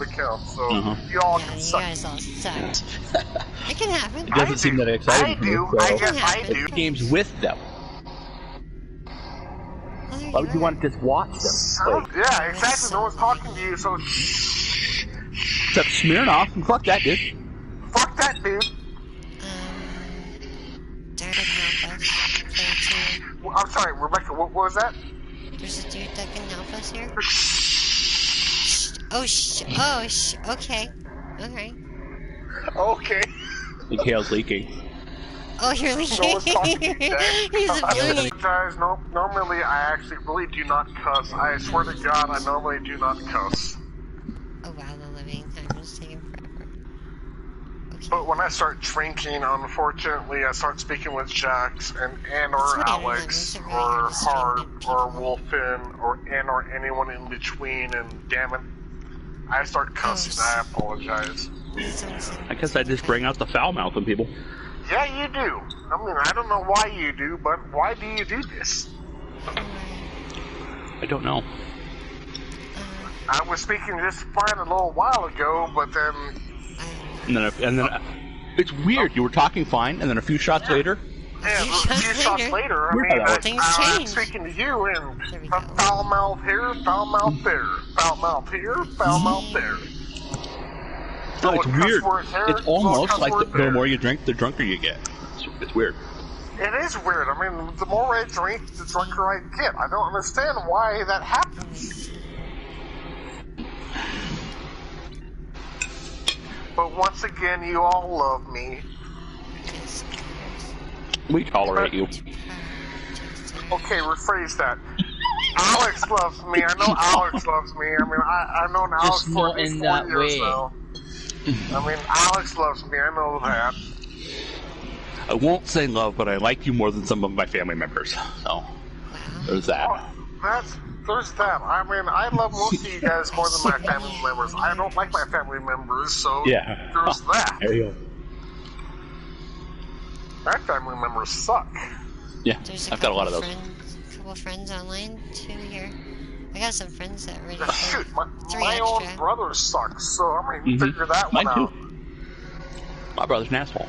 account, so you all can suck. You guys all sucked. It can happen. It doesn't seem that exciting. I do. So I guess I do. Games with them. Why would you want to just watch them? Yeah, exactly. No one's talking to you, so shh. Except Smirnoff, and fuck that dude. Fuck that dude. Darren help us. I'm sorry, Rebecca, what was that? There's a dude that can help us here? Okay. Okay. Okay. Mikhail's leaking. Oh, you're leaking? No one's talking to you, Jack. He's a bully. Guys, no, normally I actually really do not cuss. I swear to God, I normally do not cuss. Oh wow, the living time is taking forever. Okay. But when I start drinking, unfortunately, I start speaking with Jax and or Alex or Hart or Wolfen or anyone in between, and damn it, I start cussing. I apologize. I guess I just bring out the foul mouth in people. Yeah, you do. I mean, I don't know why you do, but why do you do this? I don't know. I was speaking just fine a little while ago, but then... And then it's weird. You were talking fine, and then a few shots later... Yeah, a few shots later, I mean, I'm speaking to you, and foul mouth here, foul mouth there, foul mouth here, foul mouth there. No, it's weird. It's almost like the more you drink, the drunker you get. It's weird. It is weird. I mean, the more I drink, the drunker I get. I don't understand why that happens. But once again, you all love me. We tolerate you. Okay, rephrase that. Alex loves me. I know Alex loves me. I mean, I've known Alex for at least 4 years now. I mean, Alex loves me. I know that. I won't say love, but I like you more than some of my family members. So, there's that. There's that. I mean, I love most of you guys more than my family members. I don't like my family members, so yeah. There's that. There you go. My family members suck. Yeah, I've got a lot of those. A couple friends online too here. I got some friends that really. Shoot, my own brother sucks. So I mean, figure that one out. My brother's an asshole.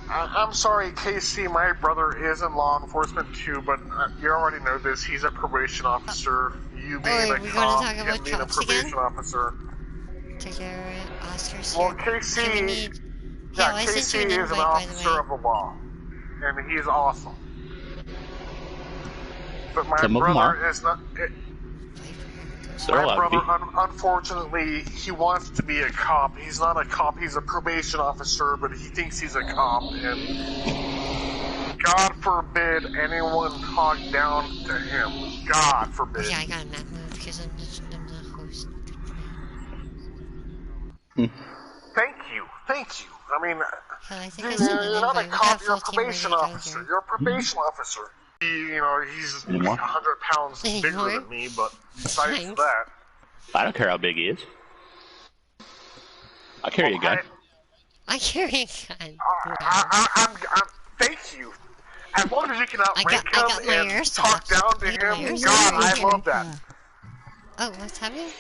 I'm sorry, Casey. My brother is in law enforcement too, but you already know this. He's a probation officer. You being a cop, him being a probation officer. Take care of it, Oscar's well, here. Casey. Yeah, Casey is an officer of the law, and he's awesome. But my brother is not. My brother, unfortunately, he wants to be a cop. He's not a cop, he's a probation officer, but he thinks he's a cop, and God forbid anyone talk down to him. God forbid. Yeah, I got that move because I'm the host. Thank you. I mean, you're not a cop, you're a probation officer. You're a probation officer. You know, he's 100 pounds bigger than me, but besides that... I don't care how big he is. I carry a gun. I carry a gun. Thank you. As long as you can outrank him and talk down to him, God, I love that. Oh, what's happening?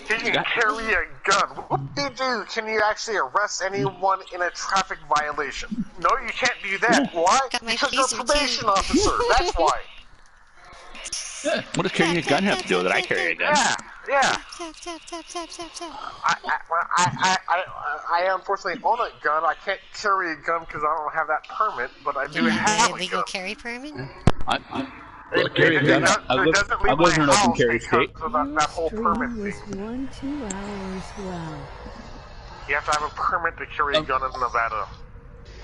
Can you carry a gun? What do you do? Can you actually arrest anyone in a traffic violation? No, you can't do that. Why? Because you're a probation officer. That's why. What does carrying a gun have to do with it? I carry a gun. Yeah. Tap. I unfortunately own a gun. I can't carry a gun because I don't have that permit, but I do have a legal carry permit? I carry a gun. I live in an open carry state. That whole permit thing. 2 hours. Wow. You have to have a permit to carry a gun in Nevada.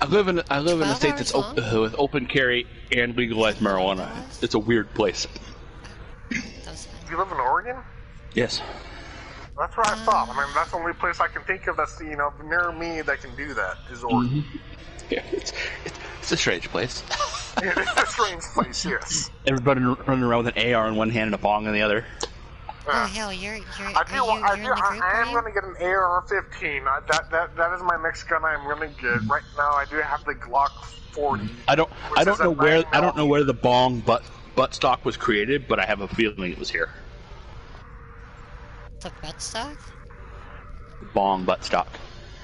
I live in a state that's with open carry and legalized marijuana. It's a weird place. You live in Oregon? Yes. That's what I thought. I mean, that's the only place I can think of that's, you know, near me that can do that is Oregon. Yeah, it's a strange place. It is a strange place, yes. Everybody running around with an AR in one hand and a bong in the other. Oh hell, you're I am gonna get an AR-15. That is my next gun I'm gonna get. Right now, I do have the Glock 40. I don't know where the bong butt stock was created, but I have a feeling it was here. The buttstock? Bong buttstock.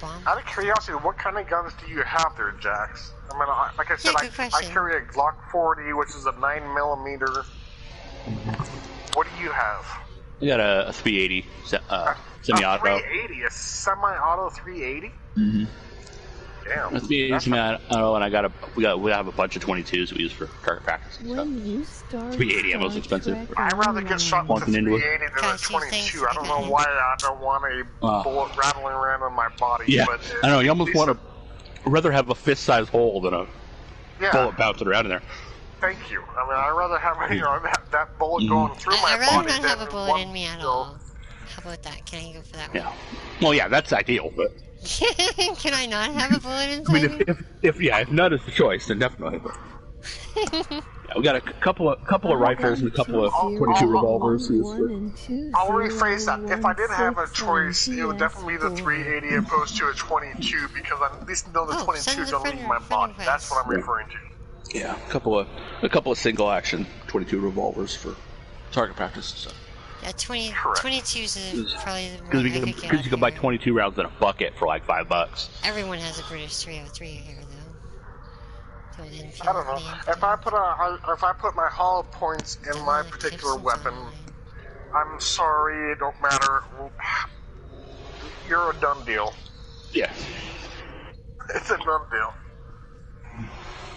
Bomb? Out of curiosity, what kind of guns do you have there, Jax? I mean, like I said, Yeah, good I question. carry a Glock 40, which is a 9mm. What do you have? I got a 380 semi-auto. A 380? A semi-auto 380? Mm-hmm. Damn. A 380 semi-auto, and we have a bunch of 22s we use for target practice. When you start 380 ammo's expensive. I'd rather get shot with a 380 than a 22. I don't know why I don't want a bullet rattling around in my body. Yeah, but I know. You almost want to rather have a fist-sized hole than a bullet bouncing around in there. Thank you. I mean, I'd rather have that bullet going through my I'd body rather not have a bullet one, in me at all. How about that? Can I go for that one? Yeah. Well, yeah, that's ideal, but... Can I not have a bullet inside I mean, if none is the choice, then definitely. Yeah, we got a couple of rifles and a couple of 22 revolvers. I'll rephrase that. If I did have a choice, it would definitely be the 380 opposed to a 22 because I at least know the 22 don't leave my body. That's what I'm referring to. Yeah, a couple of single action 22 revolvers for target practice and stuff. Yeah, 22s is probably the because you can buy 22 rounds in a bucket for like $5. Everyone has a British 303 here, though. I don't know. If I put my hollow points in my particular weapon, I'm sorry, it don't matter. You're a done deal. Yeah. It's a done deal.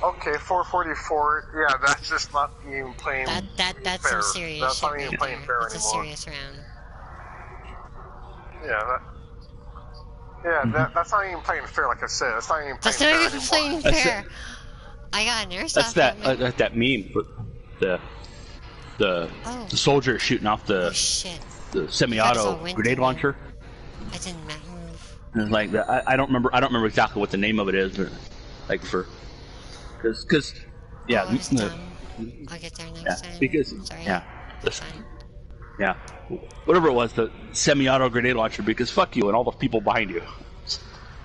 Okay, 444. Yeah, that's just not even playing that's fair. some serious That's shit not even right playing there. fair It's anymore. a serious round. Yeah, that's not even playing fair. Like I said, that's not even playing That's fair not even anymore. playing fair. I got an airsoft. That's that meme for the soldier shooting off the semi-auto grenade launcher. I didn't move. And it's like I don't remember exactly what the name of it is, but like because yeah, I'll get there next time. Because sorry. Yeah, whatever it was, the semi-auto grenade launcher. Because fuck you and all the people behind you.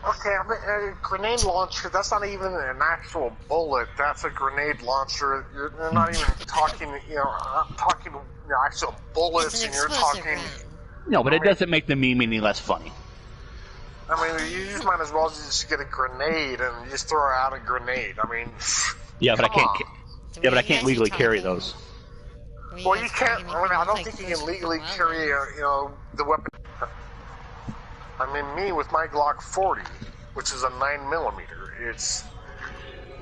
Okay, I mean, a grenade launcher, that's not even an actual bullet, that's a grenade launcher. You're not even talking, actual bullets, and you're talking... Round. No, but it doesn't make the meme any less funny. I mean, you just might as well just get a grenade and just throw out a grenade. I mean... Yeah, but I can't legally carry those. Well, you can't, I don't think you can legally carry, the weapon. I mean, me with my Glock 40, which is a 9mm,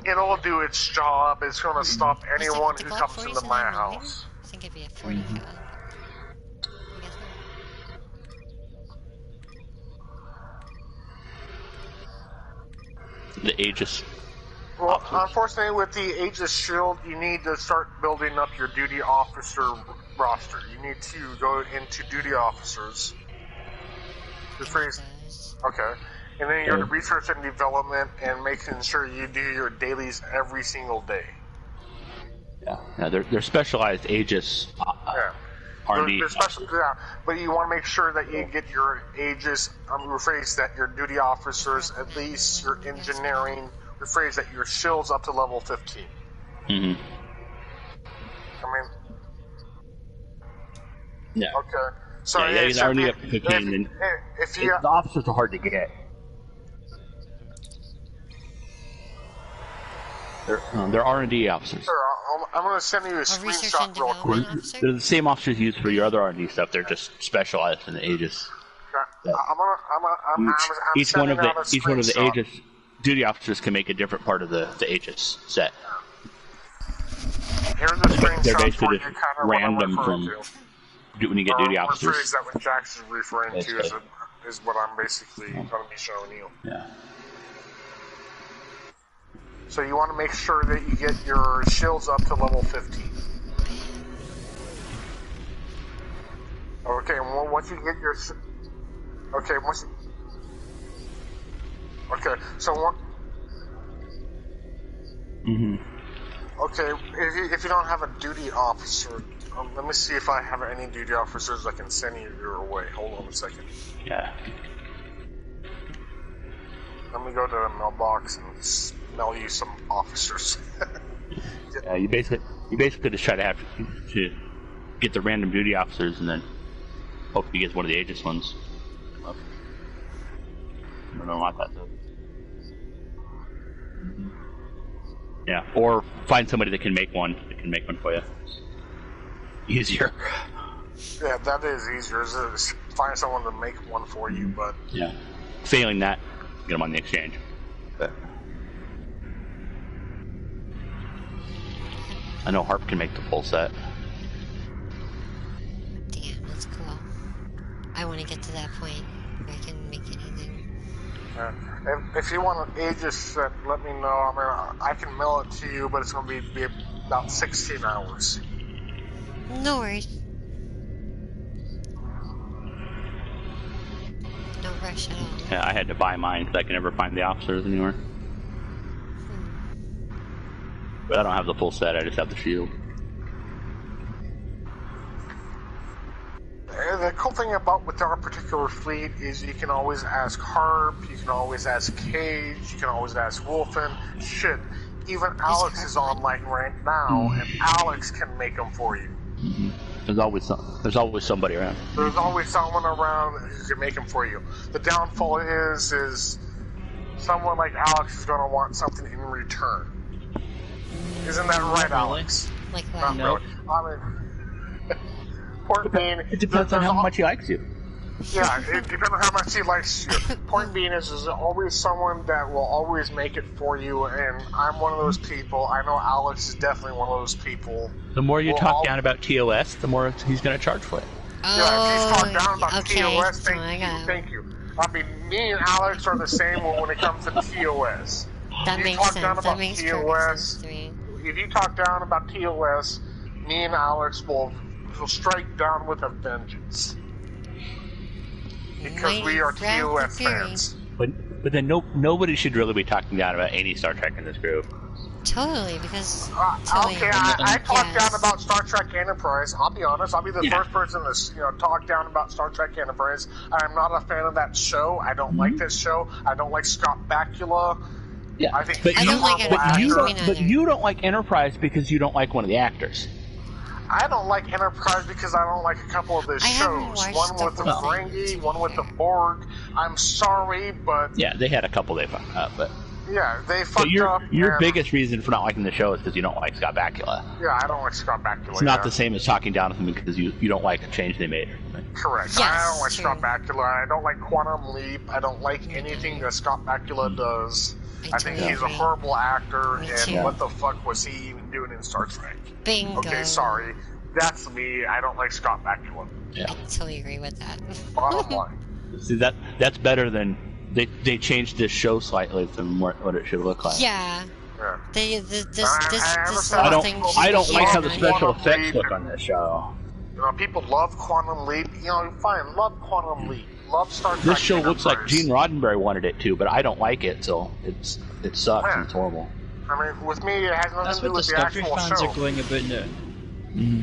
it'll do its job. It's going to stop anyone who comes into my house. I think it'd be a 40 cal. The Aegis. Well, unfortunately, with the Aegis shield, you need to start building up your duty officer roster. You need to go into duty officers. Okay. And then you're to research and development and making sure you do your dailies every single day. Yeah, they're specialized Aegis R&D. But you want to make sure that you get your Aegis, rephrase that your duty officers, at least your engineering, rephrase that your shields up to level 15. Mm-hmm. I mean... Yeah. Okay. So he's already up to 15, the officers are hard to get. They're R&D officers. Sure, I'm going to send you a screenshot real quick. They're the same officers used for your other R&D stuff. They're just specialized in the Aegis. Each one of the Aegis duty officers can make a different part of the Aegis set. Here's a screenshot. They're basically just random from when you get duty officers. Rephrase that what Jax is referring to is what I'm basically going to be showing you. Yeah. So you want to make sure that you get your shields up to level 15. Okay, and once you get your... Okay, so what... Mm-hmm. Okay, if you don't have a duty officer, let me see if I have any duty officers I can send you your way. Hold on a second. Yeah. Let me go to the mailbox and mail you some officers. Yeah, you basically just try to get the random duty officers and then Hope he gets one of the Aegis ones. I don't know what that does. Yeah, or find somebody that can make one. That can make one for you. Easier. Yeah, that is easier. Is find someone to make one for you, but yeah. Failing that, get them on the exchange. But I know Harp can make the full set. Damn, that's cool. I want to get to that point where I can make anything. If you want an Aegis set, let me know. I mean, I can mail it to you, but it's going to be about 16 hours. No worries. No rush at all. Yeah, I had to buy mine because I can never find the officers anywhere. But I don't have the full set, I just have the shield. The cool thing about with our particular fleet is you can always ask Harp, you can always ask Cage, you can always ask Wolfen. Shit, even Alex is online right now, and Alex can make them for you. Mm-hmm. There's always somebody around. There's always someone around who can make them for you. The downfall is someone like Alex is going to want something in return. Isn't that right, Alex? Like what? No. Really. I mean, point being, It depends on how much he likes you. Yeah, it depends on how much he likes you. Point being is there's always someone that will always make it for you, and I'm one of those people. I know Alex is definitely one of those people. The more you talk down about TOS, the more he's going to charge for it. Oh, yeah, if he's talking down about okay. TOS, thank you. I mean, me and Alex are the same when it comes to TOS. That makes sense. That makes perfect sense to me. If you talk down about TOS, me and Alex will strike down with a vengeance. Because we are TOS fans. But then nobody should really be talking down about any Star Trek in this group. Totally, because... okay, I talk down about Star Trek Enterprise. I'll be honest. I'll be the first person to talk down about Star Trek Enterprise. I'm not a fan of that show. I don't like this show. I don't like Scott Bakula. Yeah, I think but you don't like Enterprise because you don't like one of the actors. I don't like Enterprise because I don't like a couple of the shows. One with the Ferengi, one with the Borg. I'm sorry, but... Yeah, they had a couple they fucked up, but... Yeah, they fucked up. Your biggest reason for not liking the show is because you don't like Scott Bakula. Yeah, I don't like Scott Bakula. It's not the same as talking down to him because you don't like the change they made. Right? Correct. Yes, I don't like Scott Bakula. I don't like Quantum Leap. I don't like anything that Scott Bakula does. I think he's a horrible actor, and what the fuck was he even doing in Star Trek? Bingo. Okay, sorry. That's me. I don't like Scott Bakula. Yeah. I totally agree with that. Bottom line. See, that's better than... They changed this show slightly from what it should look like. Yeah. This I don't like how the special effects look on this show. People love Quantum Leap. Fine, love Quantum Leap. Love Star Trek. This show looks like Gene Roddenberry wanted it to, but I don't like it, so it sucks and it's horrible. I mean, with me, it has nothing to do with the actual show. That's what the Discovery fans are going about now. Mm-hmm.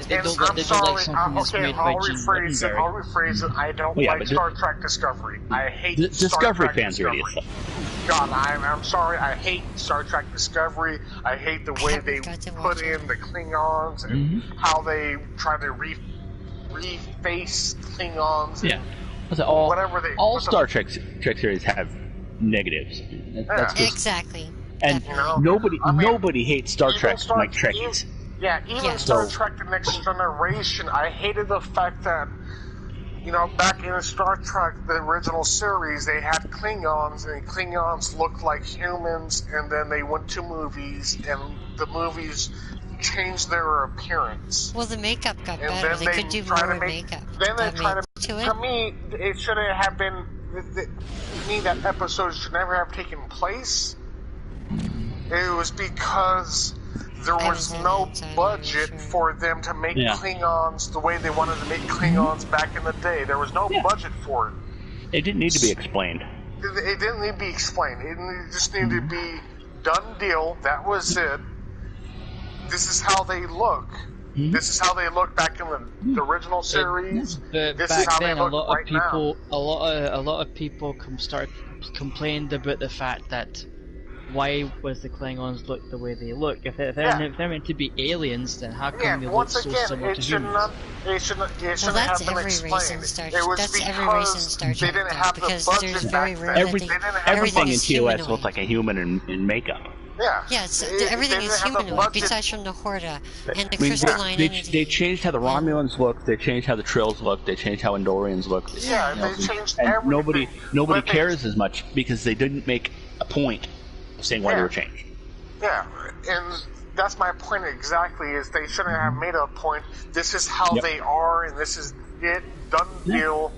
They don't like something that's made by Gene Roddenberry. I'll rephrase it. I don't like Star Trek Discovery. I hate Discovery fans are idiots. God, I'm sorry. I hate Star Trek Discovery. I hate the way they put in the Klingons and how they try to reface Klingons. Yeah. All Star Trek series have negatives. That's just, exactly. And nobody hates Star Trek like Trekkies. Yeah, even Star Trek The Next Generation, I hated the fact that, back in Star Trek, the original series, they had Klingons, and Klingons looked like humans, and then they went to movies, and the movies changed their appearance. Well, the makeup got better. They could do more makeup. Then they tried to me, it should have been, to me, that episode should never have taken place. It was because... there was no budget for them to make Klingons the way they wanted to make Klingons back in the day. There was no budget for it. It didn't need to be explained. It didn't need to be explained. It just needed to be done deal. That was it. This is how they look. This is how they look back in the original series. This is how they look right now. A lot of people complained about the fact that why was the Klingons look the way they look? If they're meant to be aliens, then how come they look so similar to humans? Well, that's every race in Star Trek. That's every race in Star Trek, though, because there's very rare everything in TOS looks like a human in makeup. Yeah, everything is humanoid, besides from the Horta and the crystalline energy. They changed how the Romulans look, they changed how the Trills look, they changed how Andorians look. Yeah, they changed and everything. Nobody cares as much because they didn't make a point of saying why they were changed. Yeah, and that's my point exactly, is they shouldn't have made a point. This is how they are, and this is it, done deal.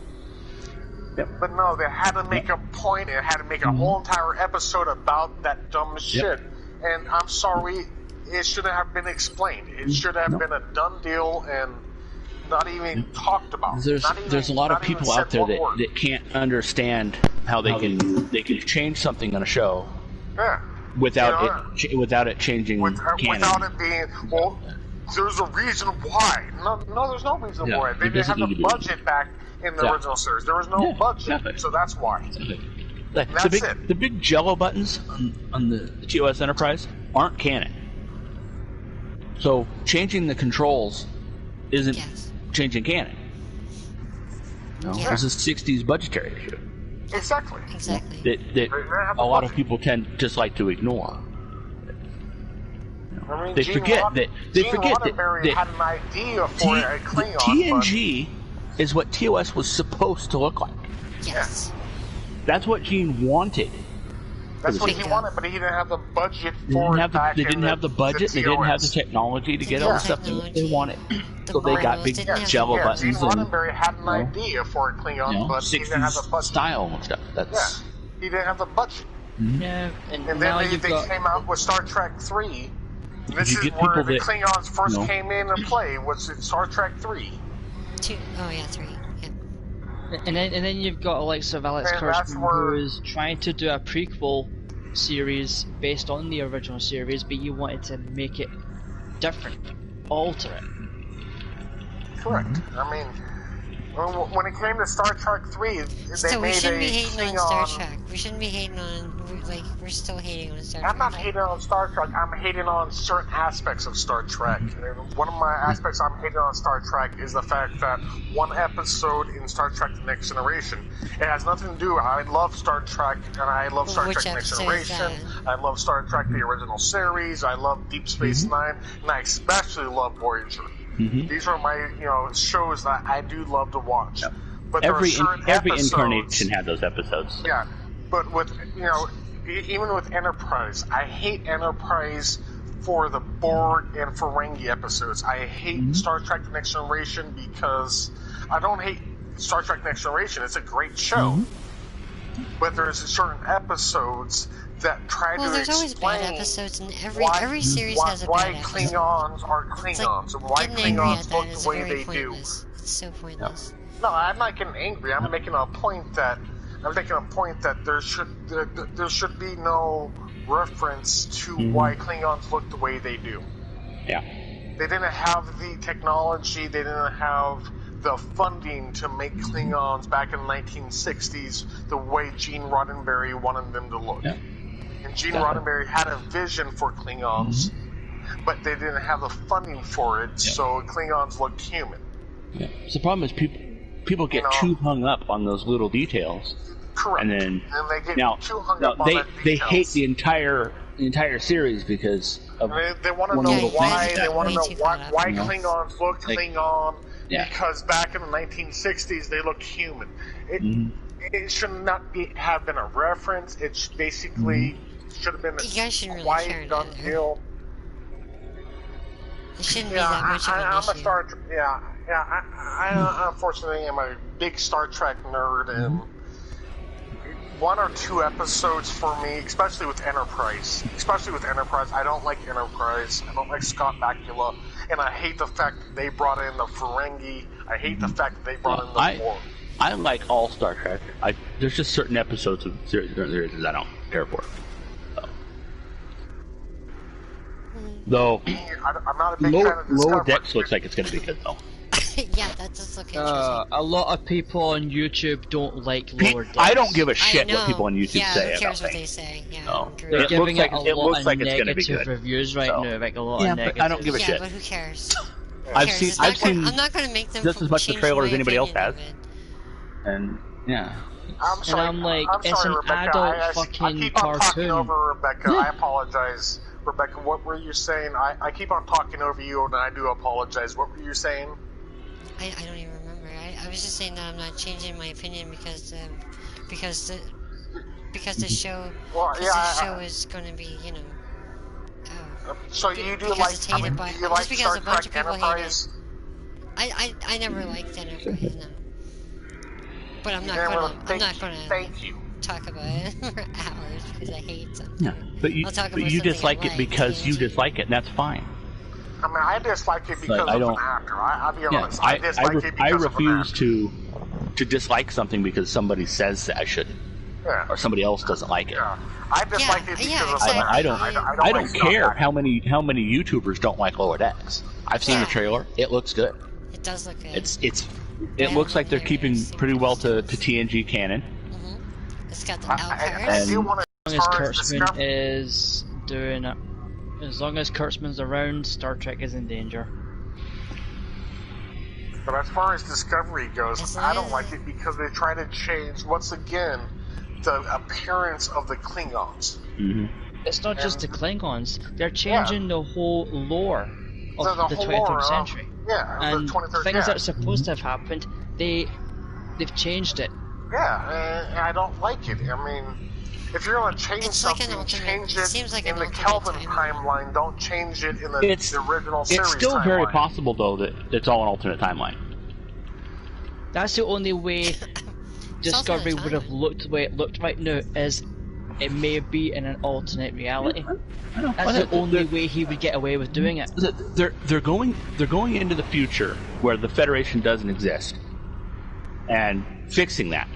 But no, they had to make a point, and had to make a whole entire episode about that dumb shit. And I'm sorry, it shouldn't have been explained. It should have been a done deal and not even talked about. There's a lot of people out there that can't understand how they can change something on a show without it changing canon. Without it being, well, there's a reason why. No, there's no reason why. They didn't have the budget back in the original series. There was no budget, so that's why. The big Jello buttons on the TOS Enterprise aren't canon. So changing the controls isn't changing canon. This is 60s budgetary issue. Exactly. That a lot of people tend just like to ignore. I mean, They forget that had an idea for a Klingon. TNG is what TOS was supposed to look like. Yes. That's what Gene wanted. That's what he wanted, but he didn't have the budget for it. They didn't have the budget. They didn't have the technology to get all the stuff they wanted. So they got big Jello buttons. Gene Roddenberry had an idea for a Klingon, but he didn't have the budget. Style and stuff. He didn't have the budget. Yeah, and then they came out with Star Trek 3. This is where the Klingons first came in and play. Was it Star Trek 3? 2. Oh yeah, 3. Yeah. And then you've got Alexa of Alex Kurtzman, who is trying to do a prequel series based on the original series, but you wanted to make it different, alter it. Correct. I mean, when it came to Star Trek 3, they made we shouldn't be a hating on Star Trek. We shouldn't be hating on, we're still hating on Star Trek. I'm not hating on Star Trek. I'm hating on certain aspects of Star Trek. And one of my aspects I'm hating on Star Trek is the fact that one episode in Star Trek The Next Generation, it has nothing to do, I love Star Trek, and I love Star Trek The Next Generation, I love Star Trek the original series, I love Deep Space Nine, and I especially love Voyager. These are my shows that I do love to watch. But every incarnation had those episodes. Yeah, but with even with Enterprise, I hate Enterprise for the Borg and Ferengi episodes. I hate Star Trek: The Next Generation because I don't hate Star Trek: Next Generation. It's a great show, but there's certain episodes that try to there's always explain bad episodes, and every series has a bad episode. Why Klingons are Klingons, and why Klingons look the way they do. It's so pointless. No, I'm not getting angry. I'm making a point that there should be no reference to why Klingons look the way they do. Yeah. They didn't have the technology. They didn't have the funding to make Klingons back in the 1960s the way Gene Roddenberry wanted them to look. Yeah. And Gene Roddenberry had a vision for Klingons, but they didn't have the funding for it, so Klingons looked human. Yeah. So the problem is people get too hung up on those little details. Correct. And then they get too hung up on that they hate the entire series because of they want to know why. They want to know why Klingons look Klingon. Because back in the 1960s, they looked human. It should not have been a reference. It basically should have been a quiet, done deal. It shouldn't be that much of an issue. I unfortunately am a big Star Trek nerd, and one or two episodes for me, especially with Enterprise. I don't like Enterprise. I don't like Scott Bakula, and I hate the fact that they brought in the Ferengi. I hate the fact that they brought in the Borg. I like all Star Trek. There's just certain episodes of series I don't care for. Though, I'm not a big fan of Discovery. Lower Decks looks like it's going to be good, though. Yeah, that does look interesting. A lot of people on YouTube don't like Lower Decks. I don't give a shit what people on YouTube say who cares about what things. they say? Yeah, No. They're giving it a lot of it's gonna be negative good. reviews right now, like a lot of negative. I don't give a shit. Yeah, but who cares? I've seen I'm not going to make them just as much the trailer as anybody else has. It. And yeah. I'm sorry. And I'm like, I'm it's sorry, an Rebecca. adult I fucking keep on talking cartoon. over Rebecca. I apologize, Rebecca. What were you saying? I keep on talking over you, and I do apologize. What were you saying? I don't even remember. I was just saying that I'm not changing my opinion because the show is going to be, you know. So you do like? Do you like Star Trek Enterprise? I never liked Enterprise, no. But I'm not gonna Thank you. talk about it for hours because I hate something. Yeah, but you dislike it because you dislike it, and that's fine. I mean, I dislike it because of an actor. I'll be honest. I dislike it because I refuse to dislike something because somebody says that I shouldn't, or somebody else doesn't like it. Yeah. I dislike it because of an I actor. don't care how many YouTubers don't like Lower Decks. I've seen the trailer. It looks good. It does look good. It looks like they're keeping pretty well to TNG canon. It's got the Alcars. As long as Kurtzman is doing it, as long as Kurtzman's around, Star Trek is in danger. But as far as Discovery goes, I don't like it because they try to change, once again, the appearance of the Klingons. Mm-hmm. It's not just the Klingons, they're changing the whole lore of the 23rd century. And the 23rd, things that are supposed to have happened, they've changed it. Yeah, and I don't like it. I mean, if you're going to change something, change it in the Kelvin timeline. Don't change it in the original series It's still timeline. very possible, though, that it's all an alternate timeline. That's the only way Discovery would have looked the way it looked right now, is it may be in an alternate reality. That's the only way he would get away with doing it. They're going into the future where the Federation doesn't exist, and fixing that,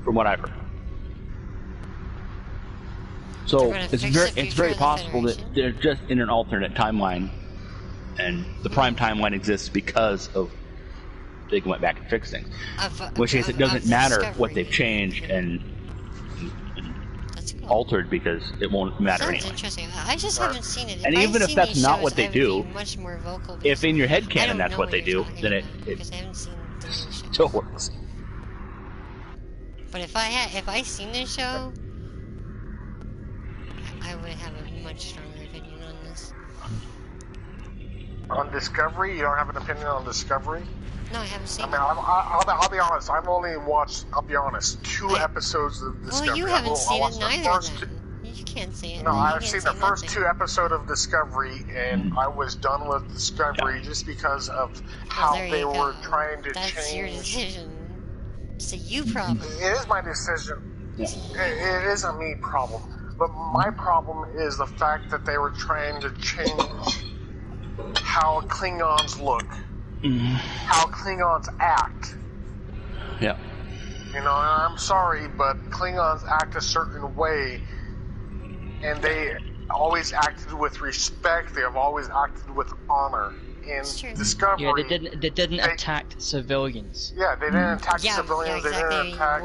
from what I've heard. So it's very possible that they're just in an alternate timeline, and the prime timeline exists because of they went back and fixed things. Which case it doesn't matter what they've changed and altered, because it won't matter anyway. Interesting. I just haven't seen it. And even if that's not what they do, much more vocal, if in your head canon that's what they do, then it still works. But if I seen this show, I would have a much stronger opinion on this. On Discovery, you don't have an opinion on Discovery? No, I haven't seen it. I'll be honest. I've only watched, 2 episodes of Discovery. Well, you haven't seen it neither, you can't say it. No, I've seen the first 2 episodes of Discovery, and I was done with Discovery just because of how they were trying to change. That's your decision. It's a you problem. It is my decision. Yeah. It is a me problem. But my problem is the fact that they were trying to change how Klingons look. How Klingons act. Yeah. You know, and I'm sorry, but Klingons act a certain way, and they always acted with respect. They have always acted with honor. In Discovery, yeah, they didn't attack civilians. Yeah, they didn't attack civilians. They didn't attack.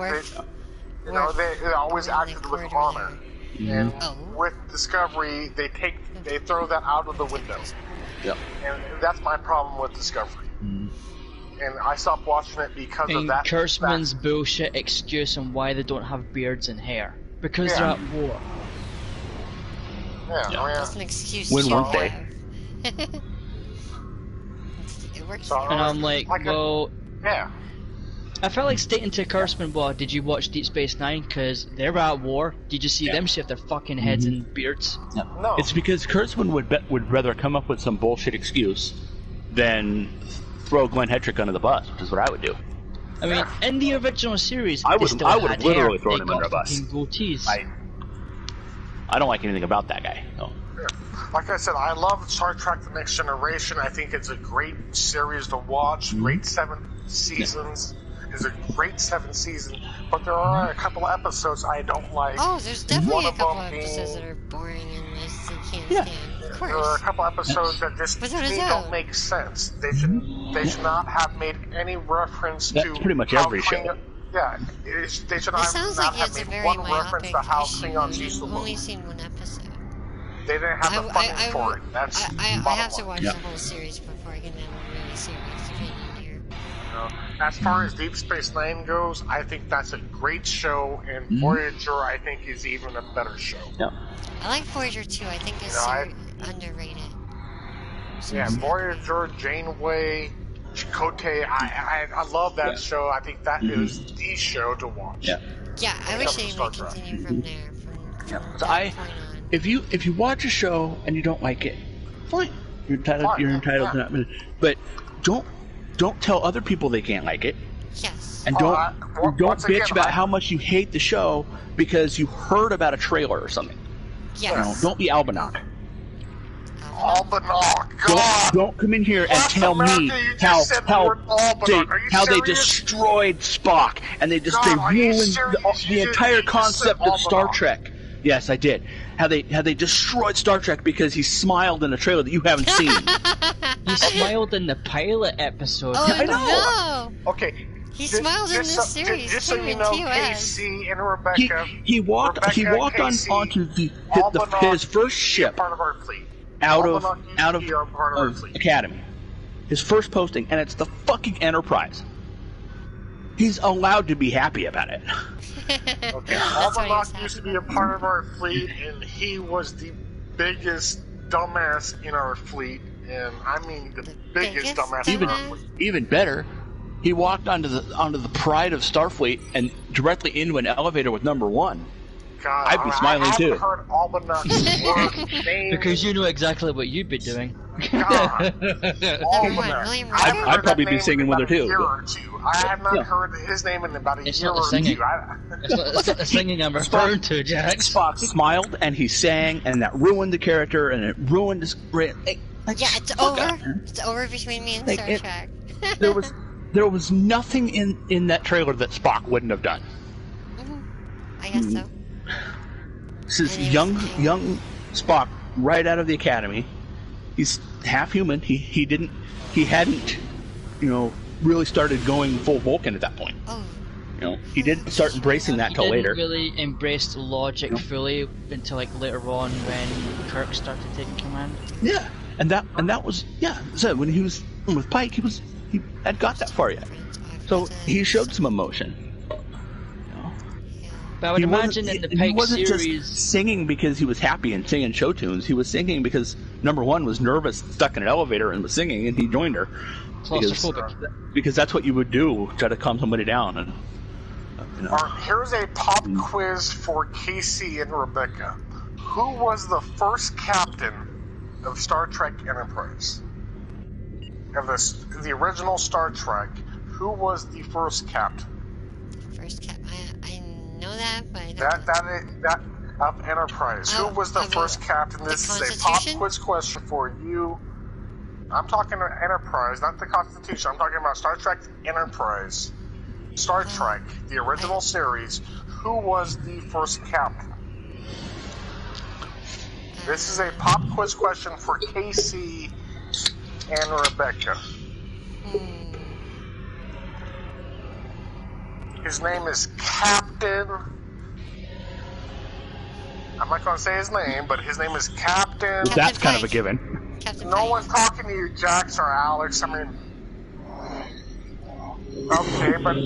They always acted with honor. And with Discovery, they throw that out of the window. Yep. And that's my problem with Discovery. And I stopped watching it because of that. Kurtzman's bullshit excuse on why they don't have beards and hair. Because they're at war. Yeah, that's an excuse. When weren't they? It works. And I'm like, well... Yeah. I felt like stating to Kurtzman, well, did you watch Deep Space Nine? Because they were at war. Did you see them shave their fucking heads and beards? No. It's because Kurtzman would rather come up with some bullshit excuse than throw Glenn Hetrick under the bus, which is what I would do. I mean, in the original series, I would have literally thrown him under a bus. Goatees. I don't like anything about that guy. No. Yeah. Like I said, I love Star Trek: The Next Generation. I think it's a great series to watch. Great 7 seasons. It's a great 7 seasons, but there are a couple of episodes I don't like. Oh, there's definitely a couple of episodes that are boring and just you can't stand. there are a couple episodes that just to me don't make sense. They should not have made any reference to pretty much every show. Yeah, they should not have made one reference to how Klingons used to look. I've only seen one episode. They didn't have the funding for it. That's I have to watch the whole series before I can have a really serious opinion here. As far as Deep Space Nine goes, I think that's a great show, and Voyager, I think, is even a better show. Yeah. I like Voyager too. I think it's underrated. Yeah, Voyager, Janeway, Chakotay, I love that show. I think that is the show to watch. Yeah. Yeah, I wish they would continue from there. So if you watch a show and you don't like it, fine. You're entitled to that. But don't tell other people they can't like it. Yes. And don't bitch about how much you hate the show because you heard about a trailer or something. Yes. Don't be Albanok. Albanok, God! Don't come in here and tell me how they destroyed Spock and they ruined the entire concept of Star Trek. Yes, I did. How they destroyed Star Trek because he smiled in a trailer that you haven't seen. He smiled in the pilot episode. Oh, I know. No. Okay. He smiled in this series just so you know, Casey and Rebecca. He walked onto his first ship part of our fleet. out of Academy. His first posting, and it's the fucking Enterprise. He's allowed to be happy about it. Okay, Albanok used to be a part of our fleet, and he was the biggest dumbass in our fleet, and I mean the biggest dumbass in our fleet. Even better, he walked onto the pride of Starfleet and directly into an elevator with number 1. God, I'd be smiling too. I haven't heard Albanok's name. Because you know exactly what you'd be doing. God, Albanok. I'd probably be singing with her too. I have not heard his name in about a year or two. It's not the singing I'm referring to, Jack. Spock smiled and he sang, and that ruined the character, and it ruined his. It's over. It's over between me and Star Trek. there was nothing in that trailer that Spock wouldn't have done. I guess so. This is young Spock right out of the Academy. He's half human. He hadn't really started going full Vulcan at that point. He didn't start embracing that till later. He didn't really embrace logic fully until later on when Kirk started taking command. Yeah, and that was So when he was with Pike, he had got that far yet. So he showed some emotion. But I would imagine in the Pike he wasn't series, just singing because he was happy and singing show tunes. He was singing because number 1 was nervous, stuck in an elevator, and was singing, and he joined her. Because that's what you would do, try to calm somebody down. And here's a pop quiz for Casey and Rebecca. Who was the first captain of Star Trek Enterprise? Of the original Star Trek, who was the first captain? First captain. I know that, but I don't that of Enterprise. Who was the first captain? This is a pop quiz question for you. I'm talking about Enterprise, not the Constitution. I'm talking about Star Trek Enterprise. Star Trek, the original series. Who was the first captain? This is a pop quiz question for Casey and Rebecca. His name is Captain. I'm not going to say his name, but his name is Captain. That's kind of a given. No one's talking to you, Jax or Alex. I mean, okay, but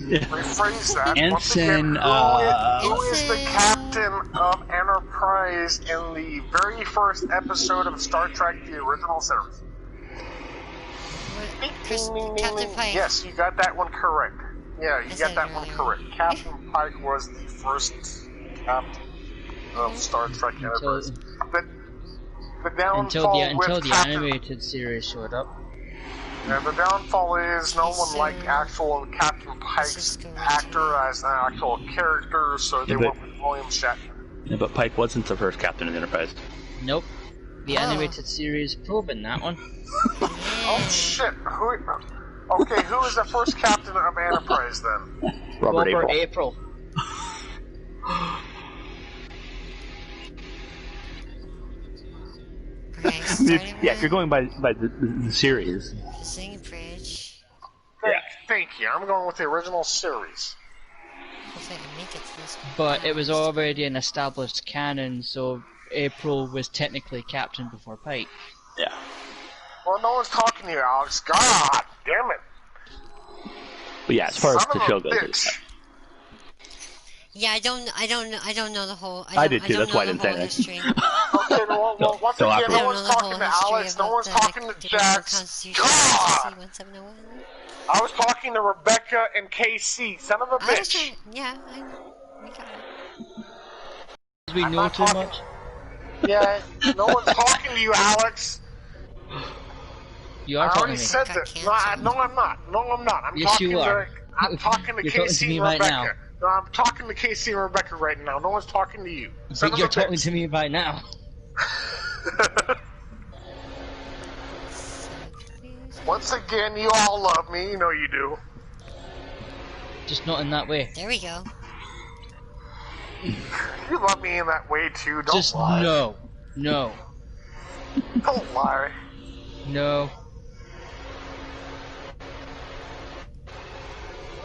rephrase that. Ensign. Who is the captain of Enterprise in the very first episode of Star Trek: The Original Series? Captain Pike. Yes, you got that one correct. Yeah, you got that one correct. Captain Pike was the first captain of Star Trek Enterprise. The downfall until the animated series showed up. And the downfall is no one liked actual Captain Pike's actor as an actual character, so they went with William Shatner. Yeah, but Pike wasn't the first captain of the Enterprise. Nope. The animated series proven that one. Oh shit! Okay, who is the first captain of Enterprise then? Robert April. Okay, yeah, if you're going by the series. Visiting Bridge. Thank you. I'm going with the original series. Hopefully I can make it to this one. But it was already an established canon, so April was technically captain before Pike. Yeah. Well, no one's talking to you, Alex. God damn it. But yeah, as far as Son the of show a goes, bitch. Yeah, I don't know the whole. I did too. That's why I didn't say history. anything. Okay, well, once So again, after- no one's talking to Alex, no one's talking to Jax. God! I was talking to Rebecca and KC, son of a bitch. Yeah, I know. We got it. We know too much. Yeah, no one's talking to you, Alex. You are I talking already to me. said that. No, I'm not. I'm Yes, talking you are. I'm talking to You're talking KC to me and right Rebecca. now. No, I'm talking to KC and Rebecca right now. No one's talking to you. Son But of you're a talking bitch. to me right now. Once again, you all love me. You know you do. Just not in that way. There we go. You love me in that way too. Don't Just lie. no. No. Don't lie. No.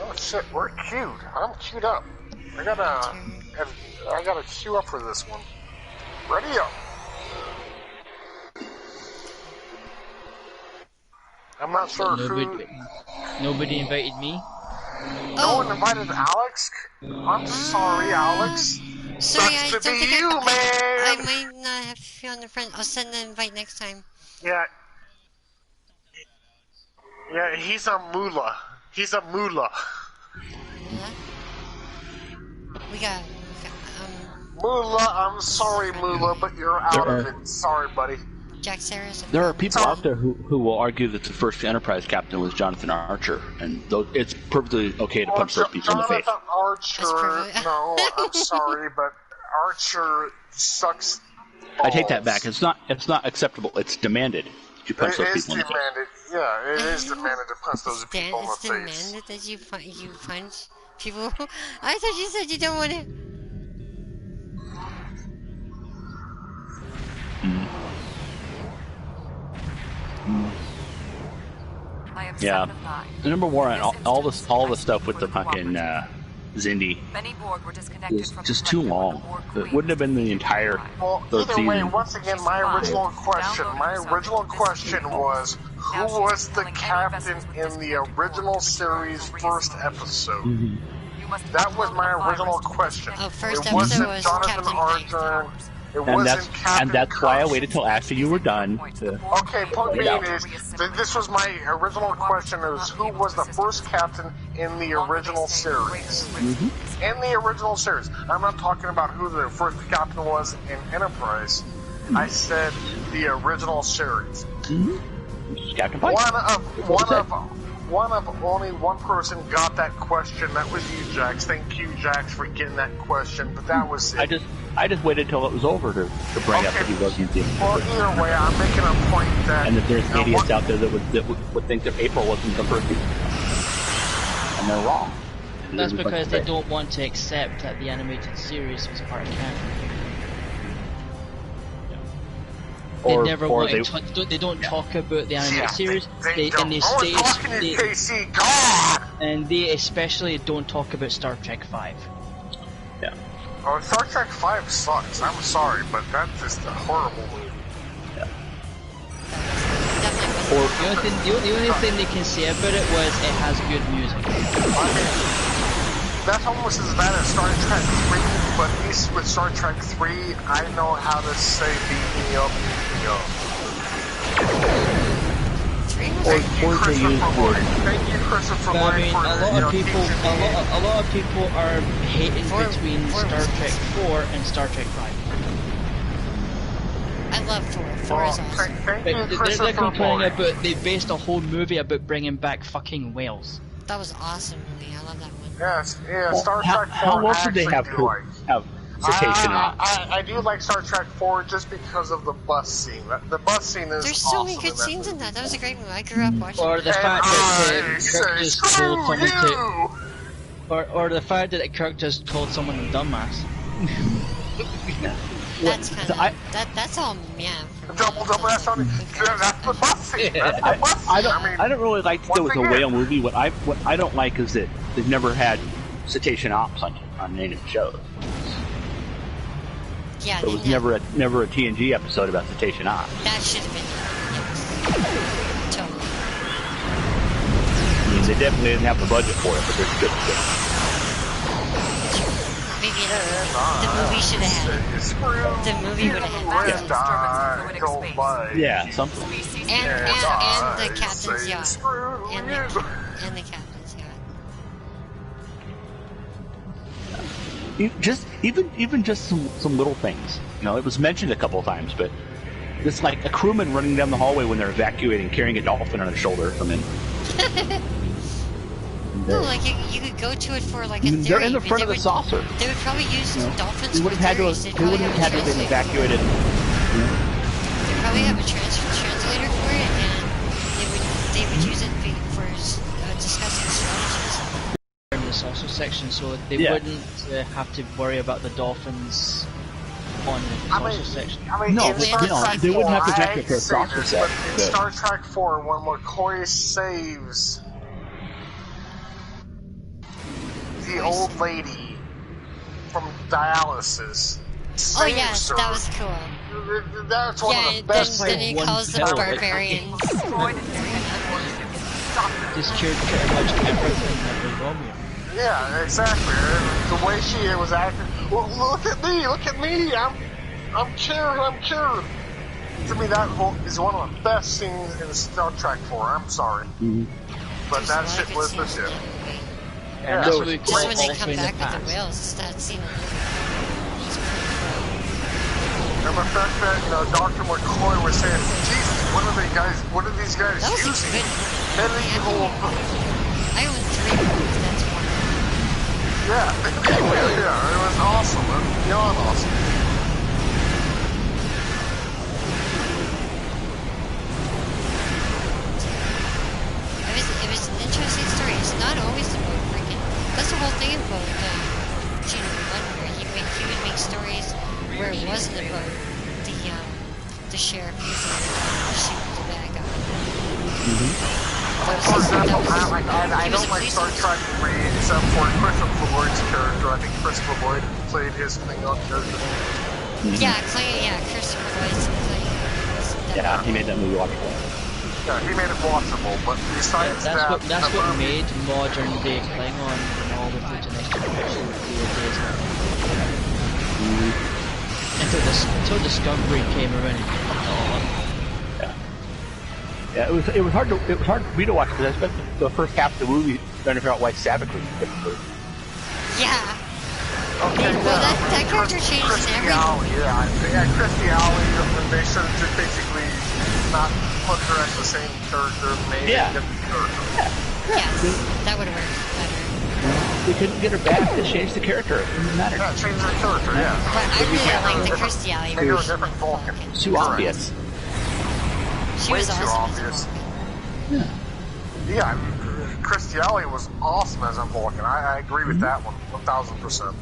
Oh shit, we're queued. I'm queued up. I gotta queue up for this one. Ready up. I'm not sure Nobody invited me. No one invited Alex? I'm sorry, Alex. Sorry, Sucks I to don't be think you, man. I might not have you on the front. I'll send an invite next time. Yeah, he's a moolah. He's a moolah. We got Moolah, I'm sorry, Moolah, but you're out of it. Sorry, buddy. Jack Sarah's. There are people out there who will argue that the first Enterprise captain was Jonathan Archer, and it's perfectly okay to punch those people in the face. Jonathan Archer, no, I'm sorry, but Archer sucks balls. I take that back. It's not acceptable. It's demanded. You punch those people in the face. Yeah, it is demanded to punch those people in the face. It's demanded that you punch people. I thought you said you don't want to. Yeah, the number one, all the stuff with the fucking Zindi is just too long. It wouldn't have been the entire third Either way, season. once again, my original question was, who was the captain in the original series first episode? Mm-hmm. That was my original question. First it wasn't was Jonathan Captain Archer. It wasn't Captain and that's why I Kirk. waited till after you were done. Okay, point being is, this was my original question: is who was the first captain in the original series? Mm-hmm. In the original series, I'm not talking about who the first captain was in Enterprise. I said the original series. Mm-hmm. Captain Pike. One of only one person got that question. That was you, Jax. Thank you, Jax, for getting that question. But that was it. I just waited till it was over to bring up that he wasn't the. Well, either way, I'm making a point that. And that there's idiots out there that would think that April wasn't the first people. And they're wrong. That's because they don't want to accept that the animated series was part of canon. They never want they don't talk about the animated series. They especially don't talk about Star Trek 5. Yeah. Oh, Star Trek 5 sucks. I'm sorry, but that's just a horrible movie. Yeah. The only thing they can say about it was it has good music. That's almost as bad as Star Trek 3, but at least with Star Trek 3, I know how to say beat me up, beat me up. Thank you, Christopher Lloyd. I mean, a lot of people are hating between Star Trek 4 and Star Trek 5. I love 4. 4 is awesome. They're complaining about they based a whole movie about bringing back fucking whales. That was awesome movie. I love that one. Yes, yeah, Star Trek 4 how well should they have cetacean I do like Star Trek 4 just because of the bus scene. The bus scene is There's so many good scenes in that. That was a great movie. I grew up watching Or the fact that Kirk just told someone or the fact that Kirk just called someone a dumbass. That's kind of that's all Double, that's on. That's the bus scene. That's the bus scene. I don't really like that it was a whale movie. What I don't like is that they've never had cetacean ops on any of the shows. Yeah, there was never a TNG episode about cetacean ops. That should have been totally. I mean, they definitely didn't have the budget for it, but there's good stuff. Maybe the movie should have had it. The movie would have had it. Yeah, something. And the captain's yacht. And the captain's yacht. Even just some little things. You know, it was mentioned a couple of times, but it's like a crewman running down the hallway when they're evacuating, carrying a dolphin on his shoulder or something. No, like you could go to it for like a theory. They're in the front of the saucer. They would probably use dolphins for theories. They wouldn't have had to have been evacuated. They probably have a translator for it, and they would use it for discussing strategies. In the saucer section, so they wouldn't have to worry about the dolphins on the saucer section. No, they wouldn't have to evacuate their saucer section. In Star Trek 4, when McCoy saves the old lady from dialysis. Oh yes, that was cool. That's one of the best then he calls them barbarians. This kid pretty much everything that they told me. Yeah, exactly. The way she was acting. Well, look at me! I'm cured. To me, that is one of the best scenes in Star Trek 4. I'm sorry, but that shit was the shit. Yeah, just when they come back with the whales, that scene. And the fact that Dr. McCoy was saying, "Jesus, what are these guys using?" And I own 3 movies. That's one. Yeah, it was awesome. It was beyond awesome. It was an interesting story. It's not always about freaking. That's the whole thing about Gene One, where he would make stories where it wasn't about the sheriff using the shoot the bad guy. For example, I don't like Star Trek 3 except for Christopher Lloyd's character. I think Christopher Lloyd played his thing on character. Yeah, Christopher Lloyd's played. Yeah, he made that movie watchable. Yeah, he made it watchable, but besides that's what made modern day Klingon and all the Future Next Generation days now. Until Discovery came around. Yeah, it was hard for me to watch because I spent the first half of the movie trying to figure out why Savick was different. Yeah. Okay. Well, that character changed everything. Christy Alley. They should have just basically not put her as the same character, maybe a different character. Yeah. That would have worked better. They couldn't get her back to change the character. It didn't matter. Yeah, change the character. Yeah. But I really like the Christy Alley. They do a different Vulcan. Too obvious. She was awesome. Yeah, Christy Alley was awesome as a Vulcan. I agree with that one, 1000%.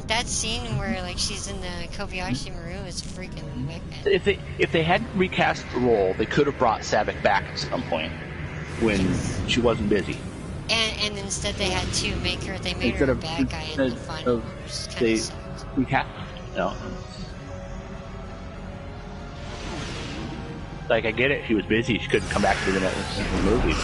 That scene where like she's in the Kobayashi Maru is freaking wicked. If they hadn't recast the role, they could have brought Savick back at some point when she wasn't busy. And instead they had to make her. They made her a bad guy in the final. They recast. Like, I get it, she was busy, she couldn't come back to the movie.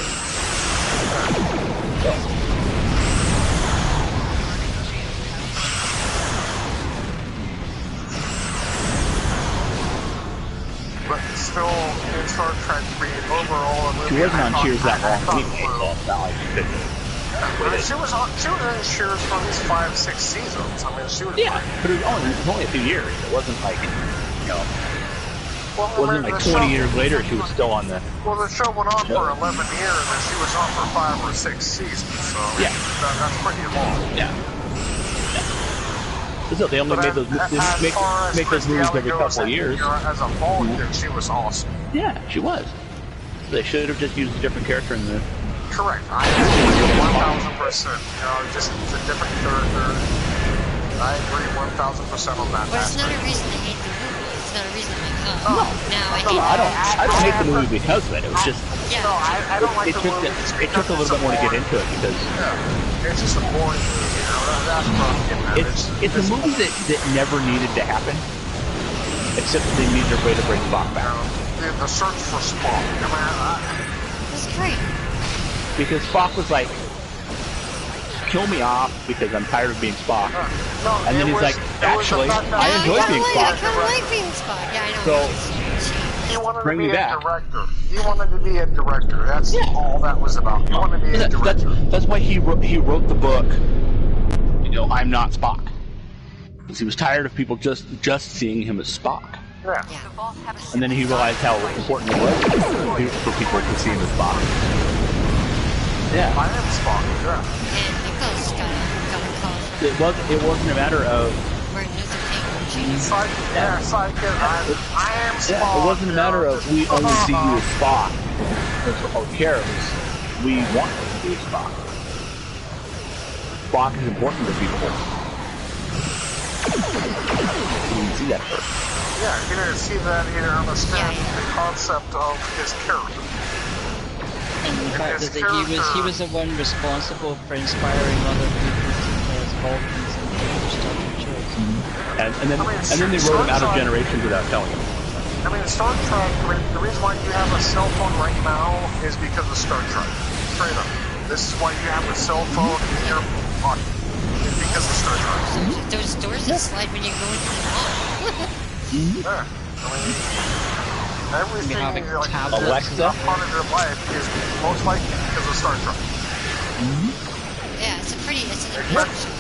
But still, in Star Trek 3, overall, she wasn't on Cheers that long anyway, so it's not like she couldn't. She was in Cheers for these 5-6 seasons. I mean, she was. Yeah, but it was only a few years. It wasn't like, Well, wasn't like 20 years later she was still on the... Well, the show went on for 11 years, and she was on for 5 or 6 seasons, so that's pretty long. Yeah. So they only made those make those movies every couple of years. As a Vulcan, she was awesome. Yeah, she was. So they should have just used a different character in the... Correct. I agree 1000%. Just a different character. I agree 1,000% on that. But it's not a reason to hate the movie. It's not a reason to like, oh, now I hate I don't hate the movie because of it. It was just no, I don't like the movie. It took a little bit more to get into it because it's just a boring movie. You know, that's what I'm getting at. It's a movie that never needed to happen, except they needed a way to bring Spock back. The search for Spock. That's great. Because Spock was like, kill me off because I'm tired of being Spock. And then he's like, actually, I enjoy being Spock. I kind of like being Spock. Yeah, I know. So, he wanted bring to be me back. A director. He wanted to be a director. That's all that was about. He wanted to be a director. That's why he wrote the book, you know, I'm Not Spock. Because he was tired of people just seeing him as Spock. Yeah. And then he realized how important it was for people to see him as Spock. Yeah. I am Spock, yeah. And Nichols got a call from It wasn't a matter of Martin Luther King Jr. I am Spock. Yeah, it wasn't a matter of we only see you as Spock because our cares. We want you to be Spock. Spock is important to people. You didn't see that first. Yeah, he didn't see that. He didn't understand the concept of his character. And the fact is that he was the one responsible for inspiring other people to play as Vulcans and Star Trek shows. And then they wrote him out of generations without telling him. I mean, Star Trek, the reason why you have a cell phone right now is because of Star Trek. Straight up. This is why you have a cell phone in your pocket. It's because of Star Trek. Those doors that slide when you go into the mall. Yeah. I mean, everything like Alexa part of your life is most likely because of Star Trek. Yeah, it's an adventure.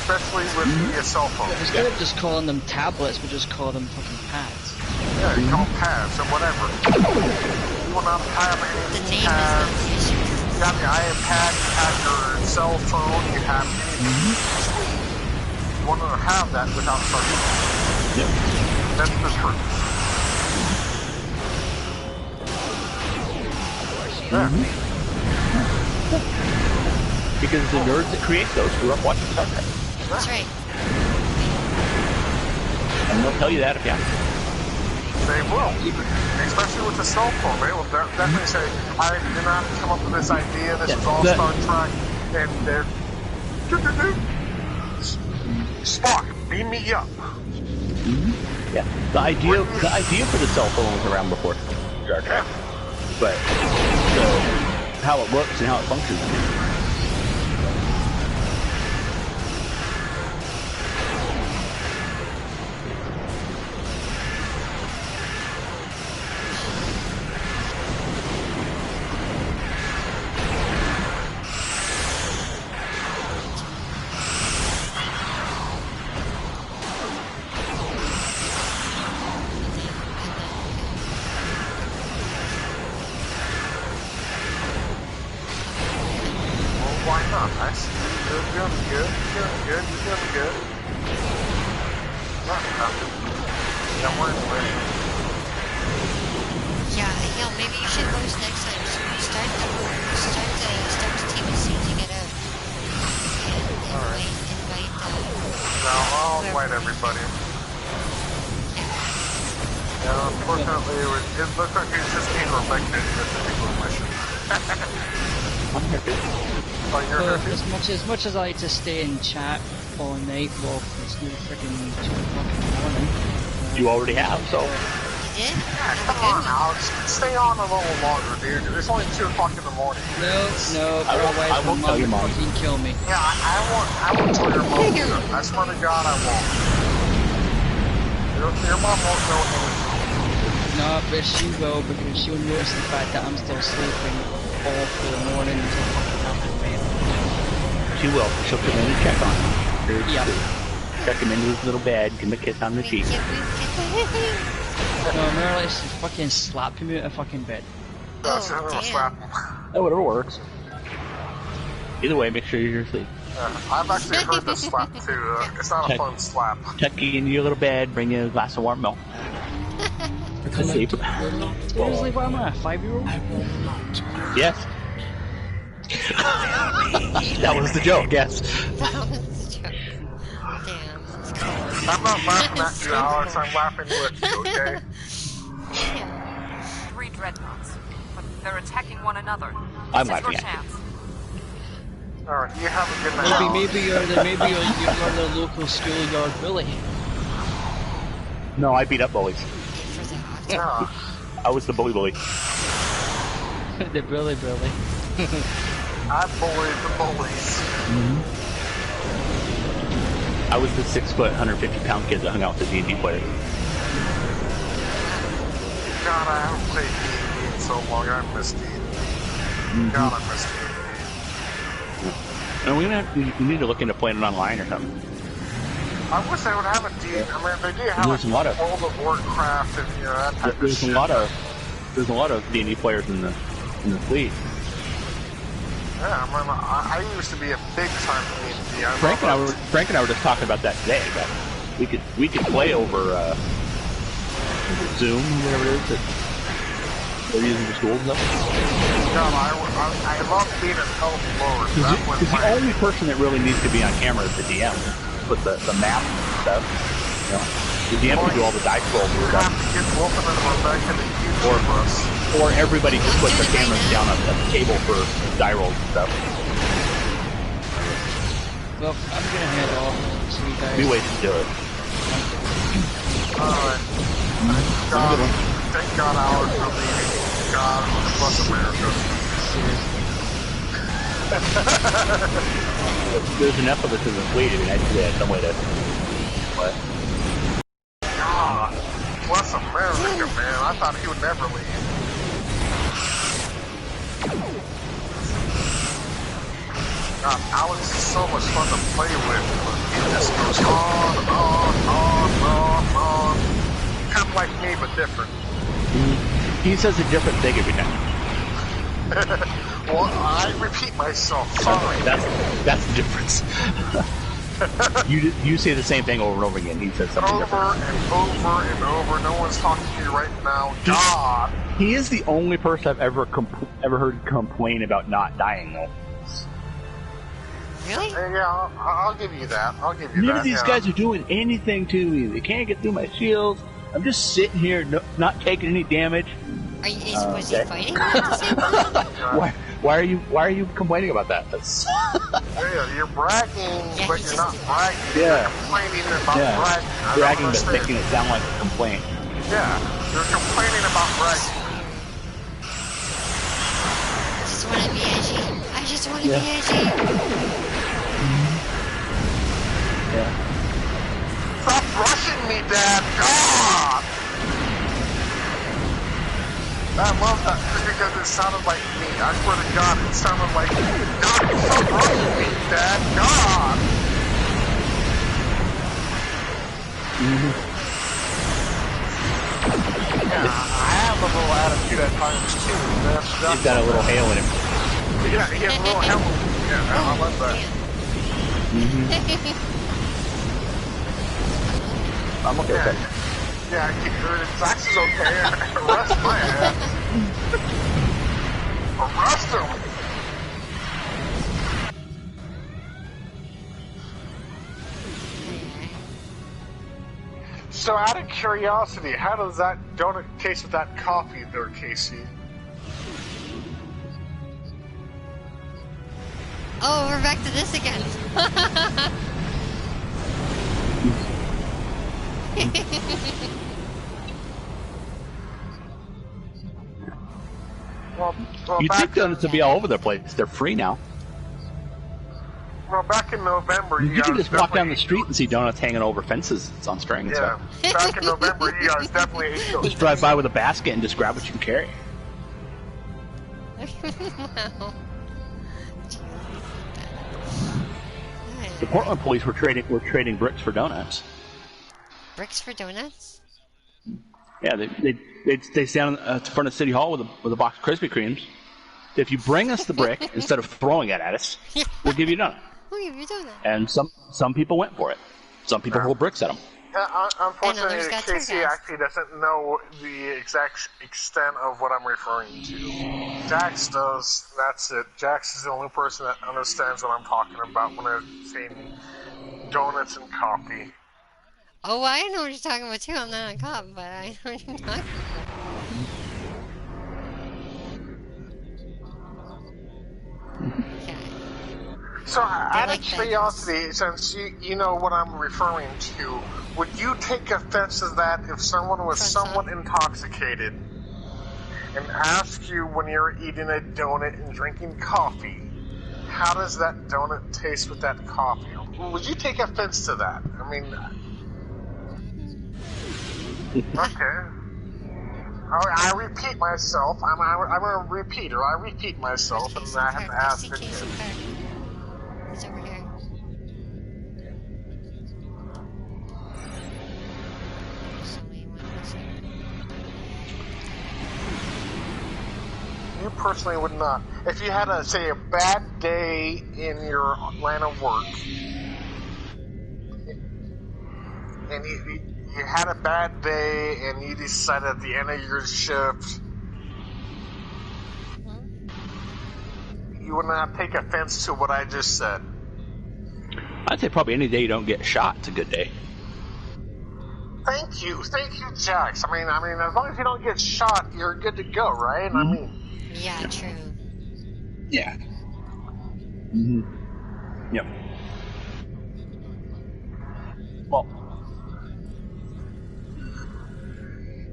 Especially with the cell phone. Instead of just calling them tablets, we just call them fucking pads. Yeah, you call them pads or whatever. You will not have any The name pads. is not the issue. You have the iPad, you have your cell phone, you have anything. You want to have that without Star Trek. Yep. That's the truth. Because the nerds that create those grew up watching Star Trek. That's right. And they'll tell you that if you have to. They will. Especially with the cell phone. They will definitely say, I did not come up with this idea, this is all Star Trek, and they're... Spock, beam me up. Yeah, the idea for the cell phone was around before Star Trek, but how it works and how it functions. As much as I like to stay in chat all night, well, it's nearly freaking 2 o'clock in the morning. You already have, so. Yeah? Come on, Alex. Stay on a little longer, dude. It's only 2 o'clock in the morning. No, otherwise my mom will fucking kill me. Yeah, I won't tell your mom. I swear to God, I won't. Your mom won't know anything. No, but she will, because she'll notice the fact that I'm still sleeping all through the morning until fucking after bed. She will. She'll come in and check on him. Yeah. Check him into his little bed, give him a kiss on the cheek. No, more like fucking slap him out of fucking bed. Slap him. Oh, whatever works. Either way, make sure you're asleep. I've actually heard this slap too. It's not a fun slap. Tuck you into your little bed, bring you a glass of warm milk. Sleep. Seriously, what am I, a 5-year-old? Yes. That was the joke, yes. That was the joke. I'm not laughing at you, Alex. I'm laughing with you, okay? 3 dreadnoughts, but they're attacking one another. I'm laughing at you. Alright, you have a good night. Maybe you're the local schoolyard bully. No, I beat up bullies. Yeah. I was the bully. The bully. I bullied the bullies. I was the 6 foot, 150-pound kid that hung out with the D&D players. God, I haven't played D&D in so long. I miss D&D. God, I miss D&D. And we need to look into playing it online or something. I wish they would have a D&D. I mean, they do have There's a lot of World of Warcraft and that type of shit. There's a lot of D&D players in the fleet. Yeah, I used to be a big time D&D. Frank and I were just talking about that today. But we could play over Zoom, whatever it is that they're using for schools and stuff. God, I love being an elf lord. Because the only person that really needs to be on camera is the DM. With the map and stuff. You know, the DM can do all the dice rolls and stuff. Or everybody just puts their cameras down at the table for die rolls and stuff. Well, I'm gonna head off, so you guys... Be ways to do it. Alright. Thank God Alex for leaving. God bless America. There's enough of us in the fleet, I mean, I'd say some way to... What? God, bless America, man. I thought he would never leave. God, Alex is so much fun to play with. He just goes on. Kind of like me, but different. He says a different thing every time. Well, I repeat myself. Sorry. That's the difference. You say the same thing over and over again. He says something different. Over and over. No one's talking to you right now. God. He is the only person I've ever heard complain about not dying, though. Really? Yeah, I'll give you that. None of these guys are doing anything to me. They can't get through my shields. I'm just sitting here, not taking any damage. Was he fighting at the same time? Why are you complaining about that? Yeah, you're bragging, but you're not bragging. Yeah. You're complaining about bragging. Bragging, but making it sound like a complaint. Yeah, you're complaining about bragging. I just want to be edgy. Yeah. Stop rushing me, Dad! God! I love that because it sounded like me. I swear to God, it sounded like me. God, stop rushing me, Dad! God! Yeah, I have a little attitude at times too. He's got a little hail in him. Yeah, he has a little hail. Yeah, I love that. I'm okay with that. Yeah, Zax is okay. Arrest my ass. Arrest him. So, out of curiosity, how does that donut taste with that coffee there, Casey? Oh, we're back to this again. Well, You'd think donuts would be all over the place. They're free now. Well, back in November, you can just walk down the street and see donuts hanging over fences. It's on string and stuff. Back in November, you guys definitely ate those. Just drive by with a basket and just grab what you can carry. Wow. The Portland police were trading bricks for donuts. Bricks for donuts? Yeah, they stand in front of City Hall with a box of Krispy Kremes. If you bring us the brick instead of throwing it at us, we'll give you a donut. We'll give you a donut. And some people went for it. Some people threw bricks at them. Unfortunately, Casey actually doesn't know the exact extent of what I'm referring to. Jax does. That's it. Jax is the only person that understands what I'm talking about when I'm saying donuts and coffee. Oh, I know what you're talking about too. I'm not a cop, but I know what you're talking about. So, out of curiosity, since you know what I'm referring to, would you take offense to that if someone was somewhat intoxicated and asked you when you're eating a donut and drinking coffee, how does that donut taste with that coffee? Would you take offense to that? I mean, okay. I repeat myself. I'm a repeater. I repeat myself, and I have to ask again. He's over here. You personally would not. If you had say a bad day in your line of work, and you had a bad day, and you decided at the end of your shift, you would not take offense to what I just said. I'd say probably any day you don't get shot, it's a good day. Thank you, Jax. I mean, as long as you don't get shot, you're good to go, right? Mm-hmm. I mean, yeah, true. Yeah. Mm-hmm. Yep. Well.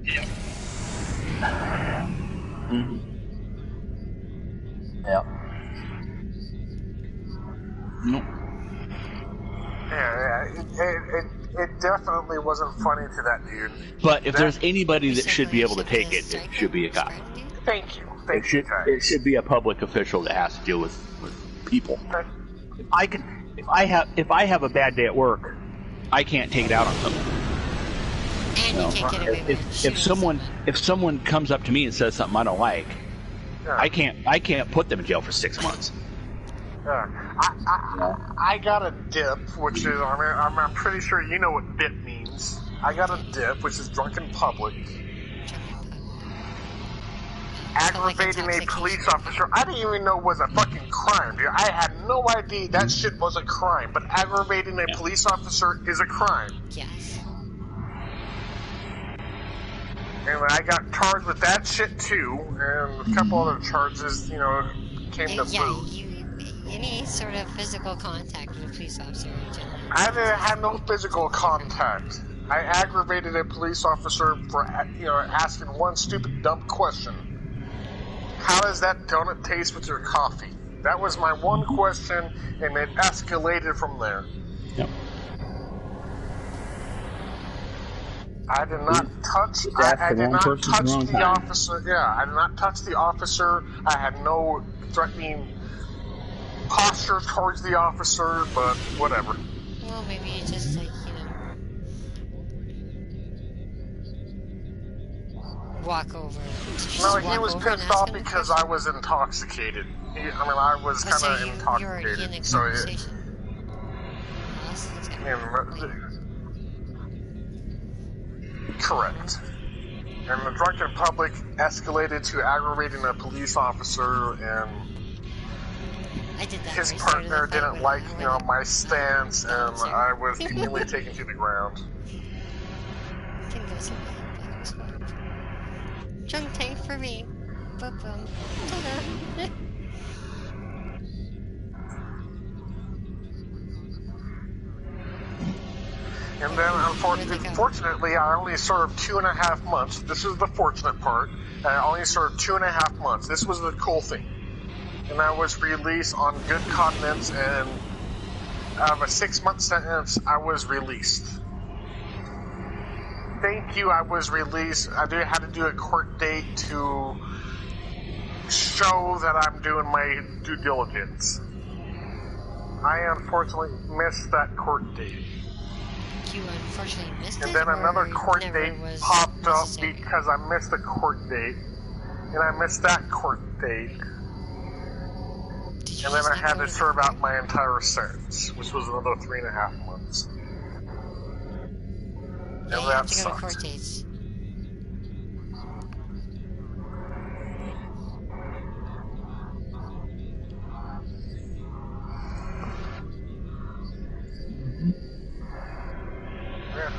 Yeah. Mm-hmm. Yeah. Nope. Yeah, it definitely wasn't funny to that dude. But if there's anybody that should be able to take it, it should be a cop. Thank you. It should be a public official that has to deal with people. Okay. If I have a bad day at work, I can't take it out on someone. And you can't get away with it. If someone comes up to me and says something I don't like, yeah. I can't put them in jail for 6 months. I got a dip, which is I'm pretty sure you know what dip means. I got a dip, which is drunk in public. Aggravating a police officer. I didn't even know was a fucking crime, dude. I had no idea that shit was a crime, but aggravating a police officer is a crime. Yes. And I got charged with that shit too, and a couple other charges, came to boot. Any sort of physical contact with a police officer. I didn't have no physical contact. I aggravated a police officer for, asking one stupid dumb question. How does that donut taste with your coffee? That was my one question, and it escalated from there. Yep. I did not touch. I did not touch the officer. Yeah, I did not touch the officer. I had no threatening posture towards the officer, but whatever. Well, maybe you just walk over. No, he was pissed off because I was intoxicated. I was kind of intoxicated. Correct. And the drunken public escalated to aggravating a police officer, and his partner didn't like, my stance, and I was immediately taken to the ground. Drunk tank for me. Boom, boom. Ta-da. And then, unfortunately, I only served 2.5 months. This is the fortunate part. I only served 2.5 months. This was the cool thing. And I was released on good cognizance, and out of a 6-month sentence, I was released. Thank you, I was released. I had to do a court date to show that I'm doing my due diligence. I unfortunately missed that court date. You unfortunately missed it? And then another court date popped up because I missed the court date. And I missed that court date. And then I had to serve out my entire sentence, which was another 3.5 months. And that sucked. Yeah.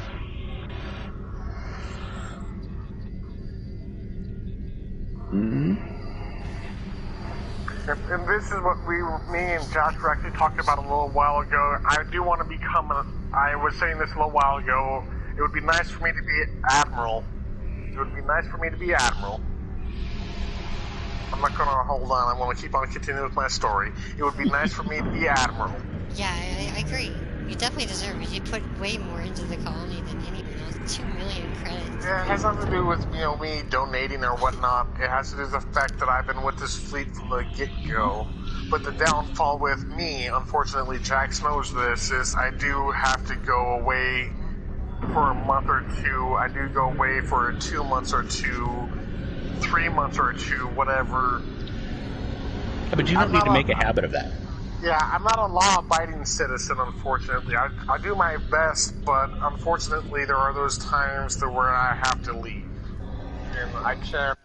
and this is what me and Josh were actually talking about a little while ago. I do want to become I was saying this a little while ago. It would be nice for me to be Admiral. It would be nice for me to be Admiral. I'm not gonna hold on. I want to keep on continuing with my story. It would be nice for me to be Admiral. Yeah, I agree. You definitely deserve it. You put way more into the colony than anyone else. 2 million credits. Yeah, it has nothing to do with me donating or whatnot. It has to do with the fact that I've been with this fleet from the get-go. But the downfall with me, unfortunately, Jax knows this, is I do have to go away for a month or two. I do go away for 2 months or 3 months or 2, whatever. Yeah, but you don't need to make a habit of that. Yeah, I'm not a law-abiding citizen, unfortunately. I do my best, but unfortunately there are those times where I have to leave. And I can't...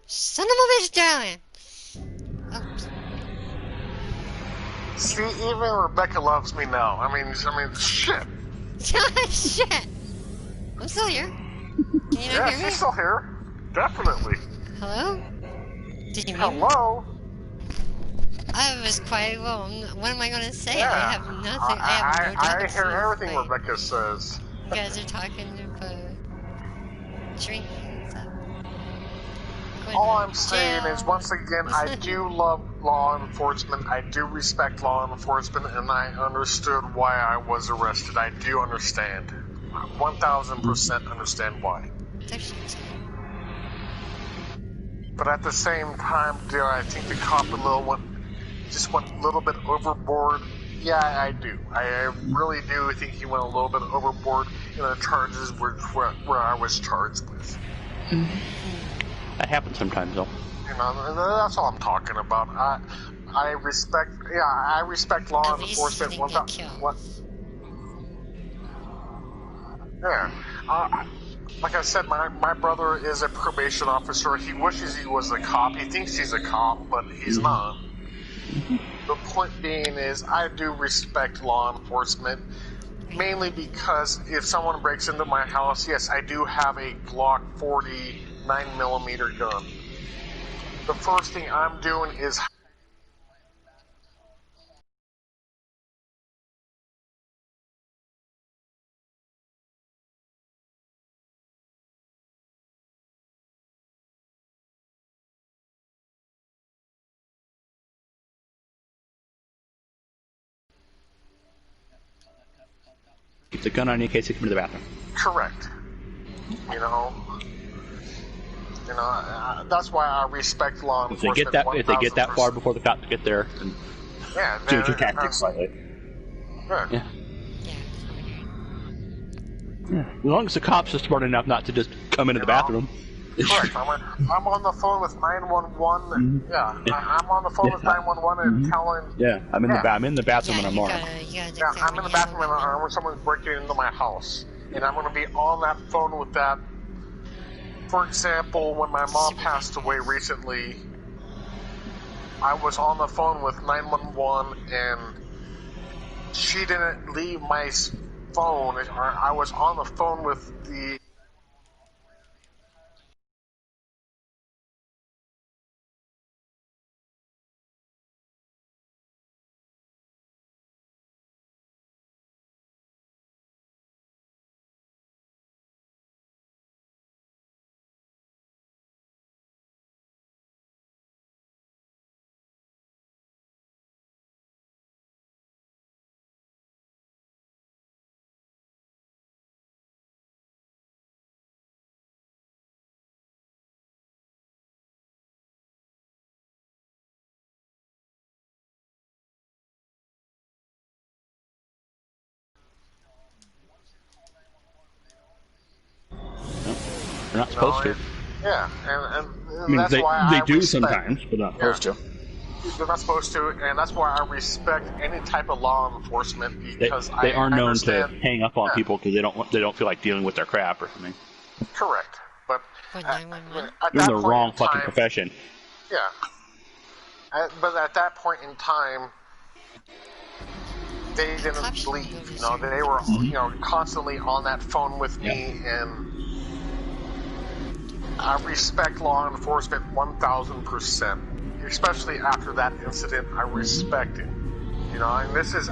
Son of a bitch, darling! Oh. See, even Rebecca loves me now. I mean, shit. Shit! I'm still here. Can you not hear me? She's still here. Definitely. Hello? Did you Hello? I was quiet. Well, what am I going to say? Yeah. I have nothing. I hear everything Rebecca says. You guys are talking about drinking and stuff. All I'm saying is, once again, I do love law enforcement. I do respect law enforcement, and I understood why I was arrested. I do understand. 1000% understand why. But at the same time, do I think the cop just went a little bit overboard? Yeah, I do. I really do think he went a little bit overboard in the charges where I was charged with. That happens sometimes, though. You know, that's all I'm talking about. I respect law enforcement. Yeah. Like I said, my brother is a probation officer. He wishes he was a cop. He thinks he's a cop, but he's not. The point being is, I do respect law enforcement, mainly because if someone breaks into my house, yes, I do have a Glock 40 9mm gun. The first thing I'm doing is keep the gun on you in case you come to the bathroom. correct. You know, that's why I respect law enforcement. If they get that far before the cops get there, then change your tactics slightly. Yeah. As long as the cops are smart enough not to just come into the bathroom. Correct. I'm on the phone with 911. I'm on the phone with 911 and telling. Yeah, I'm in the bathroom when I'm on. I'm in the bathroom when someone's breaking into my house, and I'm going to be on that phone with that. For example, when my mom passed away recently, I was on the phone with 911, and she didn't leave my phone. I was on the phone with the. They're not supposed to. Yeah, and I mean, that's why they I do respect, sometimes, but not supposed to. They're not supposed to, and that's why I respect any type of law enforcement, because they are known to understand, hang up on people because they don't feel like dealing with their crap or something. Correct, but at you're in the wrong time, fucking profession. Yeah, but at that point in time, they didn't leave. You know, they were constantly on that phone with me, and I respect law enforcement 1000%. Especially after that incident, I respect it. You know, and this is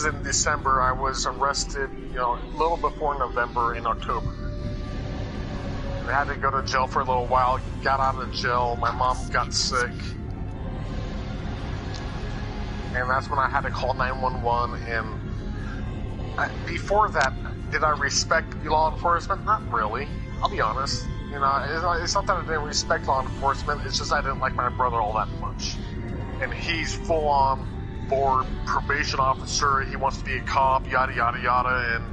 in December. I was arrested, a little before November, in October. And I had to go to jail for a little while, got out of jail, my mom got sick. And that's when I had to call 911, and before that, did I respect law enforcement? Not really, I'll be honest. You know, it's not that I didn't respect law enforcement, it's just I didn't like my brother all that much. And he's full-on board probation officer, he wants to be a cop, yada yada yada, and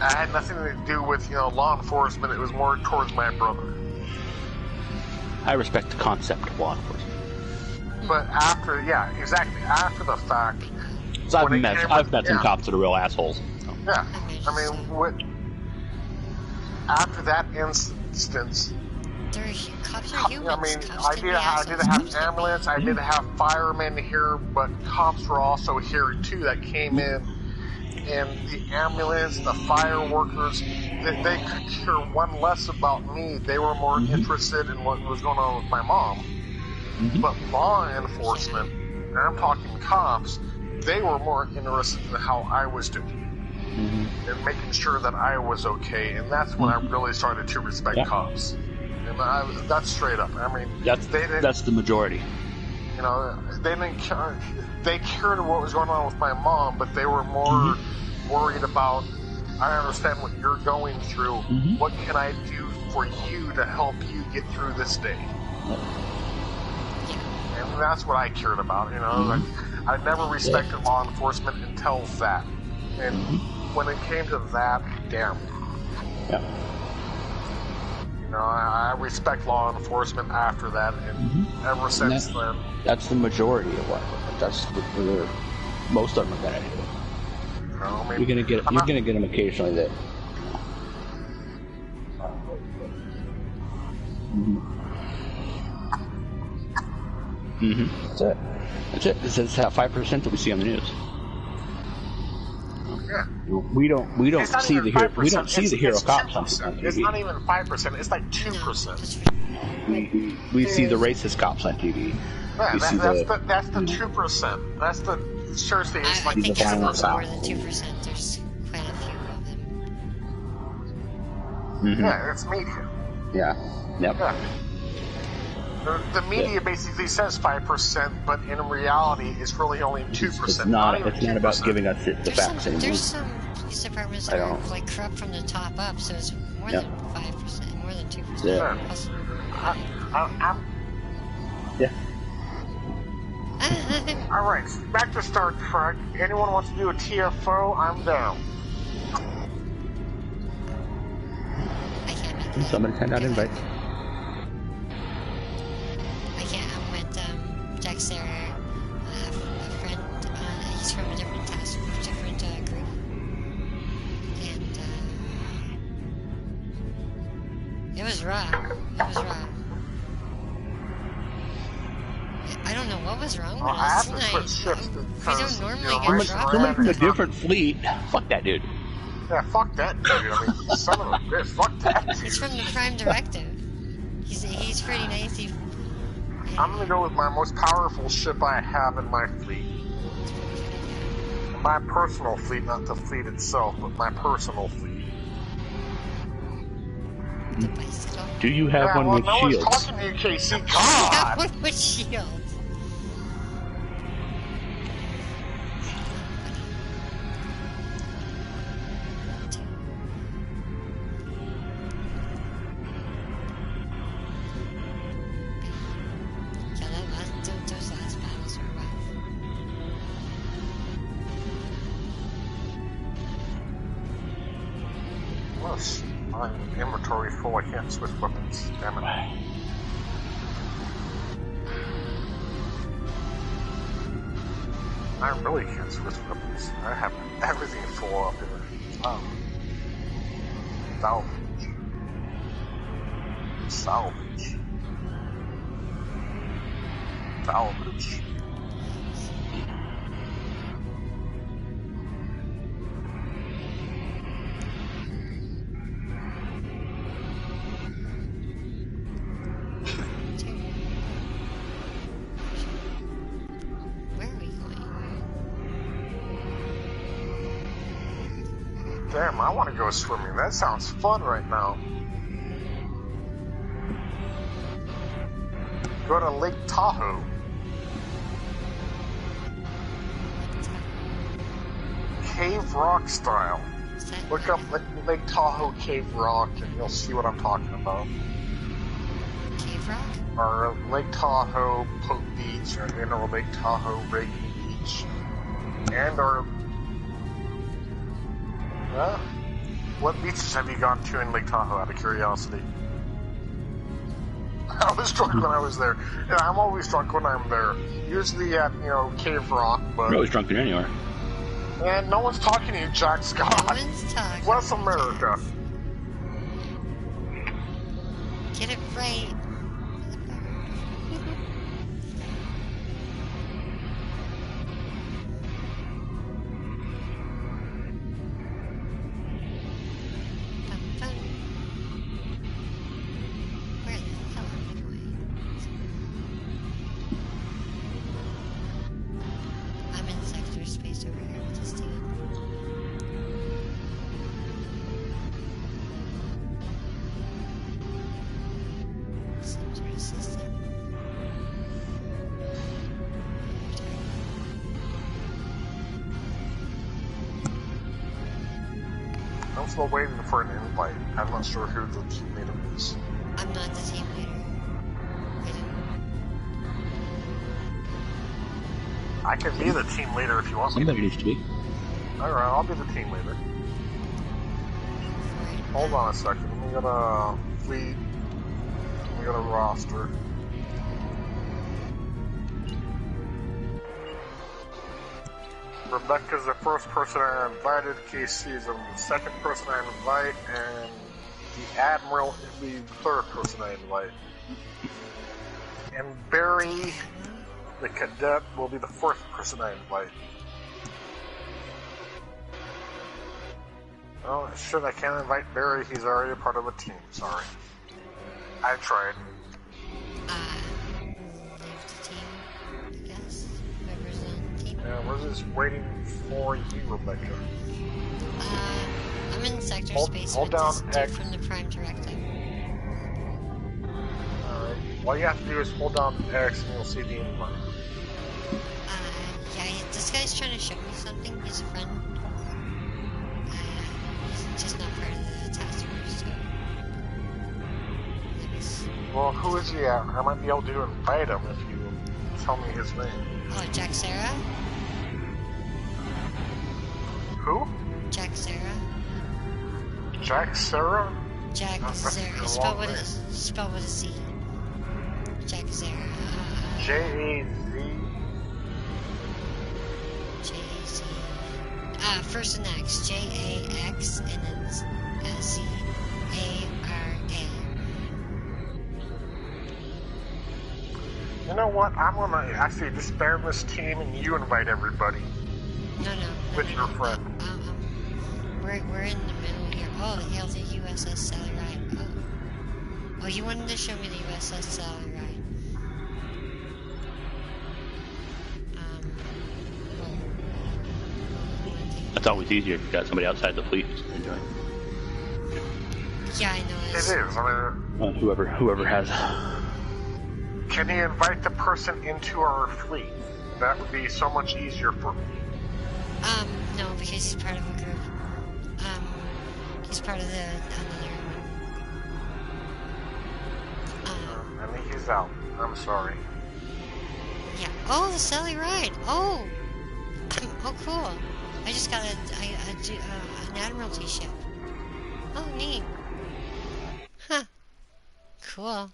I had nothing to do with, law enforcement, it was more towards my brother. I respect the concept of law enforcement. But after the fact... So I've met some cops that are real assholes. So. Yeah, I mean, after that instance, cops are humans. I mean, I did have ambulance, I did have firemen here, but cops were also here too that came in, and the ambulance, the fire workers, they could care one less about me. They were more interested in what was going on with my mom. But law enforcement, and I'm talking cops, they were more interested in how I was doing. And making sure that I was okay, and that's when I really started to respect cops. And that's straight up. I mean, that's the majority. You know, they didn't care. They cared what was going on with my mom, but they were more worried about, I understand what you're going through. Mm-hmm. What can I do for you to help you get through this day? And that's what I cared about, you know. Mm-hmm. Like, I never respected law enforcement until that. And when it came to that, damn. Yeah. You know, I respect law enforcement after that, and ever since then. That's the majority of what. That's what most of them are gonna do. You know, I mean, you're gonna get them occasionally that. That's it. That's it. This is that 5% that we see on the news. Yeah. We don't see the hero. We don't see the hero cops on TV. It's not even 5%. It's like 2%. We see the racist cops on TV. Yeah, that's the 2%. That's the seriously. It's like I think it's violent more than 2%. There's quite a few of them. Yeah, it's media. Yeah. Yep. Yeah. The media basically says 5%, but in reality, it's really only 2%. It's not about giving us the facts anymore. There's some police departments that are like corrupt from the top up, so it's more than 5%, more than 2%. Yeah. Yeah. Alright, back to Star Trek. Anyone wants to do a TFO, I'm down. I can't make that. Somebody send out invites. I can't. I'm with Dexter, a friend. He's from a different task, different group, and it was rough. It was rough. I don't know what was wrong with us tonight. We don't normally get dropped. Coming from a different fleet. Fuck that dude. Yeah, fuck that dude. I mean, son of a bitch, fuck that. He's from the Prime Directive. He's pretty nice. I'm gonna go with my most powerful ship I have in my fleet. My personal fleet, not the fleet itself, but my personal fleet. The bicycle. Do you have one with shields? No one's talking to you, Casey. God! One with shields. Those last battles were rough. Well, my inventory full. I can't switch weapons. Damn it. I really can't switch weapons. I have everything full up here. Salvage. Where are we going? Damn, I want to go swimming. That sounds fun right now. Go to Lake Tahoe. Cave Rock style. Look up Lake Tahoe Cave Rock and you'll see what I'm talking about. Cave Rock? Or Lake Tahoe Poke Beach, or Lake Tahoe Reagan Beach. And our... what beaches have you gone to in Lake Tahoe, out of curiosity? I was drunk when I was there. Yeah, I'm always drunk when I'm there. Usually at, Cave Rock, but... You're always drunk there anywhere. And no one's talking to you, Jack Scott. No one's talking. Bless America. Get it right. Where the hell are we going? I'm in sector space over here with this team. still waiting for an invite. I'm not sure who the team leader is. I'm not the team leader. I can be the team leader if you want me. Somebody needs to be. Alright, I'll be the team leader. Hold on a second. Let me go to fleet. Let me go to roster. Rebecca's the first person I invited. Casey is the second person I invite, and the Admiral is the third person I invite. And Barry, the cadet, will be the fourth person I invite. Oh shit! I can't invite Barry. He's already a part of a team. Sorry. I tried. Leave the team, I guess. Whoever's on the team. Yeah, we're just waiting for you, Rebecca. I'm in sector space hold with down this dude X. from the Prime Directive. Alright. All you have to do is hold down X and you'll see the invite. Yeah, this guy's trying to show me something. He's a friend. He's just not part of the task force, so... Well, who is he at? I might be able to invite him if you tell me his name. Oh, Jack Sarah? Who? Jack Sarah? Jack Sarah? Jack Sarah. Spelled with a C. Jack Sarah. J-A-Z? J-A-Z. First and X. J-A-X and then Z-A-R-A. You know what? I'm gonna actually disband this team and you invite everybody. No. With your friend. We're in the middle here. Oh, hail the USS Sally Ride. Oh, you wanted to show me the USS Sally Ride. That's always easier if you've got somebody outside the fleet who's going to join. Yeah, I know. It is. I mean, whoever has. Can you invite the person into our fleet? That would be so much easier for me. No, because he's part of a group. He's part of another I think he's out. I'm sorry. Yeah. Oh, the Sally Ride. Oh. Oh, cool. I just got an Admiralty ship. Oh, neat. Huh. Cool.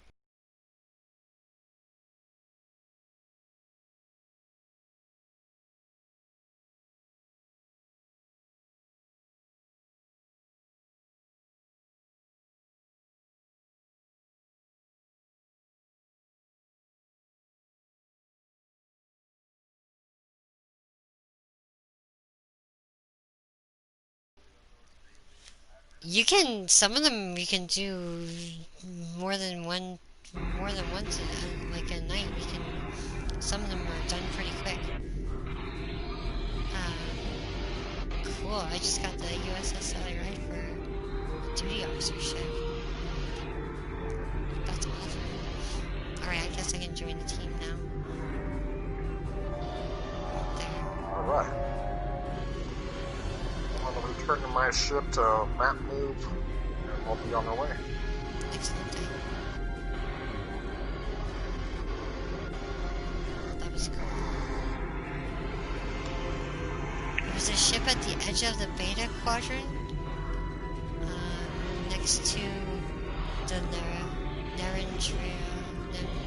Some of them you can do more than once, like a night. Some of them are done pretty quick. Cool, I just got the USS Sally Ride for duty officership. That's awesome. Alright, I guess I can join the team now. There. Alright. I'm going to return to my ship to map move, and we'll be on our way. Excellent. That was cool. There's a ship at the edge of the Beta Quadrant, next to the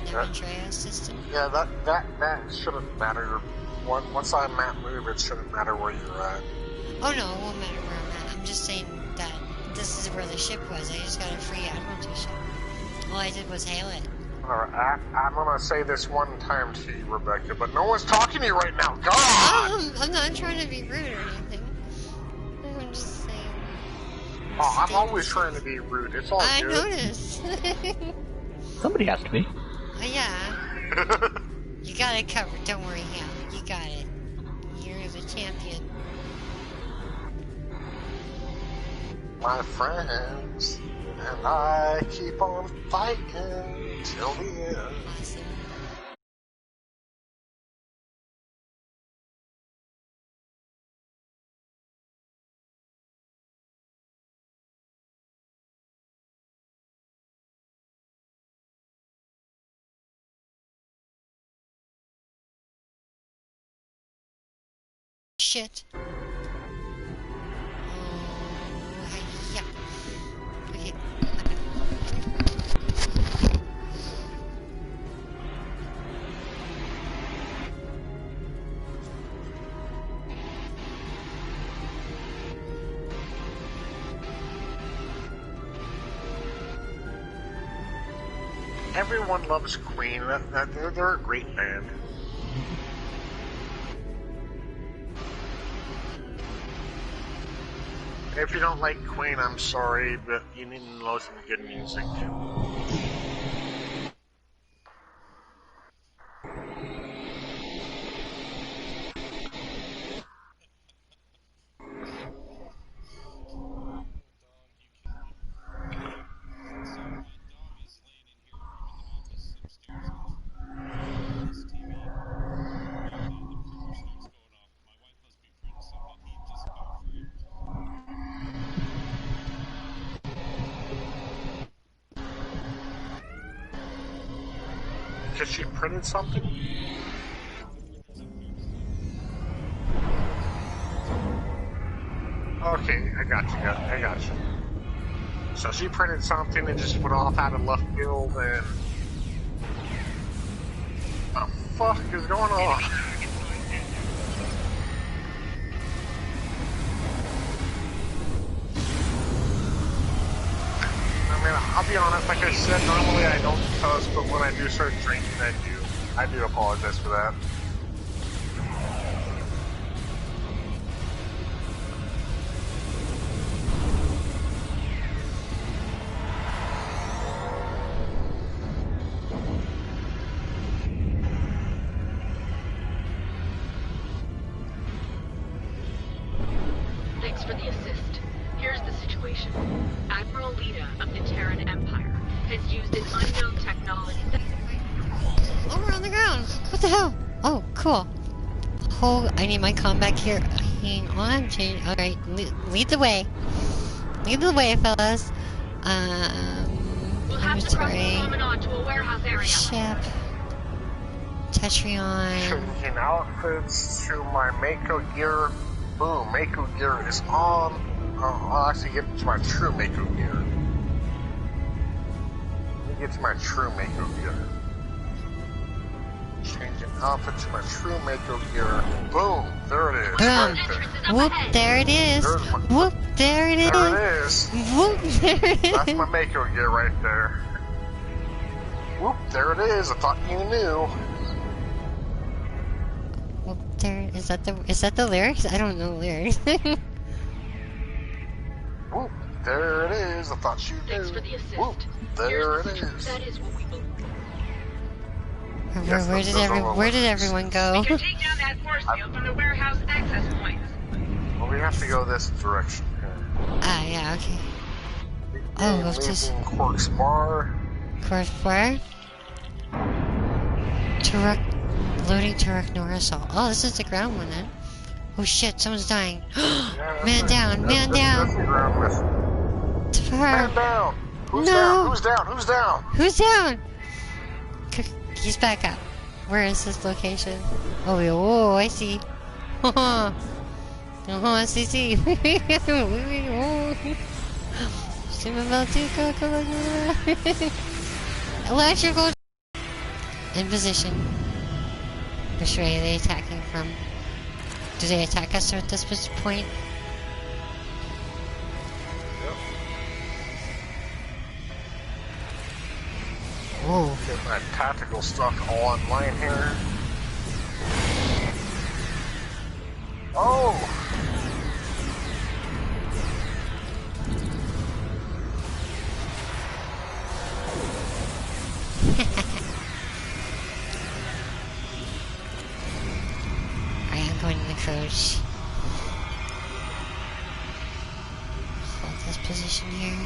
Narendrea system. Yeah, that shouldn't matter. Once I map move, it shouldn't matter where you're at. Oh no, it won't matter where I'm at. I'm just saying that this is where the ship was. I just got a free Admiralty ship. All I did was hail it. Alright, I'm gonna say this one time to you, Rebecca, but no one's talking to you right now. God! I'm not trying to be rude or anything. I'm just saying. Oh, I'm always trying to be rude. It's all good. I noticed. Somebody has to be. Oh, yeah. You got it covered. Don't worry, Hal. You got it. You're the champion. My friends and I keep on fighting till the end. Awesome. shit. Oh, yeah. Okay. Everyone loves Queen. They're a great band. If you don't like Queen, I'm sorry, but you need to know some good music. Because she printed something? Okay, I got you. So she printed something and just went off out of left field and... What the fuck is going on? I mean, I'll be honest, like I said, normally I don't cuss, but when I do start drinking, I do apologize for that. Thanks for the assist. Here's the situation. Admiral Lita of the Terran Empire has used an unknown technology that... Oh, we're on the ground! What the hell? Oh, cool. Oh, I need my combat gear. Hang on, change. Alright, lead the way. Lead the way, fellas. We'll have to cross the promenade to a warehouse area. Ship. Tetrion. Changing outfits to my Mako gear. Boom, Mako gear is on. I'll actually get to my true Mako gear. Let me get to my true Mako gear. Changing outfit to my true Mako gear. Boom, there it is. Boom. Right there. Whoop, there it is. Whoop, there it is. There it is. Whoop, there it is. That's my Mako gear right there. Whoop, there it is. I thought you knew. Whoop, there is that the lyrics? I don't know the lyrics. Whoop, there it is. I thought you knew. Thanks for the assist. Whoop, there it is. That is what we believe. Where did everyone go? We can take down that force field from the warehouse access points. Well, we have to go this direction. Ah, yeah, okay. Oh, we'll just... Quark's Bar. Quark's Bar? Loading Tarak Assault. Oh, this is the ground one then. Oh shit, someone's dying. Yeah, man down, man down. That's the ground mission. Man down. Who's down? Who's down? Who's down? Who's down? He's back up. Where is this location? Oh, I see. I see. Electrical in position. Which way are they attacking from? Do they attack us at this point? Whoa. Get my tactical stuff all online here. Oh! Alright, I'm going to the coach. Hold this position here.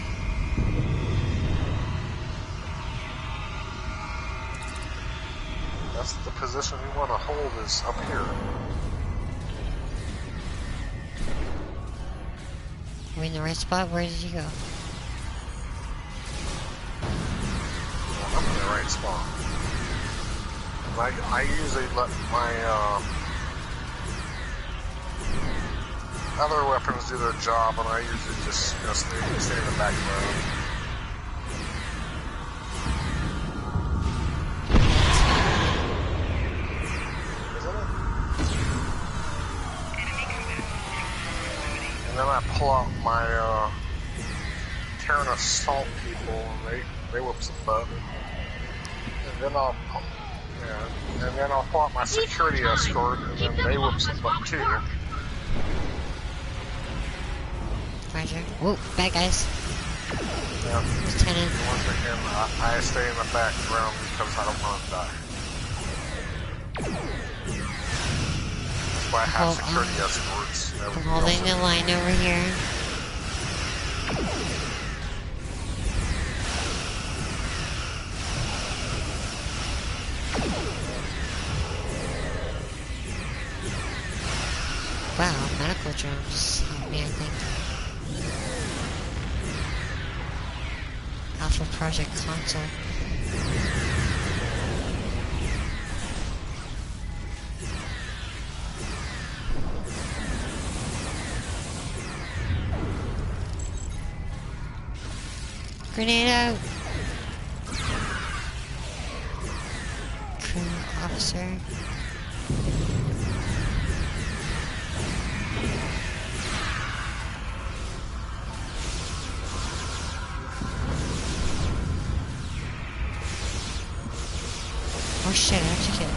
That's the position we want to hold is up here. Are we in the right spot? Where did you go? I'm in the right spot. I usually let my other weapons do their job, and I usually just stay in the background. And then I pull out my Terran assault people, and they whoop some butt. And then I'll pull out my security escort, and then they whoop some butt too. Roger. Whoa, bad guys. Yeah. Lieutenant. Once again, I stay in the background because I don't want to die. That's why I have security escorts. I'm holding the line over here. Wow, medical drones help me, I think. Alpha Project console. Grenade out! Crew officer. Oh shit, I actually killed her.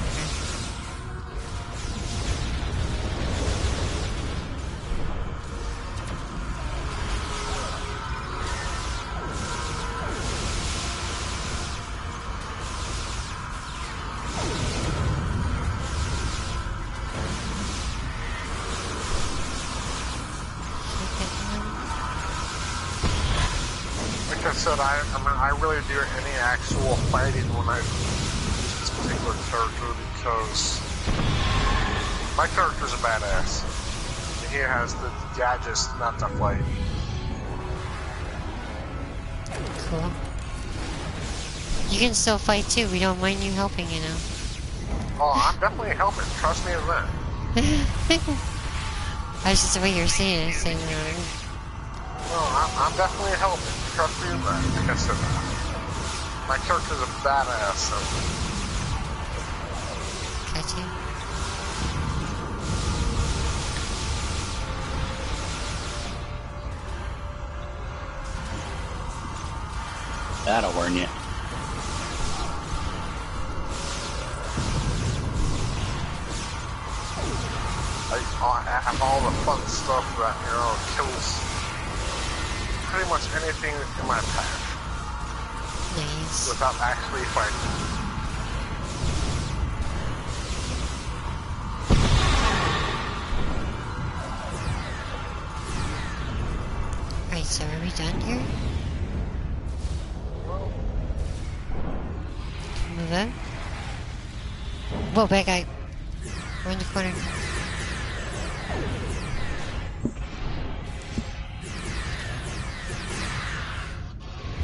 Like I said, I really do any actual fighting when I use this particular character because my character's a badass. He has the gadgets not to fight. Cool. You can still fight too, we don't mind you helping, you know. Oh, I'm definitely helping, trust me in that. That's just the way you're saying it, saying it. No, I'm definitely helping, trust me in that. Like I said, my character's a badass, so. Got you. That'll warn you. I have all the fun stuff that, kills pretty much anything in my path. Nice. Without actually fighting. Alright, so are we done here? Move up. Whoa, bad guy. We're in the corner.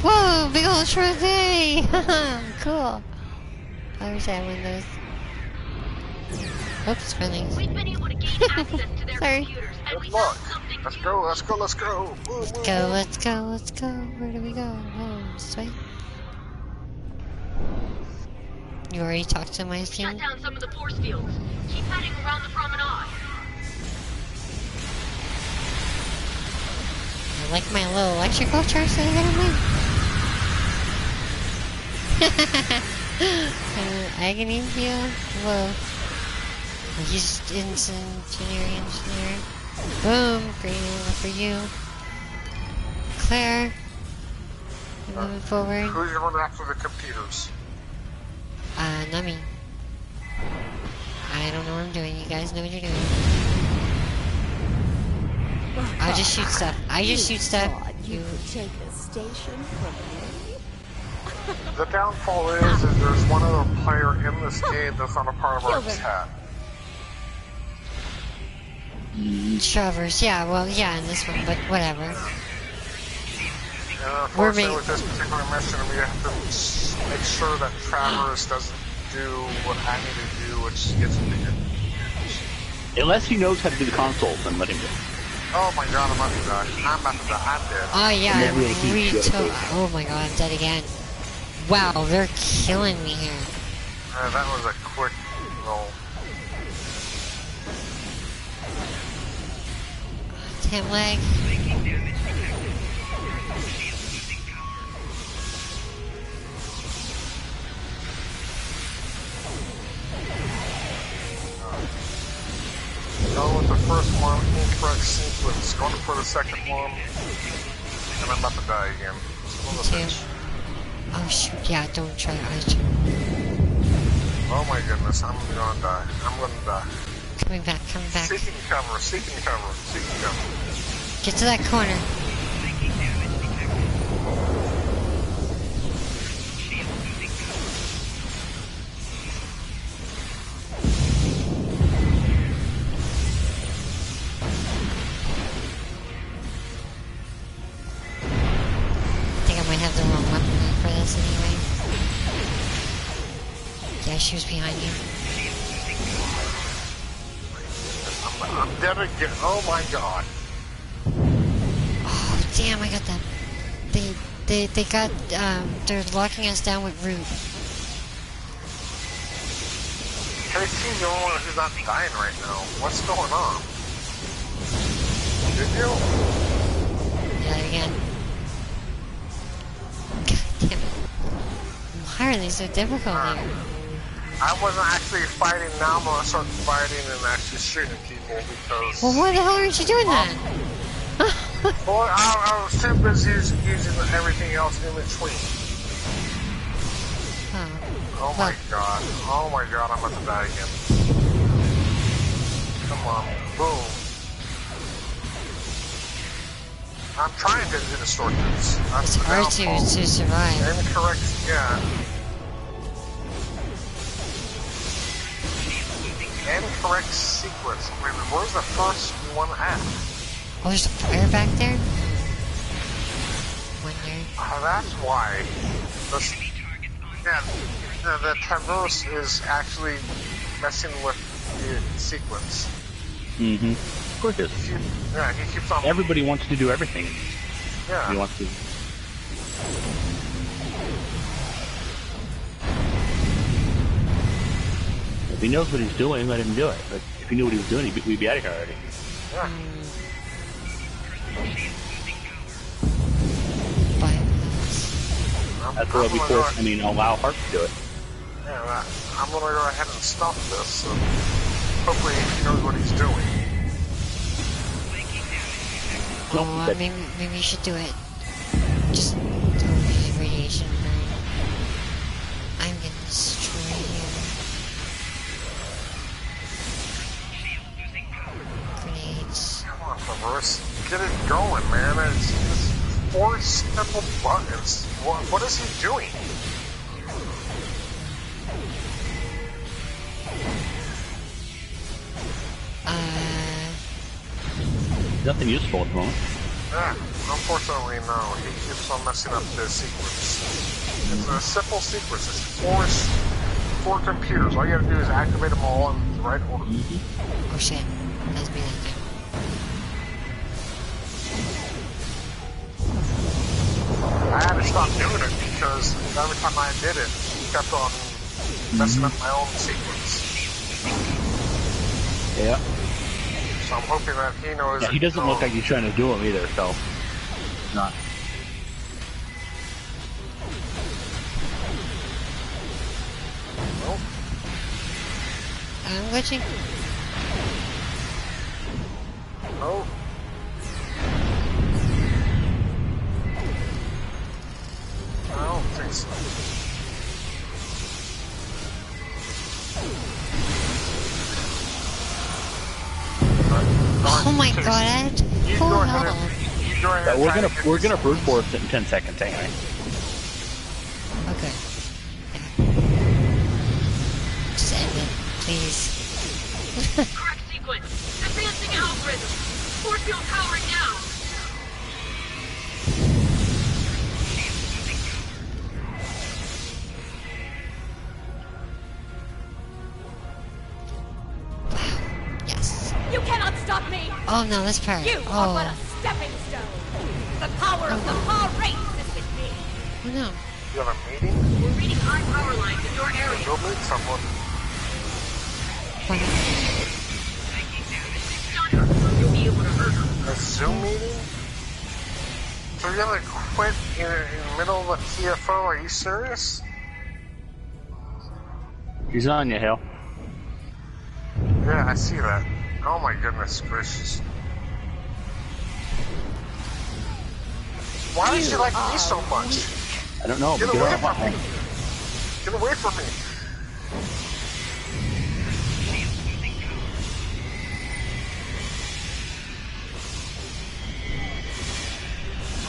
Whoa, big old short day! Cool. I wish I had one of those. Oops, friendly. We've been able to gain access to their Sorry. computers, and we Good found luck. something Let's new. go, let's go, let's go. Woo, Let's woo, go, woo. let's go, let's go. Where do we go? Oh, this way. You already talked to my Shut team? down some of the force fields. Keep heading around the promenade. I like my little electrical charge that I got on my. Agony field? Whoa. Use engineering engineer. Boom! Grenade for you. Claire. We're moving forward. Who's running after the computers? Not me. I don't know what I'm doing. You guys know what you're doing. I'll just shoot stuff. I just shoot stuff. You could take a station from me. The downfall is there's one other player in this game that's not a part of our chat. Travers, yeah, well, yeah, in this one, but whatever. And unfortunately, with this particular mission, we have to make sure that Travers doesn't do what I need to do, which gets him to hit. Unless he knows how to do the consoles, then let him do it. Oh my god, I'm about to die. I'm about to die. I'm dead. Oh yeah, oh my god, I'm dead again. Wow, they're killing me here. That was a quick roll. Damn leg. Going with the first one, incorrect sequence. Going for the second one, and I'm about to die again. Oh shoot, yeah, don't try Archer. Oh my goodness, I'm gonna die. I'm gonna die. Coming back. Seeking cover. Get to that corner. Anyway. Yeah, she was behind you. I'm dead again. Oh my god. Oh damn, I got that. They got they're locking us down with Root. They seem the only one who's not dying right now. What's going on? Did you? Yeah, again. Damn it. Why are they so difficult here? I wasn't actually fighting. Now I'm gonna start fighting and actually shooting people because... Well, why the hell aren't you doing that? Well, I was too busy using everything else in between. Oh my god. Oh my god, I'm about to die again. Come on. Boom. I'm trying to do the shortcuts. It's hard to survive. Incorrect, yeah. Incorrect sequence. Wait, where's the first one at? Oh, there's a fire back there? Wonder. Oh, that's why. The traverse is actually messing with the sequence. Mm-hmm. Of course it is. Yeah, he keeps on... Everybody wants to do everything. Yeah. He wants to... If he knows what he's doing, let him do it. But if he knew what he was doing, we'd be out of here already. Yeah. That's why we force, allow Harp to do it. Yeah, I'm gonna go ahead and stop this, so hopefully he knows what he's doing. Oh, maybe you should do it. Just use radiation burn. I'm gonna destroy you. Grenades. Come on, Traverse. Get it going, man. It's just 4 simple buttons. What is he doing? Nothing useful at the moment. Yeah, unfortunately, no. He keeps on messing up the sequence. It's a simple sequence. It's 4 computers. All you have to do is activate them all in the right order. Oh shit. That's me that time. I had to stop doing it because every time I did it, he kept on messing up my own sequence. Yeah. So I'm hoping that he knows. Yeah, he doesn't look like he's trying to do them either, so. Not. Nope. I'm glitching. Nope. I don't think so. Oh my god, who hell? We're gonna brute force it in 10 seconds anyway. Okay. Just end it, please. Correct sequence. Advancing algorithm. Force field powering down. Yes. You cannot stop me! Oh no, this part. You are but a stepping stone. The power of the Paw race is with me. Oh no. You have a meeting? We're reading high power lines in your area. Go meet someone. You'll be able to hurt her. A Zoom meeting? So you're gonna quit in the middle of a TFO? Are you serious? He's on you, Hale. Yeah, I see that. Oh my goodness gracious. Why does she like me so much? I don't know. Get away from me! Get away from me!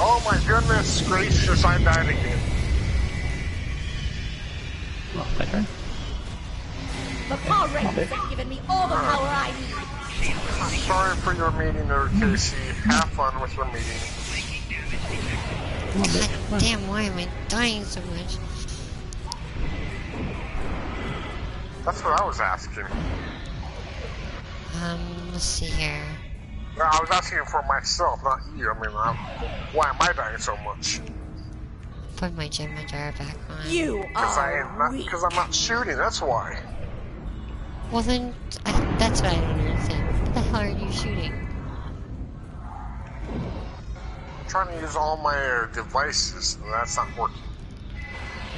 Oh my goodness gracious, I died again. Well, my turn. The Paw race has given me all the power I need. Sorry for your meeting there, Casey. Have fun with your meeting. God damn, why am I dying so much? That's what I was asking. Let's see here. No, I was asking for myself, not you. I mean, why am I dying so much? Put my gem jar back on. You are weak. Because I'm not shooting, that's why. Well then, that's what I don't understand. What the hell are you shooting? I'm trying to use all my devices, and that's not working.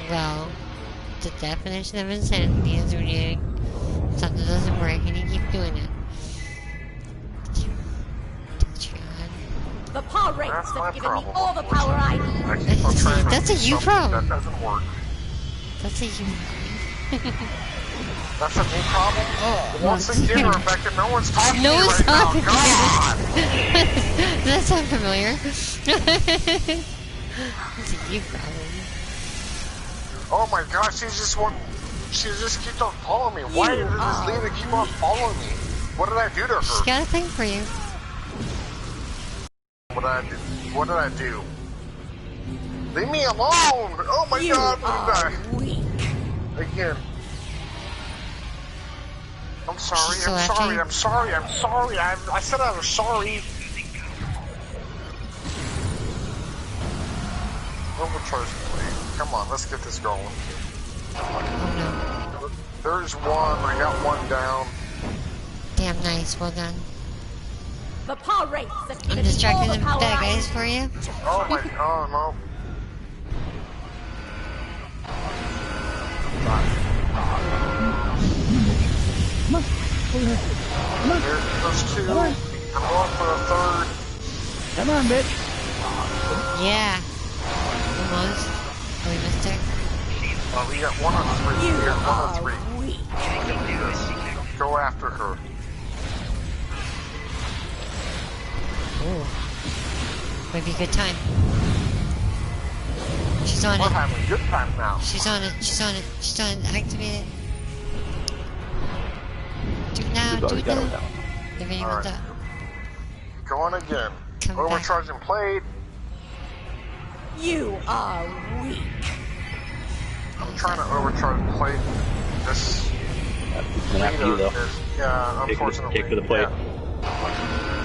Well, the definition of insanity is when you something doesn't work and you keep doing it. The Paw race has given me all the power I need. I keep on trying to That's a do you something problem. that doesn't work. That's a you. That's a me problem? Once again, Rebecca, no one's talking No to you one's right talking now. to you. God! Does that sound familiar? That's a you problem. Oh my gosh, she just keeps on following me. Why does this lady keep on following me? What did I do to her? She's got a thing for you. What did I do? What did I do? Leave me alone! Oh my god, I'm gonna die. Again. I'm sorry, She's so I'm sorry. I said I was sorry. Overcharge plate. Come on, let's get this going. Oh no. There's one, I got one down. Damn nice, well done. The Paw race has given I'm me distracting all the the power bad I guys need. for you. Oh my, oh no. There's two. I'm going for a third. Come on, bitch. Yeah. Almost. Oh, we missed her. Oh, we got one on three. You We got one on are three. weak. We can do this. Go after her. Ooh. Might be a good time. She's on We're it. having a good time now. She's on it. She's on it. She's on it. Activate it. Do it now. Do it now. If anyone's up. Going again. Come Overcharging plate. You are weak. I'm trying to overcharge plate. This And after you, though. yeah, unfortunately. Take for the plate.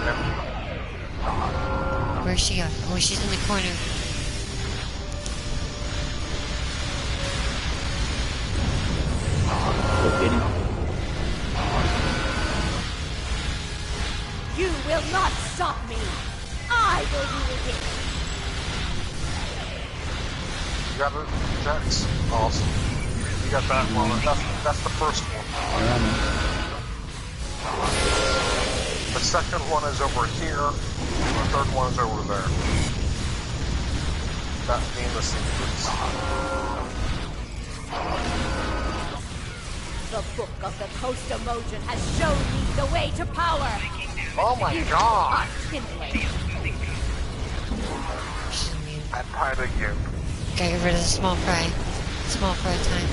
Yeah. Where's she go? Oh, she's in the corner. You will not stop me. I will use it. You got it, Jax? Awesome. You got that one. That's the first one. The second one is over here. And the third one is over there. That being the sequence. The book of the Coast Emotion has shown me the way to power. Oh my god! Simply. I died again. Gotta get rid of the small fry. Small fry time.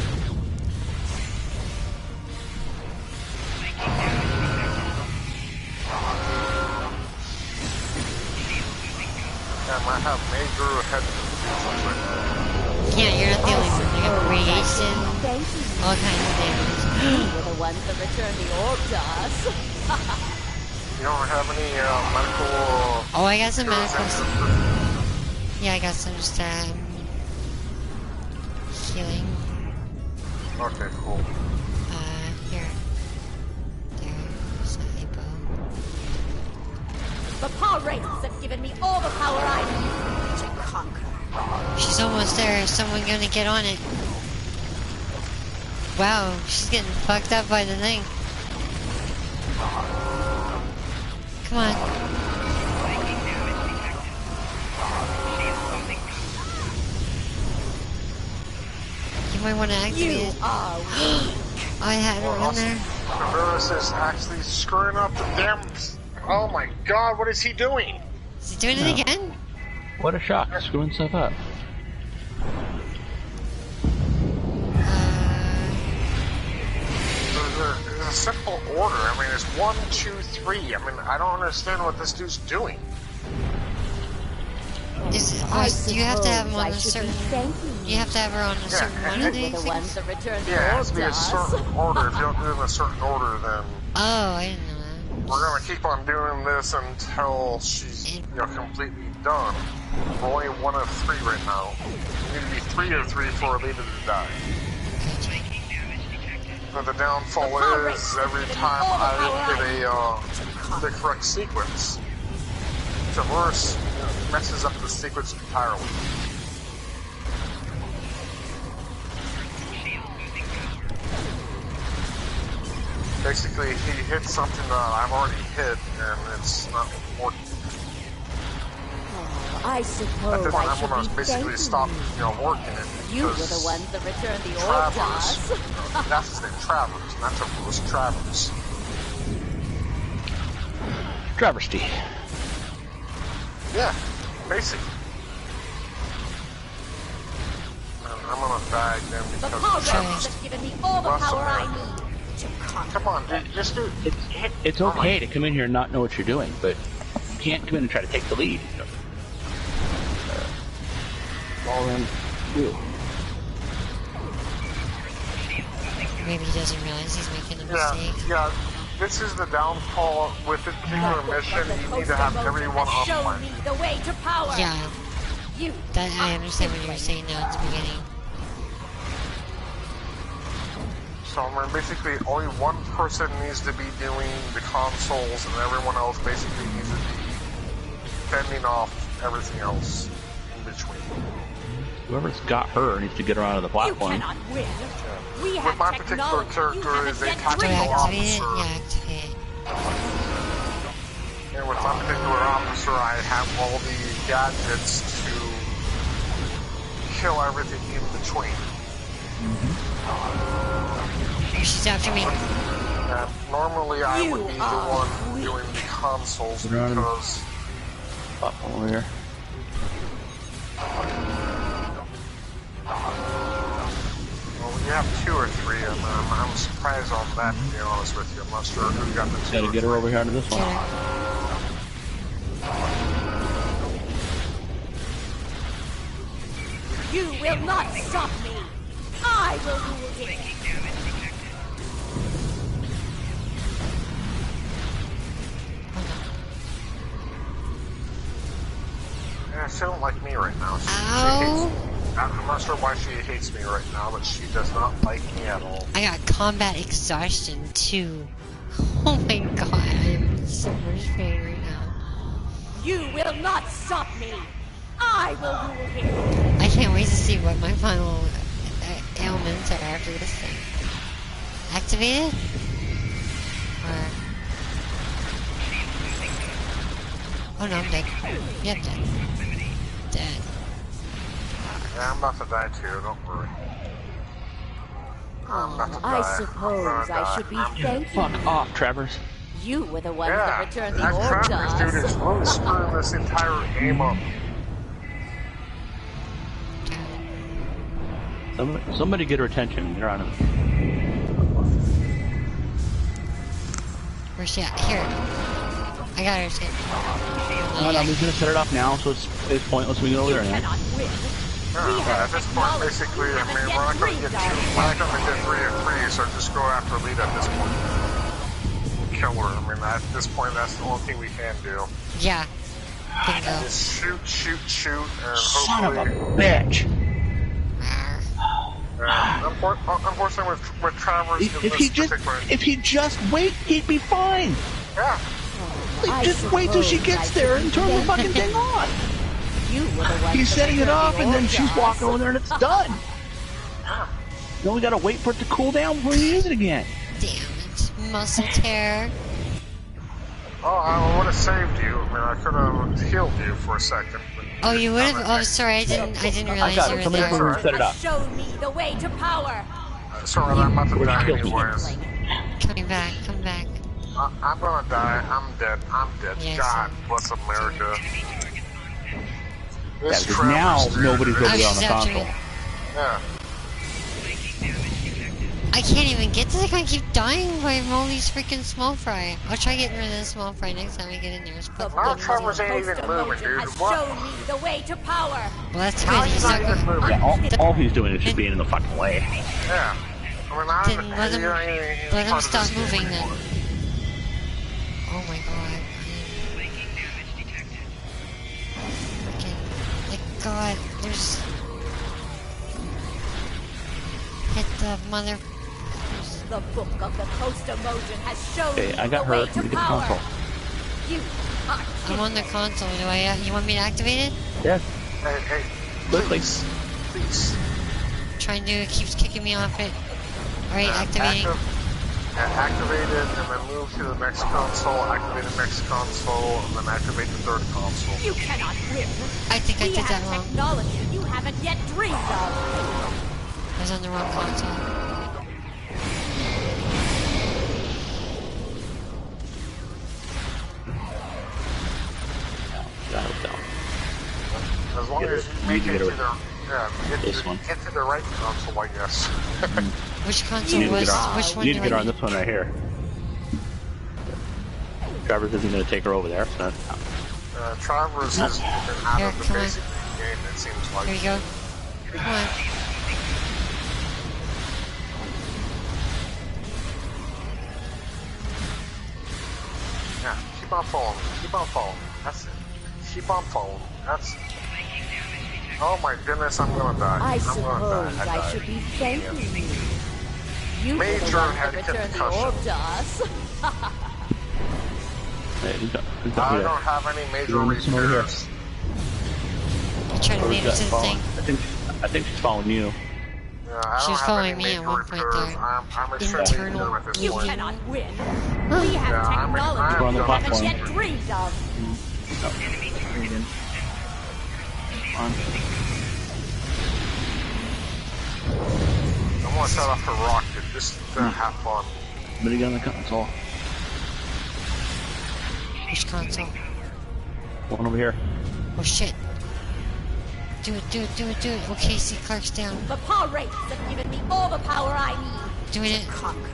Damn, I have major head confusions. Yeah, you're not the only one. You got radiation, Thank you. all kinds of damage. You were the ones that returned the orb to us. You don't have any medical... Oh, I got some medical stuff. Yeah, I got some just, healing. Okay, cool. Here. There's a hypo. The paw rates have given me all the power I need to conquer. She's almost there. Is someone gonna get on it? Wow, she's getting fucked up by the thing. Come on. You might want to activate it. I had her in there. Traverse is actually screwing up the damn... Oh my god, what is he doing? Is he doing it again? What a shock, screwing stuff up. There's a simple order. I mean, it's 1, 2, 3. I mean, I don't understand what this dude's doing. You have to have him on a certain... You have to have her on a certain one of these things? Yeah, it has to be a certain order. If you don't do it in a certain order, then... Oh, I didn't know that. We're gonna keep on doing this until she's, completely done. We're only 1 of 3 right now. We need to be 3 of 3 for Alita to die. But the downfall is every time I hit the correct sequence, Traverse messes up the sequence entirely. Basically, he hits something that I've already hit, and it's not working. I suppose I want to basically stop, working it. You were the ones that returned the orb to us. That's his name, Travers, not Traverse, Travers. Travesty. Yeah, basically. I'm gonna die again because the power has given me all the power I need to conquer. Come on, dude, just do it. It's okay to come in here and not know what you're doing, but you can't come in and try to take the lead. All in. Maybe he doesn't realize he's making a mistake. Yeah, this is the downfall with this particular mission. You need to have everyone on show me the way to power. Yeah. That I understand what you were saying now at the beginning. So I mean, basically, only one person needs to be doing the consoles, and everyone else basically needs to be fending off everything else in between. Whoever's got her needs to get her onto the platform. You cannot win. We with have my particular character is a tactical officer. And with my particular officer, I have all the gadgets to kill everything in between. She's after me. Normally, I would be the one doing the consoles because... Platform over here. Well, you have 2 or 3, and I'm surprised on that, to be honest with you. I'm not sure who got the 2. Gotta get her over here to this one. You will not stop me. I will rule here. Yeah, she don't like me right now. She hates me. I'm not sure why she hates me right now, but she does not like me at all. I got combat exhaustion too. Oh my god, I'm in so much pain right now. You will not stop me. I will rule here. I can't wait to see what my final ailments are after this thing. Activated? Or... Oh no, I'm dead. Yeah, I'm dead. Dead. Yeah, I'm about to die too, don't worry. I'm about to die. I suppose I should be thankful. Fuck off, Travers. You were the ones that returned the orb to us. Dude, it's really screwing this entire game up. Somebody get her attention. Get her on him. Where's she at? Here. I got her. No, I'm just gonna set it off now, so it's pointless we go there now. At this point, basically, I mean, we're not gonna get 3 of 3, so just go after lead at this point. kill her. I mean, at this point, that's the only thing we can do. Yeah. Bingo. Just shoot, and Son hopefully... of a bitch! Unfortunately, with Travers, if he'd just wait, he'd be fine. Yeah. Just wait till she gets there and turn the fucking thing on. He's setting it off, and then she's walking over there, and it's done. Then we gotta wait for it to cool down before we use it again. Damn it, muscle tear. Oh, I would have saved you. I mean, I could have healed you for a second. Oh, you would have? Oh, sorry, I didn't realize got you it. were there. Somebody set it up. Show me the way to power. Sorry, I'm about to die anyways. Coming back, come back. I'm gonna die. I'm dead. Yes, God bless America. Yeah, because now nobody's gonna be on the console. Yeah. I can't even get to the I keep dying by all these freaking small fry. I'll try getting rid of the small fry next time we get in there. Our Travers ain't even moving, dude. What? Show me the way to power. Well, that's good. He's not going. Yeah, all he's doing is just being in the fucking way. Yeah. I mean, let him stop moving then. Oh my god. Freaking, like, god, there's... Hit the mother... The book of the coast emotion has shown Okay, I got the way her. to Get the power. console. You are I'm on the console. You want me to activate it? Yes. Hey, Quickly. please. Trying to, it keeps kicking me off it. Alright, activating. Activate it, and then move to the next console, activate the next console, and then activate the third console. You cannot win. I think I We did that have wrong. technology you haven't yet dreamed of. I was on the wrong console. As long as you make it to the, get to the right console, I guess. Which console was? Which one You need do to get her I on this one right here. Travers isn't going to take her over there, so Travers has been out Here, of the come basic game, it seems like. Here you go. Come on. Yeah, keep on following. Keep on following. That's it. Keep on following. That's it. Oh my goodness, I'm gonna die. I I'm suppose gonna die. I should be thanking you. You Major were the one head who returned the concussion. orb to us. I don't have any major repairs. I'm trying to lead her to the thing. I think she's following you. Yeah, I She don't was have following any me at major one point repairs. there. I'm extremely Internal good at this You point. cannot win. We have technology on the you haven't platform. yet dreamed of. I'm gonna set off a rocket just to have fun. Somebody get on the console. Which console? One over here. Oh shit. Do it, do it, do it, do it. Okay, see, Clark's down. The power rates have given me all the power I need. Doing it. Conquer.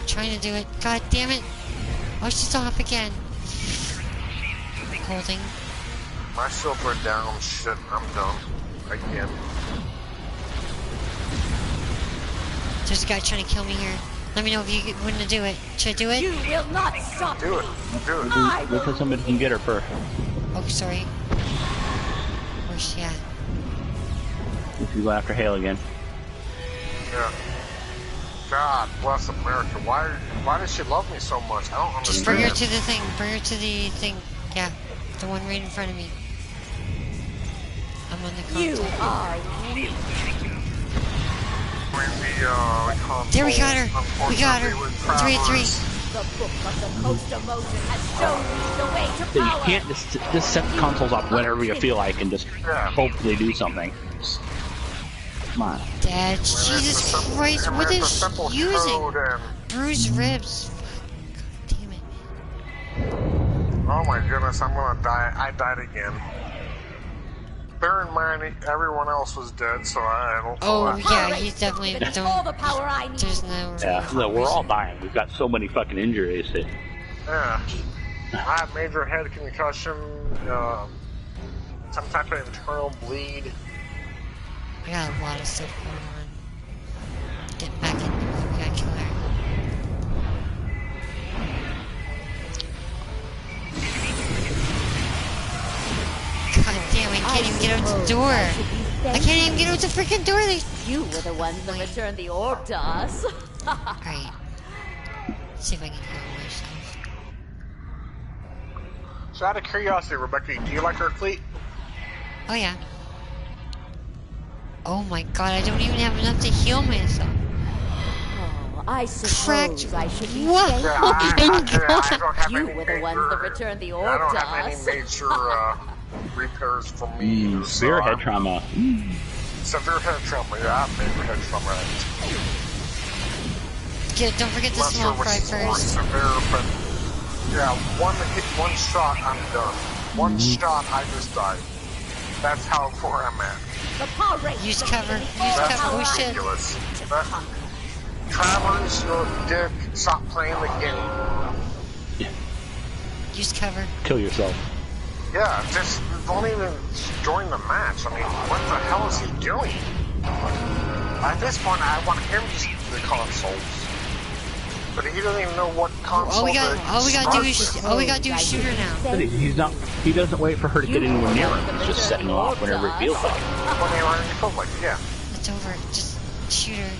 Trying to do it. God damn it. Oh, she's off again. Holding. My silver down, shit, I'm done. Again. There's a guy trying to kill me here. Let me know if you want to do it. Should I do it? You will not stop Do it. me. Do it. I Wait till somebody can get her first. Oh, sorry. Where's she at? If you go after Hale again. Yeah. God bless America. Why does she love me so much? I don't understand. Just bring her to the thing. Bring her to the thing. Yeah. The one right in front of me. I'm on the console. You are weak. There, we got her. We got her. 3-3. The book of the coast emotion has shown me the way to So you power. can't just set the consoles off whenever you feel like and just hopefully do something. Come on. Dad, Jesus Christ, what is she using? Bruised ribs. God damn it. Oh my goodness, I'm gonna die. I died again. Bear in mind, everyone else was dead, so I don't. Oh yeah, he's definitely all the power I need. There's no. Yeah, no, we're all dying. We've got so many fucking injuries. That... Yeah. I have major head concussion, some type of internal bleed. I got a lot of stuff going on. Getting back in there. We gotta kill her. get out the door. I can't even get out the freaking door. You were the ones that returned the orb to us. Alright. Let's see if I can heal myself. So out of curiosity, Rebecca, do you like our fleet? Oh yeah. Oh my god, I don't even have enough to heal myself. Oh, I suppose I should be what? thankful. I don't have You any were the ones that returned the orb I don't to have us. any major repairs for me. Severe head trauma. Severe head trauma, yeah, major head trauma. Don't forget the small fry first. Severe, but yeah, one shot, I'm done. One shot, I just died. That's how far I'm at. The paw rate. Use cover. Use cover. Oh shit. Ridiculous. Travers, your dick, stop playing the game. Use cover. Kill yourself. Yeah, just don't even join the match. I mean, what the hell is he doing? At this point, I want him to use the consoles. But he doesn't even know what console. All we gotta do is shoot her now. He's not. He doesn't wait for her to get anywhere near him. He's just setting her off whenever it feels like. Whenever it feels like, yeah. It's over. Just shoot her.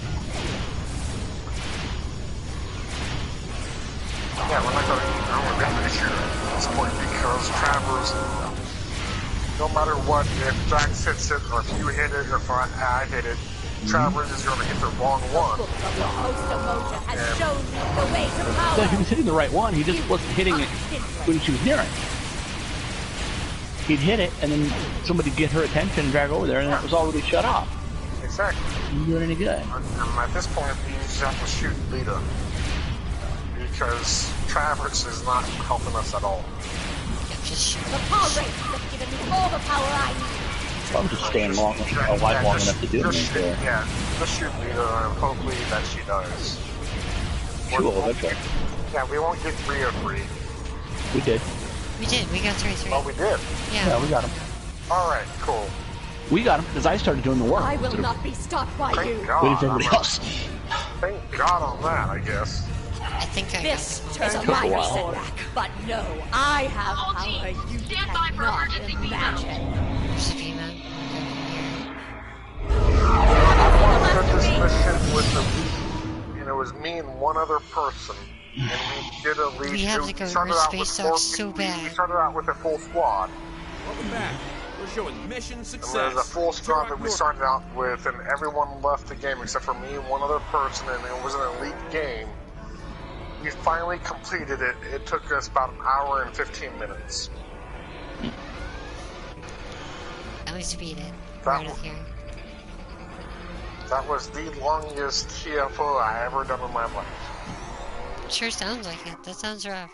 Yeah, we're not gonna shoot her at this point because Travers, no matter what, if Jax hits it or if you hit it or if I hit it, Travers is going to hit the wrong one. So he was hitting the right one, he just wasn't hitting it when she was near it. He'd hit it, and then somebody get her attention and drag over there, and it was already shut off. Exactly. You doing any good? At this point, you just have to shoot Lita. Because Travers is not helping us at all. Just shoot. The paw rate has given me all the power I need. I'm just staying alive long enough to do anything there. Yeah, just shoot Lita and hopefully that she does. She will eventually. Yeah, we won't get 3 or 3. We did. We did. We got 3-3. Oh, we did? Yeah, we got him. Alright, cool. We got him because I started doing the work. I will not be stopped by you. Thank God. Waiting for everybody else. Thank God on that, I guess. I think I This got is a minor setback, but no, I have power you cannot imagine. There's a female. I wanted this mission with the and it was me and one other person. And we did a lead. We have to go to space dock so bad. We started out with a full squad. Welcome back. We're showing mission success. And there's a full squad that we started out with, and everyone left the game except for me and one other person, and it was an elite game. We finally completed it. It took us about an hour and 15 minutes. At least beat it. That was the longest TFO I ever done in my life. Sure sounds like it. That sounds rough.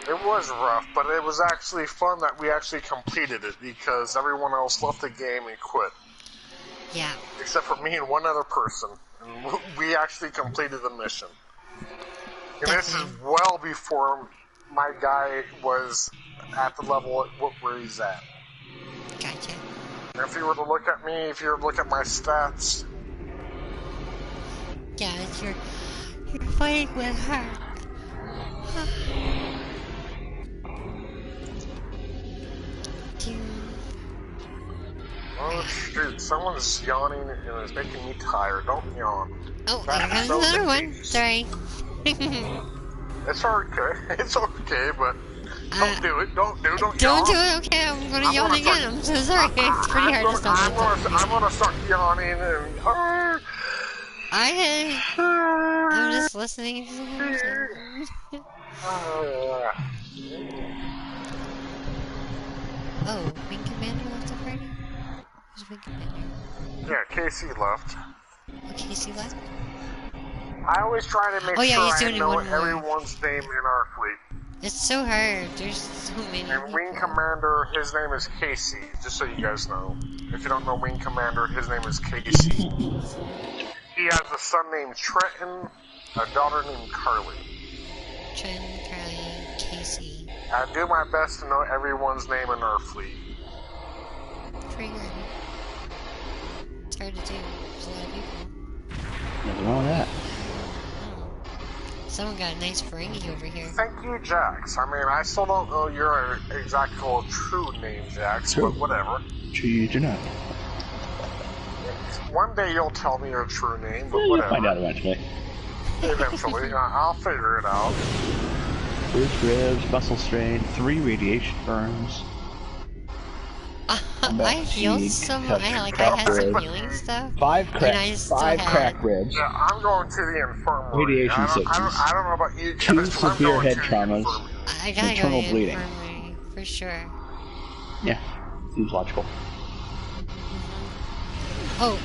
It was rough, but it was actually fun that we actually completed it because everyone else left the game and quit. Yeah. Except for me and one other person. And we actually completed the mission. And this is well before my guy was at the level where he's at. Gotcha. And if you were to look at me, if you were to look at my stats... Yeah, you're fighting with her. Oh shoot, someone's yawning and it's making me tired. Don't yawn. Oh, there goes another one. Sorry. It's okay. It's okay, but don't do it. Don't yawn. Don't do it. Okay, I'm gonna yawn again. I'm so sorry. It's pretty hard to stop. I'm gonna start yawning and... I'm just listening. Oh, Wing Commander left already? Who's Wing Commander? Yeah, Casey left. Oh, Casey left? I always try to make sure I know everyone's name in our fleet. It's so hard. There's so many. And Wing Commander, his name is Casey, just so you guys know. If you don't know Wing Commander, his name is Casey. He has a son named Trenton, a daughter named Carly. Trenton, Carly, Casey. I do my best to know everyone's name in our fleet. Pretty good. It's hard to do. There's a lot of people. Nothing wrong with that. Someone got a nice Ferengi over here. Thank you, Jax. I mean, I still don't know your exact true name, Jax, but whatever. You do not. One day you'll tell me your true name, but You'll whatever. find out eventually. Eventually, I'll figure it out. Bruce ribs, muscle strain, 3 radiation burns. I healed some. I had some healing stuff. 5 crack ribs. Yeah, I'm going to the infirmary. Radiation sickness. I don't know about you. 2 severe head traumas. I gotta internal go to the bleeding. infirmary for sure. Yeah, seems logical. Oh,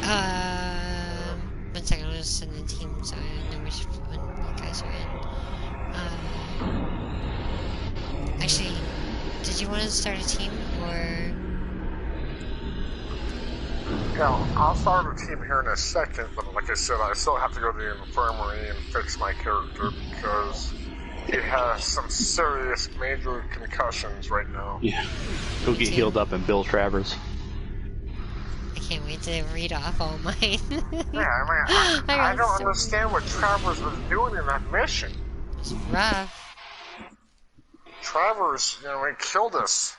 1 second. I'll just send the team so I know which one you guys are in. Actually, did you want to start a team or? Yeah, I'll start a team here in a second, but like I said, I still have to go to the infirmary and fix my character because he has some serious major concussions right now. Yeah, go get healed up in Bill Travers. I can't wait to read off all mine. Yeah, I mean, I don't understand what Travers was doing in that mission. It's rough. Travers, he killed us.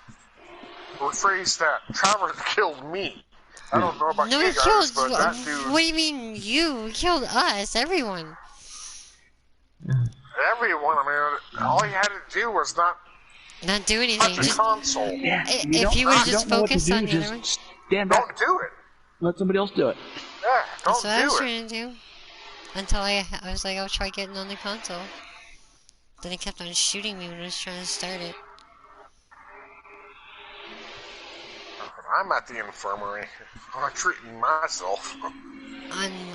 Rephrase that. Travers killed me. I don't know about you guys, but that dude... What do you mean you? He killed us, everyone. Everyone, I mean, all he had to do was not do anything. Touch the console. Yeah, if you would have just focused on the other one. Stand back. Don't do it. Let somebody else do it. Yeah, don't That's what I was trying to do. Until I was like, I'll try getting on the console. Then it kept on shooting me when I was trying to start it. I'm at the infirmary. I'm treating myself.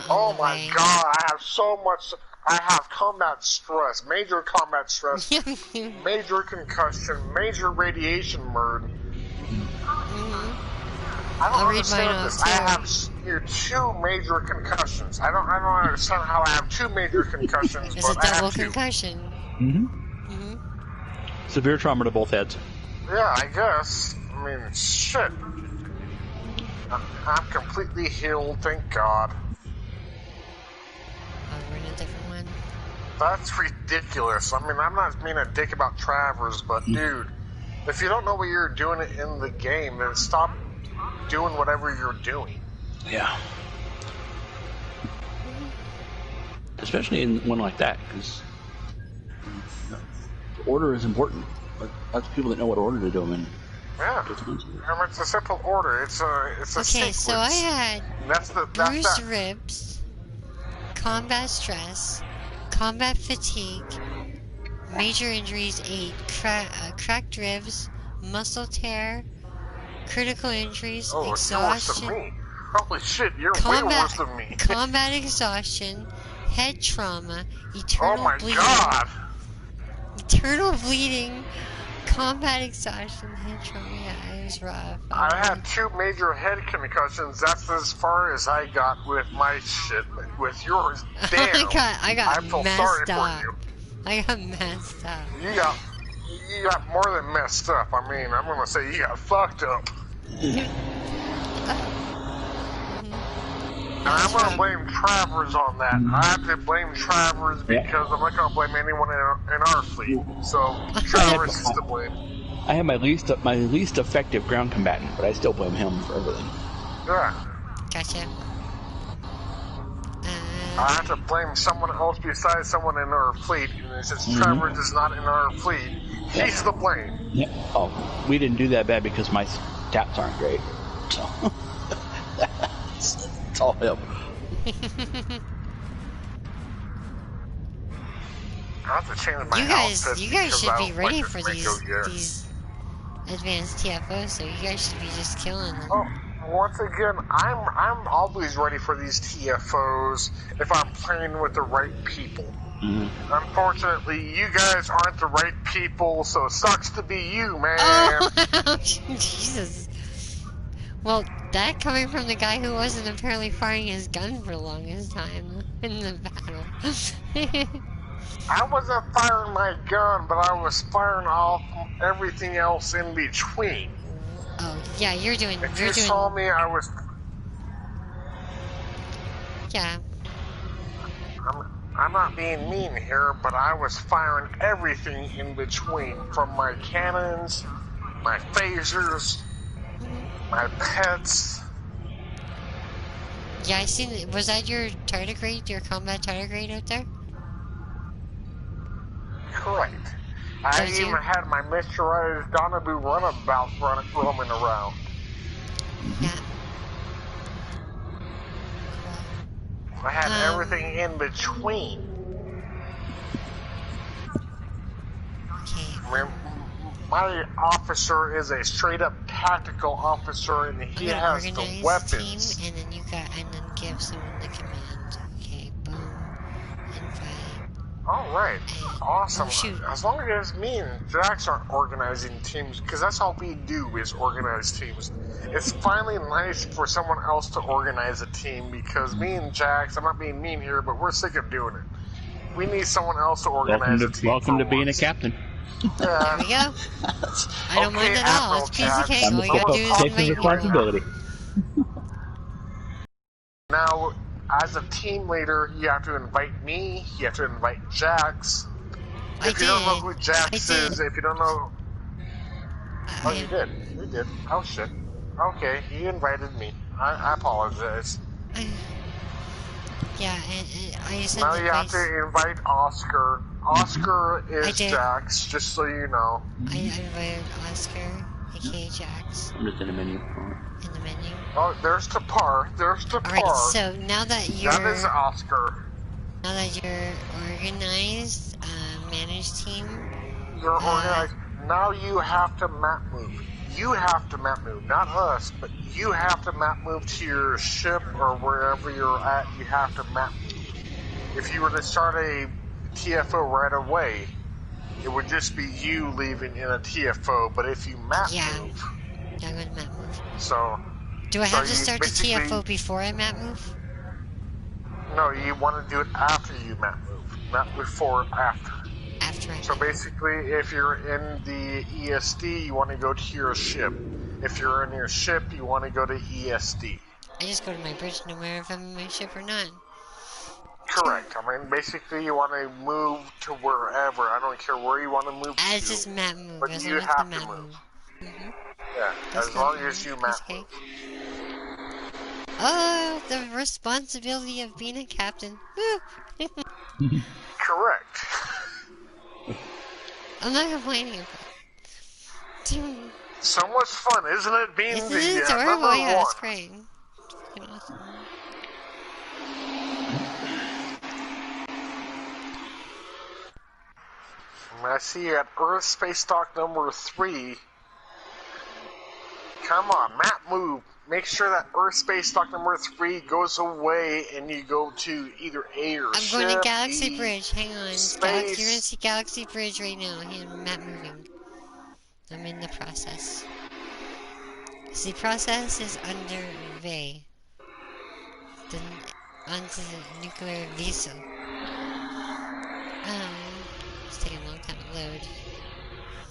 Oh my god, I have so much. I have combat stress, major combat stress, major concussion, major radiation burn. I don't understand this. I have 2 major concussions. I don't understand how I have 2 major concussions, it's but a double I have 2. concussion. Severe trauma to both heads. Yeah, I guess. I mean, shit. I'm completely healed, thank God. Oh, we're in a different one. That's ridiculous. I mean, I'm not being a dick about Travers, but dude, if you don't know what you're doing in the game, then stop doing whatever you're doing. Yeah. Especially in one like that, because order is important. But that's people that know what order to do them in. Yeah, it's a simple order. It's a sequence. So I had bruised that. ribs, combat stress, combat fatigue, major injuries 8, cracked ribs, muscle tear, critical injuries, exhaustion. You're worse than me. Holy shit, you're way worse than me. Combat exhaustion, head trauma, eternal bleeding. God. Eternal bleeding. Combat exhaustion, head trauma, yeah, it was rough. I had 2 major head concussions. That's as far as I got with my shit. With yours, damn. I got feel messed sorry up. for you. I got messed up. You got more than messed up. I mean, I'm gonna say you got fucked up. And I'm gonna blame Travers on that. I have to blame Travers because I'm not gonna blame anyone in our fleet. So Travers is to blame. I have my least effective ground combatant, but I still blame him for everything. Yeah. Gotcha. I have to blame someone else besides someone in our fleet, and since Travers is not in our fleet, he's the blame. Yeah. Oh, we didn't do that bad because my stats aren't great. So it's all him. I have to change my outfit. You guys should be ready for these advanced TFOs, so you guys should be just killing them. Oh, once again, I'm always ready for these TFOs if I'm playing with the right people. Unfortunately, you guys aren't the right people, so it sucks to be you, man. Oh, Jesus. Well, that coming from the guy who wasn't apparently firing his gun for the longest time in the battle. I wasn't firing my gun, but I was firing off everything else in between. Oh, yeah, you're doing... If you saw me, I was... Yeah. I'm not being mean here, but I was firing everything in between. From my cannons, my phasers, my pets. Yeah, I seen. Was that your tardigrade, your combat tardigrade out there? Correct. I even had my miniaturized Donabu runabout roaming around. Yeah. I had everything in between. Okay. My officer is a straight up tactical officer, and he has the weapons. Team, and then give someone the command. Okay, boom, invite. All right, awesome. Oh, shoot. As long as me and Jax aren't organizing teams, because that's all we do is organize teams. It's finally nice for someone else to organize a team, because me and Jax, I'm not being mean here, but we're sick of doing it. We need someone else to organize a team. Welcome to being a captain. There we go. I don't mind at all. It's piece of cake. All you gotta do is invite responsibility. Now, as a team leader, you have to invite me. You have to invite Jax. If you don't know who Jax is, if you don't know, oh, you did. You did. Oh shit. Okay, you invited me. I apologize. Yeah, and I just. Now you have to invite Oscar. Oscar is Jax, just so you know. I invited Oscar, aka Jax. I'm just in the menu. In the menu. Oh, there's Tapar. There's Tapar. Alright, so now that you're... That is Oscar. Now that you're organized, managed team... You're organized. Now you have to map move. You have to map move. Not us, but you have to map move to your ship or wherever you're at. You have to map move. If you were to start a TFO right away, it would just be you leaving in a TFO, but if you map move... Yeah, I'm gonna map move. So... Do I have to start the TFO before I map move? No, you want to do it after you map move. Not before, after. After I So basically, if you're in the ESD, you want to go to your ship. If you're in your ship, you want to go to ESD. I just go to my bridge no matter if I'm in my ship or not. Correct. I mean, basically, you want to move to wherever. I don't care where you want to move to. As just map move. But you have to move. Yeah, as long as you map move. Oh, the responsibility of being a captain. Correct. I'm not complaining about it. So much fun, isn't it? Being Isn't the it number adorable? Yeah, one. it's great. It's fucking awesome. I see you at Earth Space Dock number 3. Come on, map move. Make sure that Earth Space Dock number 3 goes away and you go to either A or I'm going to Galaxy Bridge. Hang on. You're going to see Galaxy Bridge right now. I'm map moving. I'm in the process. The process is underway. Onto the nuclear vessel. It's taking a long time to load.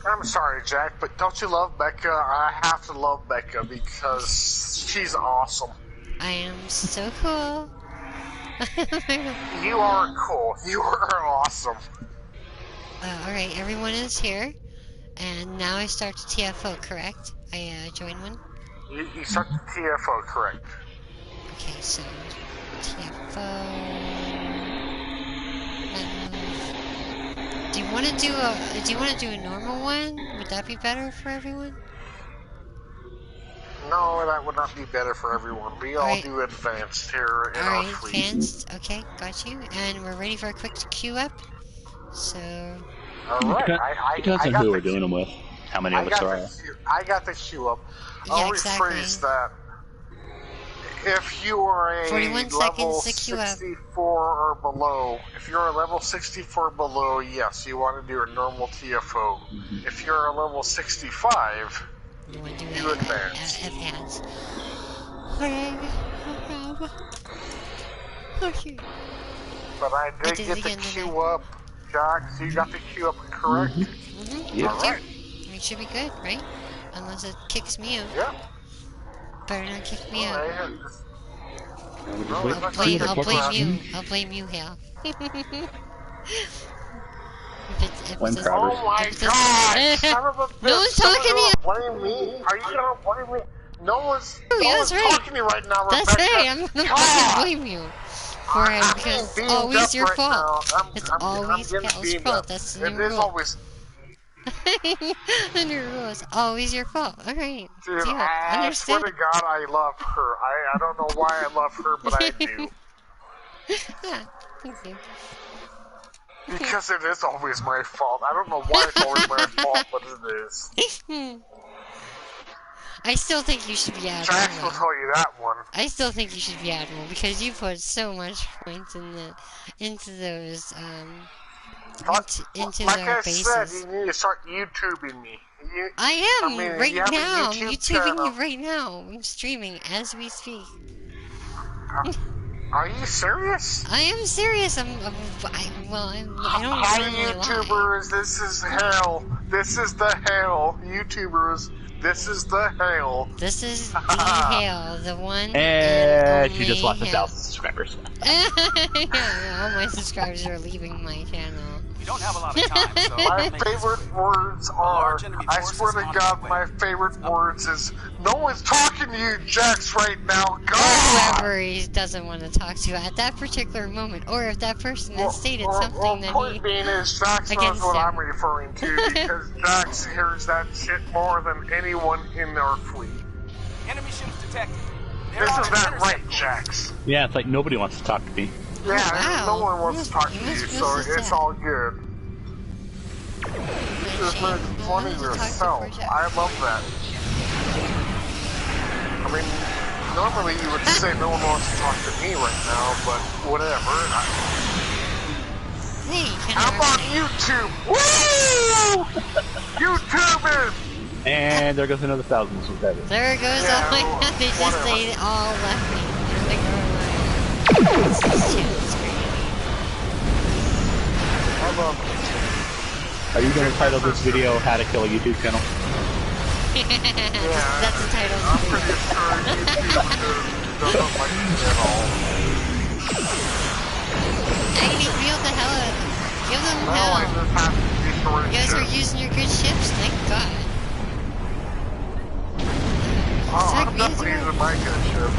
I'm sorry, Jack, but don't you love Becca? I have to love Becca because she's awesome. I am so cool. You are cool. You are awesome. Alright, everyone is here. And now I start the TFO, correct? I join one? You start the TFO, correct. Okay, so TFO. Do you want to do a normal one? Would that be better for everyone? No, that would not be better for everyone. We all do advanced here in our fleet. Advanced. Okay, got you. And we're ready for a quick queue up. So. Alright, depends on who we're doing them with. How many of us are? I got the queue up. I'll rephrase that. If you are a level 64 or below, if you're a level 64 below, yes, you want to do a normal TFO. If you're a level 65, you advance. Okay. But I did get the queue up, Jack. So you got the queue up, correct? Yeah. Alright. It should be good, right? Unless it kicks me out. Yeah. Better not kick me out. I'll blame you, Hal. Blame Crowders. Oh my god! Son of a bitch! No one's talking to you! Blame me? Are you gonna blame me? No one's right. talking to you right now, Rebecca. That's right, I'm gonna fucking blame you for it because it's always your fault. It's always Hal's fault. That's the new rule. The new rule is always your fault. Alright. Dude, I understand. I swear to God, I love her. I don't know why I love her, but I do. Yeah, thank you. Because it is always my fault. I don't know why it's always my fault, but it is. I still think you should be Admiral. Jax will tell you that one. I still think you should be Admiral because you put so much points into those into like their I bases. said, you need to start YouTubing me. I am right now. I'm YouTubing channel. you right now. I'm streaming as we speak. Are you serious? I am serious. I don't Hi, really YouTubers. lie. This is hell. This is the hell. YouTubers. This is the hell. This is the hell. The one. And she just lost hell. 1,000 subscribers. Yeah, all my subscribers are leaving my channel. We don't have a lot of time, so my favorite words are, I swear to God, my favorite words is, no one's talking to you, Jax, right now, God! Or whoever he doesn't want to talk to at that particular moment, or if that person has stated something that point being is, Jax knows what I'm referring to, because Jax hears that shit more than anyone in our fleet. Enemy ships detected. Isn't that right, Jax? Yeah, it's like nobody wants to talk to me. Yeah, wow. no one wants to talk to you, so it's all good. You just made fun of yourself. I love that. I mean, normally you would say no one wants to talk to me right now, but whatever. Hey, I'm on YouTube! Woo! YouTubing! And there goes another 1,000 subscribers. There goes Yeah, all my. They just they all left me. I love it. Are you going to title this video "How to Kill a YouTube Channel"? Yeah, that's the title. I'm pretty sure YouTube doesn't like me at all. I need to build the hell out of them. Give them No, hell. I just have to destroy You guys shit. are using your good ships? Thank God. Oh, I'm definitely using my good ship.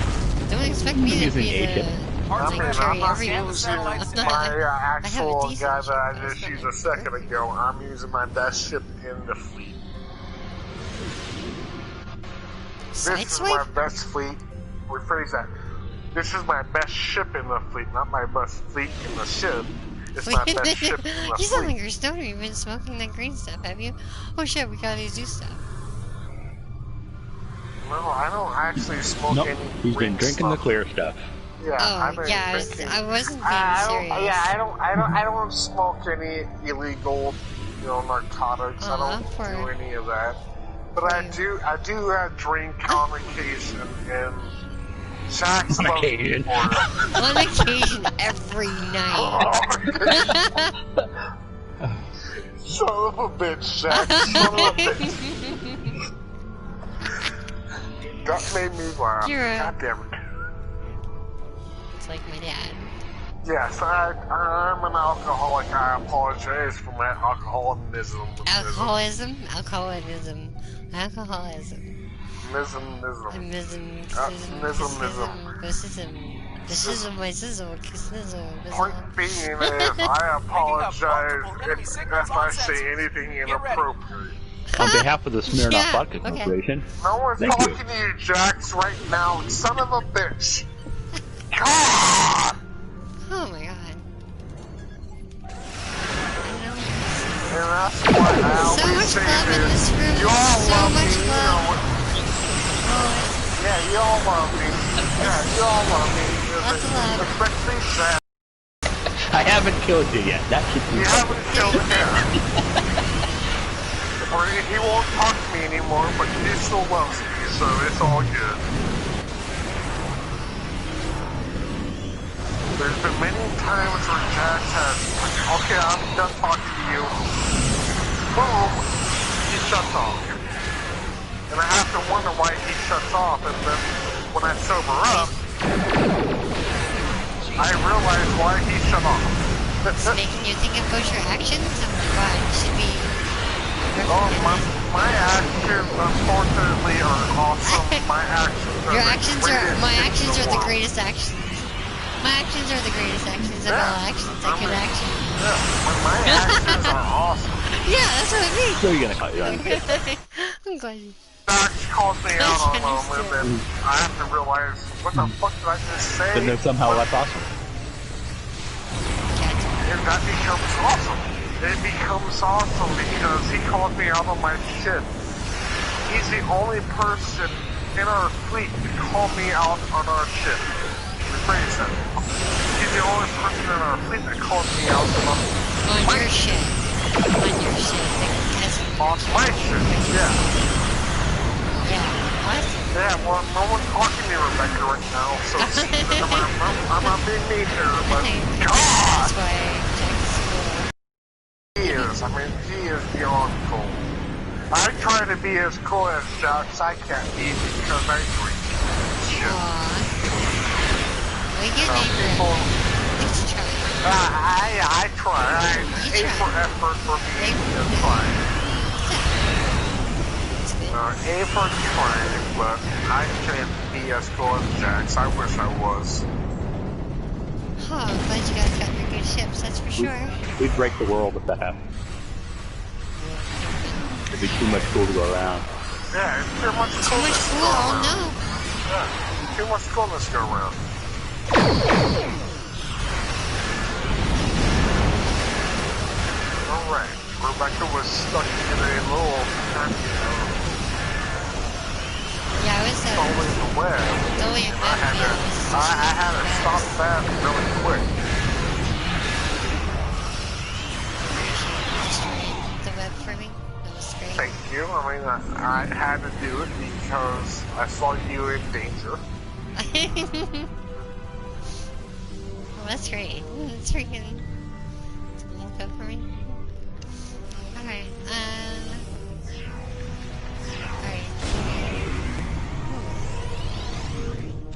Don't expect me to be the... I mean, I'm not every using my actual guy that I just used a second ago. I'm using my best ship in the fleet. This is my best fleet. Rephrase that. This is my best ship in the fleet, not my best fleet in the ship. It's my best ship in the fleet. You sound like you're stoner. You've been smoking that green stuff, have you? Oh shit, we gotta do stuff. No, I don't actually smoke any He's been drinking stuff. the clear stuff. Yeah, I've been drinking. I wasn't being serious. I don't smoke any illegal, narcotics. I don't do any of that. But I do drink on occasion, and Jax on occasion. On occasion, every night. Son of a bitch, Jax. Son of a bitch. That made me laugh. God damn it. It's like my dad. Yes, I'm an alcoholic. I apologize for my alcoholism. Alcoholism. Point being is, I apologize if I say anything inappropriate. On behalf of the Smirnoff Vodka Corporation. No one's talking to you, Jax, right now, son of a bitch. God! Oh my god. And that's why I always say this. You all love me, Yeah, you all love me. Yeah, you all love me. Especially Jax. I haven't killed you yet. That should be. You haven't killed him. Or he won't talk to me anymore, but he still loves me, so it's all good. There's been many times where Jax has, okay, I'm done talking to you. Boom, he shuts off. And I have to wonder why he shuts off, and then when I sober up, I realized why he shut off. It's making you think about your actions? Oh my god, you should be... Oh, my actions, unfortunately, are awesome. My actions are my actions are the greatest actions. My actions are the greatest actions of all actions I could action. Yeah, my actions are awesome. Yeah, that's what I mean. So you're gonna cut you on. I'm glad you... She called me out on them, and I have to realize, what the fuck did I just say? Then they're somehow less awesome. And that becomes awesome. It becomes awesome because he called me out on my shit. He's the only person in our fleet to call me out on our shit. Rephrase that. He's the only person in our fleet that called me out on your shit. On your shit. On my shit, yeah. Yeah, what? Yeah, well, no one's talking to me, Rebecca, right now, so I'm not being mean here, but God! That's why Jack's cool. He is, I mean, he is beyond cool. I try to be as cool as Jax I can be because I drink shit. We get people... Let's try. I try. A for effort for me is fine. A for trying, but I can't be as cool as Jax. I wish I was. Oh, I'm glad you guys got your good ships, that's for sure. We'd break the world if that happened. It'd be too much cool to go around. Yeah, it's too much coolness to go around. No. Yeah, too much coolness to go around. Alright, Rebecca was stuck in a little... Yeah, I was only the web. I had to stop that really quick. The web for me. That was great. Thank you. I mean, I had to do it because I saw you in danger. Well, that's great. That's freaking... It's a little good for me. Alright,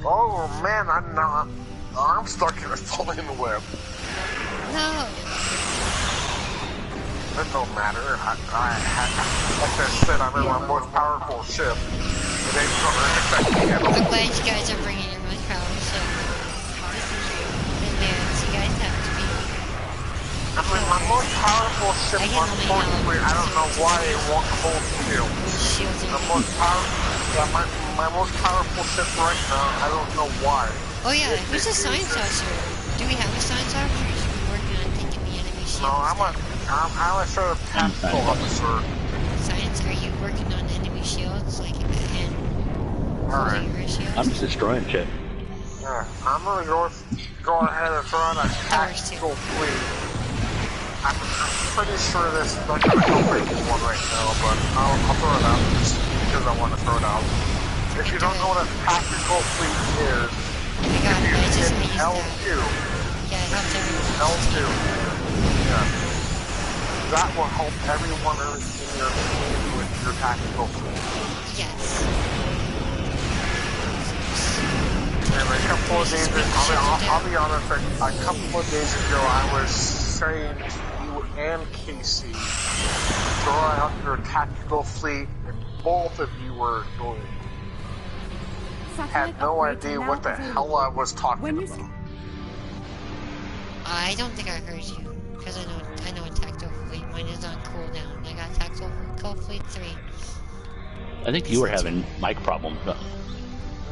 Oh man, I'm stuck in a floating web. No. It don't matter. Like I said, I'm in my most powerful ship. It ain't gonna affect me at all. I'm glad you guys are bringing your most powerful ship. This is advanced. You guys have to be... I mean, my most powerful ship, unfortunately, I don't know why it won't hold shields. My most powerful ship right now, I don't know why. Oh yeah, who's a science officer? Do we have a science officer? Or should we be working on taking the enemy shields? No, I'm a sort of tactical officer. Science, are you working on enemy shields? Like, and Alright. I'm just destroying shit. Yeah, I'm gonna go ahead and throw out a tactical fleet. I'm pretty sure this is not gonna help anyone right now, but I'll throw it out just because I want to throw it out. If you don't know what a tactical fleet is, if you hit L2, L2, yeah, that will help everyone in your team with your tactical fleet. Yes. And a couple of days ago, I'll be honest, a couple of days ago I was saying to you and Casey, throw out your tactical fleet, and both of you were going. Had no idea what the hell I was talking about. I don't think I heard you, because I know a tactical fleet. Mine is on cooldown. I got tactical fleet 3. I think you were having mic problems.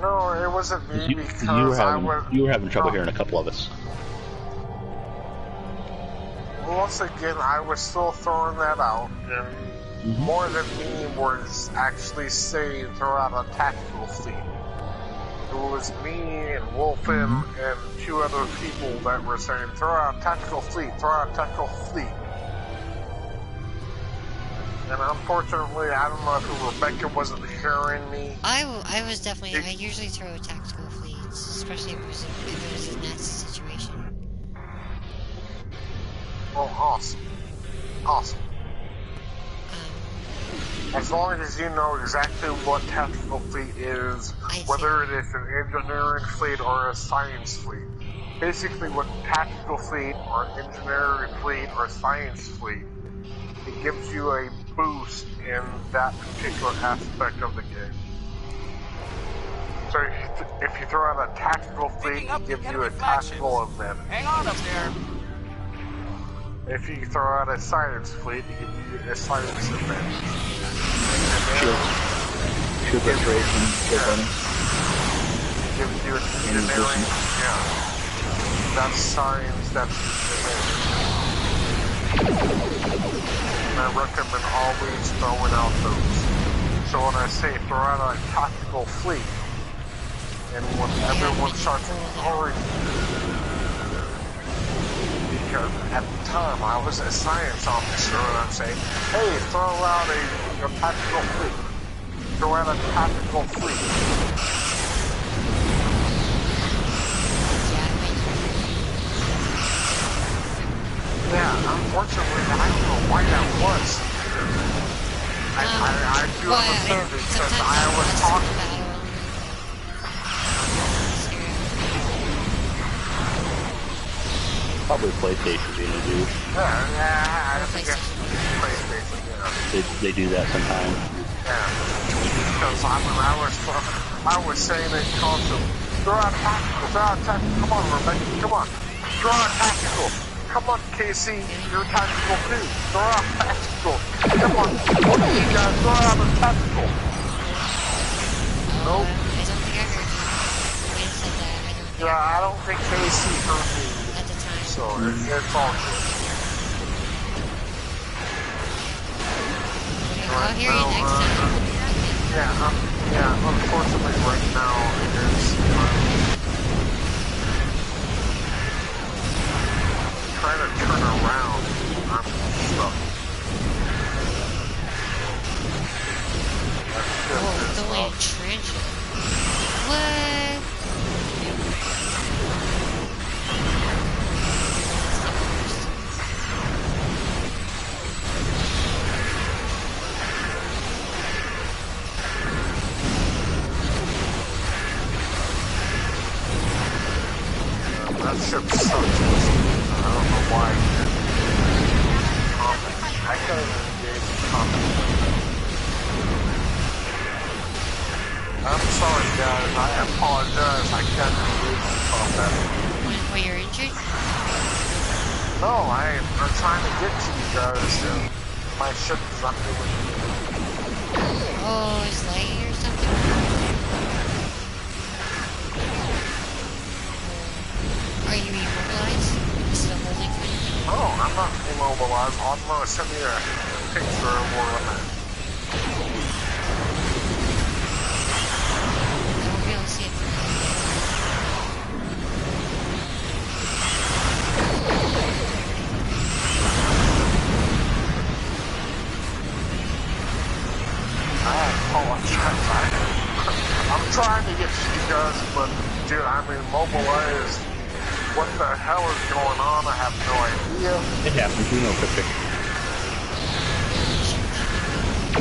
No, it wasn't me because you were having trouble hearing a couple of us. Once again, I was still throwing that out, and more than me was actually saying throw out a tactical fleet. It was me and Wolfen and 2 other people that were saying throw out a tactical fleet, throw out a tactical fleet. And unfortunately, I don't know if Rebecca wasn't hearing me. I was definitely, I usually throw tactical fleets, especially if it was a nasty situation. Oh, awesome. Awesome. As long as you know exactly what tactical fleet is, whether it is an engineering fleet or a science fleet. basically with tactical fleet or engineering fleet or science fleet, it gives you a boost in that particular aspect of the game. So if you throw out a tactical fleet, it gives you a tactical event. Hang on up there. If you throw out a science fleet, it gives you a science event. Shield restoration, shield bonus. It gives you an engineering, yeah. That's science, that's engineering. And I recommend always throwing out those. So when I say throw out a tactical fleet, and when everyone starts pouring, because at the time I was a science officer and I'm saying, hey, throw out a tactical fleet. Throw out a tactical fleet. Yeah, unfortunately, I don't know why that was. I do understand it because I was talking. Probably PlayStation being a dude. Yeah, I think it's PlayStation, yeah. They do that sometimes. Yeah. Because I was saying it constantly. Throw out tactical, come on, Rebecca, come on. Throw out tactical. Come on, Casey, you're tactical too. Throw out tactical. Come on, what do you guys throw out a tactical? Nope. I don't think I heard you. You said that. Yeah, I don't think Casey heard me. At the time. So it's all good. I'll hear you next time. Yeah, unfortunately right now it's trying to turn around. I'm stuck. Oh, the way trench. What? That ship sucks. I don't know why. I can't even engage in combat. I'm sorry, guys. I apologize. I can't engage in combat. Why you're injured? No, I'm trying to get to you guys. My ship is not doing anything. Oh, it's lagging or something? Are you immobilized? Is it a holding thing? Oh, I'm not immobilized. I'm gonna send me a picture of where I'm at. I won't be able to see it from here. I apologize. I'm trying to get to you guys, but dude, I'm immobilized. What the hell is going on? I have no idea. It happens, we know, Patrick.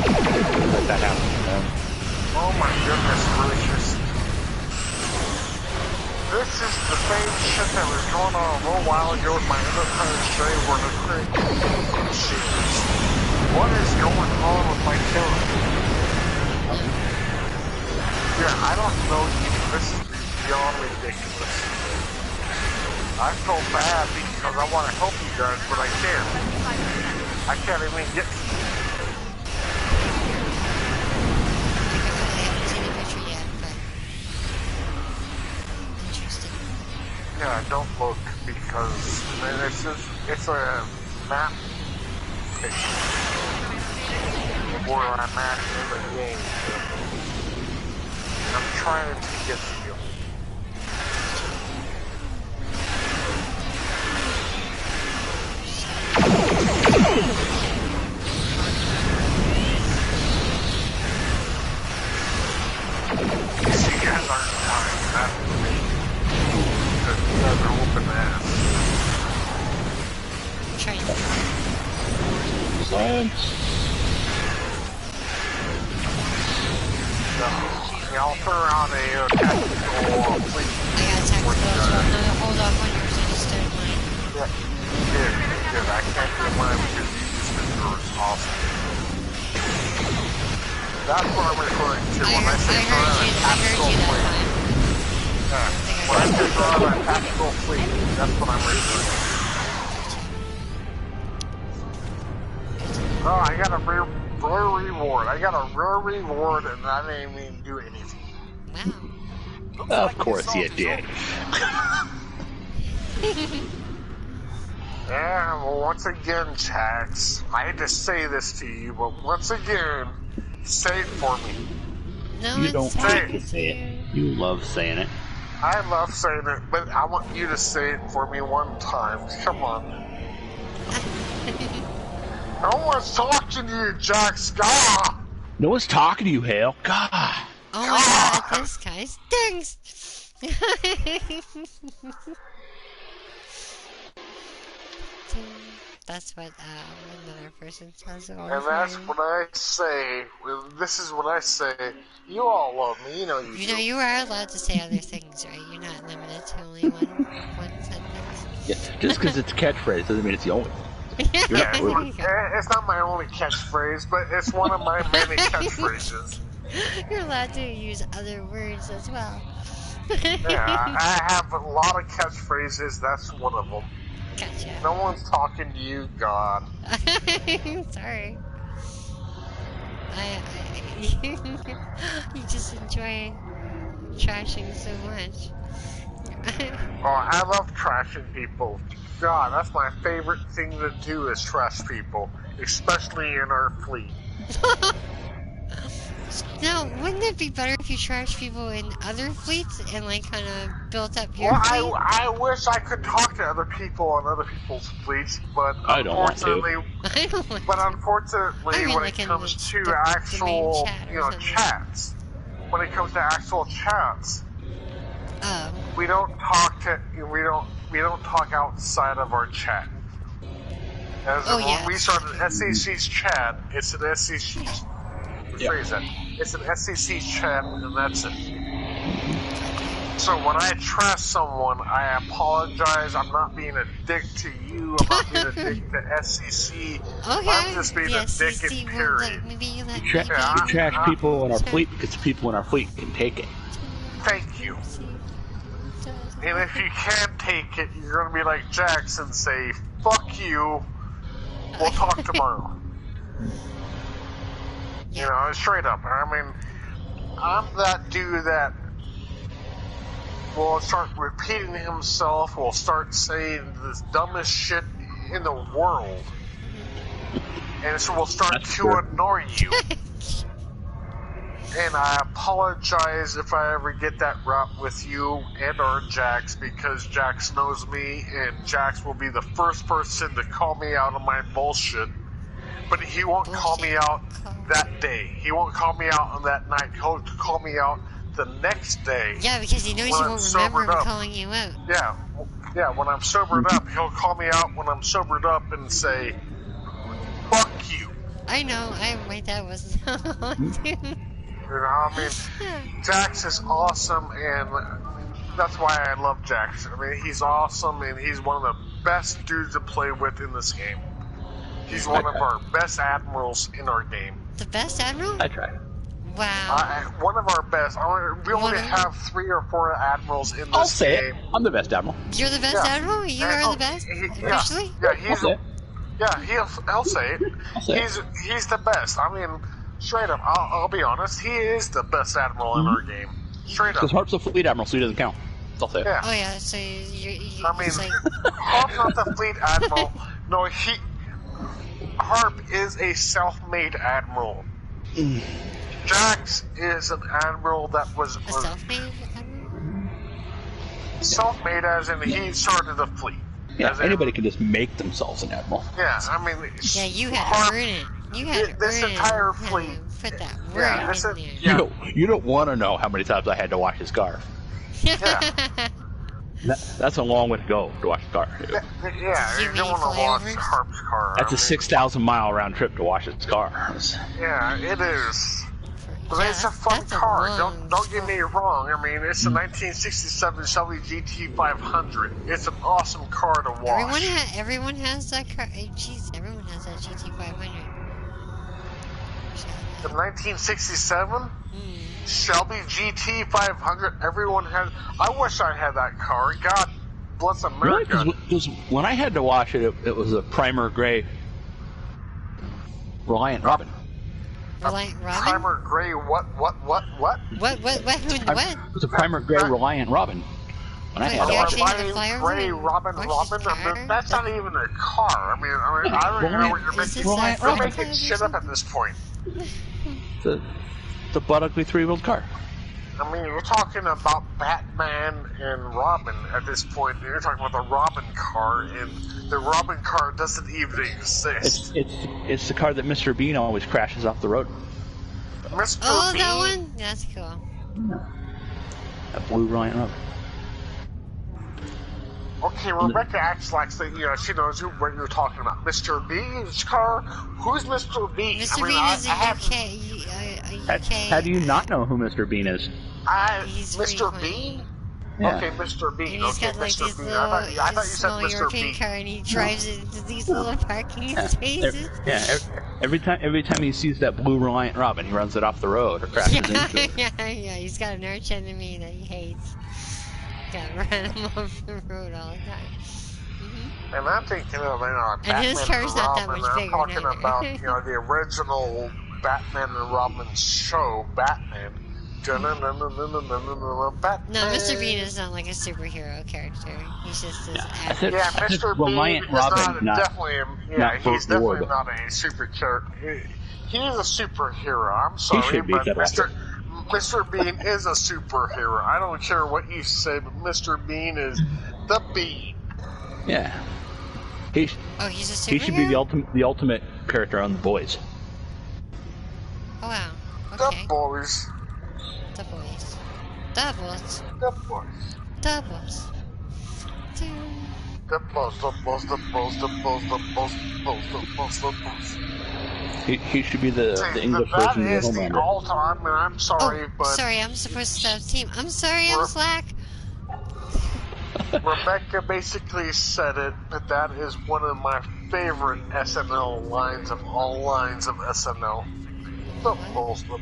Let that happen, man. Oh my goodness gracious. This is the same shit that was going on a little while ago with my Enterprise J where the creating ships. What is going on with my killer? Yeah, I don't know. This is beyond ridiculous. I feel bad because I want to help you guys, but I can't. I can't even get to you. I haven't seen the picture yet, but interesting. Yeah, don't look because it's a map picture where I'm at in the game. I'm trying to get to you. You guys aren't dying, that's me. Because you guys are whooping ass. Trying. Science. Y'all throw around a tactical fleet. I got tactical as well. No, hold off on yours instead of mine. Yeah, I can't do mine because you just did yours. Awesome. That's what I'm referring to when I say throw out a tactical fleet. Yeah, when I say throw out a tactical fleet, that's what I'm referring to. Oh, I got a rare reward. I got a rare reward and I didn't even do anything. Wow. Of course you did. Yeah, well, once again, Jax, I hate to say this to you, but once again, say it for me. No, You don't say to say it. You love saying it. I love saying it, but I want you to say it for me one time. Come on. No one's talking to you, Jax. God. No one's talking to you, Hale. God. Oh my god, this guy stinks! That's what another person says all the time. And that's what I say. This is what I say. You all love me, you know you do. You know, you are allowed to say other things, right? You're not limited to only one sentence. Yeah, just because it's a catchphrase doesn't mean it's the only one. Yeah, it's not my only catchphrase, but it's one of my many catchphrases. You're allowed to use other words as well. Yeah, I have a lot of catchphrases, that's one of them. Gotcha. No one's talking to you, God. Sorry. You just enjoy trashing so much. Oh, I love trashing people. God, that's my favorite thing to do is trash people, especially in our fleet. Now, wouldn't it be better if you trash people in other fleets and like kind of built up your fleet? Well, I wish I could talk to other people on other people's fleets, but I don't want to. Unfortunately, when it comes to actual, chats, when it comes to actual chats, we don't talk outside of our chat. When we start an SEC's chat, it's an SEC's. Phrase that. It's an SEC chat, and that's it. So when I trash someone, I apologize. I'm not being a dick to you. I'm not being a dick to SEC. Okay. I'm just being a dick in period. You trash people in our fleet because people in our fleet can take it. Thank you. And if you can't take it, you're going to be like Jax and say, fuck you. We'll talk tomorrow. You know, straight up. I mean, I'm that dude that will start repeating himself, will start saying the dumbest shit in the world. And so will start to annoy you. And I apologize if I ever get that route with you and or Jax, because Jax knows me, and Jax will be the first person to call me out on my bullshit. But he won't call me out that day. He won't call me out on that night. He'll call me out the next day. Yeah, because he knows you won't remember him calling you out. Yeah, when I'm sobered up, he'll call me out when I'm sobered up and say, fuck you. I know, my dad was You know, I mean, Jax is awesome, and that's why I love Jax. I mean, he's awesome, and he's one of the best dudes to play with in this game. He's one of our best admirals in our game. The best admiral? I try. Wow. One of our best. We only have 3 or 4 admirals in this game. I'll say it. I'm the best admiral. You're the best admiral? You are the best? Officially? He'll say it. He's the best. I mean, straight up, I'll be honest. He is the best admiral in our game. Straight up. Because Harp's a fleet admiral, so he doesn't count. I'll say it. Oh yeah, so you I mean, Harp's not the fleet admiral. No, Harp is a self-made admiral. Jax is an admiral that was a self-made admiral? Self-made as in he started the fleet. Yeah, anybody can just make themselves an admiral. Yeah, I mean... Yeah, you had to earn it. You had to this earn entire it. fleet. Put that word in there. You don't want to know how many times I had to wash his car. Yeah. That's a long way to go to wash a car. Yeah, you don't want to wash Harp's car. That's a 6,000 mile round trip to wash his car. Yeah, it is. But it's a fun car. Don't get me wrong. I mean, it's a 1967 Chevy GT500. It's an awesome car to watch. Everyone has that car. Jeez, everyone has that GT500. The 1967 Shelby GT500. Everyone had. I wish I had that car. God bless America. Really? Because when I had to wash it, it was a primer gray Reliant Robin. Reliant Robin? Primer gray what? What? It was a primer gray Reliant Robin. When I had it. Gray Robin. I mean, that's not even a car. I mean, I don't even know what you're making. You're making shit up at this point. The butt ugly 3-wheeled car. I mean, you're talking about Batman and Robin at this point. You're talking about the Robin car, and the Robin car doesn't even exist. It's the car that Mr. Bean always crashes off the road. Mr. Oh, Bean? that one? That's cool. That blue Reliant Robin. Okay, Rebecca acts like she knows what you're talking about. Mr. Bean's car? Who's Mr. Bean? Mr. Bean is a UK. How do you not know who Mr. Bean is? Mr. Bean? Yeah. Okay, Mr. Bean. And he's got like these little, I thought you said Mr. European Bean. Car, and he drives it into these little parking spaces. Every time he sees that blue Reliant Robin, he runs it off the road or crashes into it. Yeah, he's got an arch enemy that he hates. Gotta run him off the road all the time. And I'm thinking of Batman and his car's not that Robin. much bigger. I'm talking about the original Batman and Robin show, Batman. Batman. No, Mr. Bean is not like a superhero character. He's just this average. Yeah, Mr. Bean is he's definitely not a super character. He's a superhero. I'm sorry, but Mr. Bean is a superhero. I don't care what you say, but Mr. Bean is the Bean. Yeah. He's a superhero? He should be the ultimate character on The Boys. Oh, wow. Okay. The Boys. The Boys. Doubles. The Boys. Doubles. The Boys. He should be the English version of Homelander. That is the all-time, and I'm sorry, but... Sorry, I'm supposed to stop team. I'm sorry, I'm slack. Rebecca basically said it, but that is one of my favorite SNL lines of all lines of SNL. Doubles. That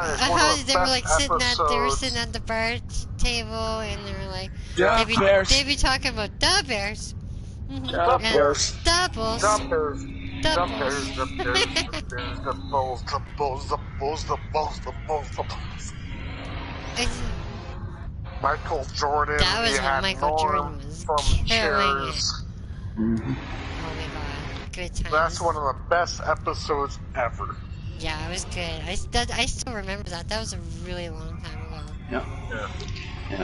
is one of the best they were sitting at the bar table, and they were like, they'd be talking about the Bears. Doubles. Michael Jordan. That was when Michael Jordan was killing it. Oh my god, good times. That's one of the best episodes ever. Yeah, it was good. I still remember that. That was a really long time ago. Yeah.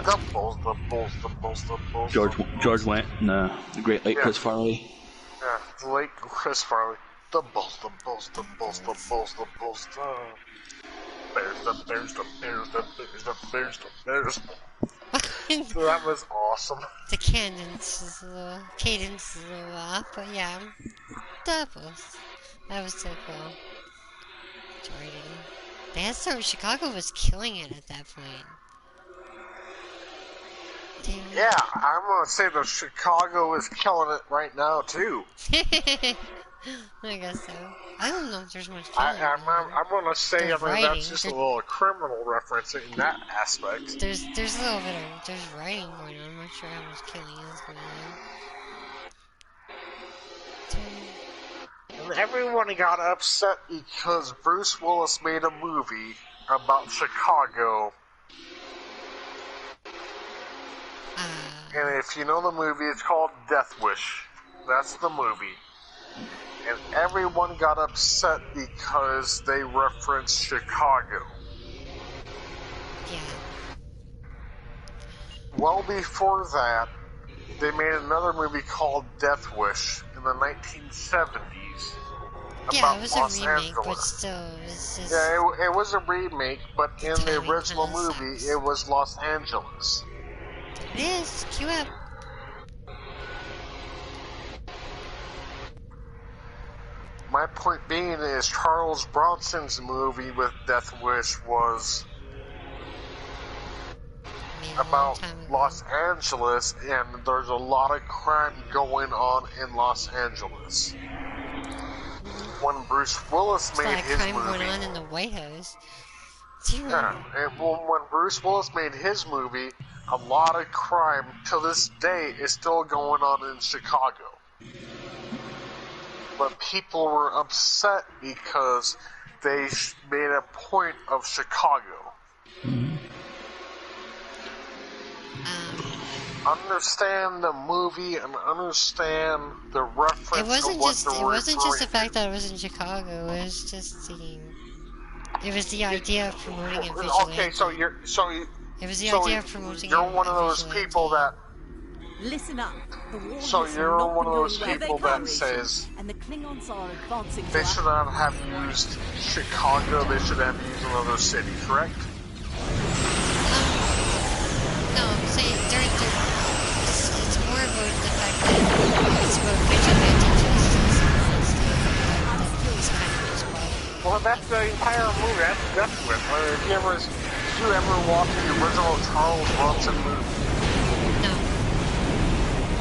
The Bulls. George Wendt and the great late Chris Farley. Yeah, the late Chris Farley. The Bulls. Bears. That was awesome. The cadence is a little off, but yeah. Doubles. That was so cool. Jordan. Chicago was killing it at that point. Damn. Yeah, I'm gonna say that Chicago is killing it right now too. I guess so. I don't know if there's much. I'm gonna say that's just a little criminal reference in that aspect. There's a little bit of writing going on. I'm not sure how much killing is going on. And everyone got upset because Bruce Willis made a movie about Chicago. And if you know the movie, it's called Death Wish. That's the movie. And everyone got upset because they referenced Chicago. Yeah. Well before that, they made another movie called Death Wish in the 1970s. Yeah, it was Los a remake, Angeles. But still, it was just... Yeah, it was a remake, but in the original movie, it was Los Angeles. It is. Queue up. My point being is Charles Bronson's movie with Death Wish was about Los Angeles, and there's a lot of crime going on in Los Angeles. When Bruce Willis made his movie, going on in the White House. Yeah, and when Bruce Willis made his movie, a lot of crime to this day is still going on in Chicago. But people were upset because they made a point of Chicago. Understand the movie and understand the reference. It wasn't just the fact that it was in Chicago. It was just it was the idea of promoting a vigilante. Okay, it was the idea of promoting. You're one of those people that. Listen up. So you're one of those people that says and the Klingons are advancing. They should not have used Chicago. They should have used another city, correct? No, I'm saying it's more about the fact that it's about vigilante justice instead of well, that's the entire movie. That's Death Wish. Did you ever watch the original Charles Bronson movie? No.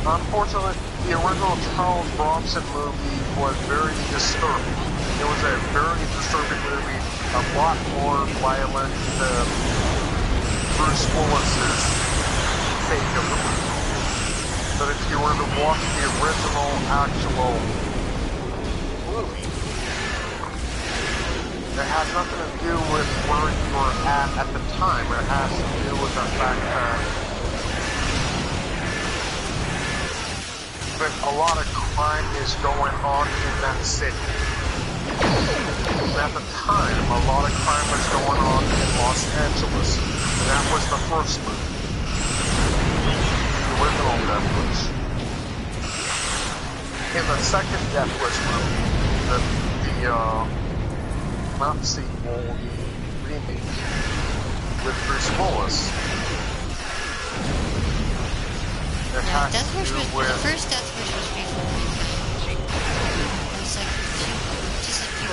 Unfortunately, the original Charles Bronson movie was very disturbing. It was a very disturbing movie, a lot more violent than Bruce Willis's take of the movie. But if you were to watch the original actual movie, it had nothing to do with where you were at the time. It has to do with the fact that a lot of crime is going on in that city. And at the time, a lot of crime was going on in Los Angeles. And that was the first movie. The original Death Wish. In the second Death Wish movie, not sequel, the remake with Bruce Willis. It has to do with... The first Death Wish was before it was like just a few it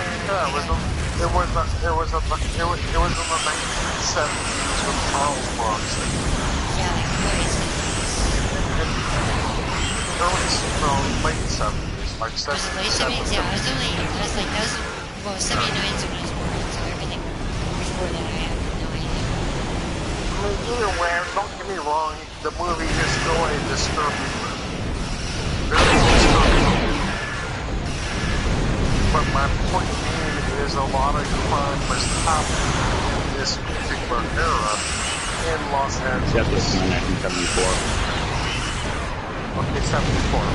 was in the 1970s with Charles Bronson. Yeah, late 70s, like 70s. Late 70s, yeah, well, 79 is when I was born, so everything before that I have no idea. I mean, either way, don't get me wrong, the movie is still a disturbing movie. Very disturbing. But my point being is a lot of crime was happening in this particular era in Los Angeles. That was 1974. Okay, 74,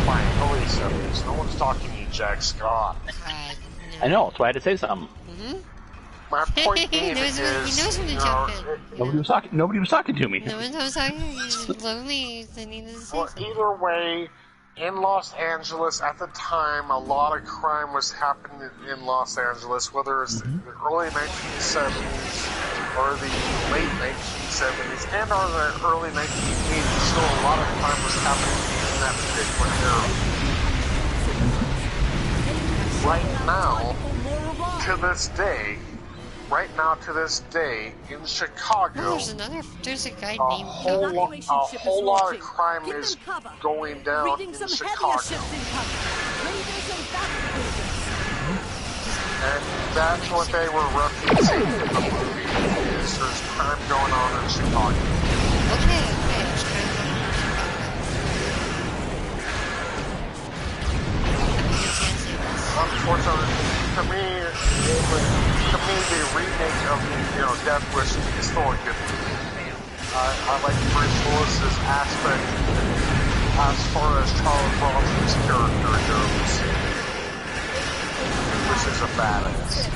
fine, early 70s. No one's talking to you, Jack Scott. I know, that's why I had to say something. My point being he knows when to jump in. Nobody was talking to me. No one was talking. He's lonely. They needed to say something. Either way, in Los Angeles at the time, a lot of crime was happening in Los Angeles, whether it's the early 1970s or the late 1970s and or the early 1980s. Still, a lot of crime was happening in that particular era. Right now, to this day, in Chicago, there's a guy named a whole lot of crime is going down in Chicago. And that's what they were referencing in the movie, is there's crime going on in Chicago. Okay. Unfortunately, to me, the remake of Death Wish is still a good movie. I like Bruce Willis's aspect as far as Charles Bronson's character goes, which is a badass.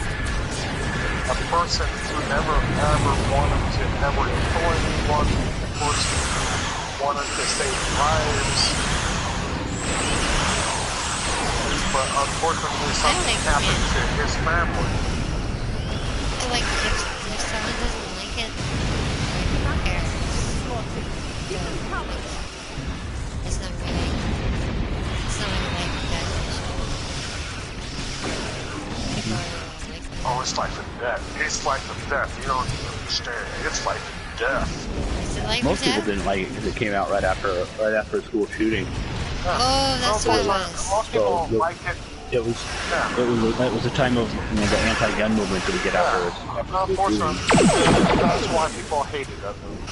A person who never ever wanted to ever kill anyone, a person who wanted to save lives. But unfortunately, something happened to his family. Like, if someone doesn't like it, who cares? It's not really like that. it's life and death. You don't even understand. It's life and death. Is it life Most and people death? didn't like it because it came out right after a school shooting. Yeah. Oh, that's what it was. Most people don't like it. It was a time of the anti-gun movement to get after. Unfortunately, that's why people hated that movie.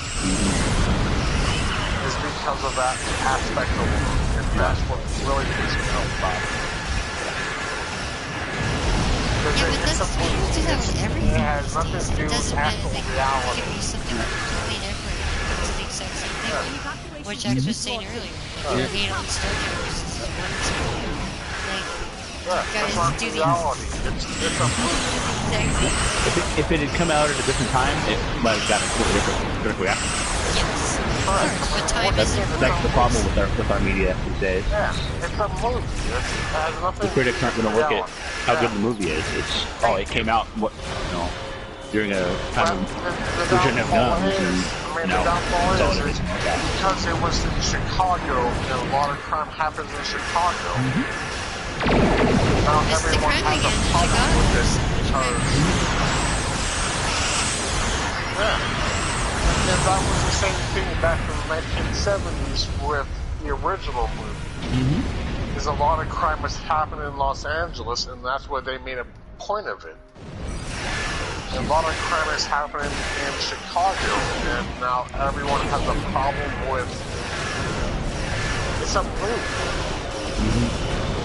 Is because of that aspect of it, and that's what really pissed me off about it. Yeah, but that's people do that with everything. It has nothing to do It with doesn't matter. actual They reality. give you something completely different. It's the exact same thing. What Jax was saying earlier. You're hating on Star Trek because this is one story. That's not do the reality. It's a movie. If it had come out at a different time, it might have gotten a completely different reaction. Yes. But time isn't. That's the problem with our media these days. Yeah, it's a movie. It has nothing The critics aren't going to look at how good the movie is. It's it came out during a time when we shouldn't have guns, and because it was in Chicago, and a lot of crime happens in Chicago. Now everyone has a problem with it because and that was the same thing back in the 1970s with the original movie. Because a lot of crime was happening in Los Angeles, and that's why they made a point of it. And a lot of crime is happening in Chicago, and now everyone has a problem with. It's a movie.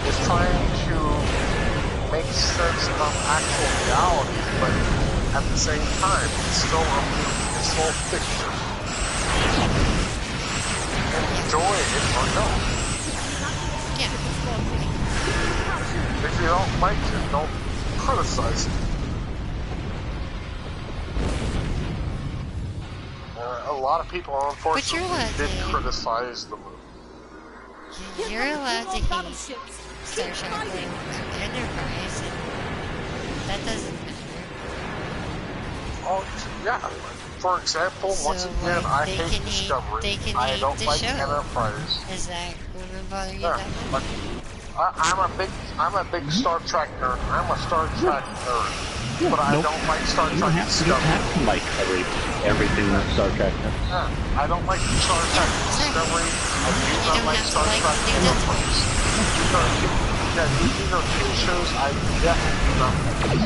It's trying to make sense of actual reality, but at the same time, it's still a movie. It's still fiction. Enjoy it or don't. Yeah. If you don't like it, don't criticize it. A lot of people, unfortunately, did criticize the movie. You're allowed to hate Star Trek Enterprise, and that doesn't matter. Oh, yeah. For example, once again, I hate Discovery. I don't like Enterprise. Is that going to bother you that much? I'm a big Star Trek nerd. I'm a Star Trek nerd. But I don't like Star Trek Discovery. You don't have to like everything that Star Trek does. Yeah, I don't like Star Trek Discovery. I do not like Star Trek Enterprise. These are two shows I definitely do not like.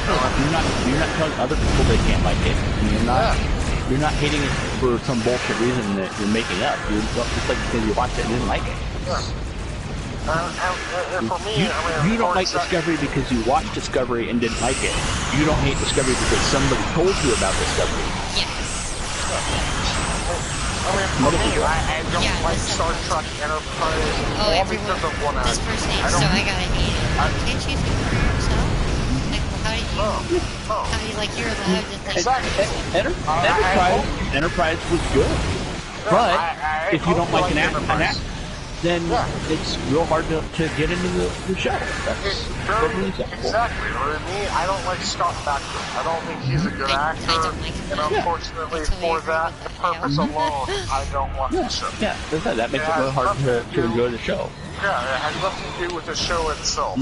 You're not telling other people they can't like it. You're not hating it for some bullshit reason that you're making up. You're just like because you watched it and didn't like it. And for me, you don't like Discovery because you watched Discovery and didn't like it. You don't hate Discovery because somebody told you about Discovery. Yes. For me, I don't like Star Trek Enterprise all because of one this aspect. person hates, so I gotta hate it. Can't you think for yourself? Like, well, how do you like, you're allowed to think. Exactly. Enterprise was good. But if you don't like an actor, then it's real hard to get into the show. That's totally acceptable. Exactly. With me, I don't like Scott Bakula. I don't think he's a good actor, and unfortunately for that purpose alone, I don't watch the show. Yeah, that makes it really hard to enjoy the show. Yeah, it has nothing to do with the show itself.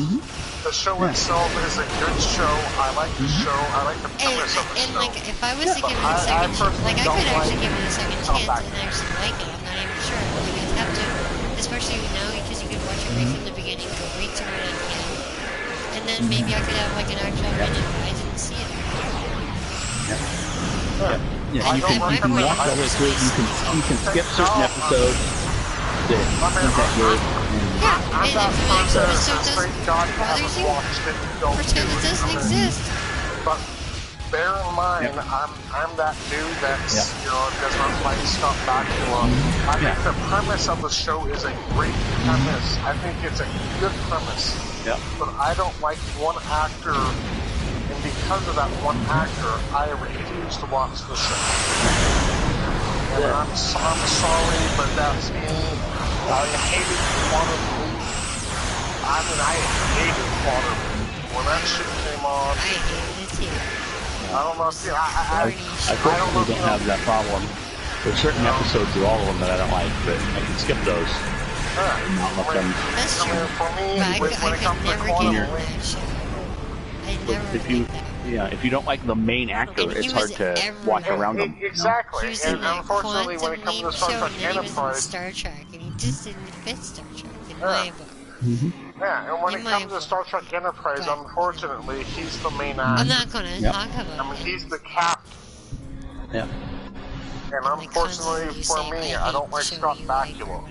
The show itself is a good show. I like the show. I like the premise of the show. And like, if I was to give it a second chance, like I could actually give it a second chance and actually like it. I'm not even sure. Like, I'd have to. Especially now, because you can watch it right from the beginning, go right to where I can. And then maybe I could have like an actual opinion, but I didn't see it. You can watch all the way through. You can skip certain episodes that aren't good. Yeah, and if an episode bothers you, pretend it doesn't exist. But bear in mind, I'm that dude that's does not like Scott Bakula. I think the premise of the show is a great premise. I think it's a good premise. Yeah. But I don't like one actor, and because of that one actor, I refuse to watch the show. And I'm sorry, but that's me. I hated Waterloo. I hated Waterloo. When that shit came on, I hated it too. I don't know. See, I personally don't have that problem. There's certain episodes of all of them that I don't like, but I can skip those. That's true. For me, I could never get into that show. I if you don't like the main actor, it's hard to watch around him. Exactly. He was and in that unfortunately, when it comes to Star Trek he was in Enterprise, Star Trek, and he just didn't fit Star Trek in my book. Yeah, and when it comes to Star Trek Enterprise, unfortunately, he's the main actor. I'm not gonna talk about I mean, he's the captain. Yeah. And unfortunately for me, I don't like Scott Bakula.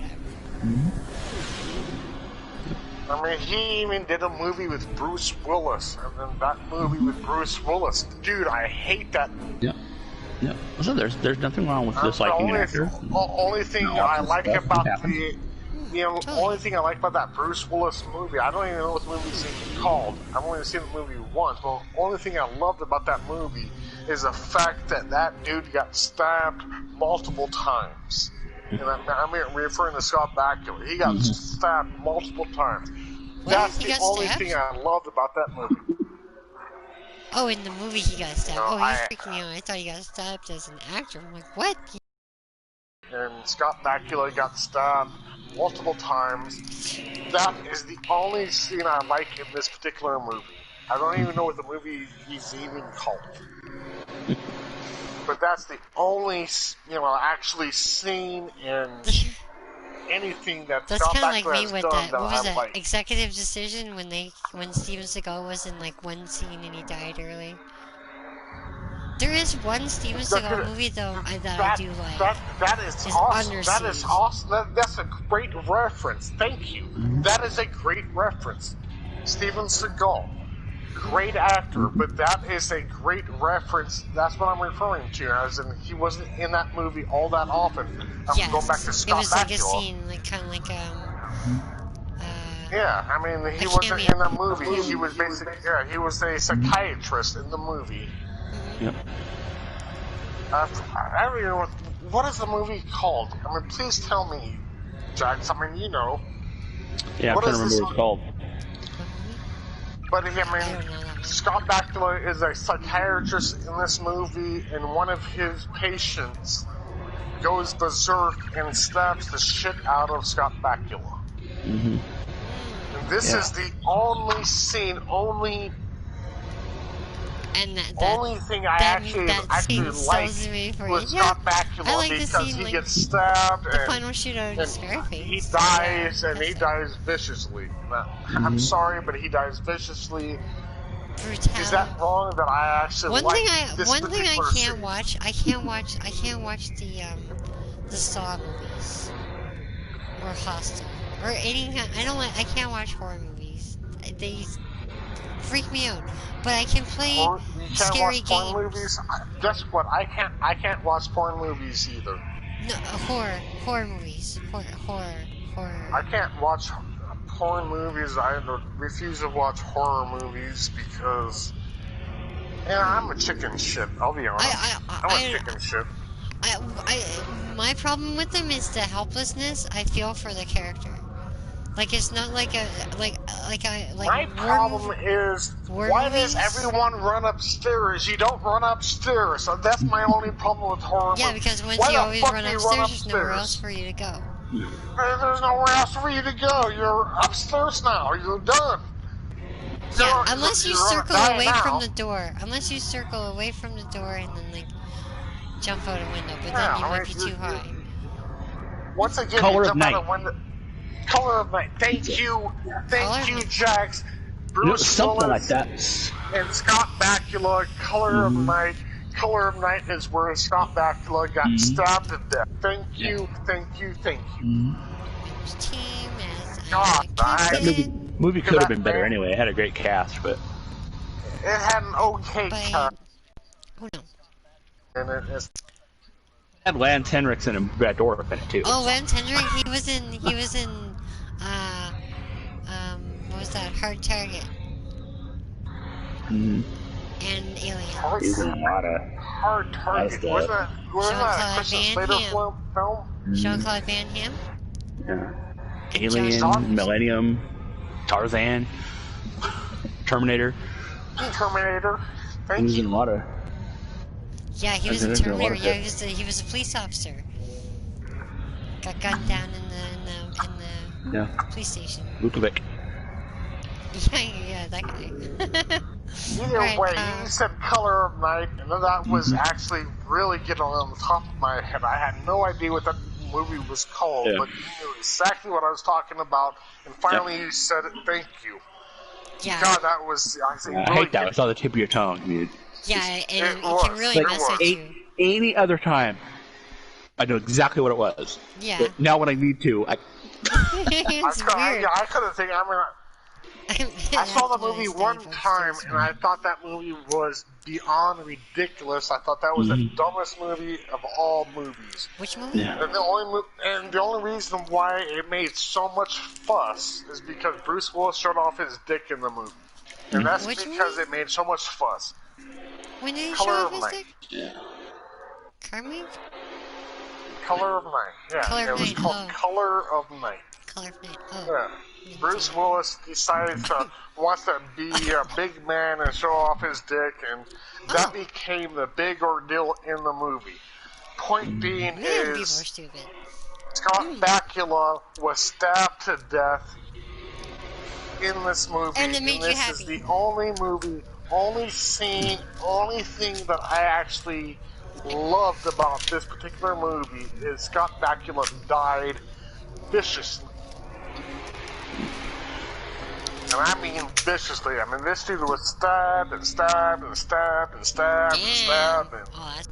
I mean, he even did a movie with Bruce Willis, and then that movie with Bruce Willis, dude, I hate that. Yeah. Yeah. So there's nothing wrong with disliking an actor. The only thing I like about only thing I like about that Bruce Willis movie, I don't even know what the movie's called. I've only seen the movie once, but the only thing I loved about that movie is the fact that that dude got stabbed multiple times. And I'm referring to Scott Bakula. He got stabbed multiple times. That's the only thing I loved about that movie. Oh, in the movie he got stabbed. You're freaking me out. I thought he got stabbed as an actor. I'm like, what? And Scott Bakula got stabbed multiple times. That is the only scene I like in this particular movie. I don't even know what the movie is even called. But that's the only, actually scene in anything that Scott Bakula has done that I like. Executive Decision when Steven Seagal was in like one scene and he died early? There is one Steven Seagal movie though that I do like. That is awesome. That is awesome. That's a great reference. Thank you. That is a great reference. Steven Seagal. Great actor, but that is a great reference. That's what I'm referring to. As in, he wasn't in that movie all that often. I'm going back to Scott Bakula. It was like a scene, kind of like yeah, I mean, he wasn't in the movie. He was basically, he was a psychiatrist in the movie. Yep. I don't even know what is the movie called. I mean, please tell me, Jax. I mean, you know. Yeah, I'm trying to remember what it's called. But I mean, Scott Bakula is a psychiatrist in this movie, and one of his patients goes berserk and stabs the shit out of Scott Bakula. And this is the only scene, only thing I actually like was Scott Bakula because he gets stabbed and he dies, and he dies viciously. I'm sorry, but he dies viciously. Brutality. Is that wrong that I actually like this one thing I can't scene? watch? I can't watch the Saw movies or Hostel or any kind. I can't watch horror movies. They freak me out. But I can play scary games. Porn movies? Guess what? I can't watch porn movies either. No, horror movies. Horror. I can't watch porn movies. I refuse to watch horror movies because, I'm a chicken shit. I'll be honest. I'm a chicken shit. My problem with them is the helplessness I feel for the character. Like, it's not like my problem is, why does everyone run upstairs? You don't run upstairs. So that's my only problem with horror movies. Yeah, because once you always run upstairs, there's nowhere else for you to go. There's nowhere else for you to go. You're upstairs now. You're done. Yeah, unless you circle away from the door. Unless you circle away from the door and then, like, jump out a window. But then you might be too high. Once again, you jump out a window. Color of Night. Thank you, Jax. Bruce something Willis like that. And Scott Bakula. Color of Night. Color of Night is where Scott Bakula got stabbed to death. Thank you. God, that movie could have been better anyway. It had a great cast, but it had an okay cast. Oh no. And it had Lance Henriksen and Brad Dourif in it too. Oh, Lance Henriksen, he was in what was that? Hard Target. And Aliens. He's in a lot of Hard Target. Wasn't that a Christian Slater film? Jean-Claude Van Damme. Yeah. Alien, Millennium, Tarzan, Terminator. Thank He's in a lot of. Yeah, he was a Terminator. Yeah, he was a police officer. Got gunned down in the police station. Lukovic. Yeah, that guy. Either way, you said Color of Night, and that was actually really getting on the top of my head. I had no idea what that movie was called, but you knew exactly what I was talking about, and finally you said it. Thank you. Yeah. God, that was actually really I hate that. It's on the tip of your tongue, dude. Yeah, it can really mess with you. Any other time, I know exactly what it was. Yeah. But now when I need to, it's weird. I couldn't think. I saw the movie one time, and I thought that movie was beyond ridiculous. I thought that was the dumbest movie of all movies. Which movie? Yeah. And the only reason why it made so much fuss is because Bruce Willis showed off his dick in the movie. And that's because it made so much fuss. When did he Color show of off his Night. dick? Yeah. Carmine? Color of Night. Yeah, it was called Color of Night. Color of Night. Oh. Yeah. Bruce Willis decided wants to be a big man and show off his dick, and that became the big ordeal in the movie. Point being is, Scott Bakula was stabbed to death in this movie, and this is the only movie, only scene, only thing that I actually loved about this particular movie is Scott Bakula died viciously. And I mean viciously. I mean, this dude was stabbed and stabbed and stabbed and stabbed and stabbed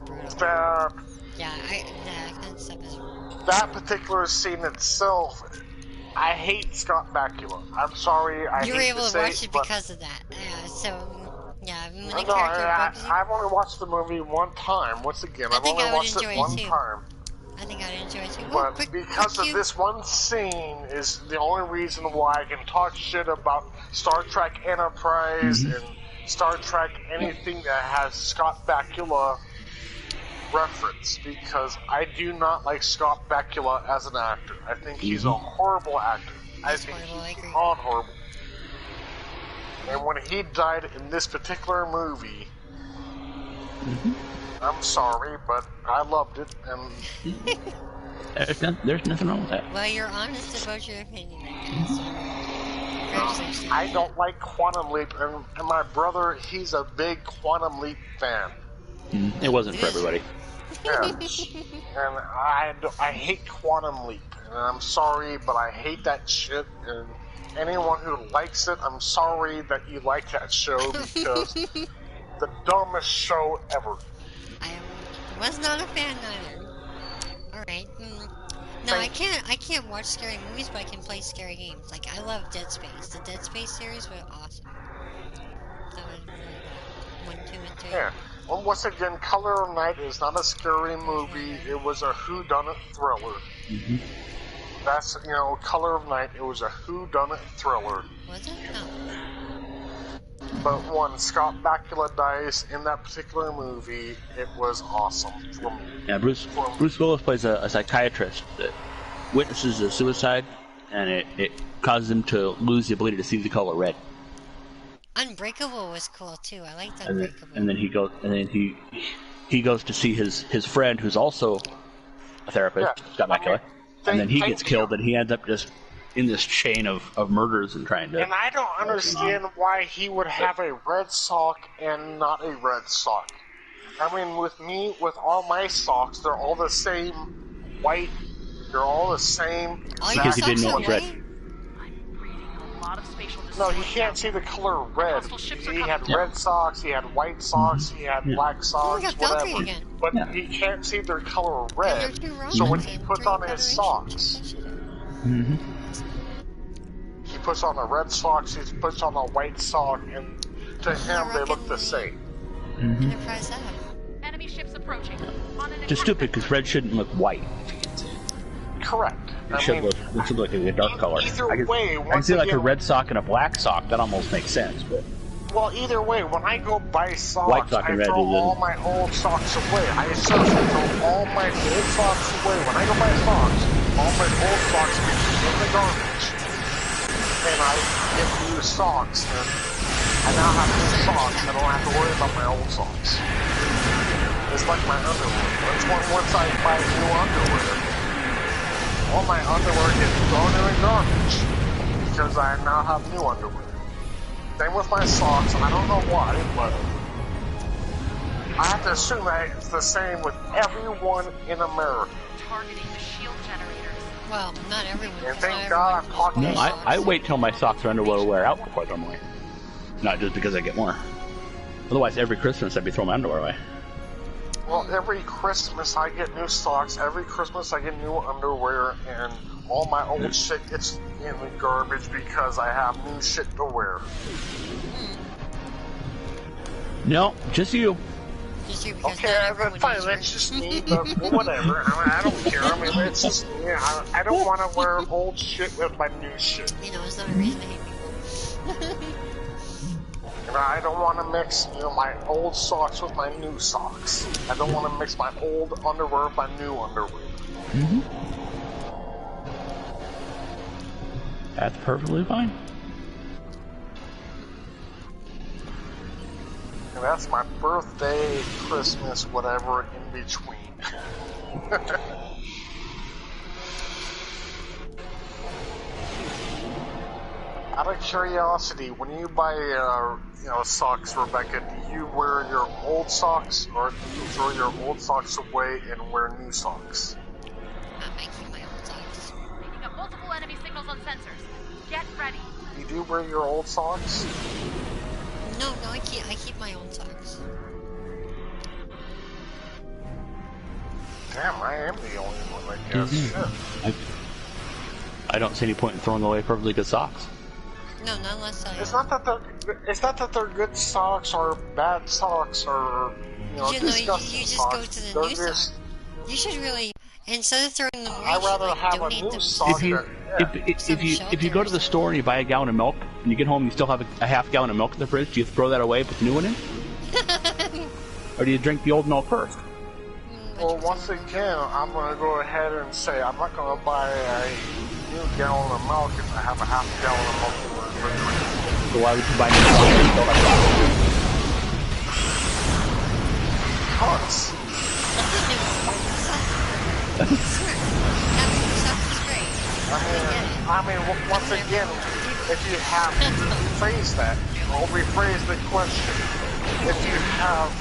and stabbed. Yeah, that stuff is rude. That particular scene itself, I hate Scott Bakula. I'm sorry, I hate to say it. You were able to watch it because of that. Yeah, so, yeah. No, I've only watched the movie one time. Once again, I've only watched it one time. I think I'd enjoy it too. But because of this one scene is the only reason why I can talk shit about Star Trek Enterprise and Star Trek anything that has Scott Bakula reference, because I do not like Scott Bakula as an actor. I think he's a horrible actor. I think he's beyond horrible. And when he died in this particular movie, I'm sorry, but I loved it, and there's nothing wrong with that. Well, you're honest about your opinion, I guess. I don't like Quantum Leap, and my brother, he's a big Quantum Leap fan. It wasn't for everybody. Yeah. And I hate Quantum Leap, and I'm sorry, but I hate that shit, and anyone who likes it, I'm sorry that you like that show, because the dumbest show ever. I was not a fan either. Alright. No, I can't watch scary movies, but I can play scary games. Like, I love Dead Space. The Dead Space series was awesome. That was really good. 1, 2, and 3. Yeah. Well, once again, Color of Night is not a scary movie. It was a whodunit thriller. That's, Color of Night, it was a whodunit thriller. Was it? No. But when Scott Bakula dies in that particular movie, it was awesome for me. Yeah, Bruce Willis plays a psychiatrist that witnesses a suicide, and it causes him to lose the ability to see the color red. Unbreakable was cool too. I liked Unbreakable. And then he goes to see his friend, who's also a therapist, Scott Bakula, and then he gets killed, and he ends up just in this chain of murders and trying to... And I don't understand why he would have a red sock and not a red sock. I mean, with all my socks, they're all the same white. They're all the same. Because he didn't know it was red. No, you can't see the color red. He had red socks, he had white socks, he had black socks, whatever. But he can't see their color red. So when he puts on his socks... He puts on the red socks, he puts on a white sock, and to him they look the same. Enemy ships approaching. Just stupid, because red shouldn't look white. Correct. It should look like a dark color. Either way, I can see like a red sock and a black sock. That almost makes sense. But well, either way, when I go buy socks, I throw all my old socks away. I seriously throw all my old socks away. When I go buy socks, all my old socks get in the garbage. And I get new socks, and I now have new socks. I don't have to worry about my old socks. It's like my underwear. Once I buy new underwear, all my underwear gets thrown in the garbage because I now have new underwear. Same with my socks. I don't know why, but I have to assume that it's the same with everyone in America. Targeting the shield generators. Well, not everyone. And thank God I'm talking. No, I wait till my socks or underwear wear out before I throw them away. Not just because I get more. Otherwise, every Christmas I'd be throwing my underwear away. Well, every Christmas I get new socks, every Christmas I get new underwear, and all my old shit gets in the garbage because I have new shit to wear. No, just you. Okay, fine, that's just me, but whatever. I don't care. I mean, it's just me. I don't want to wear old shit with my new shit. You know, it's not a reason to hate people. And I don't want to mix, my old socks with my new socks. I don't want to mix my old underwear with my new underwear. Mm-hmm. That's perfectly fine. And that's my birthday, Christmas, whatever in between. Out of curiosity, when you buy, socks, Rebecca, do you wear your old socks, or do you throw your old socks away and wear new socks? I'm making my old socks. Picking up multiple enemy signals on sensors. Get ready. You do wear your old socks? No, I keep my old socks. Damn, I am the only one, I guess. Mm-hmm. I don't see any point in throwing away perfectly good socks. No, not unless I... It's not that they're good socks or bad socks or, disgusting you just socks. go to the new socks. You should really, instead of throwing them away, I'd rather have a donate new them. sock. If you go to the store and you buy a gallon of milk, and you get home and you still have a half gallon of milk in the fridge, do you throw that away and put the new one in? Or do you drink the old milk first? Well, once again, I'm going to go ahead and say I'm not going to buy a new gallon of milk if I have a half gallon of milk in the refrigerator. So why would you buy new milk if you still have I mean, once again, if you have to rephrase that, or rephrase the question, if you have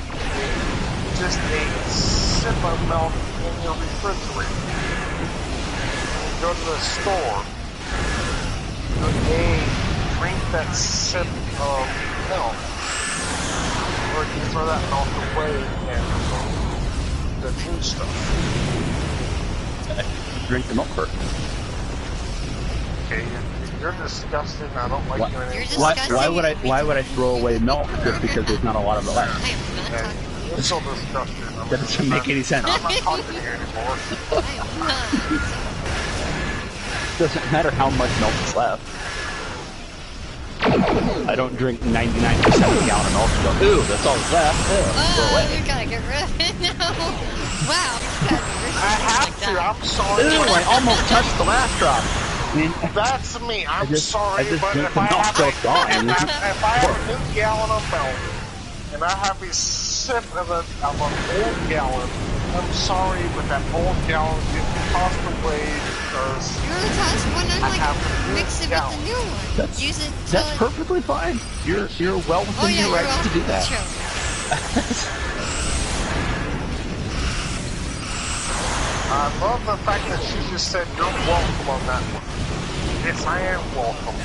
just a sip of milk in your refrigerator, and you go to the store, you drink that sip of milk, or you throw that milk away and the new stuff. Drink the milk first. Okay, you're disgusting. I don't like you anymore. Why would I throw away milk just because there's not a lot of it left? You're so disgusting. That doesn't make any sense. I'm not talking to you anymore. Doesn't matter how much milk is left. I don't drink 99% of a gallon of milk and go, ooh, that's all that's left. You gotta get rid of it now. Wow. I have to. I'm sorry. Ooh, I almost touched the last drop. That's me. I'm sorry, but drink if the I milk have till it's gone. if I have a new gallon of milk and I have a sip of an old gallon, I'm sorry, but that old gallon gets tossed away because You're gonna toss one and I have a new mix it gallon. with the new one. Use it. That's perfectly fine. You're well within your rights to do that. I love the fact that you just said you're welcome on that one. Yes, I am welcome.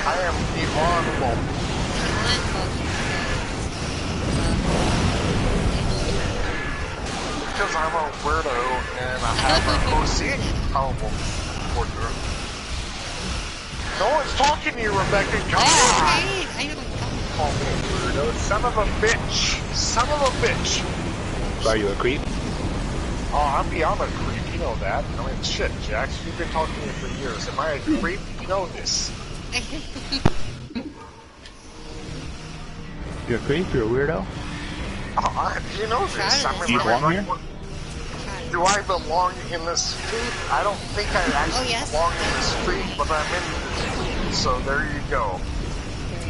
I am beyond welcome. Because I'm a weirdo and I have an OCD problem for you. No one's talking to you, Rebecca. Come on! Call me a weirdo. Son of a bitch. Son of a bitch. Are you a creep? Oh, I'm beyond a creep, you know that. I mean, shit, Jax, you've been talking to me for years. Am I a creep? You know this. You're a creep? You're a weirdo? Oh, you know this. I mean, Do you belong here? Do I belong in this street? I don't think I actually belong in this street, but I'm in the street, so there you go.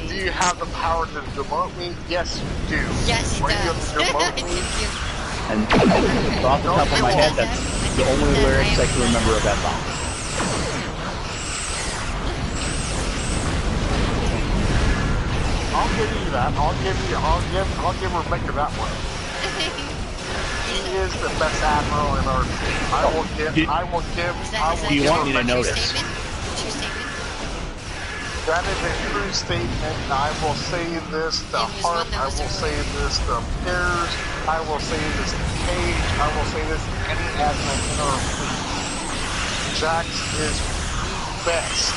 Do you have the power to demote me? Yes, you do. Yes, he does. Demote me? And off the top of my head, that's the only lyrics I can remember of that song. I'll give you that. I'll give Rebecca that one. He is the best admiral in our fleet. Do you want me to notice? That is a true statement. I will say this to Hart. I will say this to Piers. I will say this to Cage. I will say this to any admiral in our fleet. Jax is the best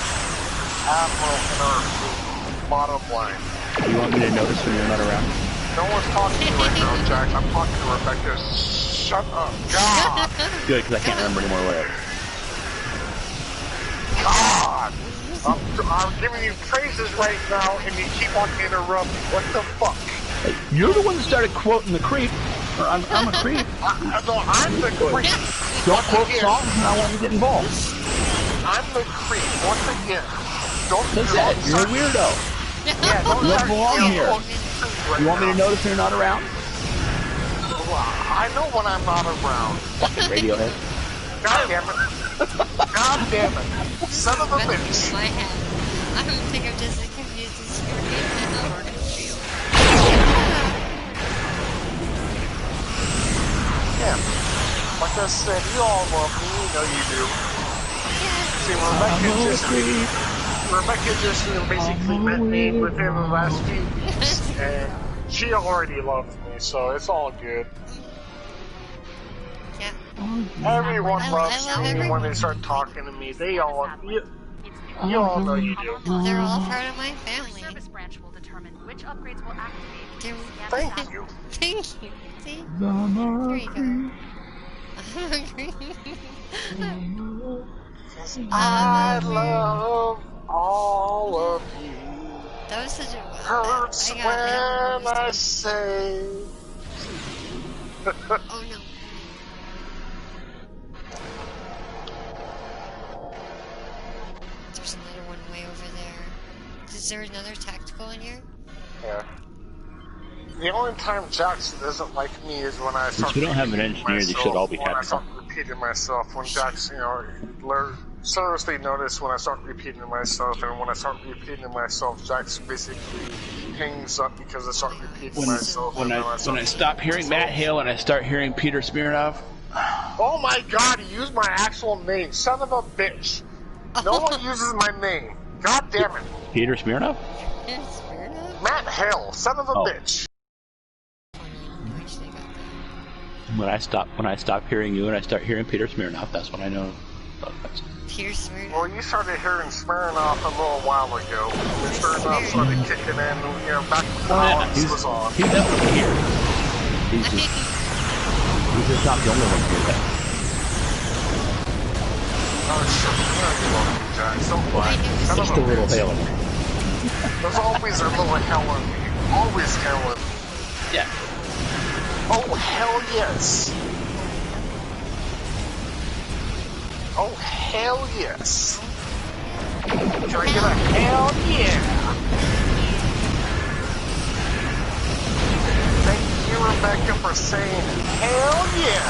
admiral in our fleet. Bottom line. You want me to notice when you're not around? No one's talking to you right now, Jax. I'm talking to Rebecca. Shut up. God. Good, because I can't remember anymore what it is. God. I'm giving you praises right now, and you keep on interrupting. What the fuck? Hey, you're the one that started quoting the creep. I'm a creep. No, I'm the creep. Don't quote songs, and I want you to get involved. I'm the creep. Once again. Don't that. You're a weirdo. Yeah, don't you don't belong here. Right you want me to now. notice when you're not around? Well, I know when I'm not around. Fucking Radiohead. God damn it. God damn it. Son of a bitch. My head. I don't think I'm just as confused as you're Yeah. Like I said, you all love me. You know you do. See, Rebecca just basically met me within the last few weeks, and she already loves me, so it's all good. Yeah. Everyone loves me when they start talking to me. They all, you all know you do. They're all part of my family. The service branch will determine which upgrades will activate. Thank you. Thank you. See? Here you go. I love all of you. That was such a Hurts when I say. Oh no. There's another one way over there. Is there another tactical in here? Yeah. The only time Jax doesn't like me is when I start. Since we don't have an engineer, they should all be when I happy. start repeating myself, when Jax, seriously notice when I start repeating myself, and when I start repeating myself, Jax basically hangs up because I start repeating myself. When I stop hearing Matt Hale and I start hearing Peter Smirnov. Oh my God! He used my actual name, son of a bitch. No one uses my name. God damn it. Peter Smirnov? Matt Hale, son of a bitch. When I stop hearing you and I start hearing Peter Smirnov, that's when I know. Peter Smirnov. Well, you started hearing Smirnov a little while ago. When Smirnov started kicking in, back when Collins was on. He's definitely here. He's just not the only one here. Oh shit! You love me, Jax. Don't lie. Just a little Hale. There's always a little hell in me. Always hell in me. Yeah. Oh, hell yes. Oh, hell yes. Can I get a hell yeah? Thank you, Rebecca, for saying hell yeah.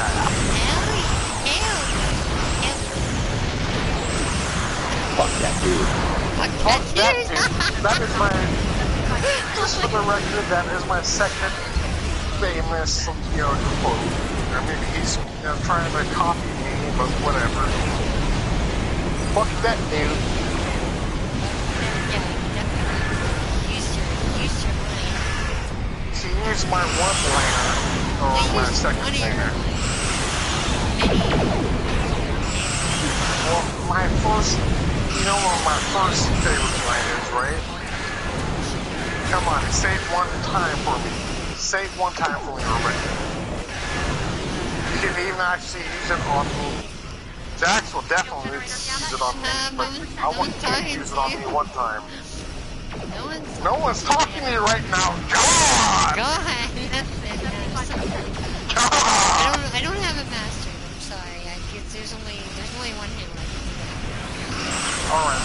Fuck that dude. Fuck that dude. That is my, just for the record, that is my second famous, quote. I mean, he's trying to copy me, but whatever. Fuck that dude. Yeah, definitely. Use your mind. She used my one-liner, or my second-liner. Well, my first, what my first favorite line is, right? Come on, say it one time for me. Say it one time for me, Rebecca. You can even actually use it on me. Jax will definitely use it on me, but I want you to use it on me one time. No one's talking to you right now. God! God! I don't have a master. I'm sorry. There's only one hit left. Alright.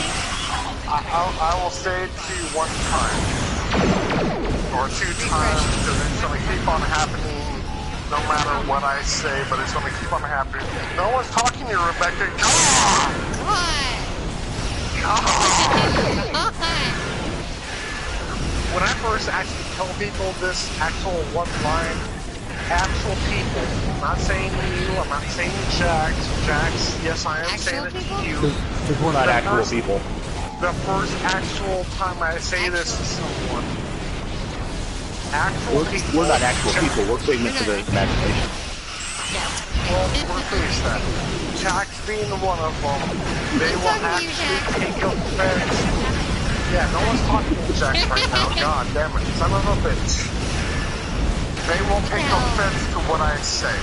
I will say it to you one time. Or 2 times, because it's going to keep on happening no matter what I say, but it's going to keep on happening. No one's talking to you, Rebecca. God! God! when I first actually tell people this actual one line, actual people, I'm not saying you, I'm not saying Jax, yes I am actual saying people? it to you. Because we're not actual people. The first actual time I say this to someone, actual people. We're not actual people, we're figments of the imagination. Well, we're finished that. Jax being one of them, they will actually take offense. Yeah, no one's talking to Jax right now, god damn it, son of a bitch. They will take offense to what I say.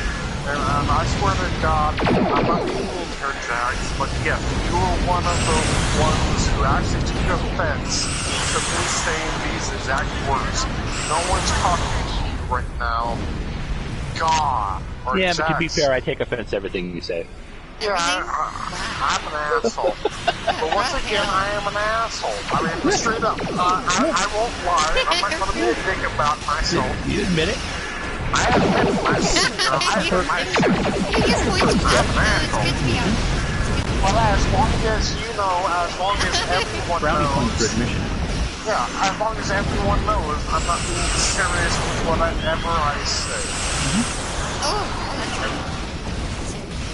And I swear to God, I'm not being here, Jax, but yes, you were one of the ones who actually took offense to me saying these exact words. No one's talking to you right now. God. Or yeah, Jax. but to be fair, I take offense to everything you say. Yeah, I'm an asshole. But once again, I am an asshole. I mean, straight up, I won't lie. I'm not going to be a dick about myself. You admit it? I admit myself. I admit myself. I'm an asshole. Well, as long as you know, as long as everyone knows. Yeah, as long as everyone knows, I'm not being serious with whatever I say.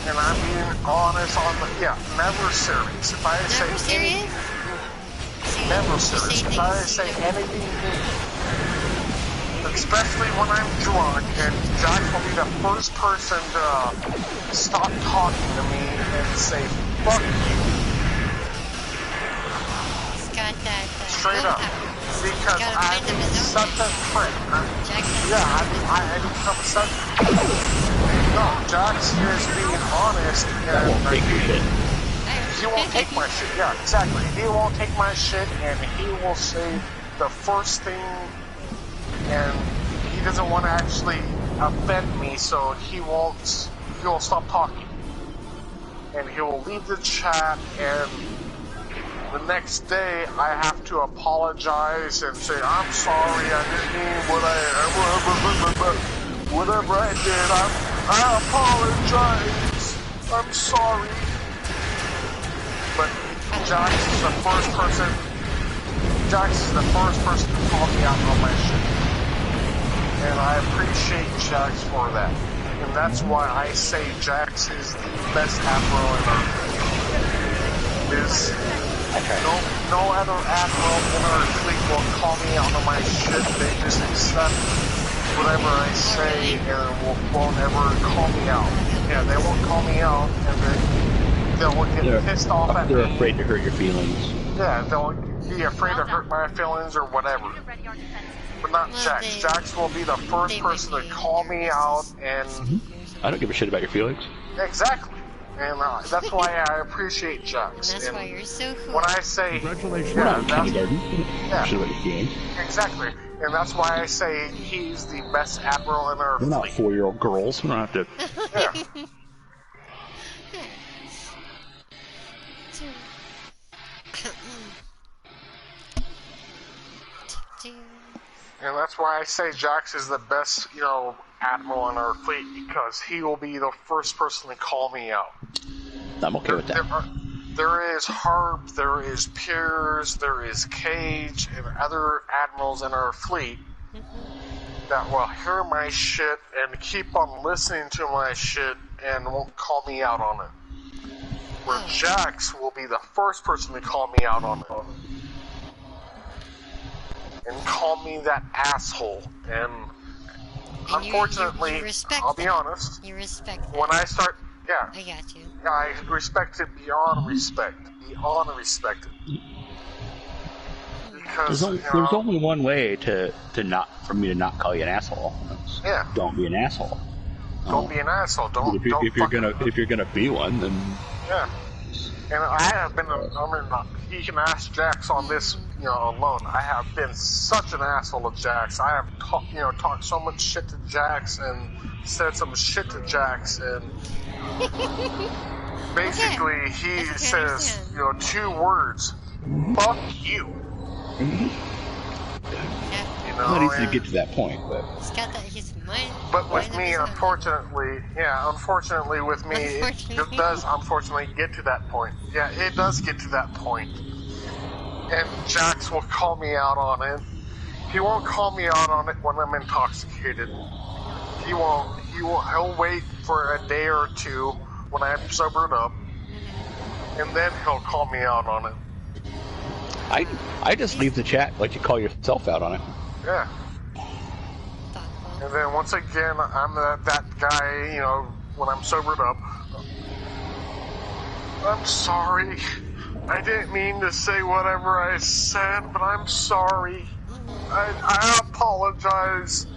And I'm being honest on the, never serious. If I say anything, never serious. If I say anything new, especially when I'm drunk, and Jax will be the first person to stop talking to me and say, fuck you. Straight up. Because I'm such a prick. I become such No, Jax here is being honest, and he won't take my shit. Yeah, exactly. He won't take my shit, and he will say the first thing, and he doesn't want to actually offend me, so he'll stop talking. And he will leave the chat, and the next day I have to apologize and say, I'm sorry, I didn't mean whatever I did, I apologize, I'm sorry. But Jax is the first person to call me out on my shit. And I appreciate Jax for that. And that's why I say Jax is the best Admiral in our no other Admiral in our fleet will call me out on my shit. They just accept whatever I say and won't ever call me out. Yeah, they won't call me out, and they'll get pissed off at me. They're afraid to hurt your feelings. Yeah, they'll be afraid to hurt my feelings or whatever. But not Jax. Jax will be the first person to call me out, and I don't give a shit about your feelings. Exactly. And that's why I appreciate Jax. And that's why you're so cool. When I say, congratulations, shit about your feelings. Exactly. And that's why I say he's the best Admiral in our fleet. We're not 4-year-old girls. We don't have to. Yeah. And that's why I say Jax is the best, Admiral in our fleet, because he will be the first person to call me out. I'm okay with that. There is Harp, there is Piers, there is Cage, and other admirals in our fleet that will hear my shit and keep on listening to my shit and won't call me out on it. Where Jax will be the first person to call me out on it. And call me that asshole. And unfortunately, I'll be honest. You respect that. When I start, I got you. I respect it beyond respect. Beyond respect it. Because there's only one way for me to not call you an asshole. Don't be an asshole. Don't be an asshole. If you're gonna be one, then yeah. And I have been. You can ask Jax on this, alone. I have been such an asshole to Jax. I have talked so much shit to Jax and said some shit to Jax, and basically he says, 2 words: "Fuck you." It's not easy to get to that point, but. But with me, unfortunately with me, it does unfortunately get to that point. Yeah, it does get to that point. And Jax will call me out on it. He won't call me out on it when I'm intoxicated. He won't. He'll wait for a day or two when I'm sobered up, and then he'll call me out on it. I just leave the chat, let you call yourself out on it. Yeah. And then once again, I'm that guy, you know, when I'm sobered up. I'm sorry. I didn't mean to say whatever I said, but I'm sorry. I apologize.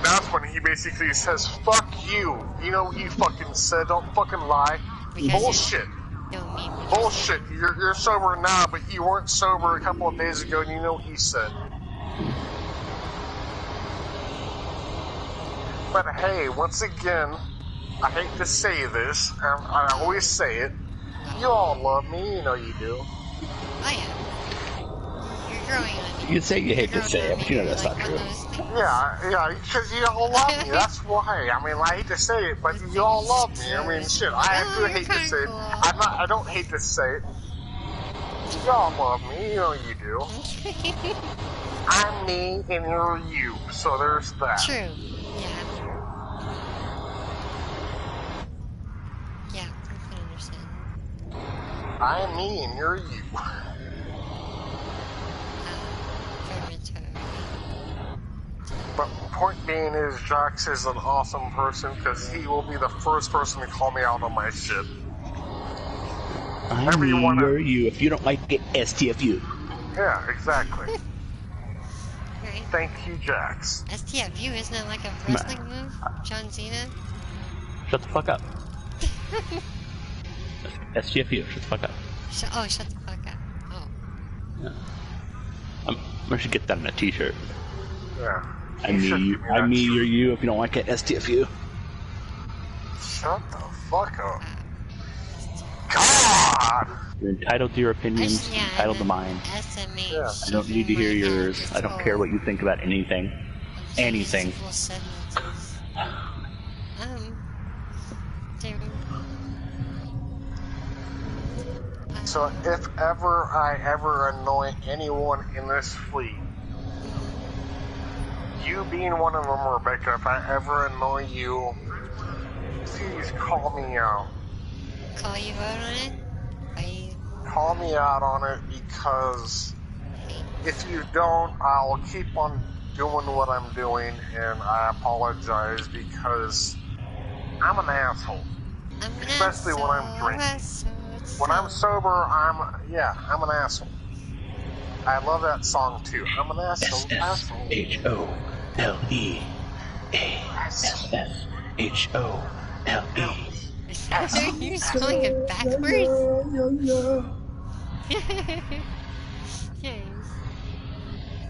That's when he basically says, fuck you. You know what you fucking said. Don't fucking lie. Bullshit. Bullshit. You're sober now, but you weren't sober a couple of days ago, and you know what he said. But hey, once again, I hate to say this, I always say it. You all love me, you know you do. I am. You're growing on me. You say you hate to say it, but you know that's not true. Yeah, because you all love me, that's why. I mean, I hate to say it, but you all love me. I mean, shit, I do hate to say it. I don't hate to say it. You all love me, you know you do. I'm me and you're you, so there's that. True. Yeah. Yeah, I can understand. I'm me and you're you. But point being is, Jax is an awesome person because he will be the first person to call me out on my shit. I'm me, you're you. If you don't like it, STFU. Yeah, exactly. Right. Thank you, Jax. STFU, isn't it like a wrestling move? John Cena? Shut the fuck up. STFU, shut the fuck up. Shut the fuck up. Oh. Yeah. I should get that in a t-shirt. Yeah. I'm me, you're you. If you don't like it, STFU. Shut the fuck up. God! You're entitled to your opinions, entitled to mine. Yeah. I don't need to hear yours. I don't care what you think about anything. Anything. So if I ever annoy anyone in this fleet, you being one of them, Rebecca, if I ever annoy you, please call me out. Call you out on it? Call me out on it, because if you don't, I'll keep on doing what I'm doing, and I apologize because I'm an asshole. Especially when I'm drinking. When I'm sober, I'm an asshole. I love that song too. I'm an asshole. SHOLE ASSHOLE. You're spelling it backwards? Yes.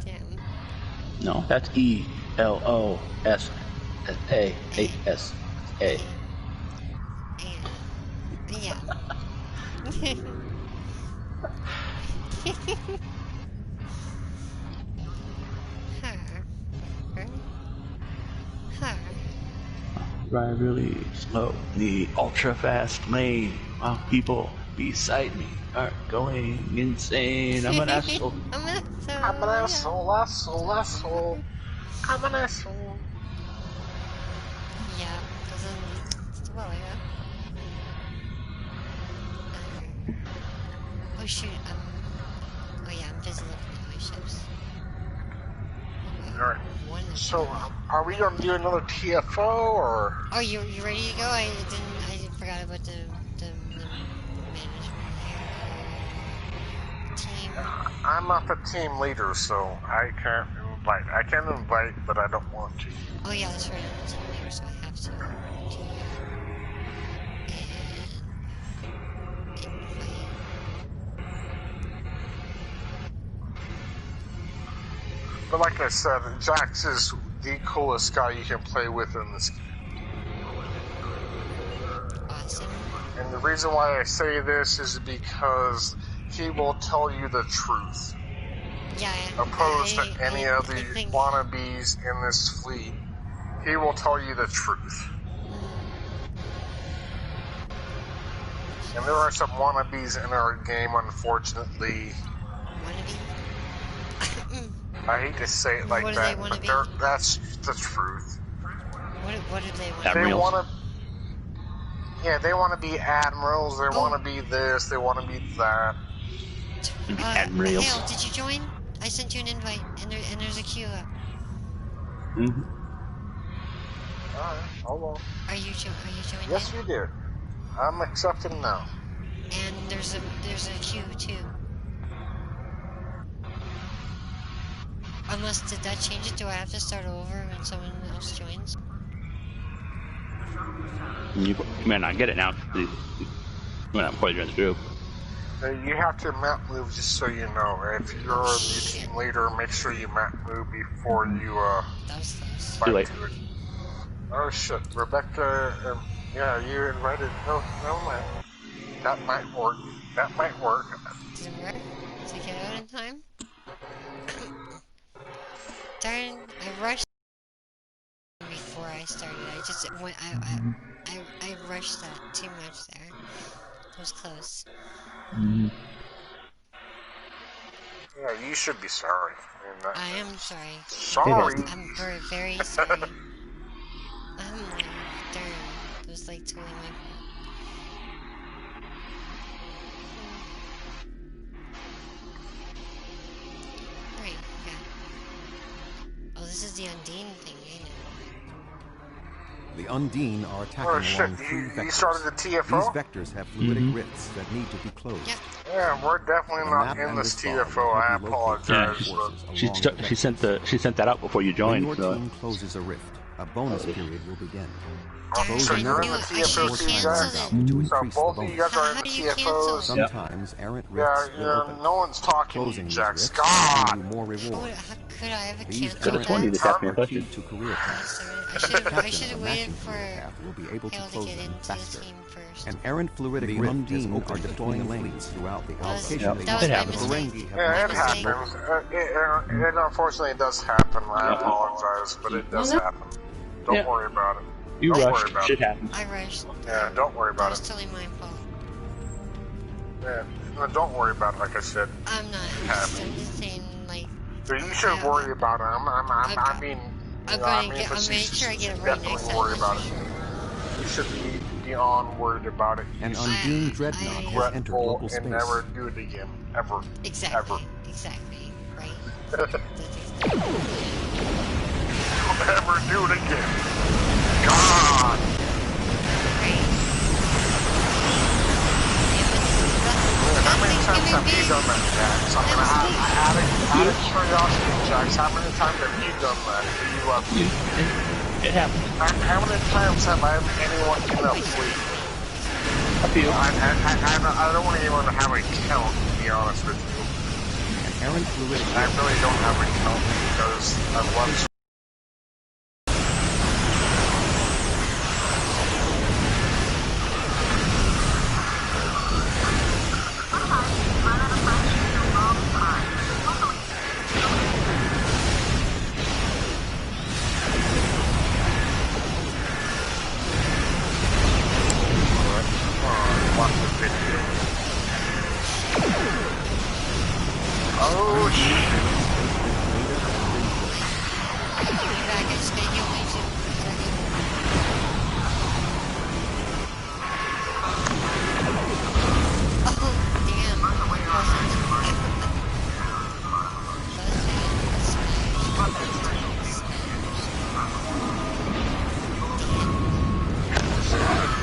Damn. No, that's ELOSSAASA. Yeah. Drive really slow, the ultra fast lane, while people beside me are going insane. I'm an asshole. I'm an asshole. I'm an asshole. Yeah, well, yeah. Oh shoot, I'm busy looking at my ships. Alright. So, are we gonna do another TFO, or? Oh, you ready to go? I forgot about the management team. I'm not the team leader, so I can't invite. I can invite, but I don't want to. Oh yeah, that's right, I'm the team leader, so I have to invite. But like I said, Jax is the coolest guy you can play with in this game. Awesome. And the reason why I say this is because he will tell you the truth. Yeah. Opposed to any of the wannabes in this fleet. He will tell you the truth. And there are some wannabes in our game, unfortunately. Wannabe? I hate to say it like that, but that's the truth. What do they want? They want to. Yeah, they want to be admirals. They want to be this. They want to be that. Admirals. Hale, did you join? I sent you an invite, and there's a queue up. Mm-hmm. Alright, hold on. Are you joining? Yes, you did. I'm accepting now. And there's a queue too. Unless, did that change it? Do I have to start over when someone else joins? You may not get it now. You may not play during the group. You have to map move, just so you know. If you're the team leader, make sure you map move before you Too late. to it. Oh shit, Rebecca, yeah, you invited. No, never mind. That might work. That might work. Did it work? Did I get out in time? Darn, I rushed before I started. I rushed that too much there. It was close. Yeah, you should be sorry. I am sorry. Sorry? I'm very, very sorry. Darn. It was like totally my fault. Right, yeah. Oh, this is the Undine thing, ain't it? The Undine are attacking along three vectors. You started the TFO? These vectors have fluidic rifts that need to be closed. Yep. Yeah, we're definitely not in this TFO. I apologize. Yeah, she sent that out before you joined. When your team closes a rift, a bonus period will begin. So you're in the TFO too, guys? So both of you guys are in the TFOs? Sometimes errant rifts will open. No one's talking to you, Jack. God! More reward. Could I have a These cancel errant that? rifts are key to career paths. I should have waited for will be able to Hale close to get them into faster. the team first. An errant fluidic rift is open deploying lanes throughout the allocation. That was my mistake. Yeah, it happens. It unfortunately does happen. I apologize, but it does happen. Don't worry about it. You don't rushed. Worry about Shit it. happens. I rushed. Yeah, don't worry about That was it. totally my fault. Yeah, no, don't worry about it. Like I said, I'm not. I'm just saying, like. So you should worry about it. I'm making sure I get it right next time. Worry about it. You should be beyond worried about it. An Undine dreadnought has entered local space. And never do it again, ever. Exactly. Ever. Exactly. Right. Don't ever do it again. God. How many times have you done that, Jax? I'm gonna out of curiosity, Jax, how many times have you done that? It happens. How many times have anyone given up sleep? A few. I don't want anyone to have a count, to be honest with you. I really don't have a count because I love. Oh shit!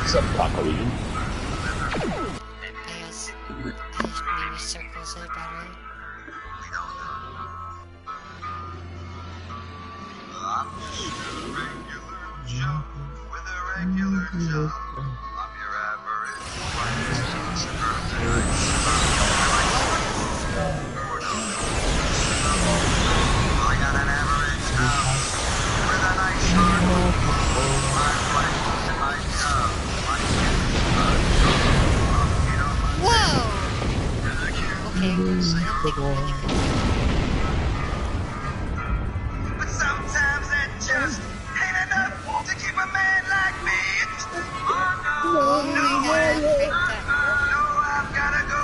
What's up, Taco Legion? I guess maybe circles are better. I'm just a regular Joe with a regular job. I'm your average white suburban. I got an average house with a nice yard. My wife is my job. My Whoa! Okay. But sometimes that just ain't enough to keep a man like me. Oh no, I've gotta go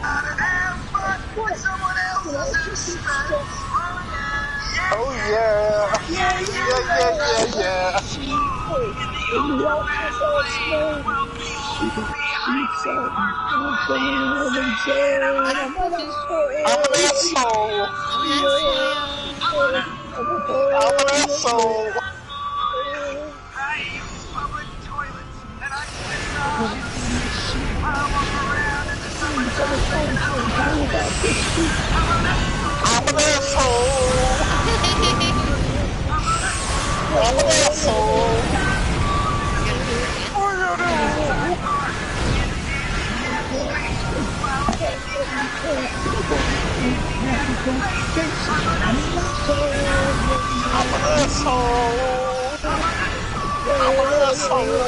out and have fun with someone else's expense. Oh yeah. Oh yeah! Yeah! In the ultrasound smoke, she eats out and said, I'm an asshole. I'm an asshole. I'm an asshole. I use public toilets and I piss off. I walk around in the summertime and I'm an asshole. I'm an asshole. I'm an asshole. I'm an asshole.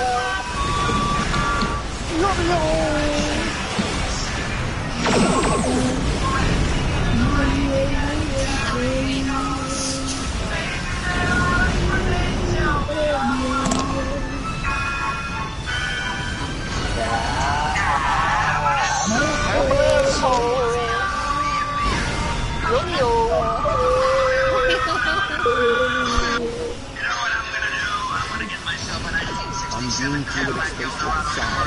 Unbeing fluid exposed to the sun.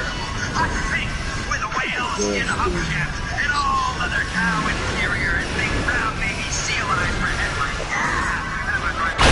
with a whale, skin hubcap, and all other cow interior and big brown baby seal eyes for headlights. Yeah! And I'm gonna drive at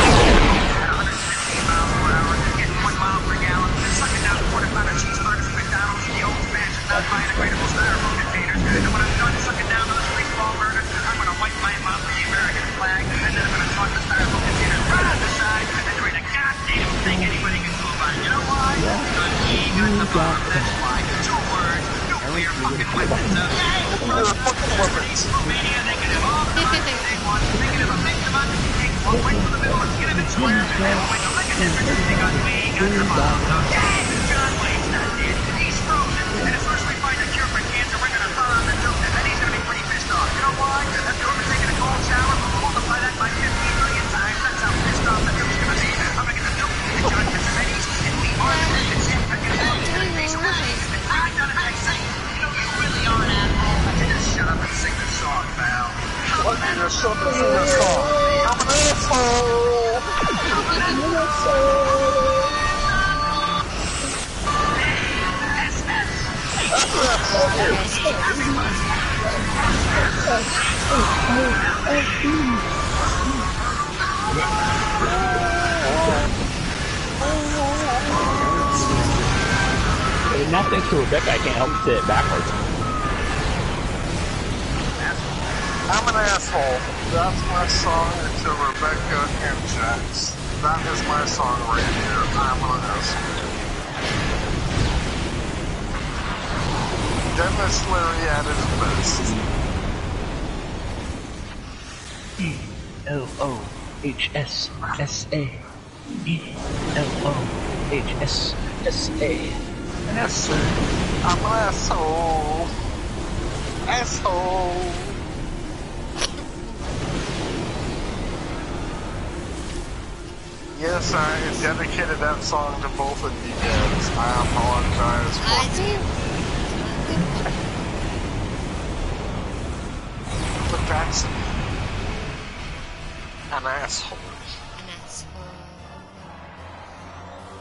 115 miles per hour, getting 1 mile per gallon, sucking down a quarter-pounder cheeseburgers from McDonald's in the old mansion, not biodegradable styrofoam containers. And when I'm done sucking down those baseball burgers, I'm gonna wipe my mouth with the American flag, and then I'm gonna toss the styrofoam containers right on the side, and there ain't a goddamn thing anybody can do about it. You know why? Because he got the bomb. That's why. 2 words. Nuclear fucking weapons. Nuclear fucking weapons. Romania, they can have all the money they want. They can have a mix of us. Take one way from the middle and get them in squares, and then when the liquor difference, because we got the bomb. Okay? John Wayne's not dead. He's frozen. And as soon as we find a cure for cancer, we're gonna thaw him and do it. And he's gonna be pretty pissed off. You know why? After him taking a cold shower, multiply that by 15 million times. That's how pissed off the dude's gonna be. I'm gonna get the dude, and John gets his Eddie's, and we are the Eddie's. I'm gonna get the face of the Eddie's. I'm done and saying, you know, you really are an asshole. You just shut up and sing the song, pal. What? You just shut up and sing the song. I'm an asshole. I'm an asshole. Now thanks to Rebecca, I can't help but say it backwards. I'm an asshole. That's my song to Rebecca and Jax. That is my song right here. I'm an asshole. Dennis Leary at his best. ELOHSSA. ELOHSSA. Yes, sir. I'm an asshole. Asshole. Yes, I dedicated that song to both of you guys. I apologize for but that's an asshole. An asshole.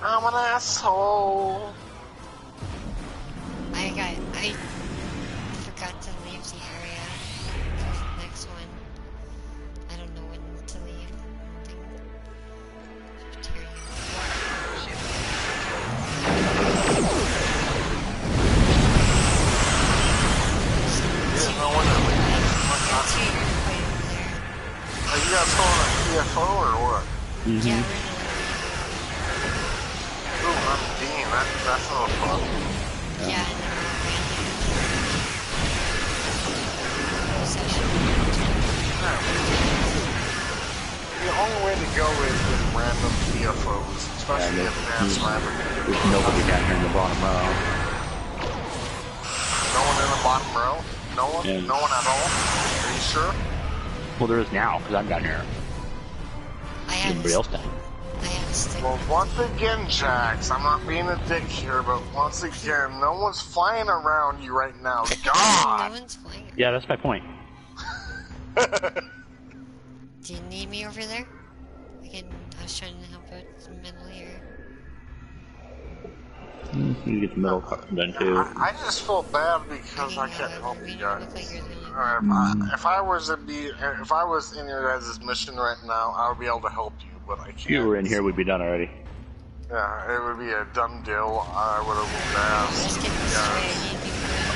I'm an asshole. I forgot to leave the area for the next one. I don't know when to leave. You know when to leave. Are you guys calling a PFO or what? Mm-hmm. Yeah, ooh, I'm Dean. That's no fun. Yeah, the only way to go is with random PFOs, especially if that's random. There's nobody down here in the bottom row. No one in the bottom row? No one? Yeah. No one at all? Are you sure? Well, there is now, because I'm down here. Everybody else down. Well, once again, Jax, I'm not being a dick here, but once again, no one's flying around you right now. God! No one's flying. Yeah, that's my point. Do you need me over there? I was trying to help out the middle here. You get the middle done too. I just feel bad because I can't help you guys. If I was in your guys' mission right now, I would be able to help you, but I can't. If you were in here, we'd be done already. Yeah, it would be a done deal. I would have asked.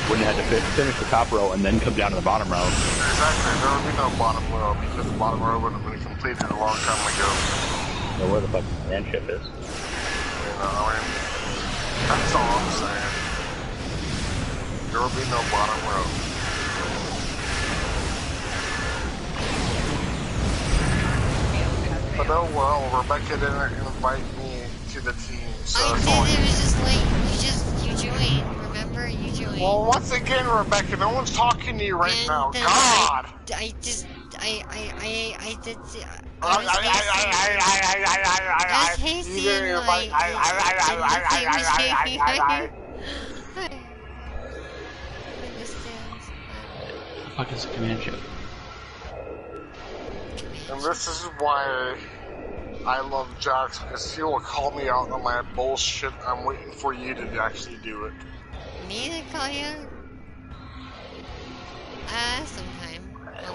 Wouldn't have had to finish the top row and then come down to the bottom row. Exactly, there would be no bottom row because the bottom row would have been completed a long time ago. Know where the fucking land ship is? You know, I mean, that's all I'm saying. There will be no bottom row. But oh well, Rebecca didn't invite me to the team, so I did, it was just like, you joined, remember? You joined. Well, once again, Rebecca, no one's talking to you right now. God! I did, Fuck is a command ship? And this is why I love Jax, because he will call me out on my bullshit. I'm waiting for you to actually do it. Me to call you? Sometime.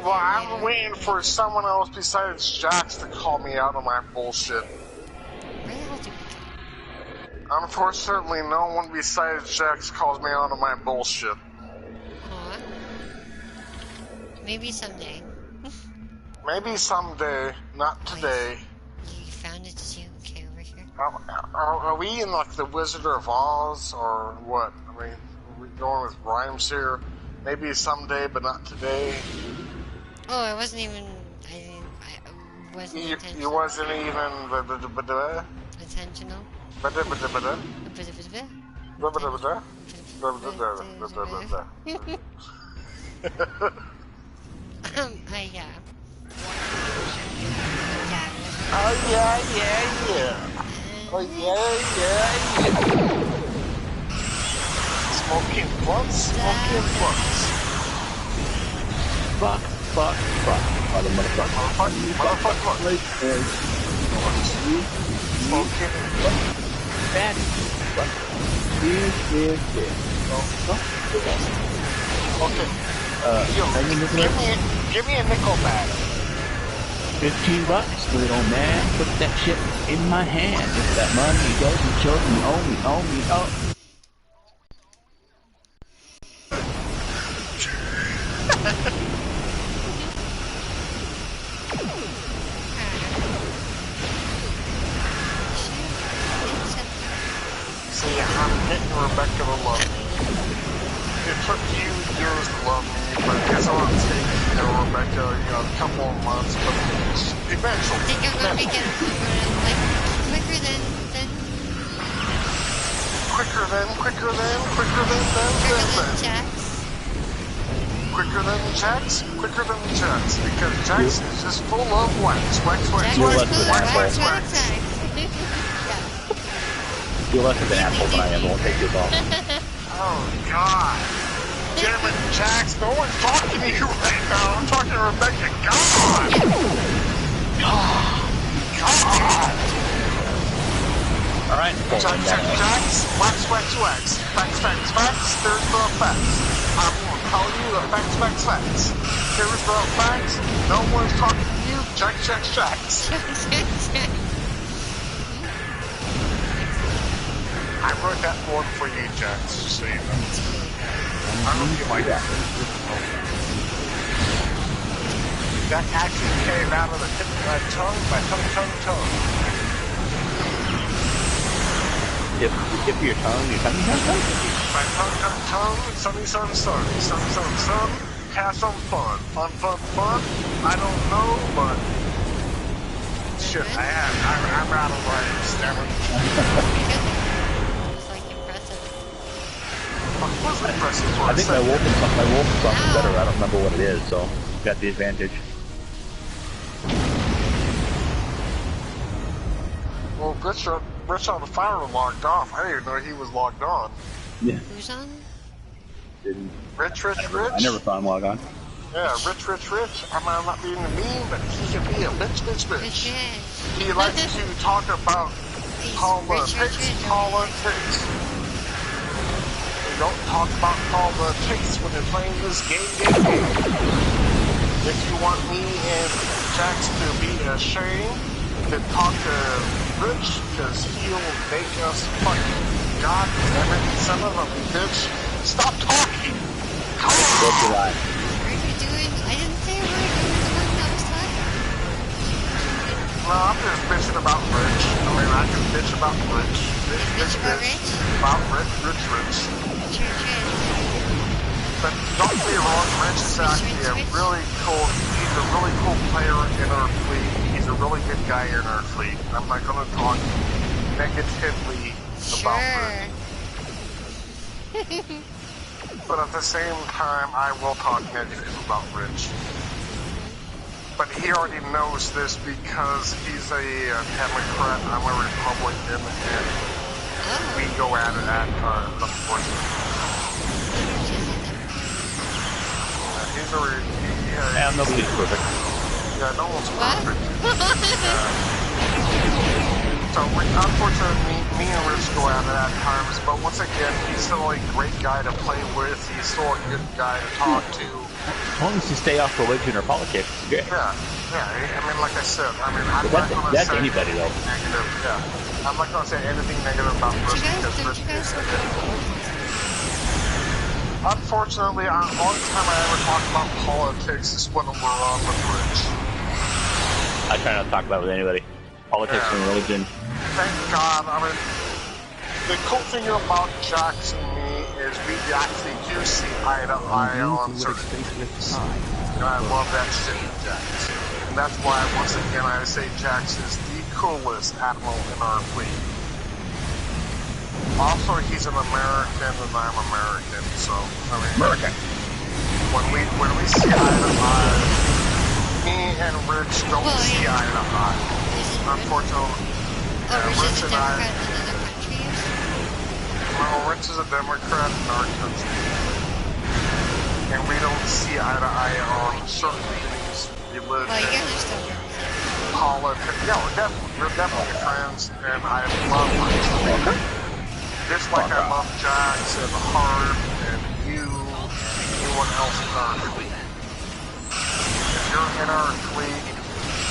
Well, I'm waiting for someone else besides Jax to call me out on my bullshit. Where the hell do we go? Unfortunately, no one besides Jax calls me out on my bullshit. Aw. Maybe someday. Maybe someday, not today. You found it, did you? Okay, over here. Are we in like the Wizard of Oz or what? I mean, are we going with rhymes here? Maybe someday, but not today. Oh, I wasn't even. I wasn't intentional. You wasn't even intentional. Yeah. Oh yeah. Oh yeah. Smoking blunts. Fuck. Motherfucker. Smoking blunts. Bad. Okay. Give me a nickel back. $15, little man. Put that shit in my hand. If that money doesn't show me, owe me. See, I'm getting Rebecca to love me. It took you years to love me, but it's all it takes, Rebecca, a couple of months, but eventually. I think I'm gonna make it like quicker than Jax. Quicker than Jax, because Jax is just full of wax. You're less of an asshole than I am, won't take this off. Oh, God. Damn it, Jax, no one's talking to you right now. I'm talking to Rebecca. God! Alright, Jax, wax. Facts, there's the facts. I'm gonna tell you the facts. Here's the facts. No one's talking to you. Jax. I wrote that one for you, Jax, just so you know. I don't know if you like that. That actually came out of the tip of my tongue, tongue. Tip of your tongue, My tongue, sunny, sun. Have some fun. Fun. I don't know, but shit, I'm out of words, damn it. I think my wolf song is better. I don't remember what it is, so got the advantage. Well, Rich on the fire logged off. I didn't even know he was logged on. Yeah. Who's on? Didn't. Rich. I never saw him log on. Yeah, rich. I'm not being mean, but he can be a bitch. He likes to talk about politics. You don't talk about politics when you're playing this game. If you want me and Jax to be ashamed, then talk to Rich, because he'll make us fucking goddamn son of a bitch. Stop talking! Come on! What are you doing? I didn't say a word. I was the one that was talking. No, I'm just bitching about Rich. I mean, I can bitch about Rich. Bitch about Rich. But don't get me wrong, Rich is actually a really cool, he's a really cool player in our fleet. He's a really good guy in our fleet. I'm not going to talk negatively about Rich. But at the same time, I will talk negative about Rich. But he already knows this because he's a Democrat, I'm a Republican, and we go at it unfortunately. He's a nobody's perfect. Yeah, no one's perfect. So unfortunately, me and Rich go at it at times, but once again, he's still a great guy to play with. He's still a good guy to talk to. As long as you stay off religion or politics, yeah. I mean, like I said, I'm not going to say anybody though. Negative. Yeah, I'm not going to say anything negative about Rich because Rich is a good. Unfortunately, the only time I ever talk about politics is when we're on with Rich. I try not to talk about it with anybody. Politics and religion. Thank God. I mean, the cool thing about Jax and me is we actually do see eye to eye on certain things. And I love that shit in Jax. And that's why, once again, I say Jax is the coolest admiral in our fleet. Also, he's an American and I'm American, so, I mean... American! When we see eye to eye, me and Rich don't see eye to eye. Unfortunately, Rich and I... Well, Rich is a Democrat in our country. And we don't see eye to eye on certain things, religion, politics. Yeah, we're definitely friends, and I love Rich. Just like I love Jax and Hart and you, anyone else in our fleet. If you're in our fleet,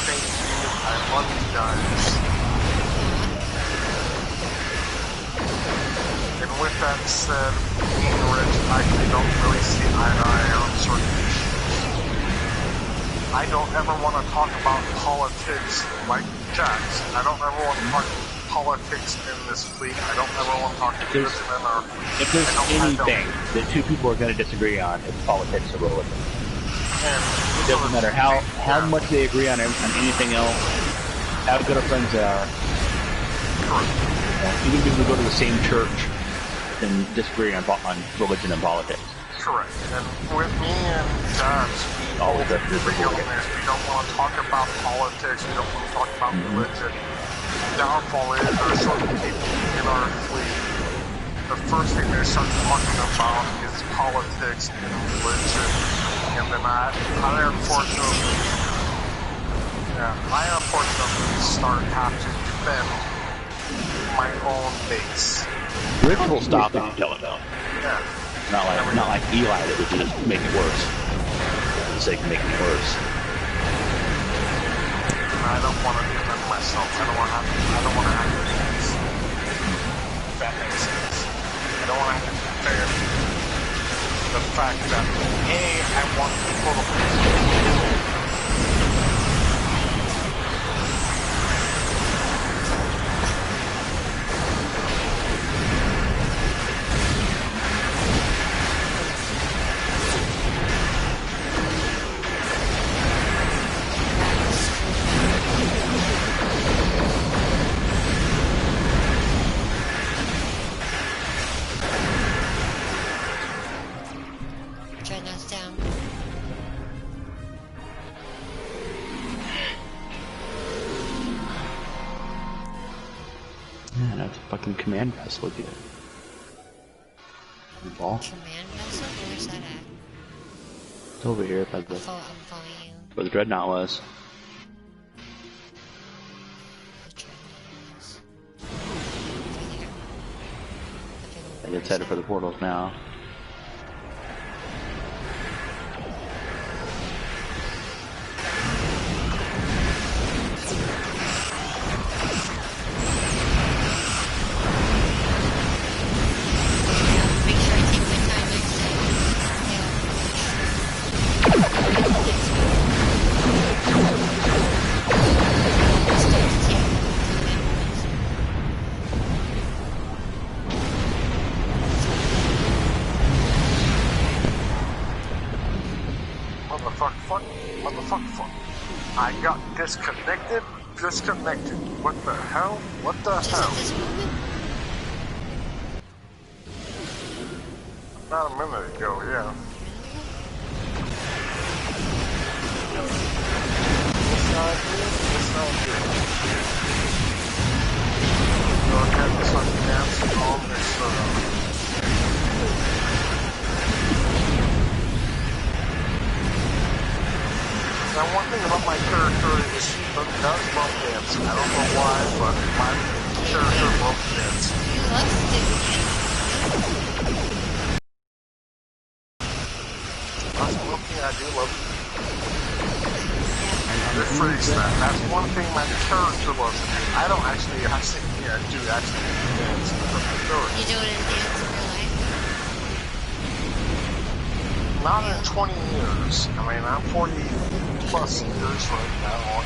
thank you. I love you guys. And with that said, me and Rich actually don't really see eye to eye on certain issues. I don't ever want to talk about politics like Jax. I don't ever want to talk politics in this fleet. I don't ever want to talk to this in our fleet. If there's anything that two people are going to disagree on, it's politics or religion. It doesn't matter how much they agree on anything else, how good of friends they are. Correct. Even if we go to the same church, then disagree on religion and politics. Correct. And with me and Jax, we always realness. We don't want to talk about politics. We don't want to talk about religion. The downfall is there are certain people in our fleet. The first thing they start talking about is politics and religion. And then I unfortunately have to defend my own base. Rich will stop if you tell him though. Yeah. Not like Eli that would just make it worse. For the sake of making it worse. I don't want to defend myself. I don't want to have to do this. If that makes sense. I don't want to have to defend the fact that, hey, I want people to fucking command vessel again. Command vessel? Where's that at? It's over here by the... I'm following you. Where the dreadnought was. And it's headed for the portals now. I got disconnected. What the hell? What the hell? About a minute ago, yeah. It's not good. Go ahead and start dancing on this, Now, one thing about my character is she does love dancing. I don't know why, but my character loves dancing. You love to dance. That's one thing I do love. Rephrase that. That's one thing my character loves to do. I don't actually dance in my character. You doing any dance in real life? Not in 20 years. I mean, I'm 40 plus years right now,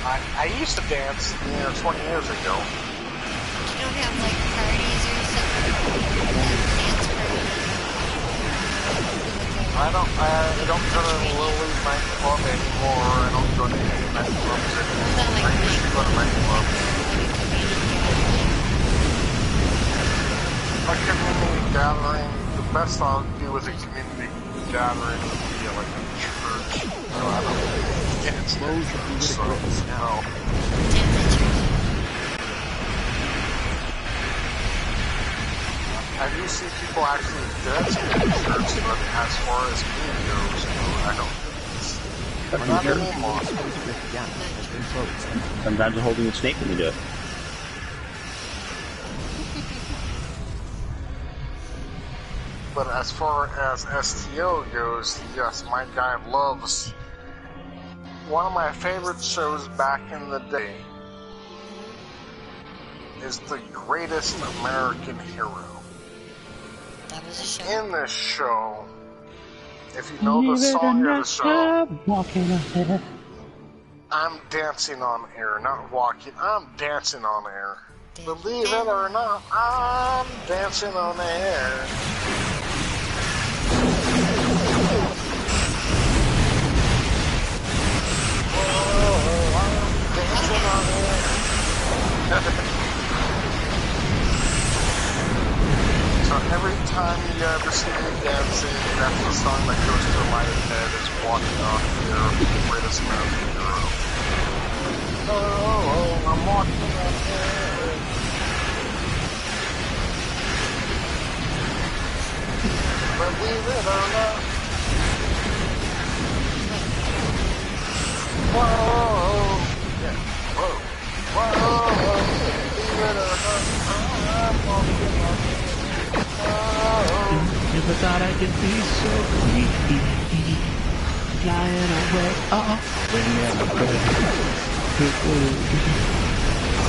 and I used to dance, 20 years ago. You don't have like parties or something? Dance parties? I don't go to Lily nightclub anymore. I don't go to any nightclubs anymore. I used to go to nightclubs. A community gathering, the best I'll do with a community gathering would be like a church. I don't dance in church, so no. I do see people actually dancing in church, but as far as me goes, I don't dance. But not anymore. Sometimes I'm holding a snake when we do it. But as far as STO goes, yes, my guy loves one of my favorite shows back in the day is The Greatest American Hero. That was a show. In this show, if you know the song of the show, I'm dancing on air, not walking. I'm dancing on air. Believe it or not, I'm dancing on air. So every time you ever see me dancing, that's the song that goes through my head is Walking on Air, The Greatest American Hero. Oh, I'm walking on air. Believe it or not. Whoa, yeah, whoa, whoa, believe it or not, I'm walking on air. Never thought I could be so creepy, flying away,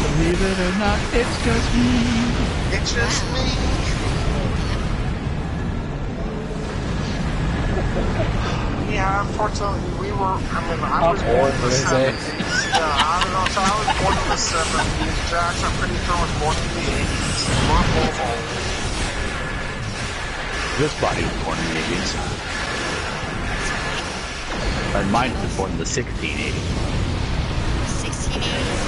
believe it or not, it's just me. It's just me. Yeah, unfortunately, I was born in the 70s. Yeah, I don't know, so I was born in the 70s. Jax, I'm pretty sure was born in the 80s. We're both old. This body was born in the 80s. And mine was born in the 1680s. 1680s?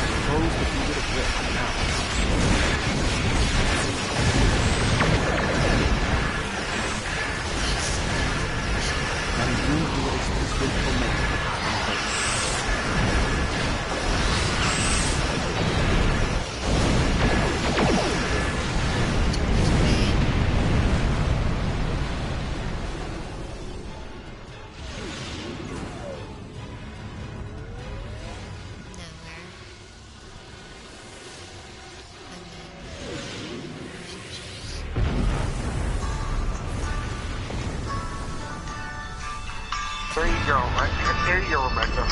Suppose that you would have lived now. go. There you go, Rebecca.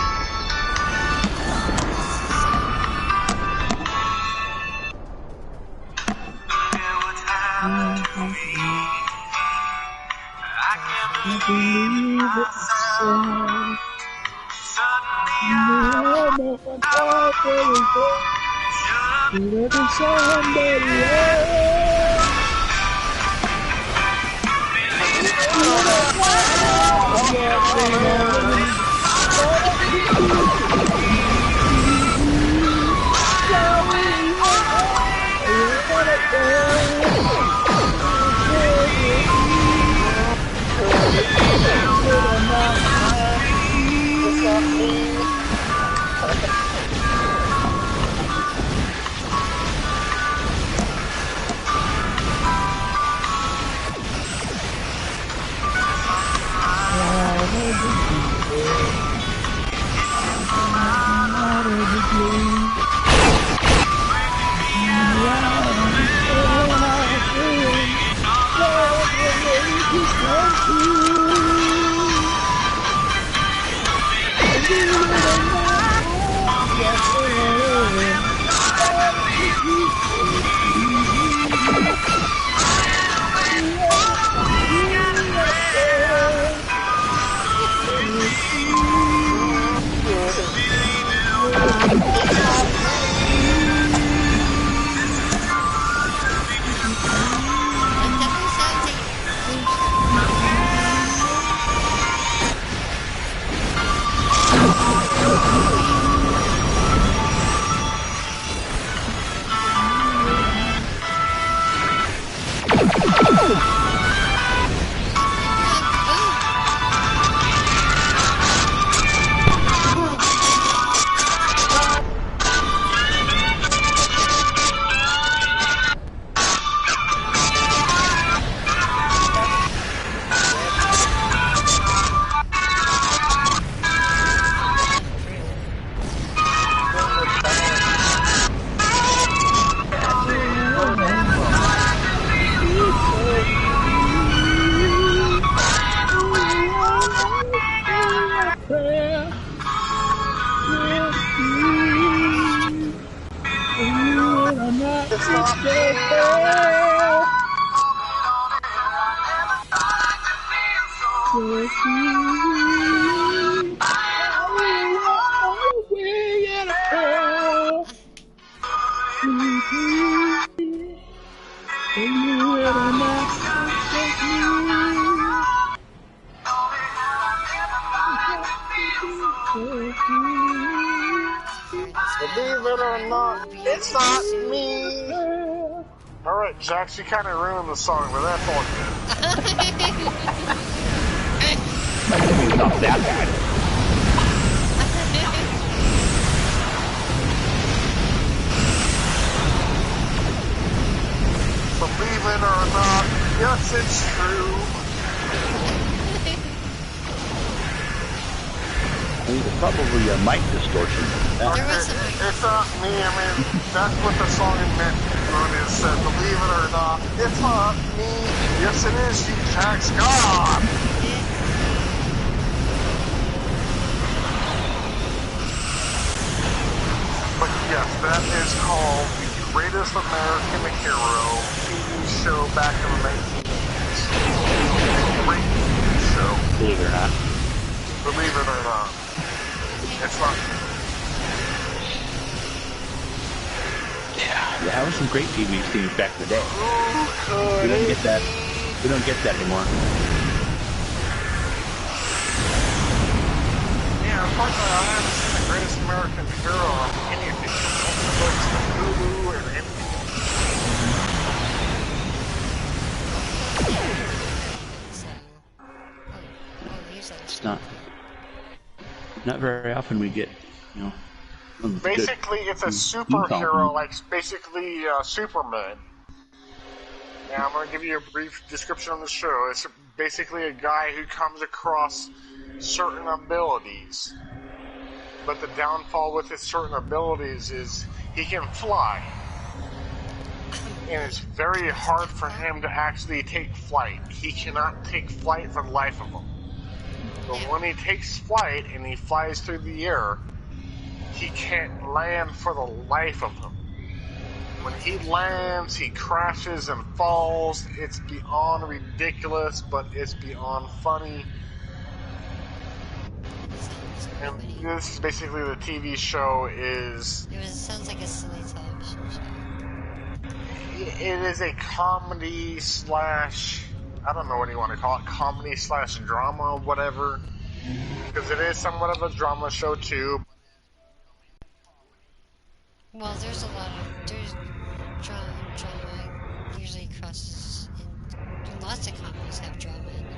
Believe it or not, it's not me. Alright, Jax, you kind of ruined the song, but that's all good. It's not that bad. Believe it or not, yes, it's true. It's probably a mic distortion. It's not me, I mean, that's what the song meant when it said, believe it or not, it's not me. Yes, it is, you Jax God. But yes, that is called the Greatest American Hero TV show back in the 1980s. Great TV show. Believe it or not. Believe it or not. It's not. Yeah, that was some great TV scenes back in the day. We don't get that. We don't get that anymore. Yeah, unfortunately, I haven't seen the Greatest American Hero on any of these books, Hulu, or anything. It's not very often we get, you know. Basically, it's a superhero, like basically Superman. Now, I'm going to give you a brief description of the show. It's basically a guy who comes across certain abilities. But the downfall with his certain abilities is he can fly. And it's very hard for him to actually take flight. He cannot take flight for the life of him. But when he takes flight and he flies through the air, he can't land for the life of him. When he lands, he crashes and falls. It's beyond ridiculous, but it's beyond funny. And this is basically the TV show is... It sounds like a silly television show. It is a comedy slash... I don't know what you want to call it. Comedy slash drama, whatever. Because it is somewhat of a drama show, too. Well, there's a lot of... There's drama usually crosses in... Lots of comedies have drama in them.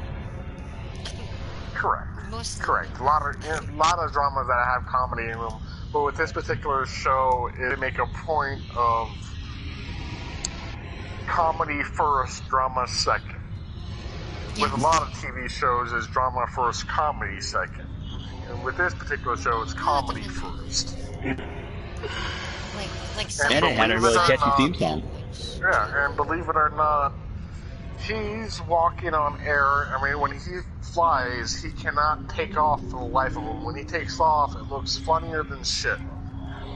Correct. Correct. A lot of dramas that have comedy in them, but with this particular show, it make a point of comedy first, drama second. Yes. With a lot of TV shows, it's drama first, comedy second. And with this particular show, it's comedy first. And it had a really catchy theme song. Yeah, and believe it or not, he's walking on air. I mean, when he flies, he cannot take off for the life of him. When he takes off, it looks funnier than shit.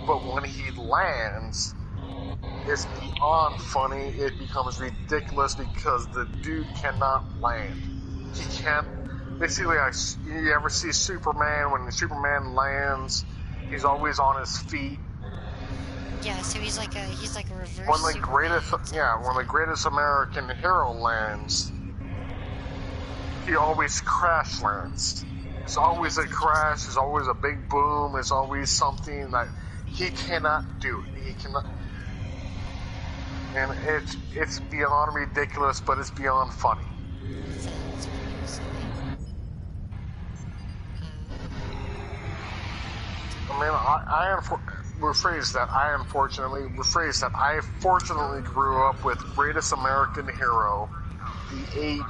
But when he lands, it's beyond funny. It becomes ridiculous because the dude cannot land. He can't. Basically, you ever see Superman? When Superman lands, he's always on his feet. Yeah, so he's like a reverse. When the greatest American hero lands, he always crash lands. It's always a crash. It's always a big boom. It's always something that he cannot do. He cannot, and it's beyond ridiculous, but it's beyond funny. I mean, I fortunately grew up with Greatest American Hero, the 8,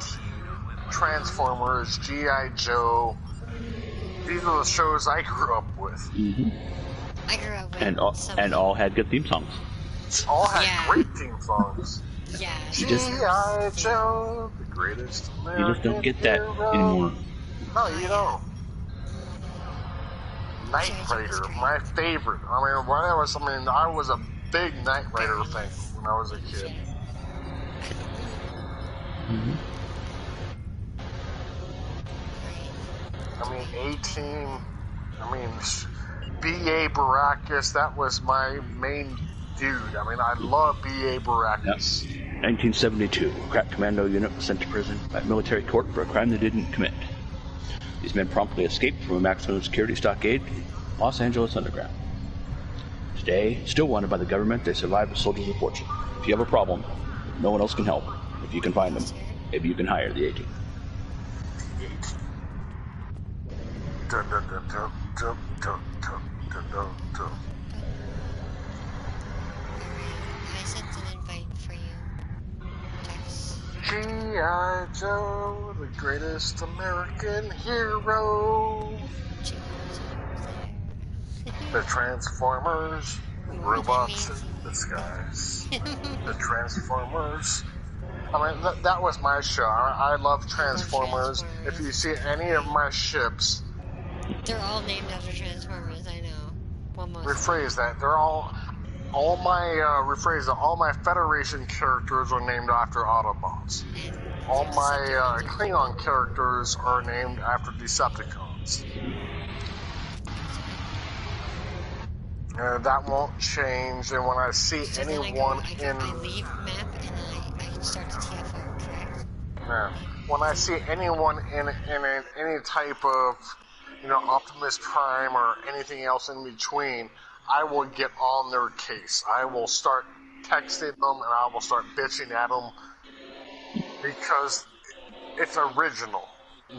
Transformers, G.I. Joe. These are the shows I grew up with. Mm-hmm. I grew up with and all had good theme songs. All had great theme songs. Yeah. G.I. Joe, the Greatest American You just don't get that anymore. No, you don't. Knight Rider, my favorite. I was a big Knight Rider fan when I was a kid. Mm-hmm. B.A. Baracus, that was my main dude. I mean, I love B.A. Baracus. Yep. 1972, a crack commando unit was sent to prison by military court for a crime they didn't commit. These men promptly escaped from a maximum security stockade in Los Angeles underground. Today, still wanted by the government, they survived as soldiers of fortune. If you have a problem, no one else can help. If you can find them, maybe you can hire the A-Team. I sent an invite for you. Text. G.I. Joe, the greatest American hero. The Transformers, robots in disguise. The Transformers. I mean, that was my show. I love Transformers. If you see any of my ships... They're all named after Transformers, I know. Rephrase that. All my Federation characters are named after Autobots. All my Klingon characters are named after Decepticons. That won't change, and when I see anyone I leave map and I start the TFO, correct? Yeah. When I see anyone in any type of, Optimus Prime or anything else in between, I will get on their case. I will start texting them and I will start bitching at them because it's original.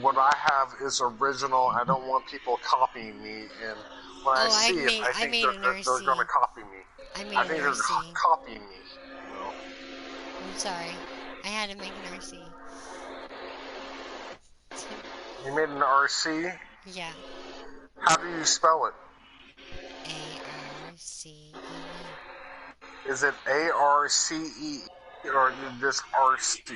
What I have is original. I don't want people copying me, and when I see it, I think they're going to copy me. I think they're copying me. I'm sorry. I had to make an RC. You made an RC? Yeah. How do you spell it? A-R-C-E. Is it A-R-C-E or just R-C?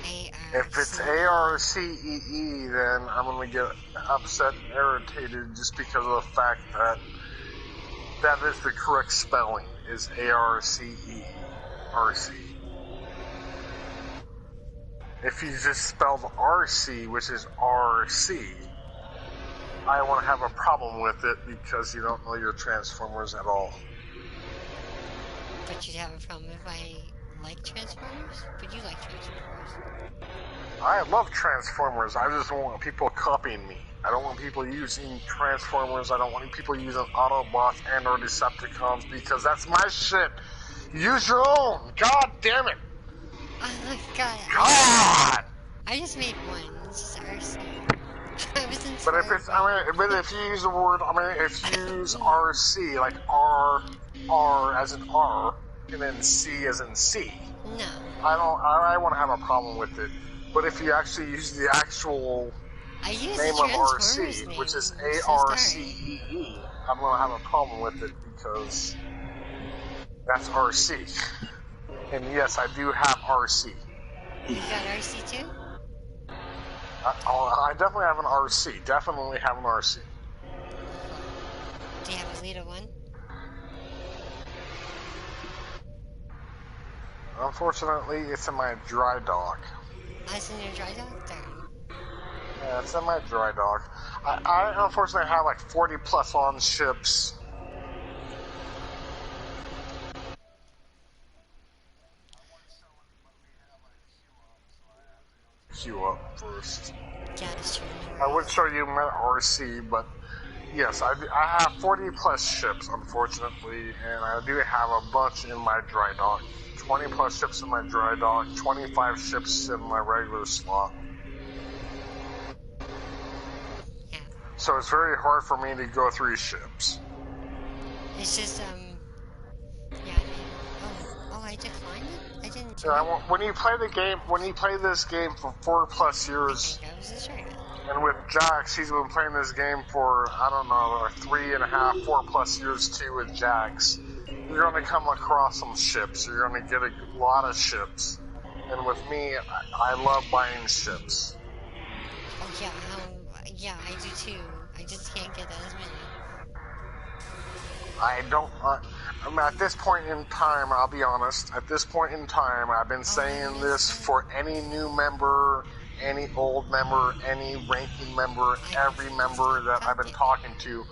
A-R-C-E. If it's ARCEE, then I'm going to get upset and irritated just because of the fact that that is the correct spelling, is ARCEE, RC. If you just spelled RC, which is RC, I won't have a problem with it because you don't know your Transformers at all. But you'd have a problem if I like Transformers? But you like Transformers. I love Transformers. I just don't want people copying me. I don't want people using Transformers. I don't want people using Autobots and or Decepticons because that's my shit. Use your own. God damn it. Oh, God. I just made one. It's just RC. I was but if it's, but if you use the word, if you use RC, like R as in R, and then C as in C. No. I won't have a problem with it. But if you actually use the actual name of RC, which is ARCEE, I'm going to have a problem with it because that's RC. And yes, I do have RC. You got RC too? I definitely have an RC. Definitely have an RC. Do you have a Lita one? Unfortunately, it's in my dry dock. It's in your dry dock? Darn. Yeah, it's in my dry dock. I unfortunately have like 40 plus on ships. Queue up first. Yeah, that's true. I would show you my RC, but yes, I have 40 plus ships, unfortunately, and I do have a bunch in my dry dock. 20 plus ships in my dry dock, 25 ships in my regular slot. Yeah. So it's very hard for me to go through ships. It's just, yeah, I declined it? I didn't do it. When you play the game, when you play this game for 4 plus years, and with Jax, he's been playing this game for, I don't know, 3.5, 4 plus years too with Jax. You're going to come across some ships. You're going to get a lot of ships. And with me, I love buying ships. Oh, yeah, yeah, I do too. I just can't get as many. I don't... at this point in time, I'll be honest, at this point in time, I've been saying this for any new member, any old member, any ranking member, every member that I've been talking to,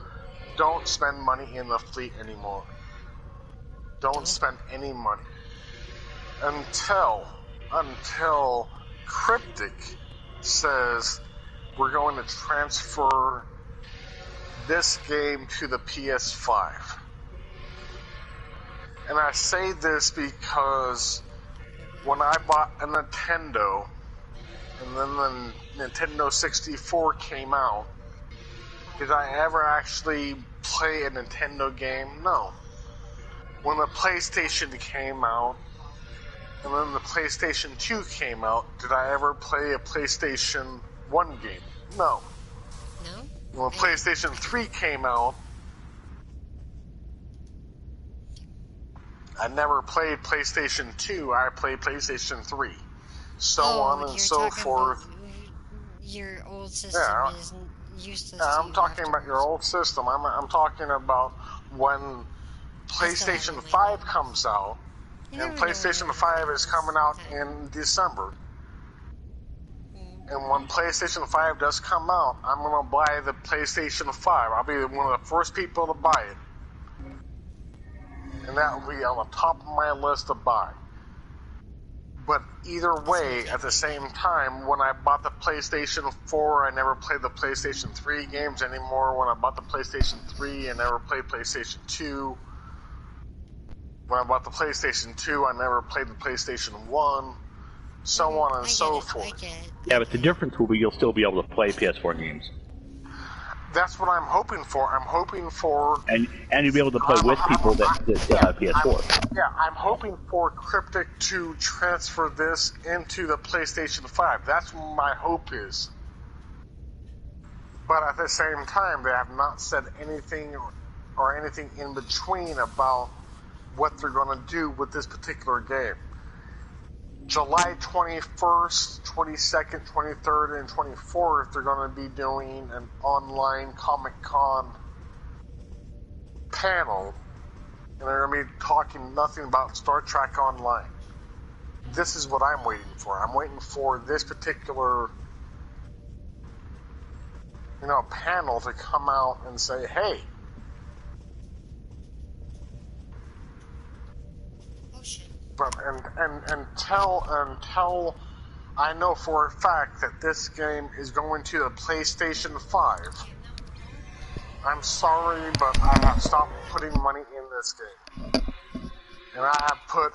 don't spend money in the fleet anymore. Don't spend any money until Cryptic says we're going to transfer this game to the PS5. And I say this because when I bought a Nintendo and then the Nintendo 64 came out, did I ever actually play a Nintendo game? No. When the PlayStation came out, and then the PlayStation 2 came out, did I ever play a PlayStation 1 game? No. No? When PlayStation 3 came out, I never played PlayStation 2, I played PlayStation 3. So on and so forth. Your old system is useless. Yeah, I'm talking about your old system. I'm talking about when PlayStation 5 comes out, and PlayStation 5 is coming out in December. And when PlayStation 5 does come out, I'm going to buy the PlayStation 5. I'll be one of the first people to buy it. And that will be on the top of my list to buy. But either way, at the same time, when I bought the PlayStation 4, I never played the PlayStation 3 games anymore. When I bought the PlayStation 3, I never played PlayStation 2. When I bought the PlayStation 2, I never played the PlayStation 1. So on and so forth. Yeah, but the difference will be you'll still be able to play PS4 games. That's what I'm hoping for. I'm hoping for... And you'll be able to play with people that still have PS4. I'm hoping for Cryptic to transfer this into the PlayStation 5. That's what my hope is. But at the same time, they have not said anything or anything in between about what they're going to do with this particular game. July 21st, 22nd, 23rd, and 24th, they're going to be doing an online Comic-Con panel, and they're going to be talking nothing about Star Trek Online. This is what I'm waiting for. I'm waiting for this particular, panel to come out and say, hey, but until I know for a fact that this game is going to the PlayStation 5. I'm sorry, but I have stopped putting money in this game. And I have put...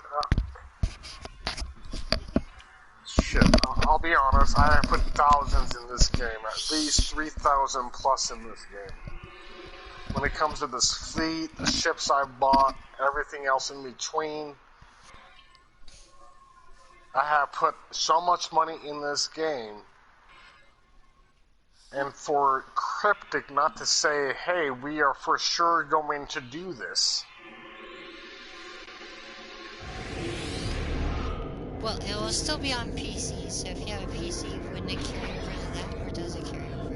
I'll be honest, I have put thousands in this game. At least 3,000 plus in this game. When it comes to this fleet, the ships I've bought, everything else in between... I have put so much money in this game, and for Cryptic not to say, hey, we are for sure going to do this. Well, it will still be on PC, so if you have a PC, wouldn't it carry over to that, or does it carry over?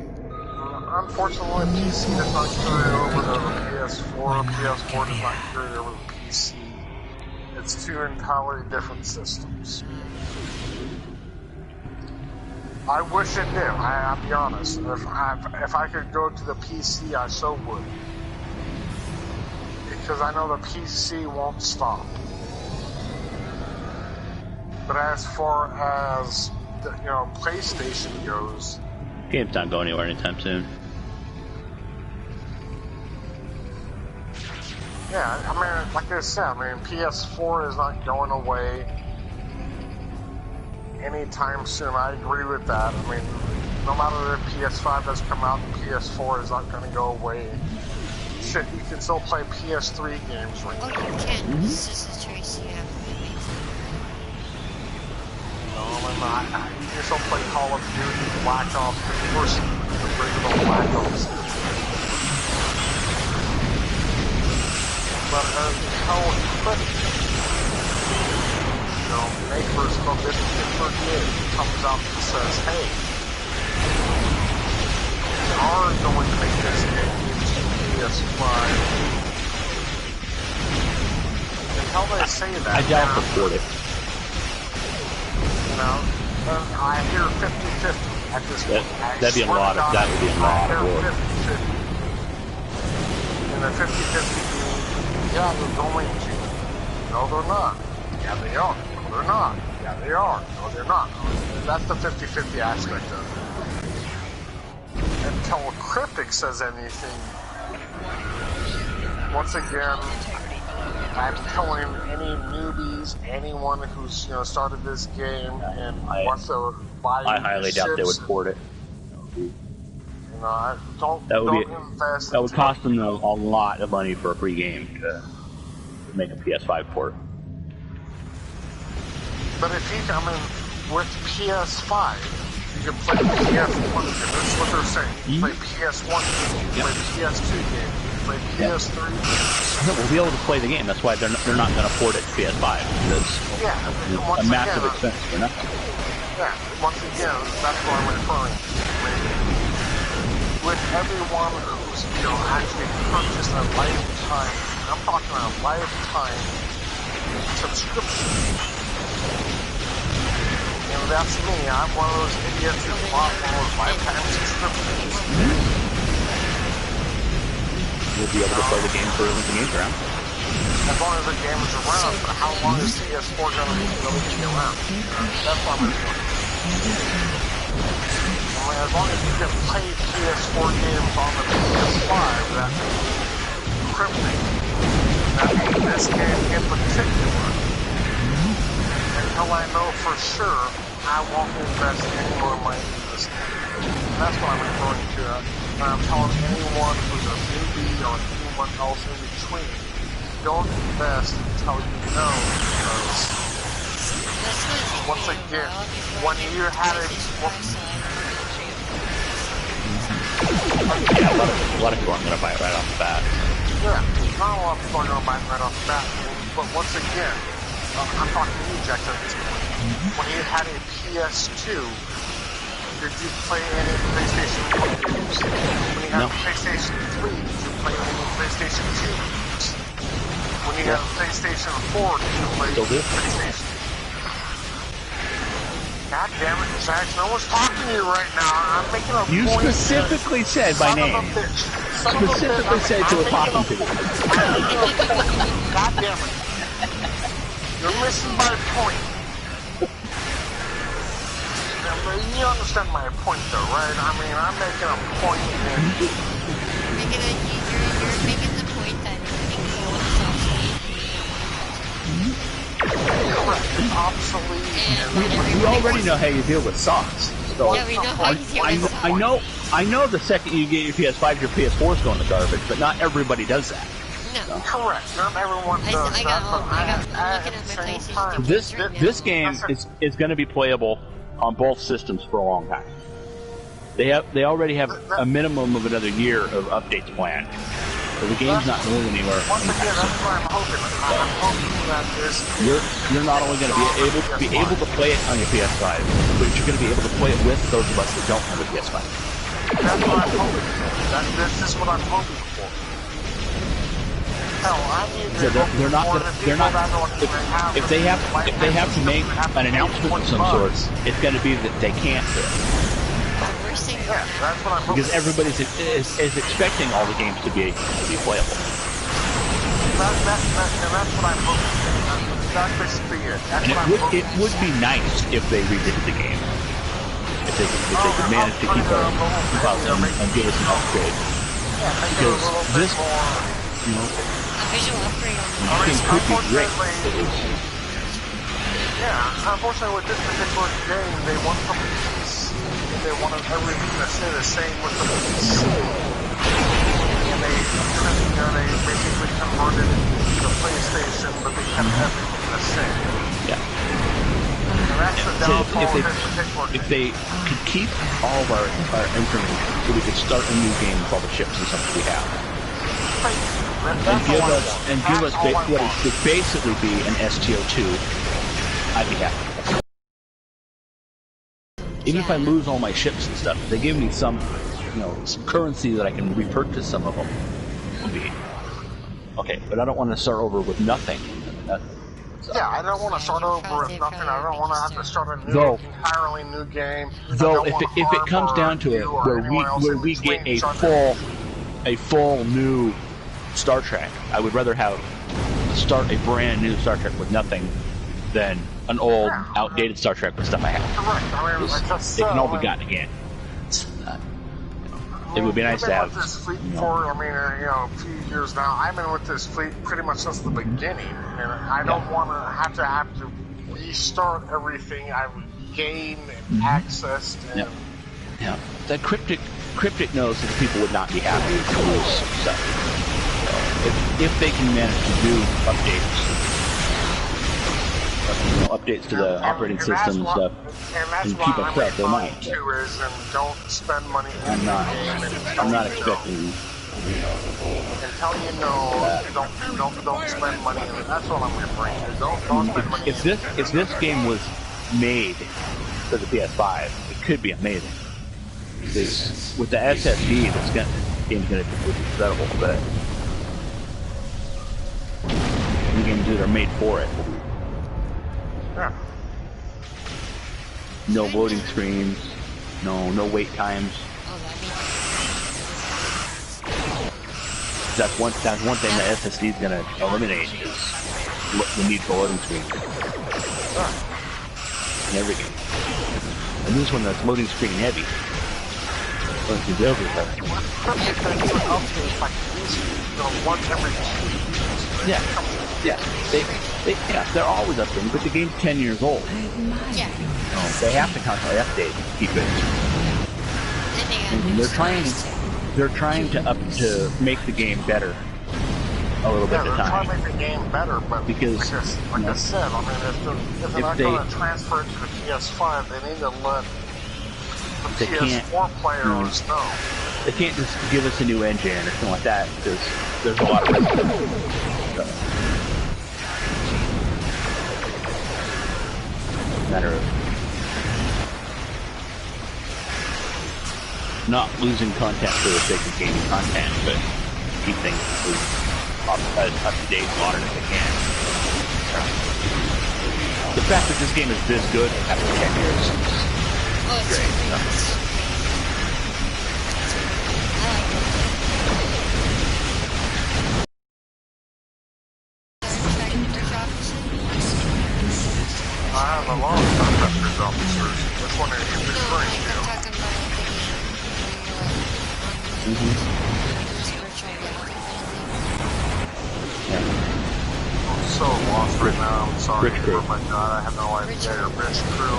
Unfortunately, PC does not carry over to the PS4, PS4 does not carry over to PC. It's two entirely different systems. I wish it did, I'll be honest. If I could go to the PC, I so would. Because I know the PC won't stop. But as far as, PlayStation goes... Game's not going anywhere anytime soon. Yeah, I mean, like I said, PS4 is not going away anytime soon. I agree with that. I mean, no matter if PS5 does come out, PS4 is not going to go away. Shit, you can still play PS3 games right now. Oh, you can. This is a choice you have to make. No, I'm not. You can still play Call of Duty, Black Ops, the original Black Ops. But until makers of this particular game comes out and says, hey, we are going to make this game into PS5. Until they say that, I doubt support it. I hear 50-50 at this point. That would be a lot of work. And the 50-50 being, yeah, they're going to. No, they're not. Yeah, they are. No, they're not. Yeah, they are. No, they're not. That's the 50-50 aspect of it. Until Cryptic says anything, once again, I'm telling any newbies, anyone who's started this game and wants to buy I highly doubt they would port it. That would cost them a lot of money for a free game to make a PS5 port. But if with PS5, you can play PS1 games. That's what they're saying. You play PS1 games, you play PS2 games, you play PS3 games. We'll be able to play the game. That's why they're not going to port it to PS5. It's a massive expense for nothing. Yeah, once again, that's what I'm referring to. With everyone who's actually purchased a lifetime, I'm talking about a lifetime subscription. That's me. I'm one of those idiots who bought one of those lifetime subscriptions. You'll be able to play the game for as the game's around. As long as the game is around, but how long is PS4 going to really be around? That's what I'm doing. As long as you can play PS4 games on the PS5, that's Cryptic. This game in particular, until I know for sure, I won't invest any more money in this game. That's what I'm referring to. And I'm telling anyone who's a newbie or anyone else in between, don't invest until you know, because once again, when you had it... Yeah, a lot of people aren't going to buy it right off the bat. Yeah, not a lot of people are going to buy it right off the bat. But once again, I'm talking to you, Jack, at this point. When you had a PS2, did you play any PlayStation 1 games? When you had a PlayStation 3, did you play any PlayStation 2 games? When you had a PlayStation 4, did you play PlayStation? God damn it, Jack, no one's talking to you right now. I'm making a You point. specifically said my name. Specifically said you were talking to me. God damn it. You're missing my point. You understand my point, though, right? I mean, I'm making a point. You're making the point that everything gold is obsolete. We already know how you deal with socks. So yeah, we know how you deal with socks. I know the second you get your PS5, your PS4 is going to garbage, but not everybody does that. No. Correct. Not everyone does I'm looking at my PlayStation. This game is going to be playable on both systems for a long time. They already have a minimum of another year of updates planned. So the game's not going anywhere. Once again, that's what I'm hoping. I'm hoping that this... You're not only going to be able to play it on your PS5, but you're going to be able to play it with those of us that don't have a PS5. That's what I'm hoping for. This is what I'm hoping for. Hell, I need to if they have to make an announcement of some sort, it's going to be that they can't do it. Yeah, that's what I'm hoping. Because everybody is expecting all the games to be playable. That's what I'm hoping. That's basically it. It would be nice if they redid the game. If they could manage to keep up and give us an upgrade. Because this, you know, visual upgrade on this game could be great. Yeah, unfortunately with this particular game, they want from the PC, and they wanted everything to stay the same with the PC. And they basically converted it to the PlayStation, but they kept everything the same. Yeah. And that's the downfall of this particular game. If they could keep all of our information, so we could start a new game with all the ships and stuff we have. And give us what would basically be an STO2, I'd be happy. Even if I lose all my ships and stuff, if they give me some currency that I can repurchase some of them, would be okay. But I don't want to start over with nothing. Yeah, I don't want to start over with nothing. I don't want to have to start entirely new game. Though, if it comes down to it, where we get a full new Star Trek, I would rather start a brand new Star Trek with nothing than an old, outdated Star Trek with stuff I have. Correct. I mean, it can all be gotten again. It would be nice to have. This fleet for, a few years now. I've been with this fleet pretty much since the beginning, and I don't want to have to restart everything I've gained and accessed. And yeah. The cryptic knows that the people would not be happy with this stuff. If they can manage to do updates to the operating system and stuff, and keep us up, they might. Don't spend money. I'm not expecting. Until you know, don't spend money. That's what I'm referring to. Don't spend money. If this game was made for the PS5, it could be amazing. Because with the SSD, this game's gonna be incredible, but the games that are made for it. Yeah. No loading screens, no wait times. That's one thing that SSD is gonna eliminate is the need for loading screens. In every game. And this one that's loading screen heavy. Yeah. They're always updating, but the game's 10 years old. Yeah. They have to constantly update to keep it. And they're trying to make the game better a little bit at a time. They're trying to make the game better, but because like I said, I mean, if they're not going to transfer it to the PS5, they need to let the PS4 players know. They can't just give us a new engine or something like that, because there's a lot of risk. matter of not losing content for the sake of gaining content, but keep things up to date, modern as they can. The fact that this game is this good after 10 years is great. I have a lot of contractors officers. Which one are you referring to? I'm talking about I'm so lost right now. I'm sorry. Oh my god, I have no idea. Rich crew.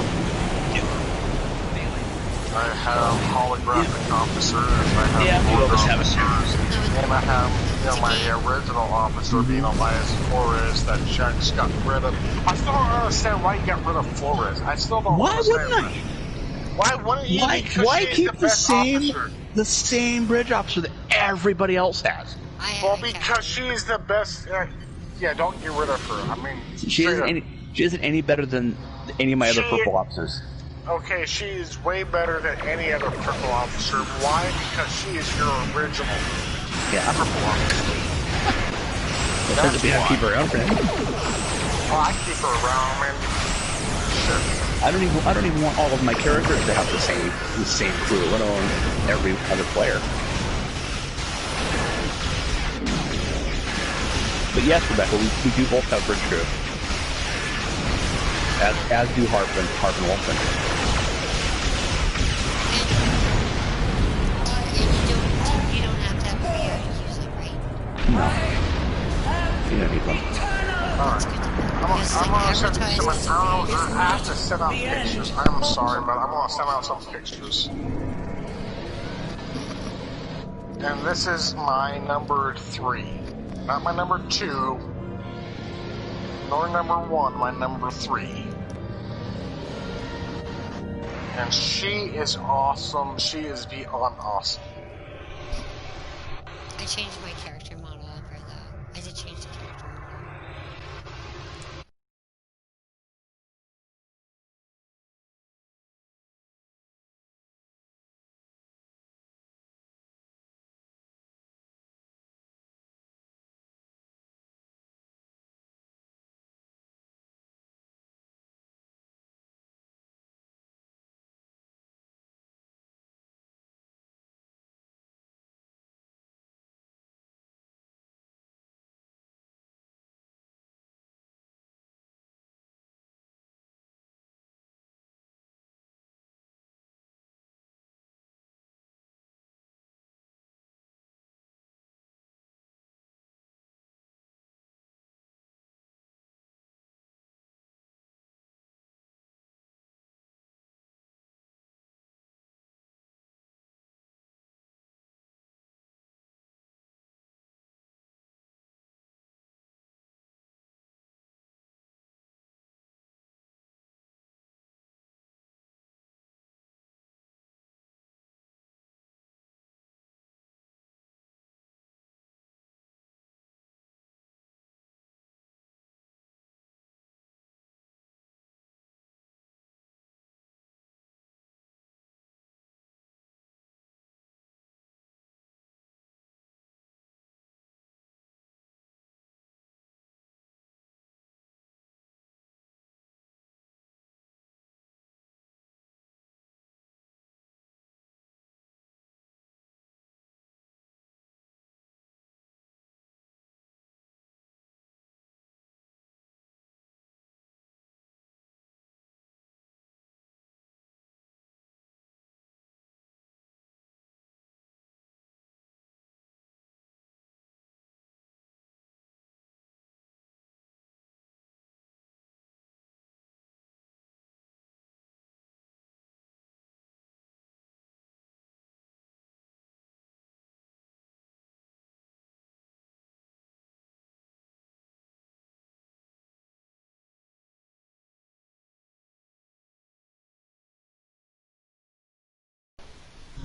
I have holographic officers. I have BORG officers. And I have, my original officer being Elias Flores that Jax got rid of. I still don't understand why you got rid of Flores. I still don't understand. Why wouldn't I? Why wouldn't you? Why keep the same bridge officer that everybody else has? Well, because she's the best. Yeah, don't get rid of her. I mean, she isn't any better than any of my other purple officers. Okay, she is way better than any other purple officer. Why? Because she is your original. Yeah, purple officer. That's why. I keep her around for him. Well, I keep her around, man. Shit. I don't even want all of my characters to have the same crew, let alone every other player. But yes, Rebecca, we do both have bridge crew. As do Harp and Wolfen. You don't have to have a VR to use it, right? No. You don't need them. Alright. I have to send out pictures. I'm sorry, but I'm gonna send out some pictures. And this is my number 3. Not my number 2, nor number 1, my number 3. And she is awesome. She is beyond awesome. I changed my character model over though. I did change the character model.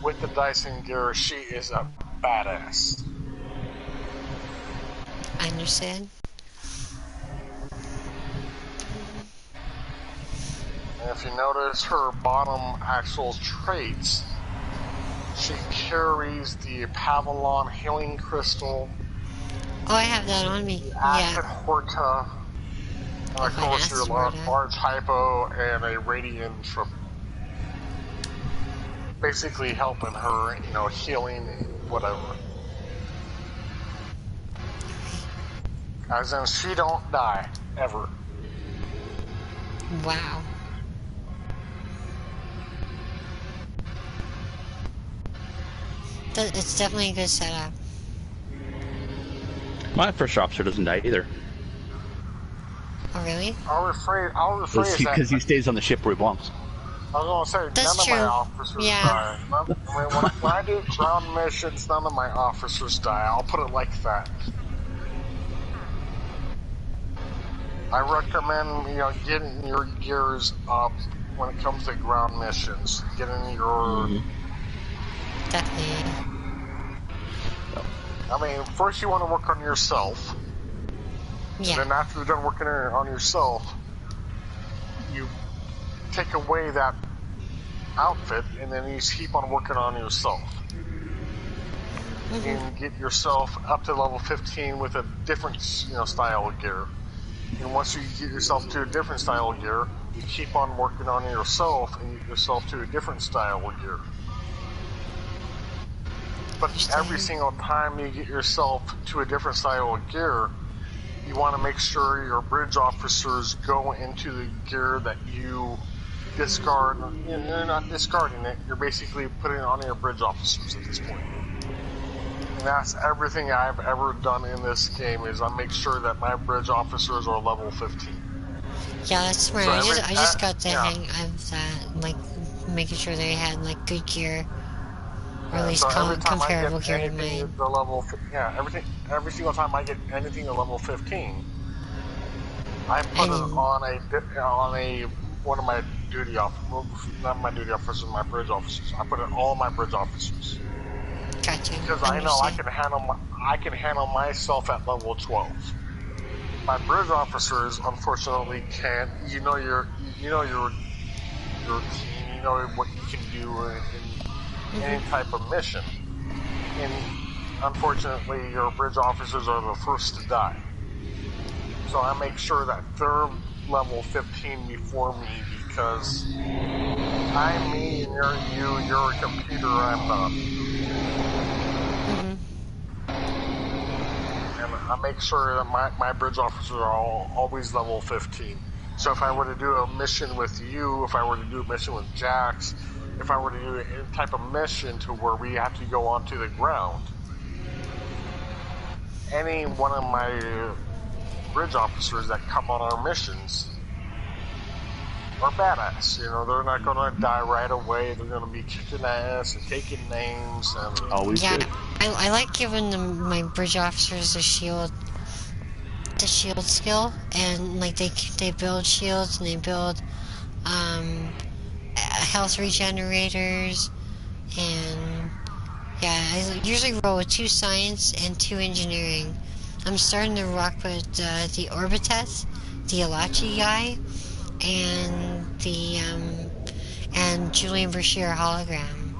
With the Dyson gear, she is a badass. I understand. if you notice her bottom actual traits, she carries the Pavalon Healing Crystal. Oh, I have that on me. Acid Yeah. Horta. And of course, your large hypo and a radiant triple. Basically helping her, you know, healing, whatever. As in, she don't die, ever. Wow. It's definitely a good setup. My first officer doesn't die either. Oh, really? I was afraid because he stays on the ship where he belongs. I was gonna say, none of my officers die. When I do ground missions, none of my officers die. I'll put it like that. I recommend, you know, getting your gears up when it comes to ground missions. Getting your... Definitely. I mean, first you want to work on yourself. Yeah. And then after you're done working on yourself, you take away that outfit, and then you just keep on working on yourself. You can get yourself up to level 15 with a different, you know, style of gear. And once you get yourself to a different style of gear, you keep on working on yourself and get yourself to a different style of gear. But every single time you get yourself to a different style of gear, you want to make sure your bridge officers go into the gear that you discard. You're not discarding it, you're basically putting it on your bridge officers at this point. And that's everything I've ever done in this game, is I make sure that my bridge officers are level 15. Yeah, that's smart. So I just got the hang of that, like making sure they had like good gear, or at least comparable gear to mine. Every single time I get anything to level 15, I put it on one of my duty officers, not my duty officers, my bridge officers. I put it all on my bridge officers. Gotcha. Because I know I can handle myself at level 12. My bridge officers, unfortunately, can't. You know your team. You know what you can do in any type of mission. And unfortunately, your bridge officers are the first to die. So I make sure that they're level 15 before me, because I'm me and you're you. You're a computer. I'm not. And I make sure that my bridge officers are always level 15. So if I were to do a mission with you, if I were to do a mission with Jax, if I were to do any type of mission to where we have to go onto the ground, any one of my bridge officers that come on our missions are badass. You know, they're not going to die right away. They're going to be kicking ass and taking names. And always good. I like giving my bridge officers the shield skill, and like they build shields and they build health regenerators, and yeah, I usually roll with 2 science and 2 engineering. I'm starting to rock with the Orbites, the Alachi guy, and the and Julian Bashir hologram.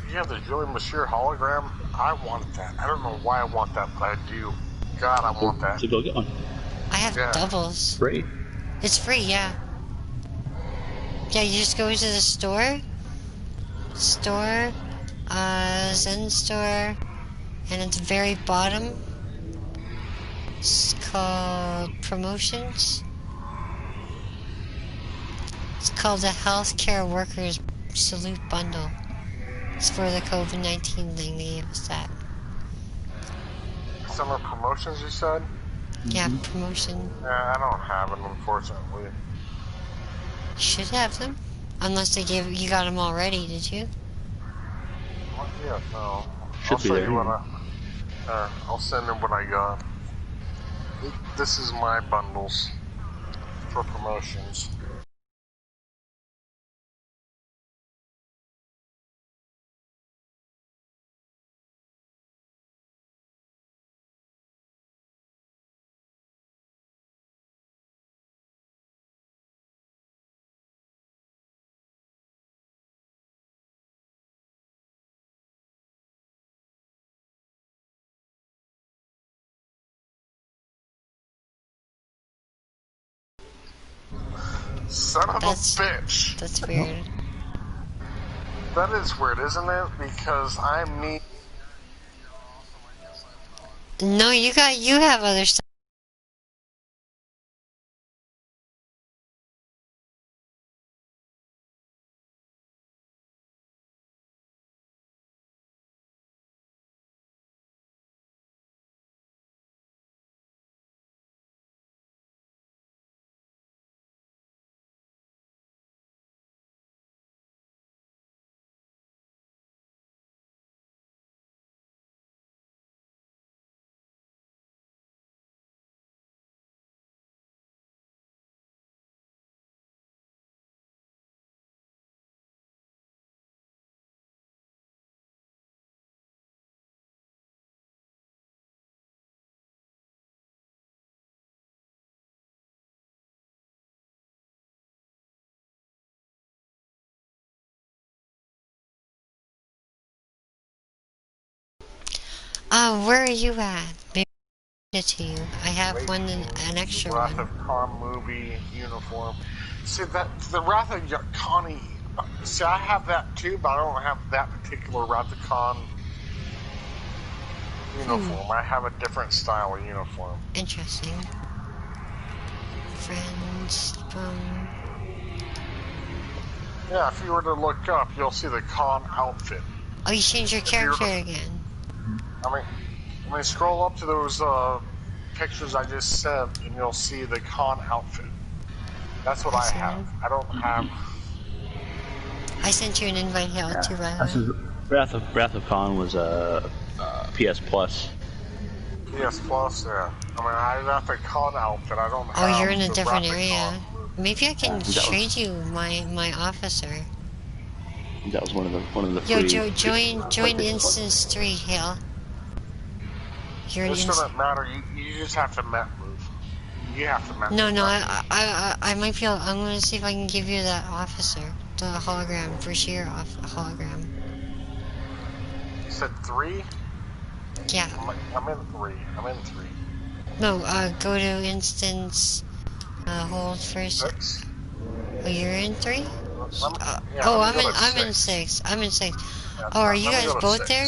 You have the Julian Bashir hologram? I want that. I don't know why I want that, but I do. God, I want that. So go get one. I have doubles. Free. It's free, yeah. Yeah, you just go to the store, Zen store, and at the very bottom, it's called Promotions. It's called the Healthcare Workers Salute Bundle. It's for the COVID-19 thing, they gave us that. Summer promotions, you said? Yeah, promotion. Yeah, I don't have them, unfortunately. You should have them. Unless they gave you got them already, did you? Well, yeah, no. Should be there. I'll send them what I got. This is my bundles for promotions. Son of a bitch. That's weird. That is weird, isn't it? Because I'm me. No, you have other stuff. Where are you at? Maybe I'll get to you. I have an extra Wrath one. of Khan movie uniform. See that the Wrath of Khan. See, I have that too, but I don't have that particular Wrath of Khan uniform. I have a different style of uniform. Interesting. Friends from. Yeah, if you were to look up, you'll see the Khan outfit. Oh, you changed your character again. I mean, scroll up to those pictures I just sent, and you'll see the Khan outfit. That's what I have. I don't have. I sent you an invite here too, by the way. Wrath of Khan was PS Plus. PS Plus, yeah. I mean, I got the Khan outfit. I don't have. Oh, you're in a different area. Maybe I can trade you my officer. That was one of the. Yo, join Instance 3, Hale. You're in This doesn't matter. You just have to move. You have to move. No, I might be able. I'm gonna see if I can give you that officer, the hologram, for sheer hologram. You said 3? Yeah. I'm in 3. No, go to Instance. Hold first. 6. Oh, you're in 3? Yeah, oh, I'm in 6. I'm in 6. Yeah, oh, are you guys both 6. there?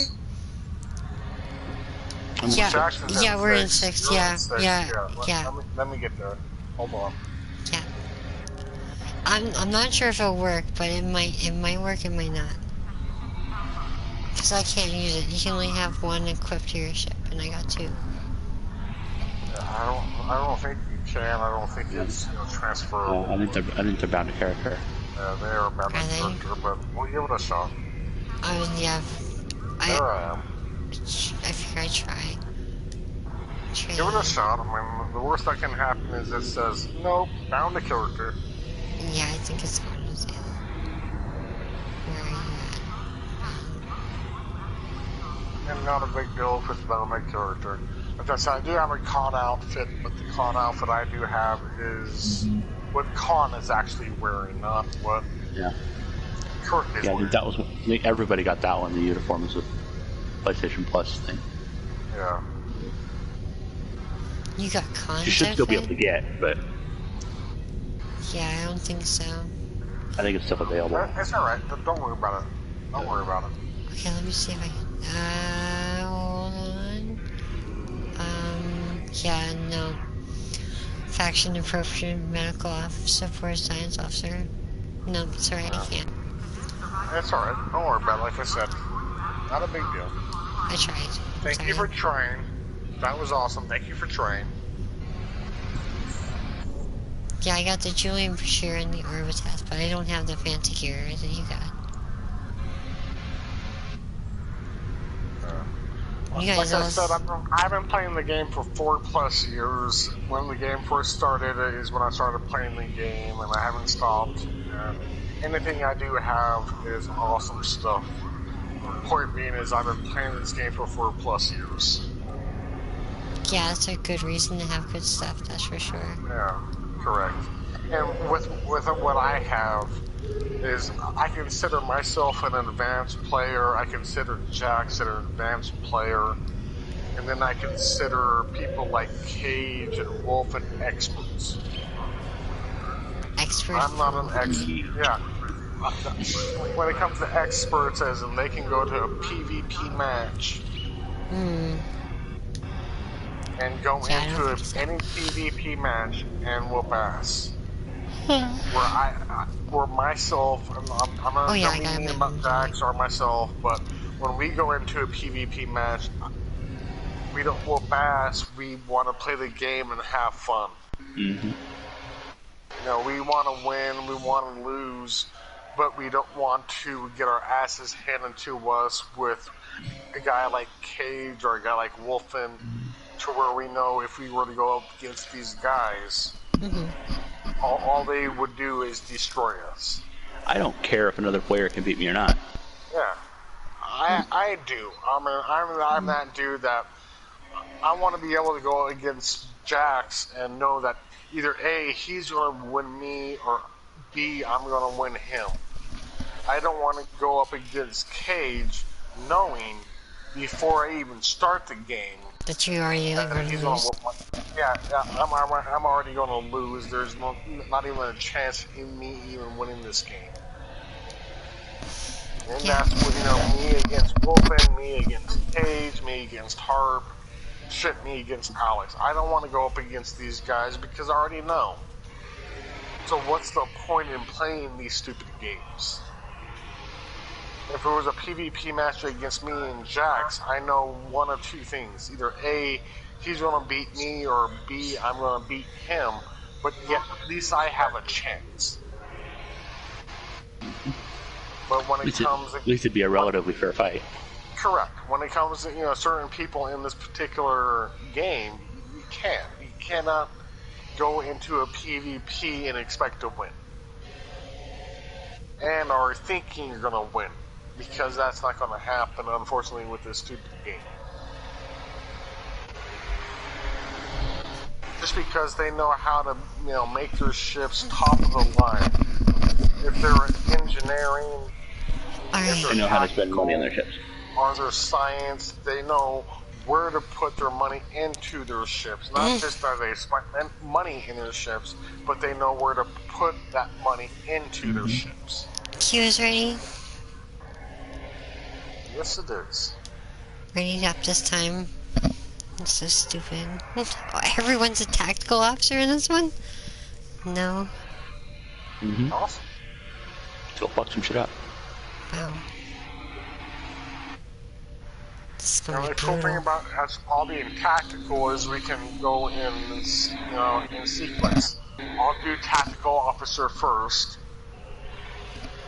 Yeah, we're in 6. Yeah. Let me get there. Hold on. Yeah. I'm not sure if it'll work, but it might work, it might not. Because I can't use it. You can only have one equipped to your ship, and I got 2. I don't think you can. I don't think it's transferable. I think they're bound to character. Yeah, they are bound to character, but we'll give it a shot. Yeah. There I am. I figure I'd try. Give it a shot. I mean, the worst that can happen is it says, nope, bound to character. Yeah, I think it's going to say that. Where are you at? And not a big deal if it's bound to character. Like I said, I do have a Khan outfit, but the Khan outfit I do have is what Khan is actually wearing, not what Kirk is wearing. I think everybody got that one, the uniforms with PlayStation Plus thing. Yeah. You got Khan's You should still be able to get, but... Yeah, I don't think so. I think it's still available. It's alright, don't worry about it. Don't worry about it. Okay, let me see if I can... hold on. Yeah, no. Faction appropriate medical officer for science officer. No, it's alright, I can't. It's alright, don't worry about it, like I said. Not a big deal. I tried. Thank you for trying. That was awesome. Thank you for trying. Yeah, I got the Julian Bashir and the Orbitas, but I don't have the fancy gear that you got. You guys like I said, I've been playing the game for 4+ years. When the game first started is when I started playing the game, and I haven't stopped. And anything I do have is awesome stuff. The point being is I've been playing this game for 4+ years. Yeah, that's a good reason to have good stuff, that's for sure. Yeah, correct. And with what I have is I consider myself an advanced player, I consider Jax an advanced player, and then I consider people like Cage and Wolf an experts. I'm not an expert. Yeah. When it comes to experts, as in they can go to a PvP match and go into any PvP match and whoop ass. Where myself, I'm not meaning about Jax or myself, but when we go into a PvP match, we don't whoop ass. We want to play the game and have fun. Mm-hmm. You know, we want to win, we want to lose, but we don't want to get our asses handed to us with a guy like Cage or a guy like Wolfen, to where we know if we were to go up against these guys, all they would do is destroy us. I don't care if another player can beat me or not. Yeah, I do. I'm that dude that I want to be able to go against Jax and know that either A, he's going to win me, or B, I'm going to win him. I don't want to go up against Cage knowing before I even start the game that you already going to lose. I'm already going to lose. There's not even a chance in me even winning this game. And that's what, you know, me against Wolfen, me against Cage, me against Harp, shit, me against Alex. I don't want to go up against these guys because I already know. So what's the point in playing these stupid games? If it was a PvP match against me and Jax, I know one of two things. Either A, he's going to beat me, or B, I'm going to beat him, but yet at least I have a chance. But when it comes... At least it'd be a relatively fair fight. Correct. When it comes to, you know, certain people in this particular game, you can't. You cannot go into a PvP and expect to win. And are thinking you're going to win. Because that's not going to happen, unfortunately, with this stupid game. Just because they know how to, you know, make their ships top of the line. If they're engineering, they know how to spend money on their ships. On their science, they know where to put their money into their ships. Not just that they spend money in their ships, but they know where to put that money into their ships. Q is ready. Yes, it is. Ready up this time. It's so stupid. Everyone's a tactical officer in this one? No. Awesome. Go fuck some shit up. Wow. Now, the cool thing about us all being tactical is we can go in, you know, in sequence. I'll do tactical officer first,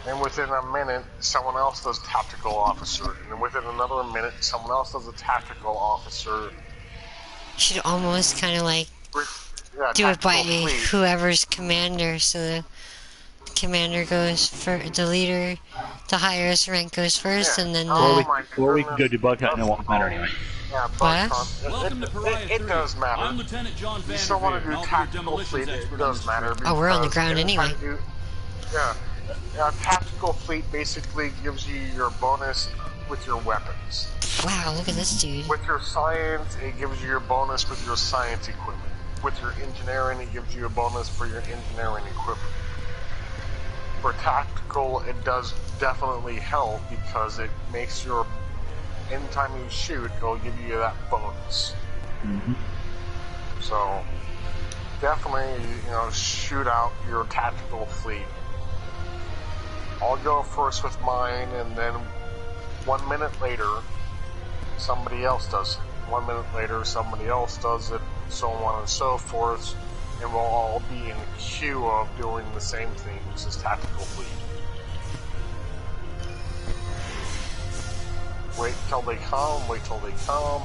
and within a minute, someone else does tactical officer, and then within another minute, someone else does a tactical officer. Should almost kind of like do it by whoever's commander, so the commander goes for the leader, the highest rank goes first, and then or we can go do bug hunt and it won't matter anyway. Yeah, bug hunt. It does matter. I'm Lieutenant John you still want to do tactical fleet, it does matter. Oh, we're on the ground anyway. Tactical fleet basically gives you your bonus with your weapons. Wow, look at this dude. With your science, it gives you your bonus with your science equipment. With your engineering, it gives you a bonus for your engineering equipment. For tactical, it does definitely help because it makes your, anytime you shoot, it'll give you that bonus. So, definitely, you know, shoot out your tactical fleet. I'll go first with mine, and then 1 minute later, somebody else does it. 1 minute later, somebody else does it, so on and so forth, and we'll all be in a queue of doing the same things as tactical fleet. Wait till they come, wait till they come.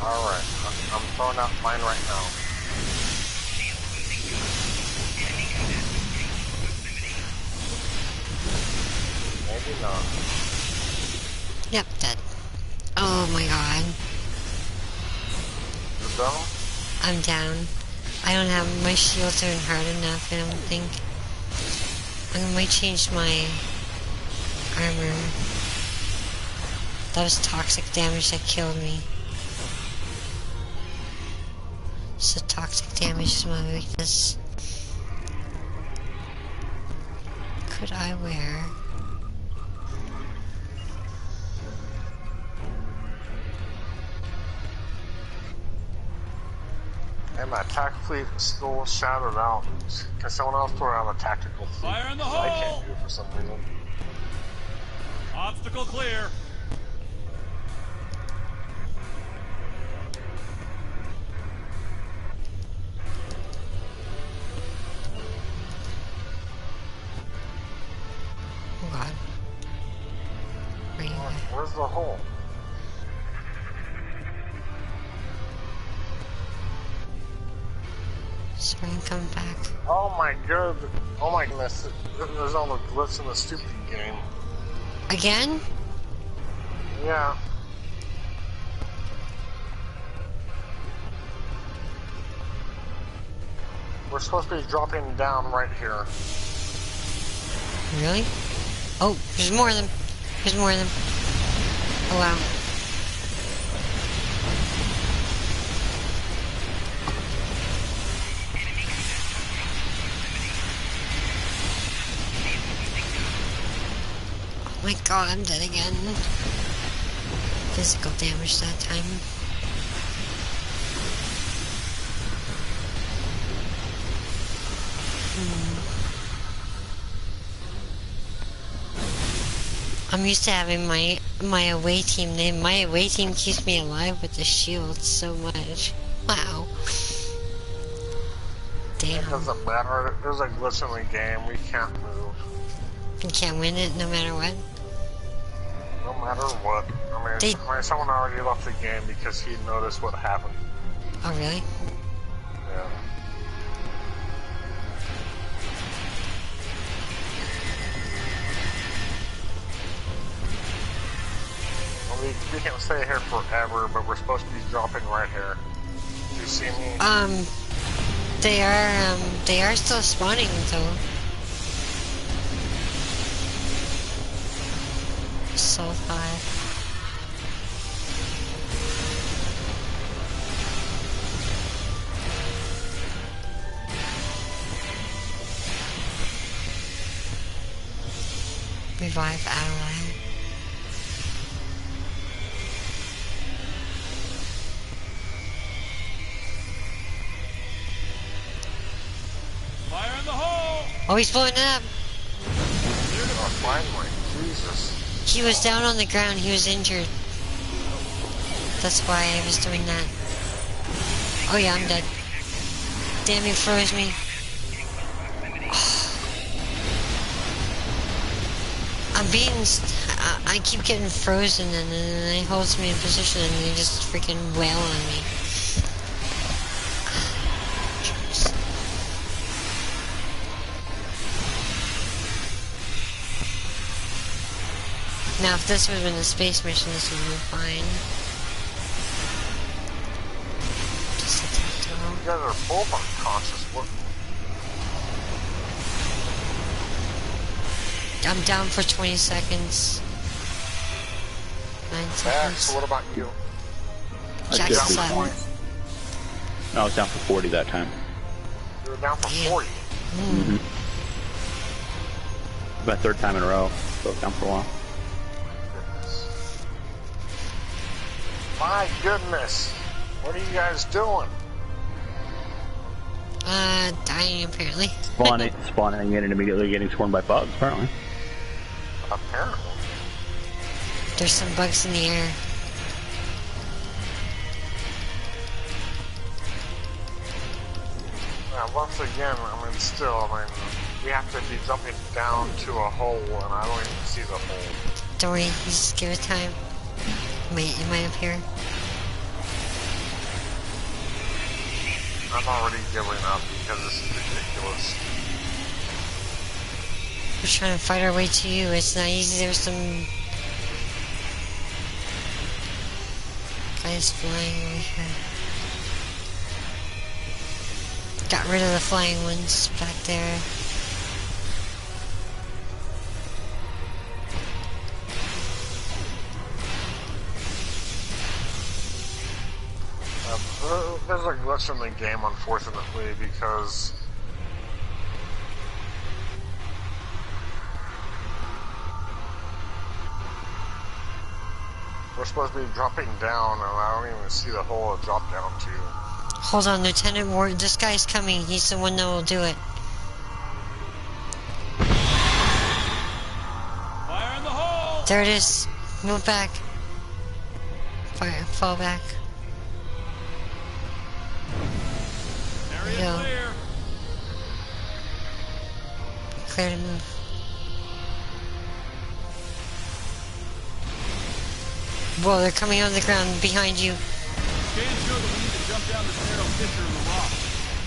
Alright, I'm throwing out mine right now. Maybe not. Yep, dead. Oh my god. You're down? I'm down. I don't have, my shields aren't hard enough, I don't think. I might change my armor. That was toxic damage that killed me. So toxic damage is my weakness. Could I wear... And my attack fleet is still shadowed out. Can someone else throw out a tactical fleet? Fire in the hole! I can't do it for some reason. Obstacle clear. Oh god. Where you at? Where's the hole? Spring, come back. Oh my god. Oh my goodness. There's all the glitch in the stupid game. Again? Yeah. We're supposed to be dropping down right here. Really? Oh, there's more of them. There's more of them. Oh wow. Oh my god, I'm dead again. Physical damage that time. I'm used to having my away team name. My away team keeps me alive with the shield so much. Wow. Damn. It doesn't matter. There's a glitch in the game. We can't move. You can't win it no matter what? No matter what. I mean, someone already left the game because he noticed what happened. Oh, really? Yeah. Well, we can't stay here forever, but we're supposed to be dropping right here. Do you see me? They are still spawning though. Soul 5. Revive ally. Fire in the hole! Oh, he's blowing it up! Oh, finally. Jesus. He was down on the ground, he was injured. That's why I was doing that. Oh yeah, I'm dead. Damn, he froze me. I keep getting frozen and then it holds me in position and they just freaking wail on me. Now if this would have been a space mission, this would have been fine. Just attack the wall. You guys are both unconscious. What? I'm down for 20 seconds. 9 seconds. So what about you? Jack's slapped. No, I was down for 40 that time. You were down for 40? Mm-hmm. My third time in a row, so I was down for a while. My goodness. What are you guys doing? Dying apparently. Spawning in and immediately getting swarmed by bugs, apparently. Apparently. There's some bugs in the air. Yeah, once again, we have to be jumping down to a hole, and I don't even see the hole. Don't worry, just give it time. It might appear. I'm already giving up because this is ridiculous. We're trying to fight our way to you. It's not easy. There's some guys flying over here. Got rid of the flying ones back there. there's a glitch in the game, unfortunately, because we're supposed to be dropping down, and I don't even see the hole to drop down to. Hold on, Lieutenant Ward. This guy's coming. He's the one that will do it. Fire in the hole! There it is. Move back. Fire. Fall back. There you go. Clear to move. Whoa, they're coming on the ground behind you. Scan show that we need to jump down this narrow fissure in the rock.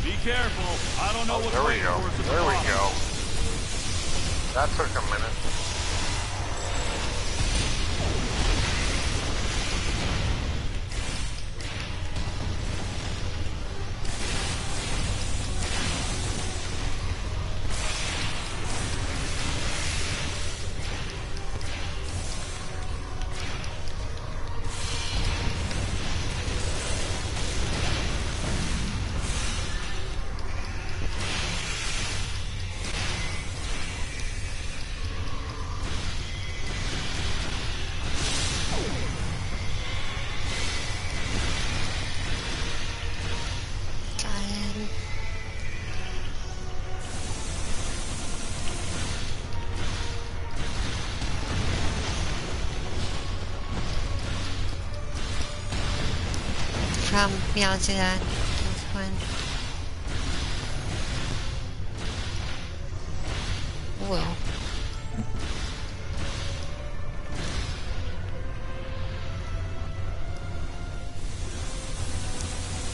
Be careful. I don't know what's waiting for us at the There we bottom. go. That took a minute. Yeah, I'll do that. That's fine. Whoa.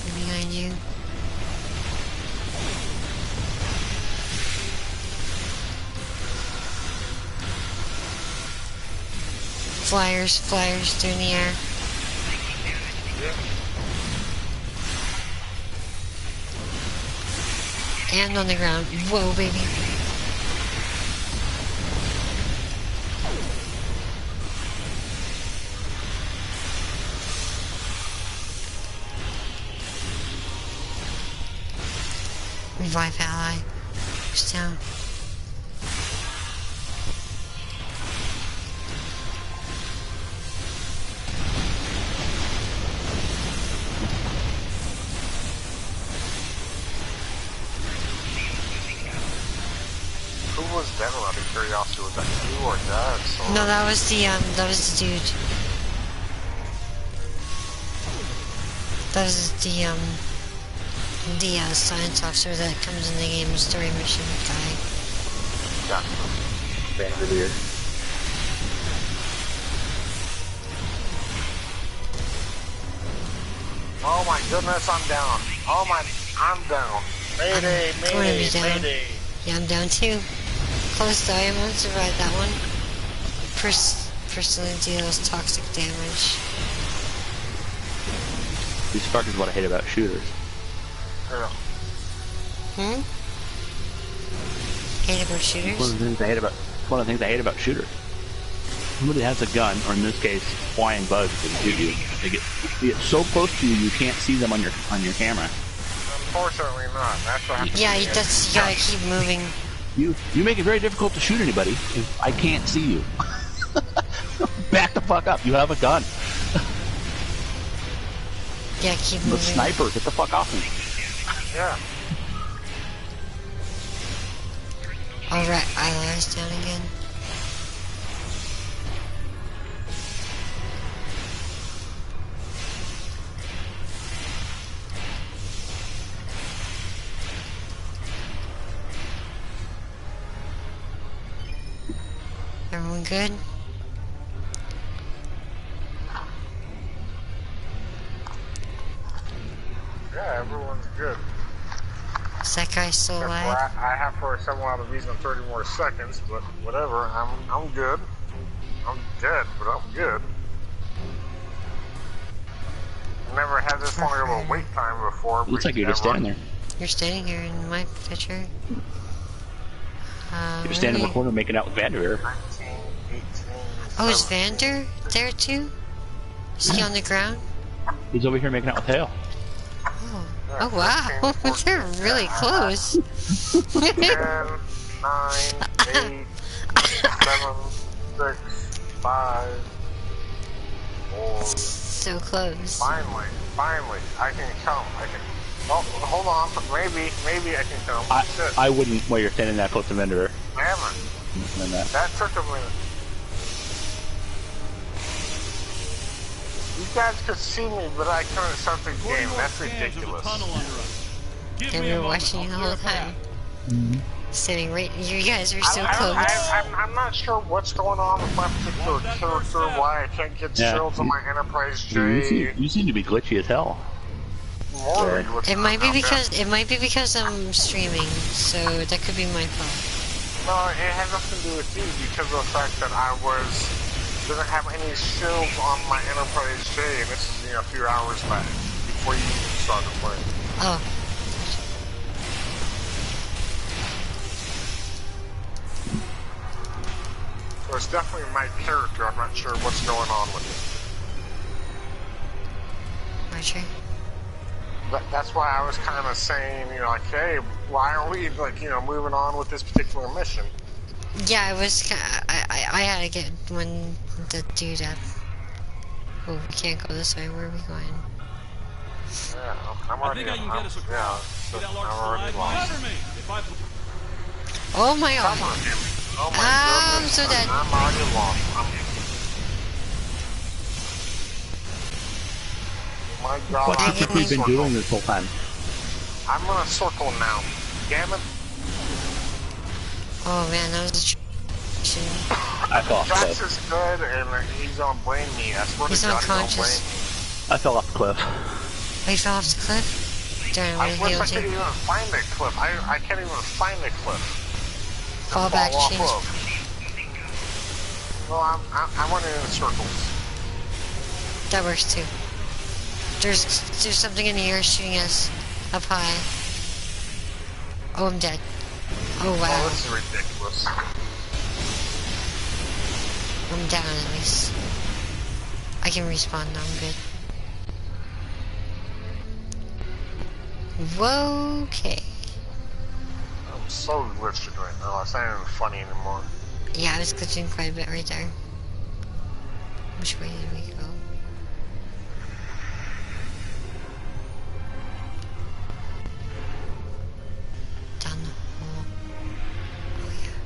They're behind you. Flyers through the air. And on the ground. Whoa, baby. Revive ally. Who's down? Who was that out of curiosity? Was that you or Dax? Or... No, that was the dude. That was the science officer that comes in the game, story mission guy. Yeah. Vandalier. Oh my goodness, I'm down. Oh my, I'm down. Mayday, mayday. Yeah, I'm down too. Close to I won't survive that one. Personally deals toxic damage. These spark is what I hate about shooters. Yeah. Hate about shooters? One of the things I hate about shooters. Somebody has a gun, or in this case, flying bugs that shoot you. They get so close to you, you can't see them on your camera. Unfortunately not. That's what happens. Yeah, you gotta keep moving. You make it very difficult to shoot anybody if I can't see you. Back the fuck up. You have a gun. Yeah, keep I'm moving. a sniper. Get the fuck off me. Yeah. Alright, allies down again. Everyone good? Yeah, everyone's good. Is that guy still alive? I have for some odd reason 30 more seconds, but whatever. I'm good. I'm dead, but I'm good. Never had this long of a wait time before. Looks like you're just standing there. You're standing here in my picture. You're standing in the corner making out with Vander. 19, 18, oh, is Vander there too? Is he on the ground? He's over here making out with Hale. Oh. Oh wow, they're really close. 10, 9, 8, 7, 6, 5, 4. So close. Finally, I can count. Oh, hold on. Maybe I can count. I wouldn't while you're standing that close to Vendor. I haven't. That took a minute. You guys could see me, but I couldn't start the game. That's ridiculous. And we were watching you the whole time. Sitting right, you guys are so close. I'm not sure what's going on with my particular character, why I can't get shields on my Enterprise J. You seem to be glitchy as hell. It might be because I'm streaming, so that could be my fault. No, it had nothing to do with you because of the fact that I didn't have any shields on my Enterprise J, and this is a few hours back before you started playing. Oh. So it's definitely my character. I'm not sure what's going on with it. Roger. That's why I was kind of saying, like, hey, why aren't we, like, moving on with this particular mission? Yeah, I was. I had to get one to do that. Oh, we can't go this way. Where are we going? Yeah, I'm already. I think I can get us across. I'm already lost. Oh my god! Oh my goodness. I'm so dead. I'm already lost. My god. What do you think we've been doing this whole time? I'm gonna circle now. Damn it. Oh man, that was I fell off the Jax cliff. is good, and he's gonna blame me. I swear He's to God, unconscious. I fell off the cliff. Oh, you fell off the cliff? Darn, I wish I could could even find that cliff. I can't even find the cliff. Fall back, change. Well, I went in circles. That works too. There's something in the air shooting us up high. Oh, I'm dead. Oh wow. Oh, this is ridiculous. I'm down at least. I can respawn now, I'm good. Whoa, okay. I'm so glitched right now. It's not even funny anymore. Yeah, I was glitching quite a bit right there. Which way did we go? Down the hole. Oh yeah.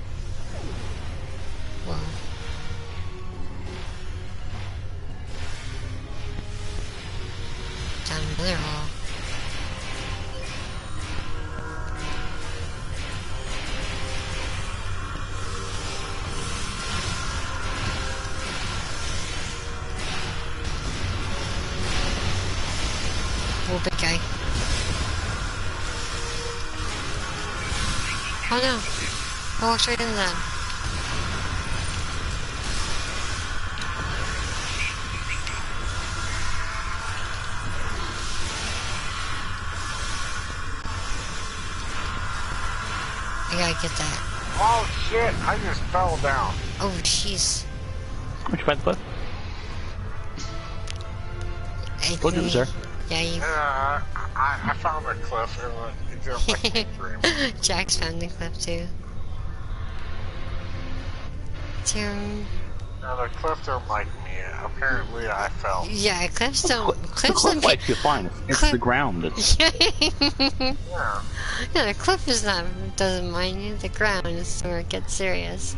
Whoa. Down another hole. Oh, big guy. Oh no. I walked right into that. I gotta get that. Oh shit, I just fell down. Oh jeez. Which by the cliff? Look at him, sir. Yeah, you... I found a cliff and it just like a dream. Jax found the cliff too. No, the cliff don't like me. Apparently I fell. Yeah, cliffs don't... The cliff likes you fine. It's the ground that's... Yeah. Yeah, the cliff is not... doesn't mind you. The ground is where it gets serious.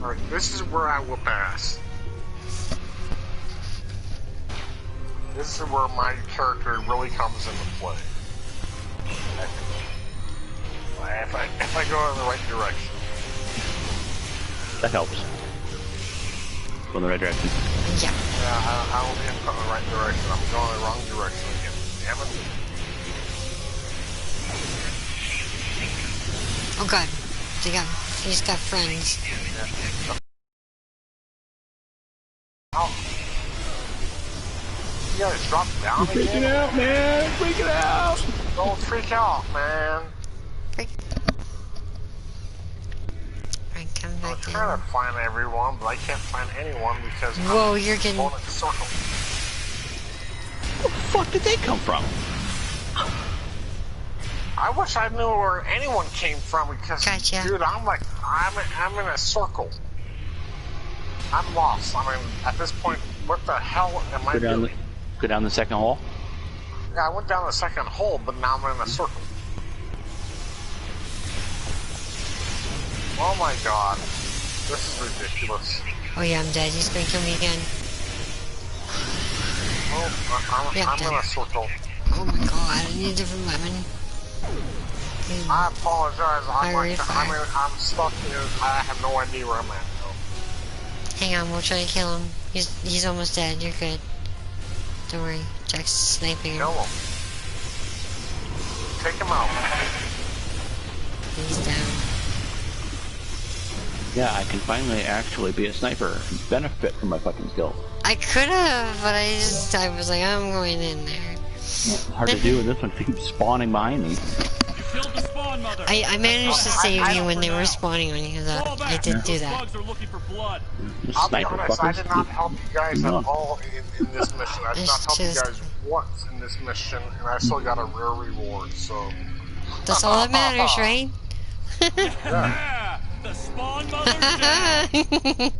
Alright, this is where I will pass. This is where my character really comes into play. If I go in the right direction. That helps. Go in the right direction. Yeah. Yeah, I don't think I'm going in the right direction. I'm going in the wrong direction again. Damn it. Oh god. He's got friends. Yeah. Oh. You guys drop down again? Freaking out, man! Freaking out! Don't freak out, man. Alright, come back I'm trying to find everyone, but I can't find anyone because whoa, you're getting... I'm going in a circle. fuck did they come from? I wish I knew where anyone came from because, dude, I'm in a circle. I'm lost. I mean, at this point, what the hell am I doing? Go down the second hole? Yeah, I went down the second hole, but now I'm in a circle. Oh my god. This is ridiculous. Oh yeah, I'm dead. He's gonna kill me again. Oh, I'm in a circle. Oh my god, I need a different weapon. I apologize. I'm stuck here. I have no idea where I'm at. Hang on, we'll try to kill him. He's almost dead. You're good. Don't worry. Jack's sniping him. Kill him. Take him out. He's down. Yeah, I can finally actually be a sniper and benefit from my fucking skills. I could have, but I was like, I'm going in there. Yeah, hard to do, and this one keeps spawning behind me. I managed to save you when they were spawning on you. I did do that. I'll be honest, I did not help you guys at all in this mission. I did not help you guys once in this mission, and I still got a rare reward, so... That's all that matters, right? Yeah. The spawn mother's dead.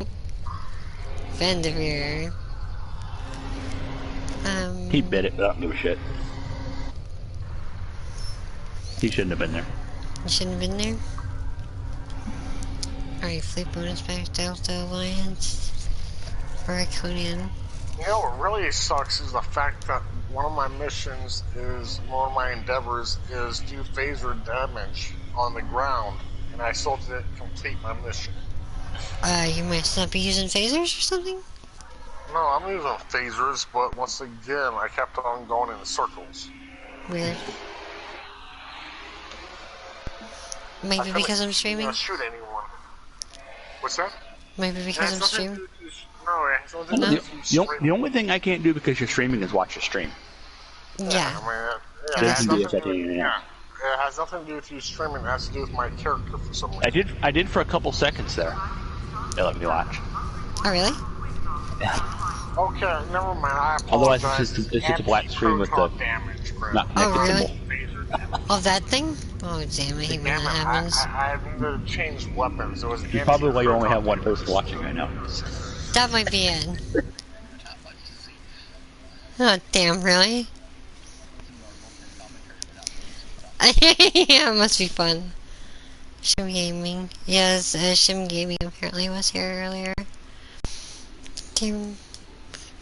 Vanderveer. He bit it, but I don't give a shit. He shouldn't have been there. He shouldn't have been there? Alright, fleet bonus back to Delta Alliance. For Iconian. You know what really sucks is the fact that one of my missions is, one of my endeavors is do phaser damage on the ground, and I still didn't complete my mission. You might not be using phasers or something? No, I'm using phasers, but once again, I kept on going in circles. Weird. Maybe because I'm streaming? I shoot anyone. What's that? Maybe because I'm streaming? The only thing I can't do because you're streaming is watch your stream. Yeah. It has nothing to do with you streaming. It has to do with my character for some reason. I did for a couple seconds there. They let me watch. Oh, really? Yeah. Okay, never mind. I apologize. Otherwise, it's just a black screen with the not connected symbol. Oh, that thing? Oh, damn, I hate when that happens. I needed to change weapons. It was probably why you only have one person watching right now. That might be it. Oh, damn, really? Yeah, it must be fun. Shim Gaming. Yes, Shim Gaming apparently was here earlier. He's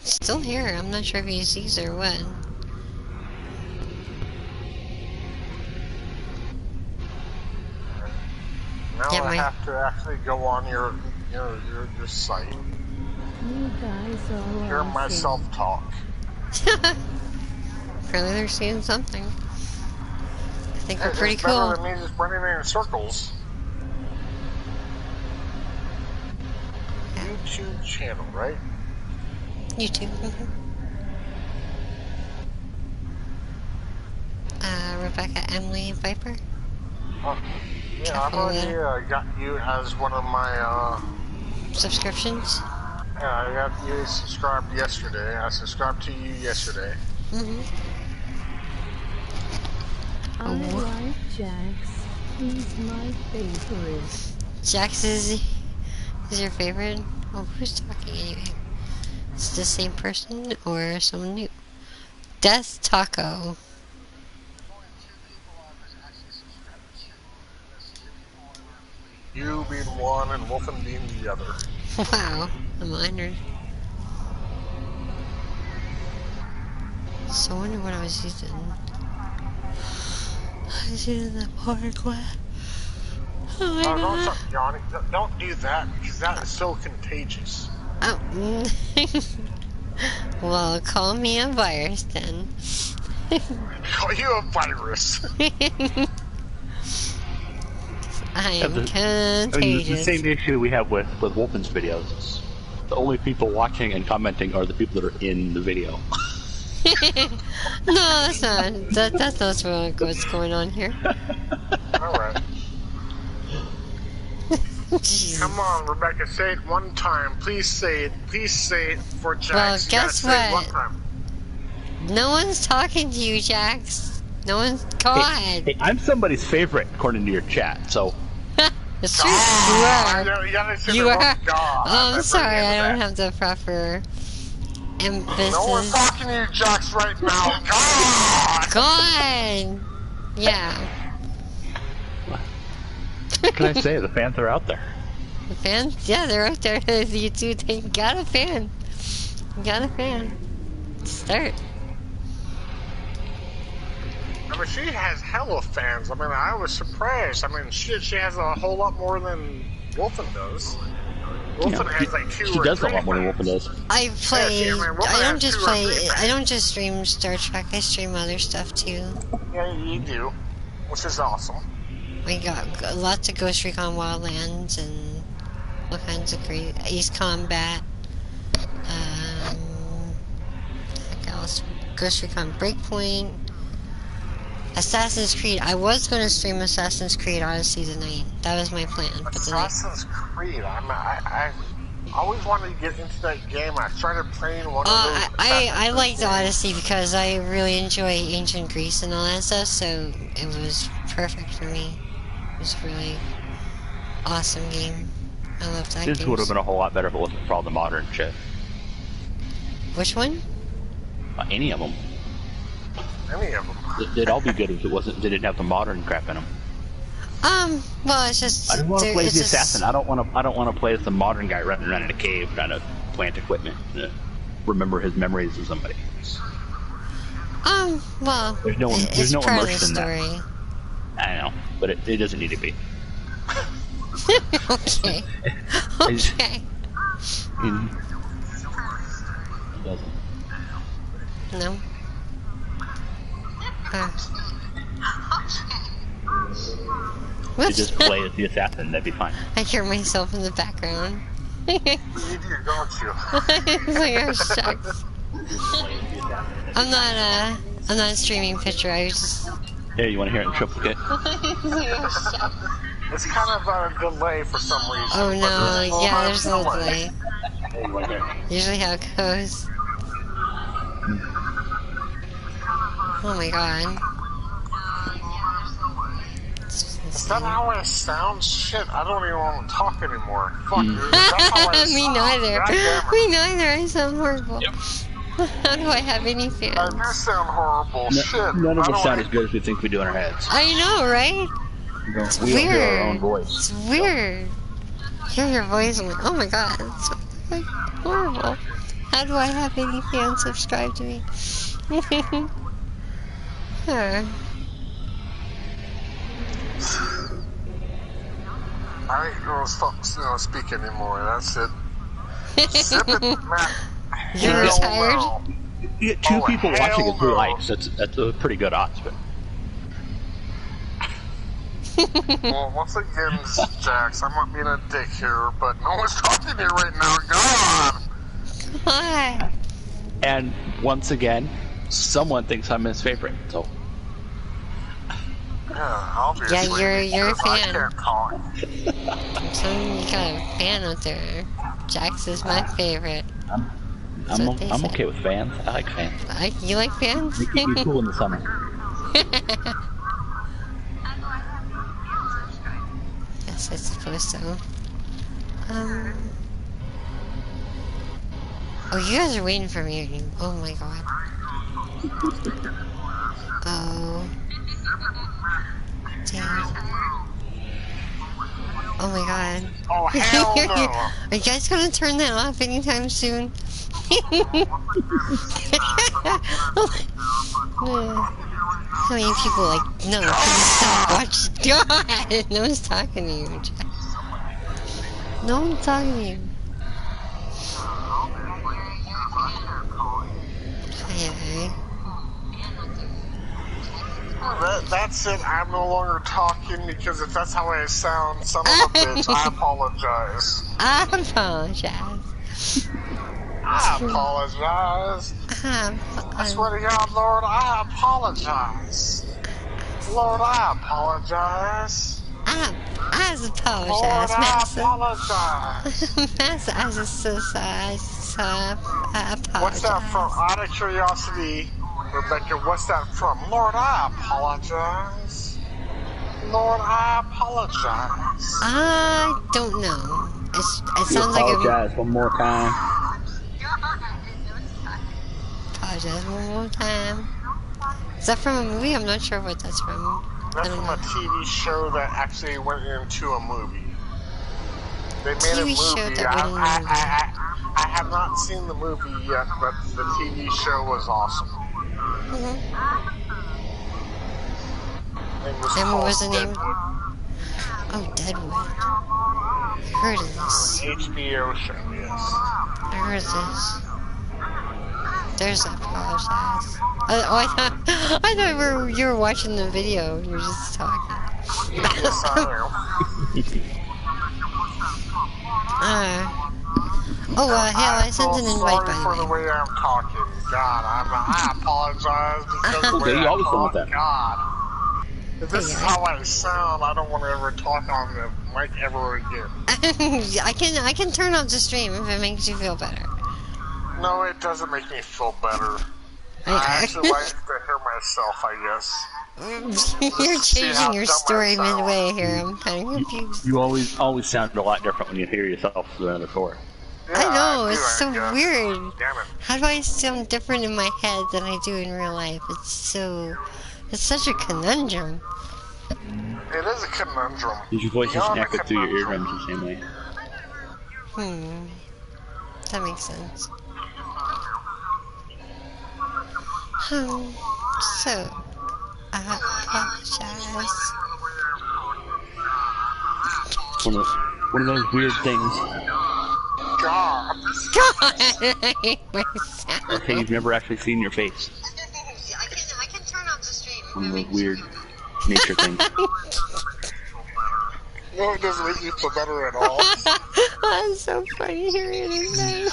still here. I'm not sure if he sees or what. Now I have to actually go on your site. You guys are hear myself talk. Apparently they're seeing something. I think we're pretty cool. Better than me just running in circles. YouTube channel, right? YouTube. Rebecca, Emily, Viper. Yeah, I've already got you as one of my subscriptions. Yeah, I got you subscribed yesterday. I subscribed to you yesterday. I like Jax. He's my favorite. Jax is your favorite? Oh, who's talking anyway? It's the same person or someone new? Death Taco. You being one and Wolfen being the other. Wow, I'm honored. So I wonder what I was using. I was using that BORG glass. Oh my god. Don't, Johnny, don't do that because that is so contagious. Oh. Well, call me a virus then. Call you a virus. I am contagious. I mean, it's the same issue we have with Wolfen's videos. The only people watching and commenting are the people that are in the video. No, that's not. That's not what's going on here. Alright. Come on, Rebecca, say it one time. Please say it. Please say it for Jax. Well, guess what? No one's talking to you, Jax. No one's... God. Hey, I'm somebody's favorite, according to your chat, so... It's true. You are. You are. God. Oh, I'm sorry. I don't have the proper emphasis. No one's talking to you, Jax, right now. God. God. Yeah. What can I say? The fans are out there. The fans? Yeah, they're out there. You two, they got a fan. You got a fan. Start. I mean, she has hella fans. I mean, I was surprised. I mean, shit, she has a whole lot more than Wolfen does. Wolfen has like 2 or 3. She does a lot more than Wolfen does. I play. I don't just play. I don't just stream Star Trek. I stream other stuff too. Yeah, you do, which is awesome. We got lots of Ghost Recon Wildlands and all kinds of great Ace Combat. What else? Ghost Recon Breakpoint. Assassin's Creed. I was going to stream Assassin's Creed Odyssey tonight. That was my plan. But Assassin's Creed. I always wanted to get into that game. I started playing one of those. I liked Odyssey because I really enjoy ancient Greece and all that stuff, so it was perfect for me. It was a really awesome game. I loved that game. This would have been a whole lot better if it wasn't for all the modern shit. Which one? Any of them. Any of them. They'd all be good if it wasn't. They didn't have the modern crap in them. Well, it's just. I don't want to play as the assassin. I don't want to play as the modern guy running around in a cave trying to plant equipment. Remember his memories of somebody. Well, there's no immersion in that. I know, but it doesn't need to be. Okay. Okay. It doesn't. No. You just play as the assassin, that'd be fine. I hear myself in the background. You do, don't you? It's like, oh, shucks. I'm not a streaming picture, I was just... Yeah, you want to hear it in triplicate? It's kind of a delay for some reason. Oh no, yeah, there's a little delay. Usually how it goes. Oh my god. Is that how I sound? Shit, I don't even want to talk anymore. Fuck, that's how I Me neither. Me neither, I sound horrible. Yep. How do I have any fans? I do sound horrible. Shit. None of us sound as good as we think we do in our heads. I know, right? It's we weird. Hear our own voice. It's weird. Hear your voice and like, oh my god, it's like horrible. How do I have any fans subscribe to me? Huh. I ain't gonna stop, speak anymore. That's it. Zip it, Matt. You're retired? You get 2 people watching and 3 likes. That's a pretty good odds, but. Well, once again, Jax, I'm not being a dick here, but no one's talking to you right now. God! Hi. And once again, someone thinks I'm his favorite, so. Yeah, obviously. Yeah, you're a fan. I can't talk. So you got a fan out there. Jax is my favorite. I'm okay with fans. I like fans. You like fans? They keep me cool in the summer. Yes, I suppose so. Oh, you guys are waiting for me. Oh my god. Oh. Damn. Oh my god. Oh, hell no. Are you guys gonna turn that off anytime soon? How many people like, no, please stop watching. God, no one's talking to you. No one's talking to you. Okay. That's it. I'm no longer talking because if that's how I sound, son of a bitch, I apologize. I apologize. I apologize. I swear to God, Lord, I apologize. Lord, I apologize. I apologize, Lord, I Master. apologize. Master, I apologize. What's that from? Out of curiosity, Rebecca, what's that from? Lord, I apologize. Lord, I apologize. I don't know. It sounds like apologize one more time. Apologize one more time. Is that from a movie? I'm not sure what that's from. That's from a TV show that actually went into a movie. They made a movie. I have not seen the movie yet, but the TV show was awesome. And what was the name? Oh, Deadwood. I heard of this. HBO show, yes. I heard of this. There's that apologize. I thought you were watching the video. You were just talking. Yes, I am. Hell, I sent an invite, by the way. Sorry for the way I'm talking. God, I apologize because of the way you always talk. that. God. If this is how I sound, I don't want to ever talk on the mic ever again. I can turn off the stream if it makes you feel better. No, it doesn't make me feel better. I actually like to hear myself, I guess. You're changing your story midway here. I'm kind of confused. You always sound a lot different when you hear yourself than before. Yeah, I know, it's so weird. Damn it. How do I sound different in my head than I do in real life? It's such a conundrum. It is a conundrum. Your voice isn't echoed through your eardrums the same way. That makes sense. So, I apologize. One of those weird things. God, I hate myself. Okay, you've never actually seen your face. I can turn off the stream. One of those weird nature things. No, it doesn't make you feel better at all. That's so funny hearing his name.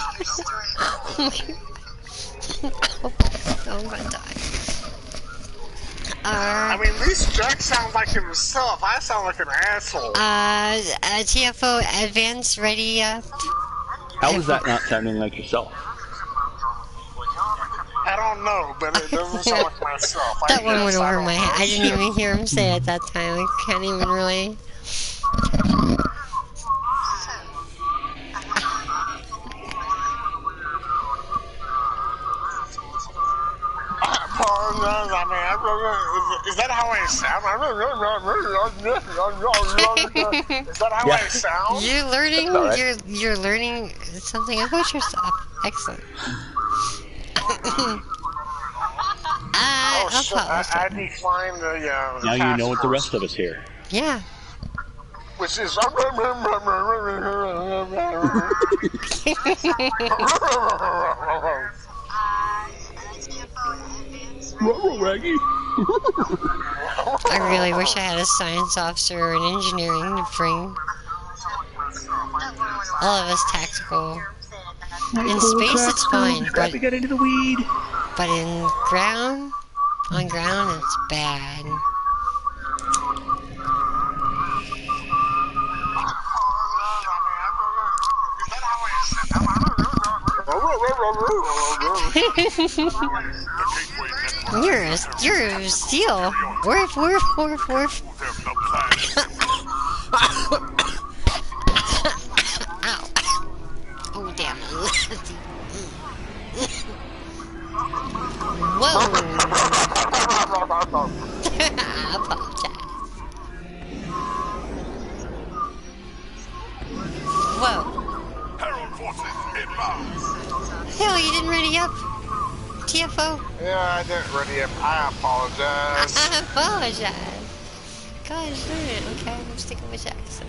I'm gonna die. I mean, at least Jack sounds like himself. I sound like an asshole. TFO Advance ready up. How is that not sounding like yourself? I don't know, but it doesn't sound like myself. That one went over my head. I didn't even hear him say it at that time. I can't even really. Is that how I sound? Is that how I sound? You're learning something about yourself. Excellent. I decline the. Now you know what the rest of us hear. Yeah. Which is. I really wish I had a science officer or an engineering to bring all of us tactical. In space it's fine, but get into the weed. But on ground it's bad. You're a seal. Woof. Ow. Oh damn. Whoa. I apologize. Whoa. Hell, you didn't ready up? TFO? Yeah, I didn't ready up. I apologize. I apologize. Gosh, darn it. Okay, I'm sticking with Jackson.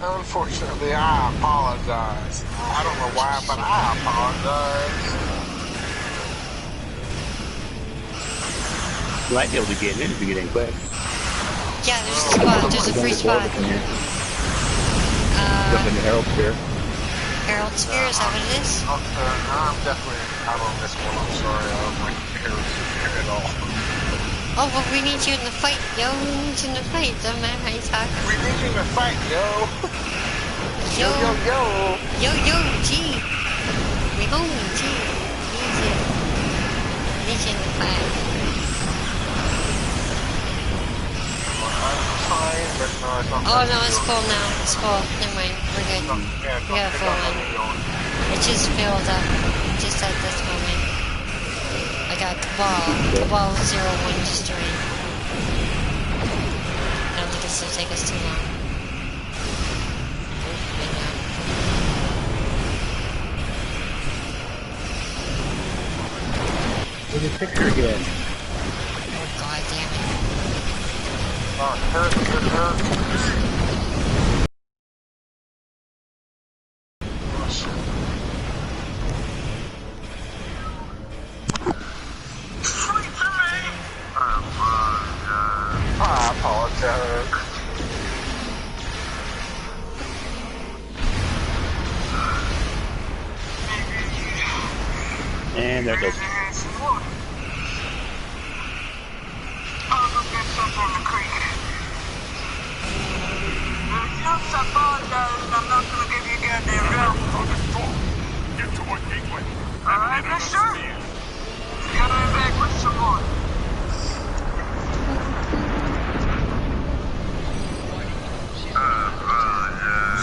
Unfortunately, I apologize. I don't know why, but I apologize. You might be able to get in if you get in quick. Yeah, there's a spot. There's a free spot. Jump in the Herald Sphere. Herald Sphere, is that what it is? Okay, I'm definitely out on this one. I'm sorry, I don't like Herald Sphere at all. Oh, well, we need you in the fight, yo. We need you in the fight. Doesn't matter how you talk. We need you in the fight, yo. Yo. Yo. G. We home, G. Need you. Oh no, it's full now. It's full. Never mind. We're good. We got a full one. It just filled up. Just at this moment. I got Cabal. Cabal 01 just joined. I don't think this will take us too long. Where's the picture again? Oh god damn it. I apologize. And there goes. I'll go get some from the creek. Just apologize, I'm not gonna give you a goddamn help. Get to my gateway. Alright, mister? Coming back with some more.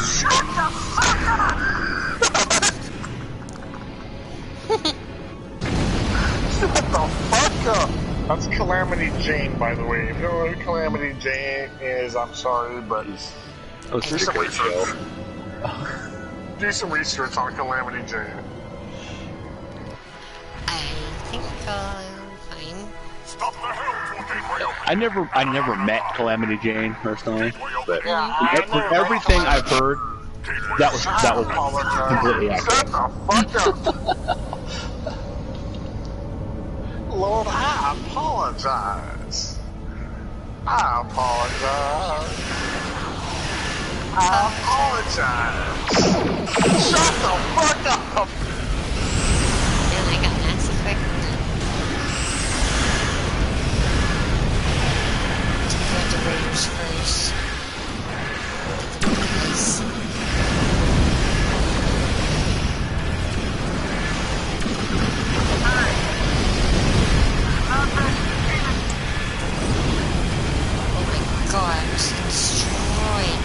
Shut the fuck up! Shut the fuck up! That's Calamity Jane, by the way. If you don't know who Calamity Jane is, I'm sorry, but Oh, do some research. Do some research on Calamity Jane. I think I'm fine. Stop the hell! I never met Calamity Jane personally, but Yeah, everything I've heard, that was completely accurate. Shut the fuck up! Lord, I apologize. I apologize. I apologize. Shut the fuck up! And I got nasty quick. Go to Raiders first. Nice. Oh my god, I'm just destroyed.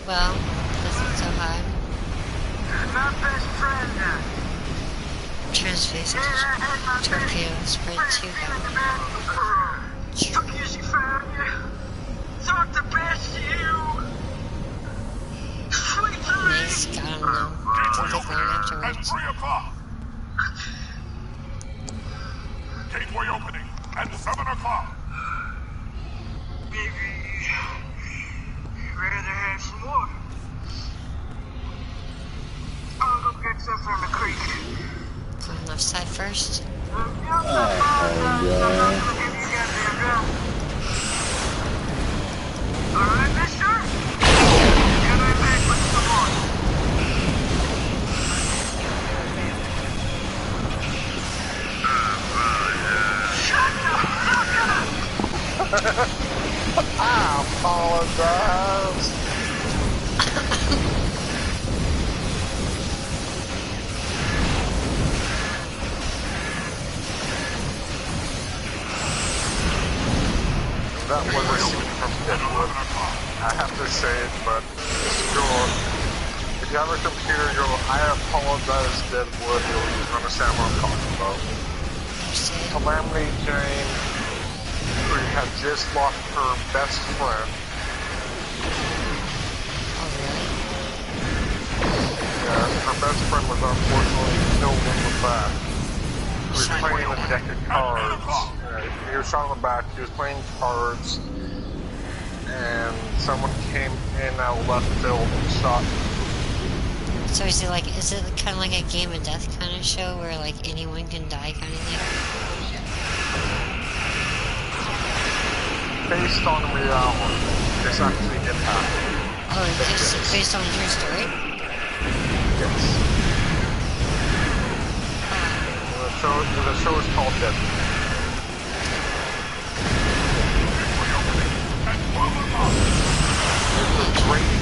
Well, this isn't so hard. My best friend. Transfixes, torpedoes, spread 2 down. Took easy found you. Thought the best of you. Sweet Nice, got him though. Didn't take long afterwards. 3 o'clock. Gateway opening at 7 o'clock. Maybe you'd rather have some more. I'll go get some from the creek. Going left side first. Alright, mister? Coming back with some more. Shut the fuck up! I apologize. That was a scene from Deadwood. I have to say it, but if you have a computer, I apologize, Deadwood, you'll understand what I'm talking about. Calamity Jane, who had just lost her best friend. Oh, really? Yeah, her best friend was unfortunately killed in the back. was playing a deck of cards. He was shot in the back. He was playing cards, and someone came in out of left field and shot. So is it kind of like a game of death kind of show where like anyone can die kind of thing? Based on reality, this actually did happen. Oh, it's based on a true story? Yes. The show is called Dead.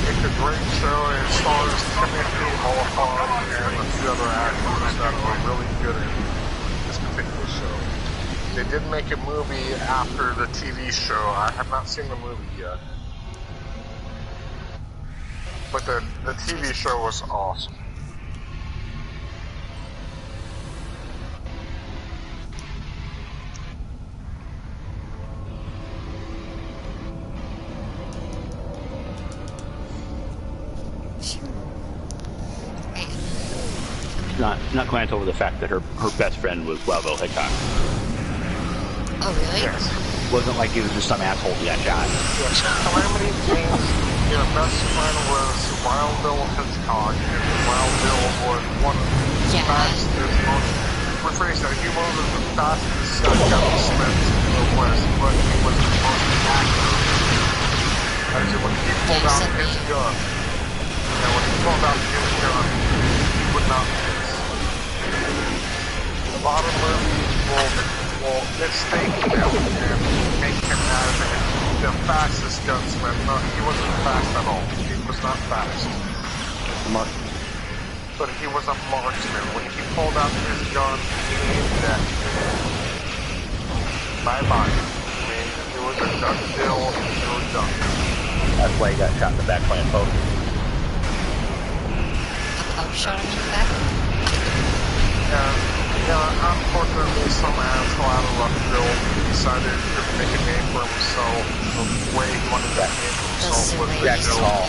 It's a great show. It stars Timothy Oliphant and a few other actors that are really good in this particular show. They did make a movie after the TV show. I have not seen the movie yet. But the TV show was awesome. Not glance over the fact that her best friend was Wild Bill Hickok. Oh, really? Yes. It wasn't like he was just some asshole who got shot. Yes. Calamity Jane's best friend was Wild Bill Hickok, and Wild Bill was one of the fastest, rephrase that, he was the fastest gunsmith in the West, but he was the most accurate. Actually, when he pulled out his gun, he would not miss. A lot of movies will mistake him and make him as the fastest gunsmith. No, he wasn't fast at all. He was not fast. Marksman. But he was a marksman. When he pulled out his gun, he aimed at him. Bye-bye. I mean, it was a done deal, it was done. That's why he got shot in the back by a poke. A poke shot him in the back? Yeah, unfortunately, some asshole out of left field decided to make a name for himself. The way he wanted to make a name for himself was Jack McCall.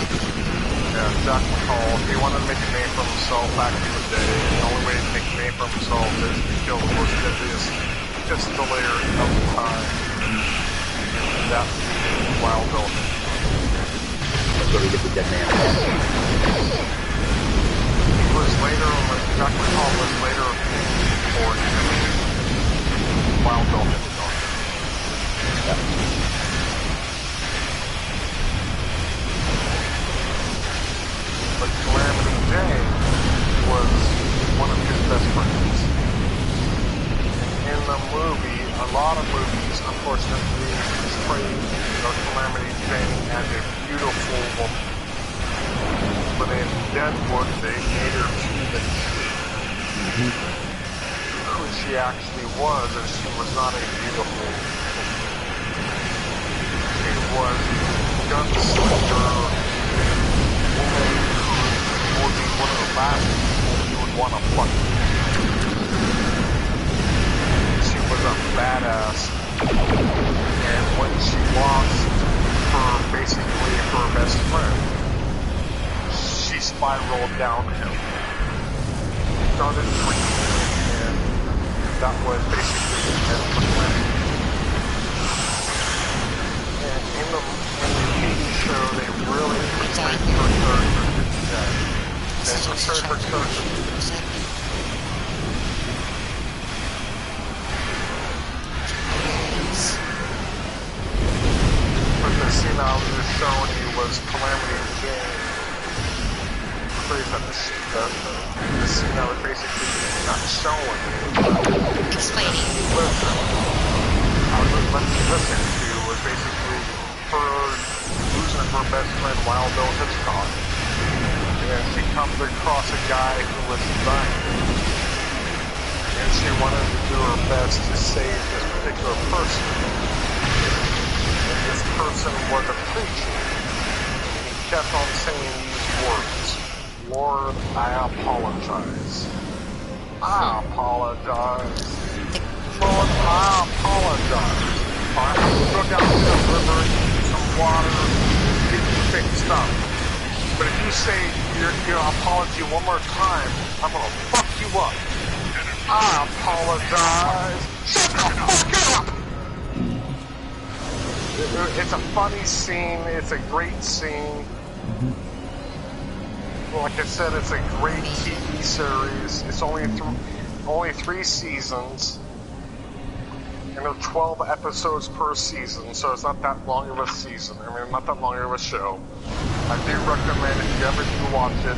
Yeah, Jack McCall. He wanted to make a name for himself back in the day. The only way to make a name for himself is to kill the most deadliest pistoleer of the time. And that was Wild Bill. That's where we get the dead man. He was later, Jack McCall was later for Wild Bill Hickok. Yeah. But Calamity Jane was one of his best friends. In the movie, a lot of movies, unfortunately, portray Calamity Jane as a beautiful woman. But in Deadwood, they made her to the who she actually was, and she was not a beautiful woman. She was a gunslinger woman who would be one of the last people you would want to fuck. She was a badass, and when she lost basically her best friend, she spiraled downhill. Started drinking, and that was basically the end of the plan. And in the TV show, they really portrayed her character to death. They portrayed her character. But the scene I was just showing you was Calamity Jane. The scene I was basically not showing you. Explaining. I was listening to was basically her losing her best friend Wild Bill Hickok. And she comes across a guy who was dying. And she wanted to do her best to save this particular person. And this person was a preacher. And he kept on saying these words. Lord, I apologize. I apologize. Lord, I apologize. I have to go down to the river, get some water, get you fixed up. But if you say your apology one more time, I'm gonna fuck you up. I apologize. Shut the fuck up! It's a funny scene. It's a great scene. Like I said, it's a great TV series. It's only 3 seasons. And there are 12 episodes per season, so it's not that long of a season. I mean, not that long of a show. I do recommend if you ever do watch it.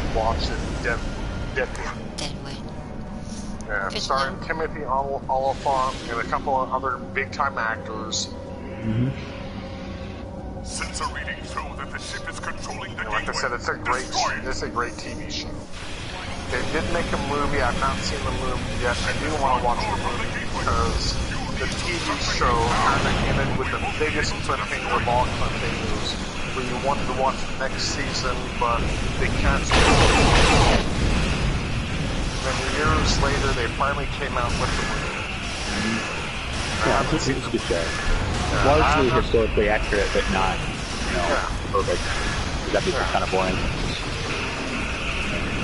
Deadwood. Yeah, starring Timothy Oliphant and a couple of other big-time actors. Sensor readings show that the ship is controlling the like I said, it's a great TV show. They did make a movie. I've not seen the movie yet. I do want to watch the movie because the TV show kind of ended with the biggest cliffhanger of all cliffhangers, where you wanted to watch the next season, but they canceled it. Then years later, they finally came out with the movie. Yeah, it's a good show. Largely historically accurate, but not, perfect. That'd be kind of boring.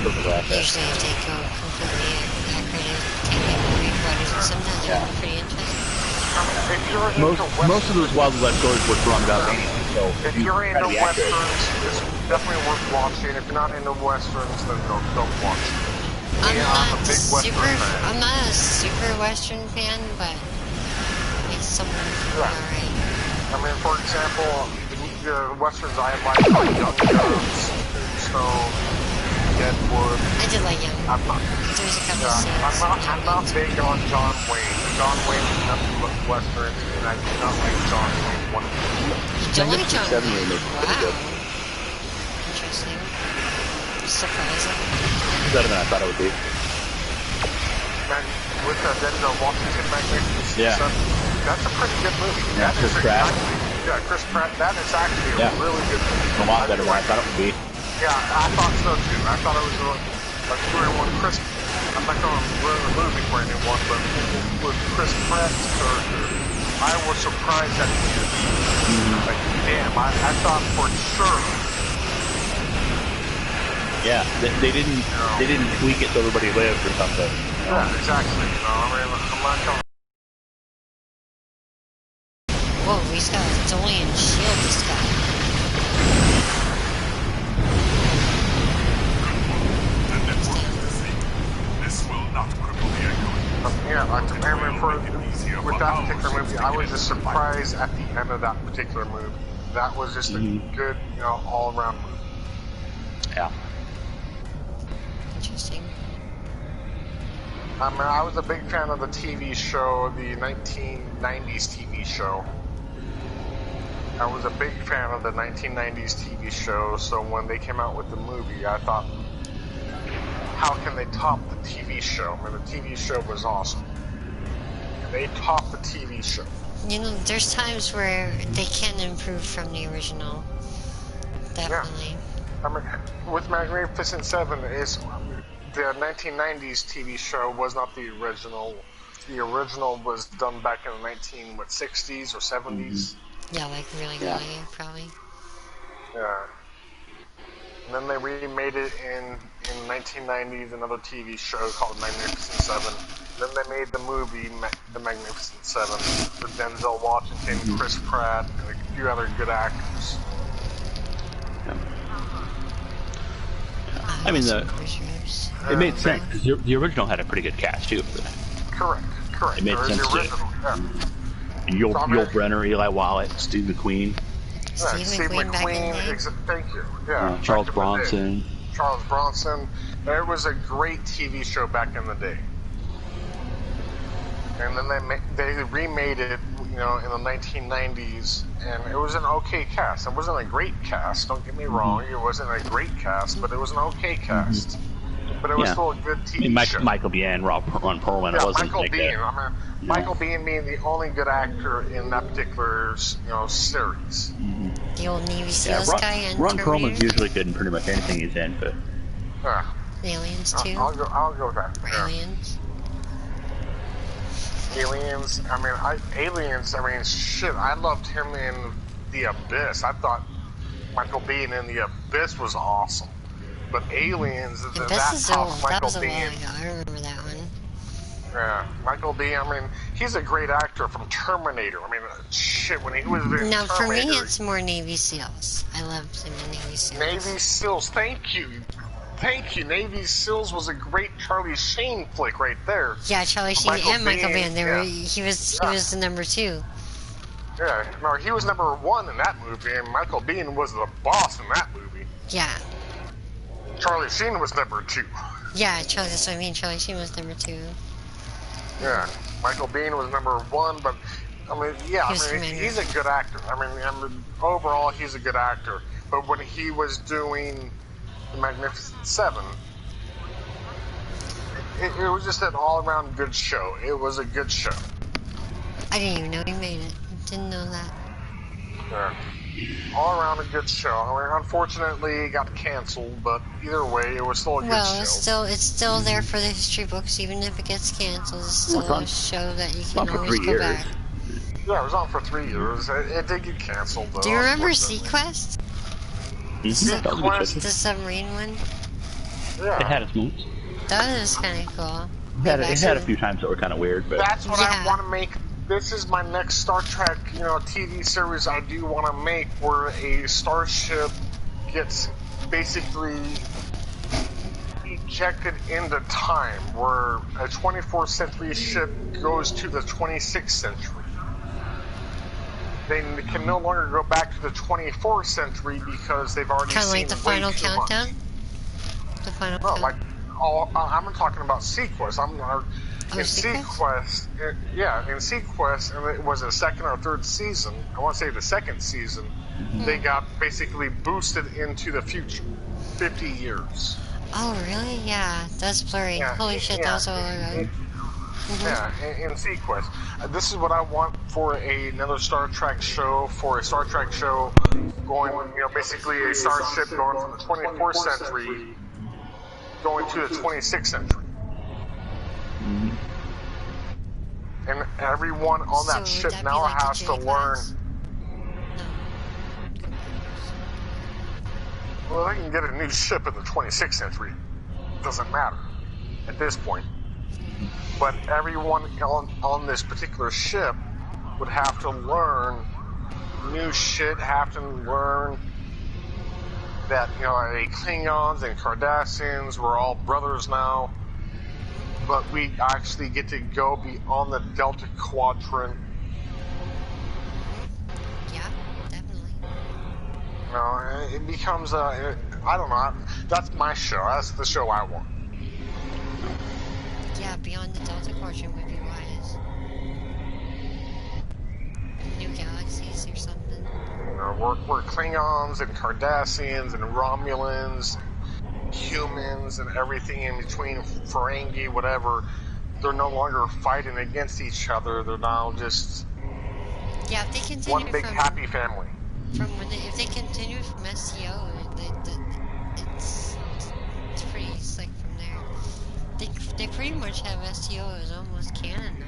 Usually if they go completely accurate, take like movie footage, and sometimes they're pretty interesting. Most of those Wild West stories were drawn about anyway, so if you're into westerns, it's definitely worth watching. If you're not into westerns, then don't watch it. I'm not a super western fan, but it's somewhat alright. I mean, for example, the westerns I like are Young Guns, Tombstone, Deadwood. I did like Young Guns. There's a couple of scenes. I'm not big on John Wayne. John Wayne is nothing but westerns, and I do not like John Wayne one bit. You don't like John Wayne? Wow. Interesting. Surprising. Better than I thought it would be. With Denzel Washington Magnificent Son, that's a pretty good movie. Yeah, Chris Pratt. Yeah, Chris Pratt. That is actually a really good movie. A lot better than I thought it would be. Yeah, I thought so too. I thought it was a good one. I'm not going to ruin the movie for anyone, but with Chris Pratt's character, I was surprised at the end. Like, damn, I thought for sure. Yeah, they didn't tweak it so everybody lived or something. Yeah, exactly. I mean, I'm not going. Whoa, he's got a Dolian shield, this guy. This will not cripple the Echo. Yeah, I mean, with that particular movie, I was just surprised at the end of that particular movie. That was just a good, all-around movie. Yeah. Interesting. I mean, I was a big fan of the TV show, the 1990s TV show. I was a big fan of the 1990s TV show, so when they came out with the movie, I thought, how can they top the TV show? I mean, the TV show was awesome. And they topped the TV show. You know, there's times where they can improve from the original. Definitely. Yeah. I mean, with Magnificent Seven, the 1990s TV show was not the original. The original was done back in the 60s or 70s. Yeah, like really early, probably. Yeah. And then they remade it in 1990s, another TV show called Magnificent Seven. Then they made the movie, The Magnificent Seven, with Denzel Washington, Chris Pratt, and a few other good actors. I mean, it made sense, because the original had a pretty good cast, too. Correct. It made sense to Yul Brenner, Eli Wallach, Steve McQueen. Steve McQueen, thank you. Yeah, Charles Bronson. It was a great TV show back in the day. And then they remade it, in the 1990s, and it was an okay cast. It wasn't a great cast, don't get me wrong. It wasn't a great cast, but it was an okay cast. But it was still a good TV show. Michael Biehn, Ron Perlman, it wasn't Michael Biehn. Michael Biehn being the only good actor in that particular, series. The old Navy SEALs guy and Ron Perlman's usually good in pretty much anything he's in, but... Aliens, too? I'll go with that. Aliens? Aliens, shit, I loved him in The Abyss. I thought Michael Biehn in The Abyss was awesome. But Aliens, that was a while ago. I remember that one. Yeah, Michael Biehn, I mean, he's a great actor from Terminator. I mean, shit, when he was in now, Terminator... for me, it's more Navy SEALs. I loved him in Navy SEALs. Navy SEALs, thank you. Thank you. Navy SEALs was a great Charlie Sheen flick right there. Yeah, Charlie Sheen and Michael Biehn. He was the number 2. Yeah, no, he was number 1 in that movie, and Michael Biehn was the boss in that movie. Yeah. Charlie Sheen was number 2. Yeah, Charlie Sheen was number 2. Yeah, Michael Biehn was number 1, but I mean, yeah, he's a good actor. I mean, overall, he's a good actor. But when he was doing The Magnificent Seven, it was just an all-around good show. It was a good show. I didn't even know he made it. Didn't know that. Yeah. All around a good show. I mean, unfortunately, it got canceled, but either way, it was still a good show. Well, it's still there for the history books, even if it gets canceled. It's still a show that you can always go back. Yeah, it was on for 3 years. It did get canceled, though. Do you remember Sequest? Sequest? The submarine one? Yeah. It had its moments. That was kind of cool. It had a few times that were kind of weird, but... That's what I want to make. This is my next Star Trek, TV series I do want to make, where a starship gets basically ejected into time, where a 24th century ship goes to the 26th century. They can no longer go back to the 24th century because they've already kind of seen like the final countdown? The final countdown? I'm talking about Sequest. In Sequest, in Sequest, and it was the second or third season, I want to say the second season, they got basically boosted into the future. 50 years. Oh, really? Yeah, that's blurry. Yeah, Holy shit, that was all right. Yeah, in Sequest. This is what I want for another Star Trek show, going, basically a starship going from the 24th century going to the 26th century. And everyone on that ship now has to learn. Well, they can get a new ship in the 26th century. Doesn't matter at this point. But everyone on this particular ship would have to learn new shit, have to learn that, the Klingons and Cardassians were all brothers now. But we actually get to go beyond the Delta Quadrant. Yeah, definitely. It becomes I don't know. That's my show. That's the show I want. Yeah, beyond the Delta Quadrant would be wise. New galaxies or something. We're Klingons and Cardassians and Romulans, humans and everything in between, Ferengi, whatever. They're no longer fighting against each other. They're now just if they continue one big happy family. If they continue from STO, it's pretty slick from there. They pretty much have STO as almost canon now.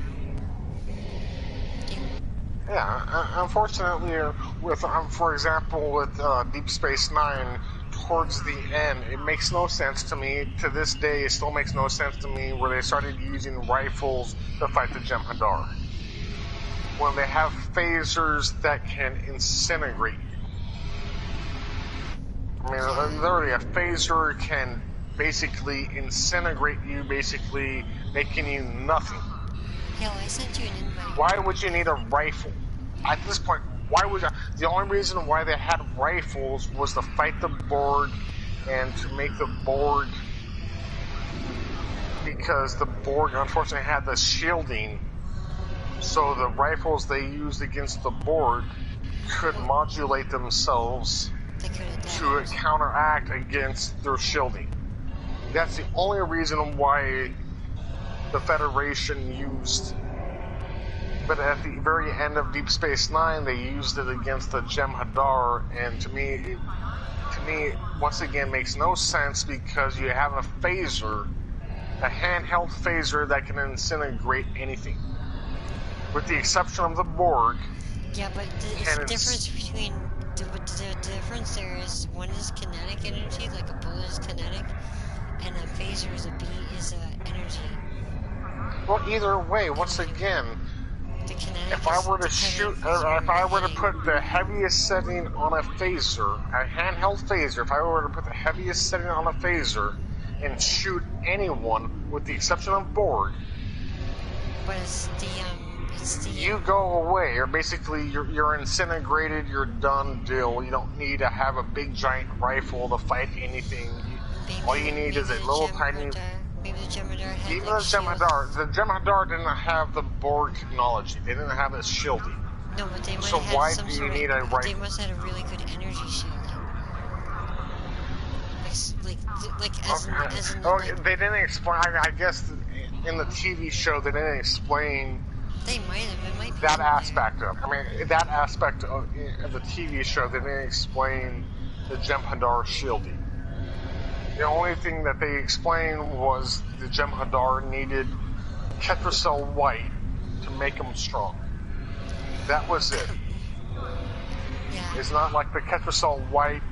Yeah, unfortunately, for example, with Deep Space Nine, towards the end, it makes no sense to me. To this day, it still makes no sense to me where they started using rifles to fight the Jem'Hadar. When they have phasers that can incinerate you. I mean, literally, a phaser can basically incinerate you, basically making you nothing. Hell, I sent you an invite. Why would you need a rifle? At this point, why would you? The only reason why they had rifles was to fight the BORG and to make the BORG, because the BORG unfortunately had the shielding, so the rifles they used against the BORG could modulate themselves to counteract against their shielding. That's the only reason why the Federation used. But at the very end of Deep Space Nine, they used it against the Jem'Hadar, and to me, once again, makes no sense because you have a phaser, a handheld phaser that can incinerate anything, with the exception of the BORG. Yeah, but the difference between the difference there is one is kinetic energy, like a bullet is kinetic, and a phaser is energy. Well, either way, once again, if I were to shoot, or if I were to put the heaviest setting on a phaser, a handheld phaser, if I were to put the heaviest setting on a phaser and shoot anyone, with the exception of BORG, but it's the you go away, or basically you're incinerated, you're done deal. You don't need to have a big giant rifle to fight anything. All you need is a little tiny... Maybe the Jem'Hadar had Even the Jem'Hadar didn't have the BORG technology. They didn't have this shielding. No, but they might so have why had some do you sort need a rifle? They must have had a really good energy shielding. They didn't explain. I guess in the TV show they didn't explain. They might have. It might be that aspect of. I mean, that aspect of the TV show they didn't explain the Jem'Hadar shielding. The only thing that they explained was the Jem'Hadar needed Ketracel White to make them strong. That was it. Yeah. It's not like the Ketracel White,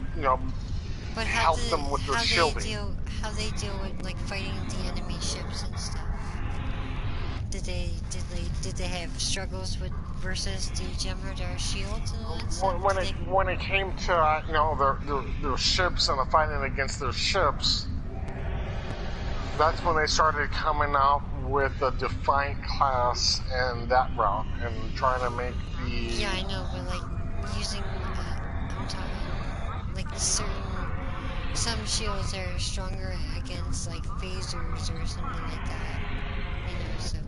but helped them with their shielding. How they deal with like fighting the enemy ships and stuff? Did they have struggles with versus the Jem'Hadar shields and all that stuff? When it came to their ships and the fighting against their ships, that's when they started coming out with the Defiant class and that route and trying to make the... Yeah, I know, but like using I'm talking like some shields are stronger against like phasers or something like that. So.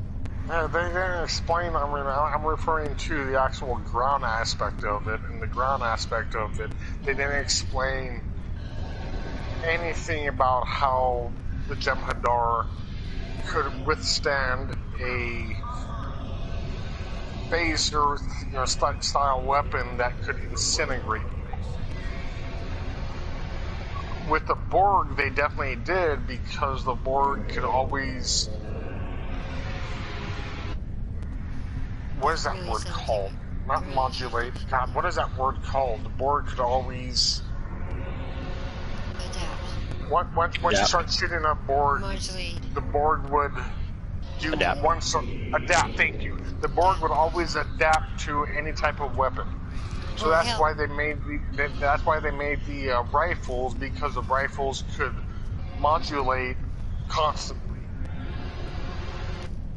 Yeah, they didn't explain. I mean, I'm referring to the actual ground aspect of it, and the ground aspect of it, they didn't explain anything about how the Jem'Hadar could withstand a phaser, style weapon that could incinerate. With the BORG, they definitely did, because the BORG could always... What is that word called? Not modulate. God, what is that word called? The BORG could always... Once you start shooting a BORG, the BORG would do adapt. Adapt, thank you. The BORG would always adapt to any type of weapon. So that's why they made the rifles, because the rifles could modulate constantly.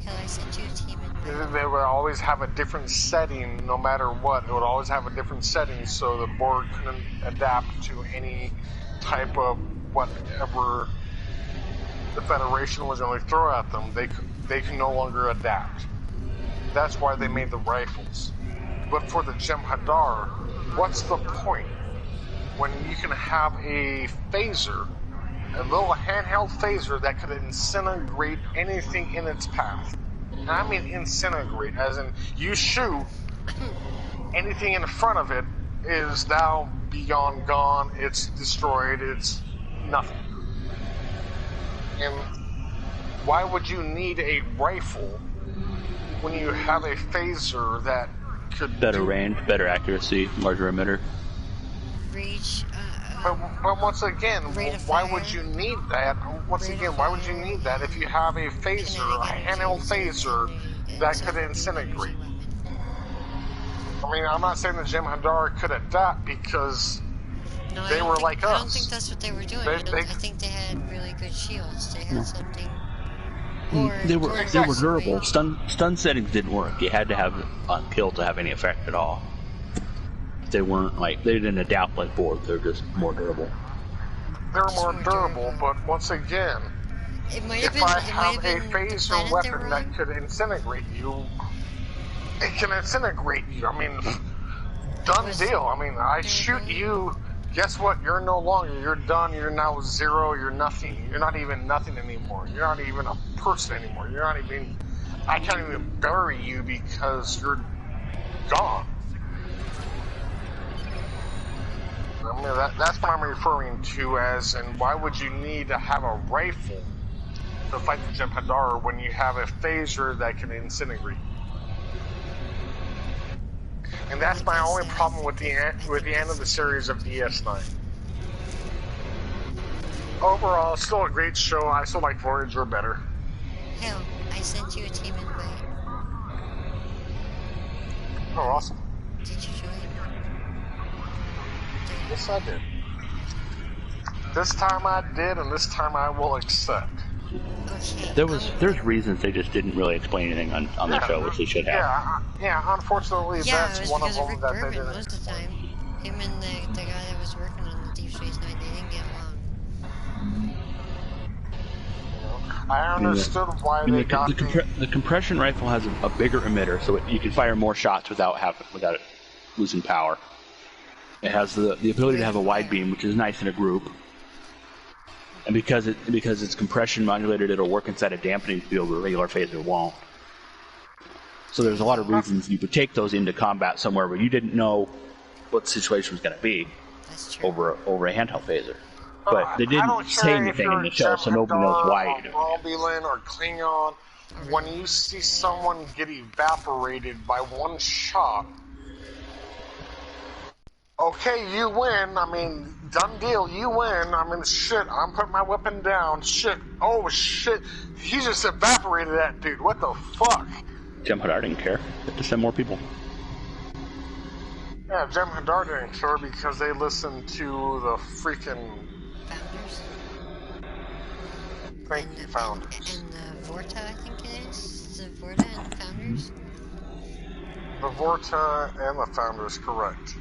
Hell, I sent you a team. They would always have a different setting, no matter what. It would always have a different setting, so the BORG couldn't adapt to any type of whatever the Federation was going to throw at them. They can no longer adapt. That's why they made the rifles. But for the Jem'Hadar, what's the point when you can have a phaser, a little handheld phaser that could incinerate anything in its path? And I mean incinerate, as in you shoot, anything in front of it is now beyond gone, it's destroyed, it's nothing. And why would you need a rifle when you have a phaser that could better range, better accuracy, larger emitter? Reach. But once again, why would you need that? Once again, why would you need that if you have a phaser, a handheld phaser that could incinerate? I mean, I'm not saying the Jem'Hadar could adapt, because they were like us. I don't think that's what they were doing. I think they had really good shields. They had something. They were durable. Stun settings didn't work. You had to have on kill to have any effect at all. They weren't they didn't adapt like BORG. They're just more durable. They're more durable, but once again, if I have a phaser weapon that could incinerate you, it can incinerate you. I mean, done deal. I mean, I shoot you. Guess what? You're no longer. You're done. You're now zero. You're nothing. You're not even nothing anymore. You're not even a person anymore. You're not even... I can't even bury you because you're gone. I mean, that's what I'm referring to as, and why would you need to have a rifle to fight the Jem'Hadar when you have a phaser that can incinerate? And that's my only problem with the end of the series of DS9. Overall, still a great show. I still like Voyager better. Hell, I I sent you a team invite. Oh, awesome. Did you join? Yes, I did. This time I did, and this time I will accept. Okay. There's reasons they just didn't really explain anything on the show, which they should have. Yeah. Unfortunately, that's one of them Rick that Berman they didn't. Most of the time, him and the guy that was working on the Deep Space Nine, they didn't get along. I understood why they got the compression rifle has a bigger emitter, so you can fire more shots without it losing power. It has the ability to have a wide beam, which is nice in a group. And because it's compression modulated, it'll work inside a dampening field where a regular phaser won't. So there's a lot of reasons you could take those into combat somewhere where you didn't know what the situation was going to be over a handheld phaser. But they didn't say anything in the show, so nobody knows why you're doing it. Romulan or Klingon, when you see someone get evaporated by one shot, okay, you win. I mean, done deal, you win. I mean, shit, I'm putting my weapon down. Shit, oh shit, he just evaporated that dude. What the fuck? Jem'Hadar didn't care. They had to send more people. Yeah, Jem'Hadar didn't care because they listened to the freaking... Founders? Thank you, Founders. And the Vorta, I think it is? The Vorta and the Founders? The Vorta and the Founders, correct.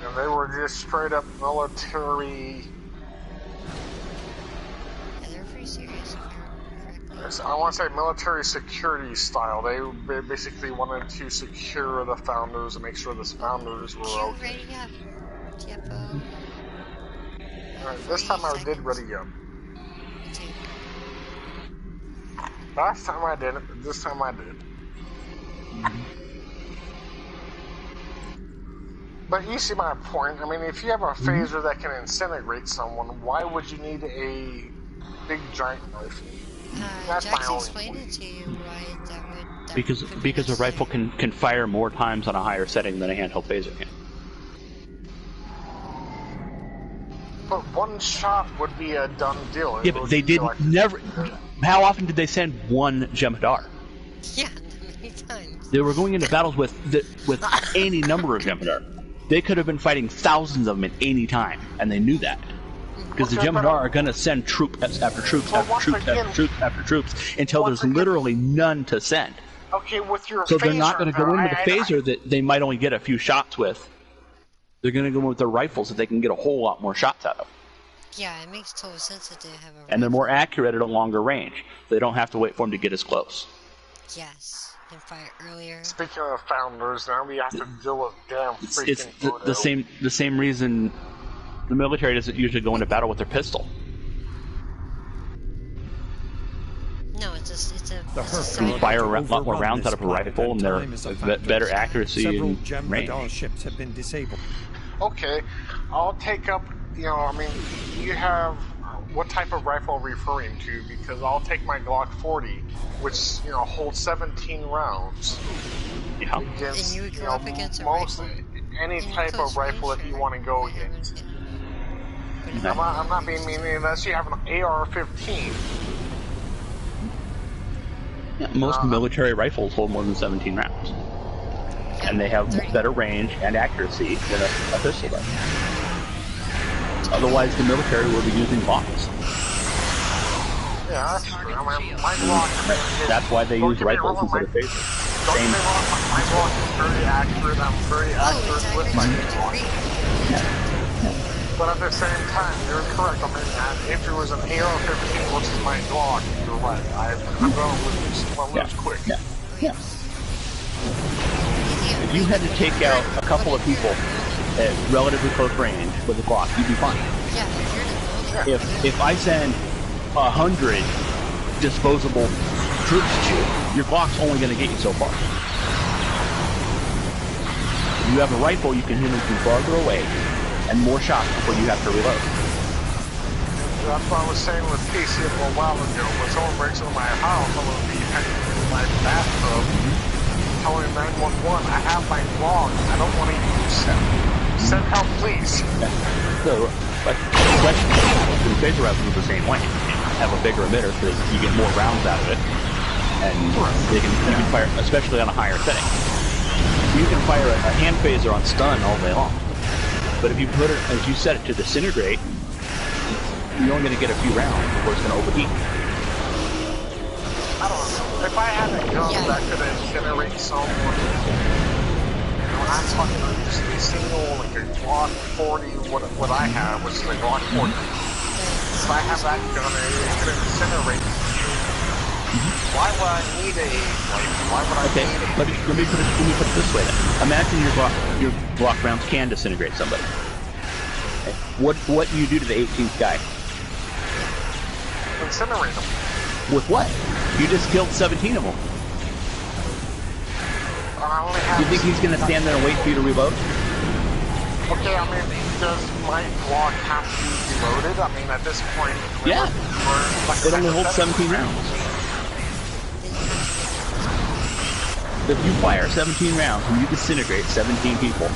And they were just straight up military... Yeah, they're pretty serious. Yes, I want to say military security style. They basically wanted to secure the Founders and make sure the Founders were okay. Ready up. Yep. Alright, this time I did ready up. Last time I didn't, this time I did. But you see my point. I mean, if you have a phaser that can incinerate someone, why would you need a big giant rifle? That's Jackson my only explained point. it to you why that would... Because a rifle can fire more times on a higher setting than a handheld phaser can. But one shot would be a done deal. Yeah, but they didn't never. How often did they send one Jem'Hadar? Yeah, many times. They were going into battles with any number of Jem'Hadar. They could have been fighting thousands of them at any time, and they knew that. Because the Jem'Hadar are going to send troop after troops after troops after troops after troops until there's literally none to send. Okay, with your so phaser, they're not going to go in with a phaser that they might only get a few shots with. They're going to go with their rifles that they can get a whole lot more shots out of. Yeah, it makes total sense that they have a rifle. And they're more accurate at a longer range. They don't have to wait for them to get as close. Yes, and fire earlier. Speaking of Founders, now we have to deal with damn freaking It's the same reason the military doesn't usually go into battle with their pistol. No, it's you fire a lot more rounds out of a rifle, and they're better accuracy and range. Ships have been disabled. Okay, I'll take up. You know, I mean, you have what type of rifle I'm referring to? Because I'll take my Glock 40, which holds 17 rounds. Yeah. Against, and you would go up against a most rifle? any type of rifle that you want to go against. I'm not being mean unless you have an AR-15. Yeah, most military rifles hold more than 17 rounds. And they have better range and accuracy than a pistol does. Otherwise, the military will be using Glocks. Yeah, that's true. I mean, my Glock... That's why they use rifles instead of phasers. Don't get me wrong, my Glock is very accurate. I'm very accurate with my Glock. But at the same time, you're correct. I mean, if it was an AR-15 versus my Glock, you're right. I'm going to lose. I'm going to lose quick. Yeah. If you had to take out a couple of people at relatively close range with a Glock, you'd be fine. Yeah. If I send 100 disposable troops at you, your Glock's only going to get you so far. If you have a rifle, you can hit them from farther away and more shots before you have to reload. That's what I was saying with PC a while ago. When someone breaks into my house, I'm going to be hanging in my bathtub, telling 911, I have my Glock. I don't want to use it. Send help, please. So, but the phaser rifles are the same way. have a bigger emitter so you get more rounds out of it, and you can fire, especially on a higher setting. You can fire a hand phaser on stun all day long, but if you set it to disintegrate, you're only going to get a few rounds before it's going to overheat. I don't know. If I had a gun that could incinerate someone, I'm talking about just a single, like a Glock 40, what I have, which is a Glock 40. If I have that gun and it could incinerate, why would I need a, why would I need a... Let me put it this way then. Imagine your Glock rounds can disintegrate somebody. Okay. What do you do to the 18th guy? Incinerate them. With what? You just killed 17 of them. You think he's going to stand there and wait for you to reload? Okay, I mean, does my Glock have to be reloaded? I mean, at this point... Yeah. It only holds 17 rounds. If you fire 17 rounds and you disintegrate 17 people,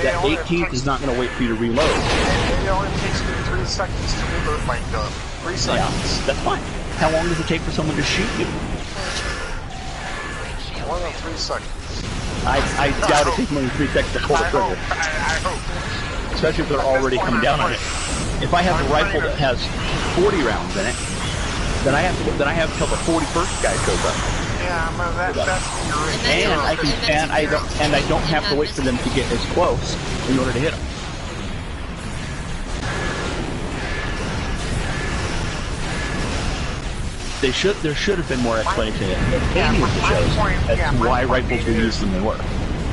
that 18th is not going to wait for you to reload. It only takes me 3 seconds to reload my gun. 3 seconds. Yeah, that's fine. How long does it take for someone to shoot you? More than 3 seconds. I doubt it takes more than 3 seconds to pull the trigger. I hope. Especially if they're already coming down on it. If I have a rifle that has 40 rounds in it, then I have until the 41st guy shows up. Yeah, but that's and I don't have to wait for them to get as close in order to hit them. There should have been more explanation in any of the shows as to why rifles were used when they were.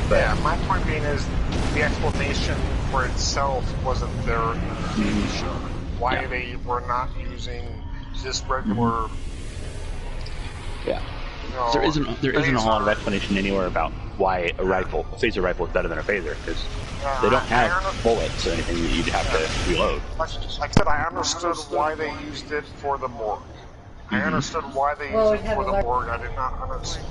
But, yeah, my point being is the explanation for itself wasn't there in the show. Why they were not using just regular. Yeah. There isn't a lot of explanation anywhere about why a phaser rifle is better than a phaser, because they don't have bullets or anything that you'd have to reload. Like I said, I understood why they used it for the BORG. I understood why they used it for the BORG. I did not understand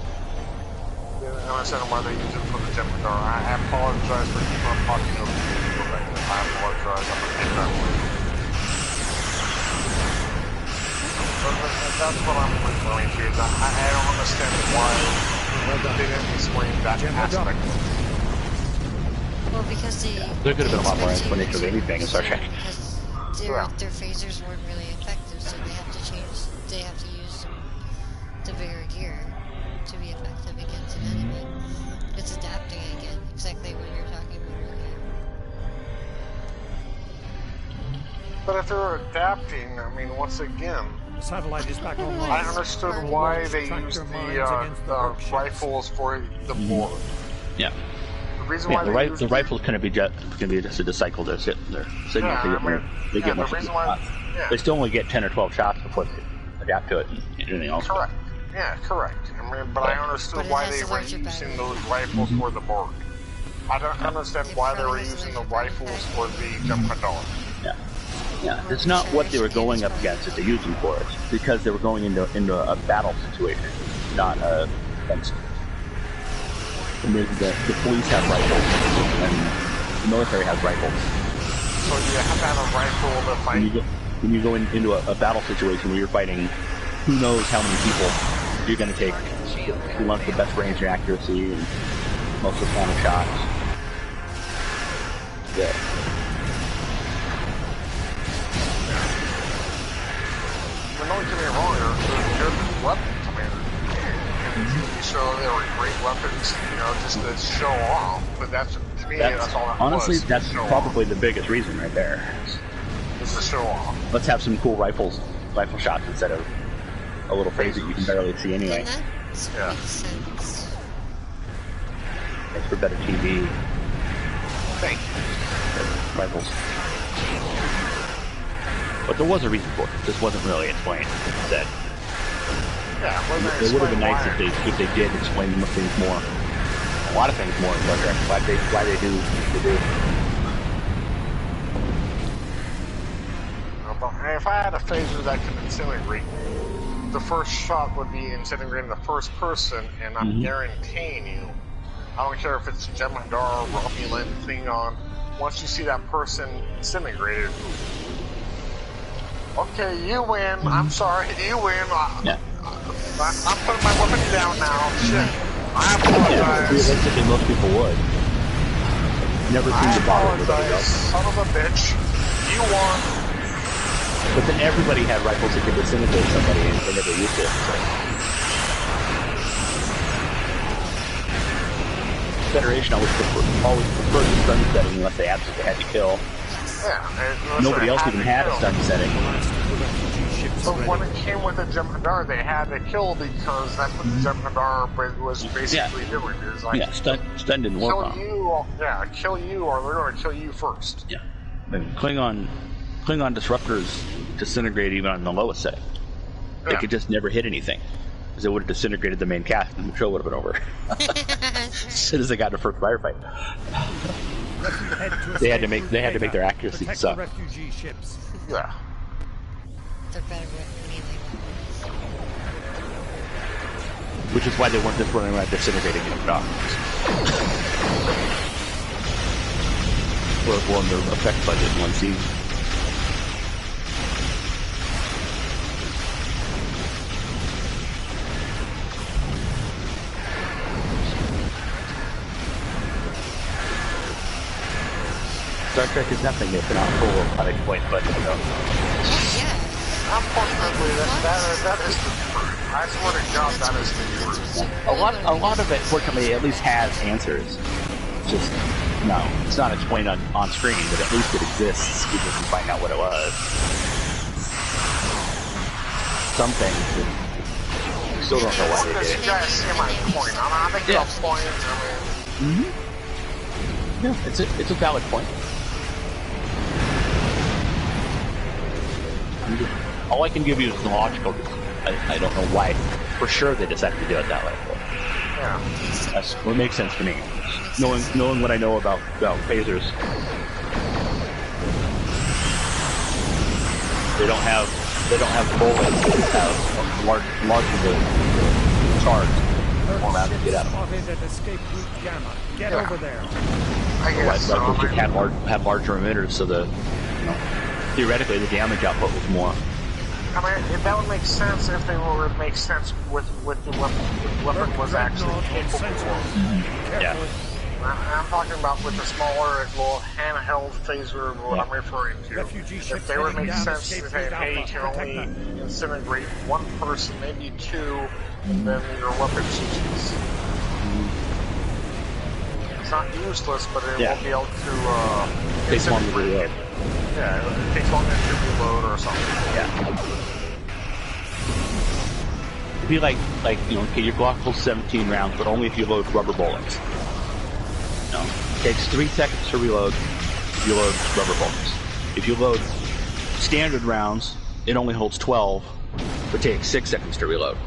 why they used it for the Gemini. I apologize for keeping on talking over you. I apologize. I'm going to get that way. That's what I'm referring to. I don't understand why they didn't explain that aspect. Well, because there could have been a lot more explanation of anything in Star Trek. Because their phasers weren't really effective, so they have to use the bigger gear to be effective against an enemy. It's adapting again, exactly what you were talking about earlier. But if they're adapting, I mean, once again, the satellite is back online. I understood why they used the rifles for the BORG. Yeah. The reason why the rifles can be just a cycle their signal. They get more shots. They still only get 10 or 12 shots before they adapt to it and anything else. Correct. Yeah, correct. I mean, but I understood why they were using those rifles for the BORG. I don't understand why they were using the rifles for the jump control. Yeah, it's not what they were going up against that they used them for. It's because they were going into a battle situation, not against. The police have rifles, and the military has rifles. So you have to have a rifle to fight. When you go into a battle situation where you're fighting, who knows how many people, you're going to take. You want the best range and accuracy and most of the final shots. Yeah. But don't get me wrong, they're good weapons. I mean, you show they were great weapons, just to show off. But that's, to me, that's all that honestly, was. That's probably the biggest reason right there. Just to show off. Let's have some cool rifle shots instead of a little phase that you can barely see anyway. That makes sense. Makes for better TV. Thank you. Rifles. But there was a reason for it. This wasn't really explained. Instead, it would have been nice if they did explain things more. A lot of things more in Star Trek. Why they do what they do. If I had a phaser that could incinerate, the first shot would be incinerating the first person, and I'm guaranteeing you, I don't care if it's Jem'Hadar, Romulan, Klingon, once you see that person incinerated, Okay, you win. I'm sorry, you win. Yeah. I'm putting my weapon down now. Shit. I apologize. Yeah, realistically, most people would. Never seem to bother anybody else. Son of a bitch. You won. But then everybody had rifles that could disintegrate somebody, and they never used it. So. Federation always preferred the stun setting unless they absolutely had to kill. Yeah. Nobody else even had a stun setting. So when it came with the Jem'Hadar, they had to kill because that's what the Jem'Hadar was basically doing. It was like, yeah, stun didn't work on them. Kill you, or they're going to kill you first. Yeah. And Klingon disruptors disintegrate even on the lowest setting. They could just never hit anything. Because it would have disintegrated the main cast and the show would have been over. As soon as they got to first firefight. They had to make their accuracy suck. Refugee ships. Yeah. They're better with melee weapons. Which is why they weren't just running around disintegrating doctors. Or blowing their effect budget in one season. Star Trek is nothing if not full of unexplained budget, though. Yeah. Unfortunately, that is the truth. I swear to God, that is the truth. A lot of it, fortunately, at least has answers. Just, no, it's not explained on screen, but at least it exists. People can find out what it was. Some things, we still don't know why they did it. You guys see my point. I think that's point. Yeah, it's a valid point. All I can give you is the logical. I don't know why, for sure, they decided to do it that way. Yeah, that's what makes sense to me. Knowing what I know about phasers, they don't have bullets. They just have larger charge. More out to get out of them. Get over there. I guess rifles should have larger emitters, so theoretically the damage output was more. I mean, that would make sense if they were to make sense with the weapon was actually capable of. Yeah. I'm talking about with the smaller, little handheld phaser, what I'm referring to. If they were to make sense, saying, hey, you can only incinerate one person, maybe two, and then your weapon ceases. It's not useless, but it won't be able to takes longer to reload. Yeah, it takes longer to reload or something. Yeah. It'd be like okay, your Glock pulls 17 rounds, but only if you load rubber bullets. No, it takes 3 seconds to reload. You load rubber bullets. If you load standard rounds, it only holds 12, but takes 6 seconds to reload.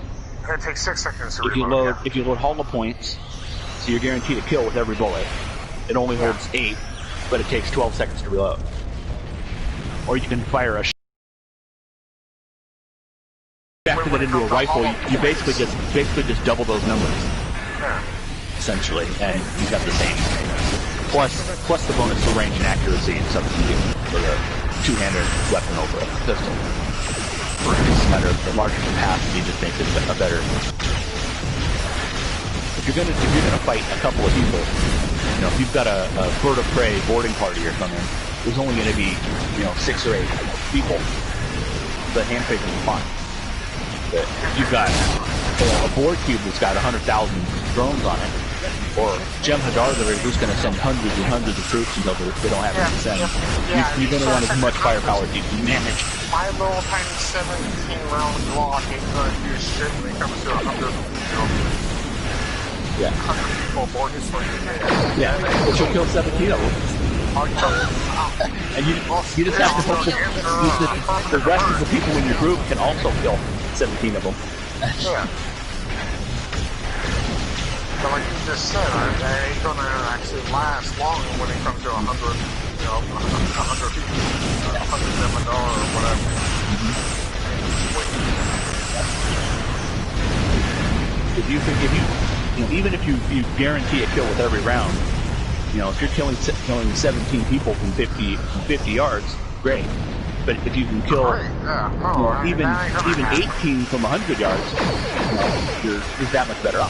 It takes 6 seconds to reload. If you load hollow points, so you're guaranteed a kill with every bullet, it only holds 8, but it takes 12 seconds to reload. Or you can fire a factor that into a rifle. You basically just double those numbers, essentially, and you got the same. Plus the bonus for range and accuracy and substitute for the two-handed weapon over a pistol. It's a matter of the larger capacity just makes it a better. If you're gonna fight a couple of people, if you've got a bird of prey boarding party or something, there's only going to be 6 or 8 people. The handpickers are fine. But if you've got a board cube that's got 100,000 drones on it, or Jem'Hadar who's going to send hundreds and hundreds of troops until they don't have any to send, you're going to want as much firepower as you can manage. My little tiny 17-round Glock ain't going to do shit when it comes to 100 people boarding party. Yeah, but you'll kill 17 of them. And you just have to hope that the rest of the people in your group can also kill 17 of them. Yeah. But like you just said, they ain't gonna actually last long when it comes to 100 people, 100 Jem'Hadar or whatever. Even if you guarantee a kill with every round, if you're killing 17 people from 50 yards, great. but if you can kill even 18 from 100 yards, you're that much better off.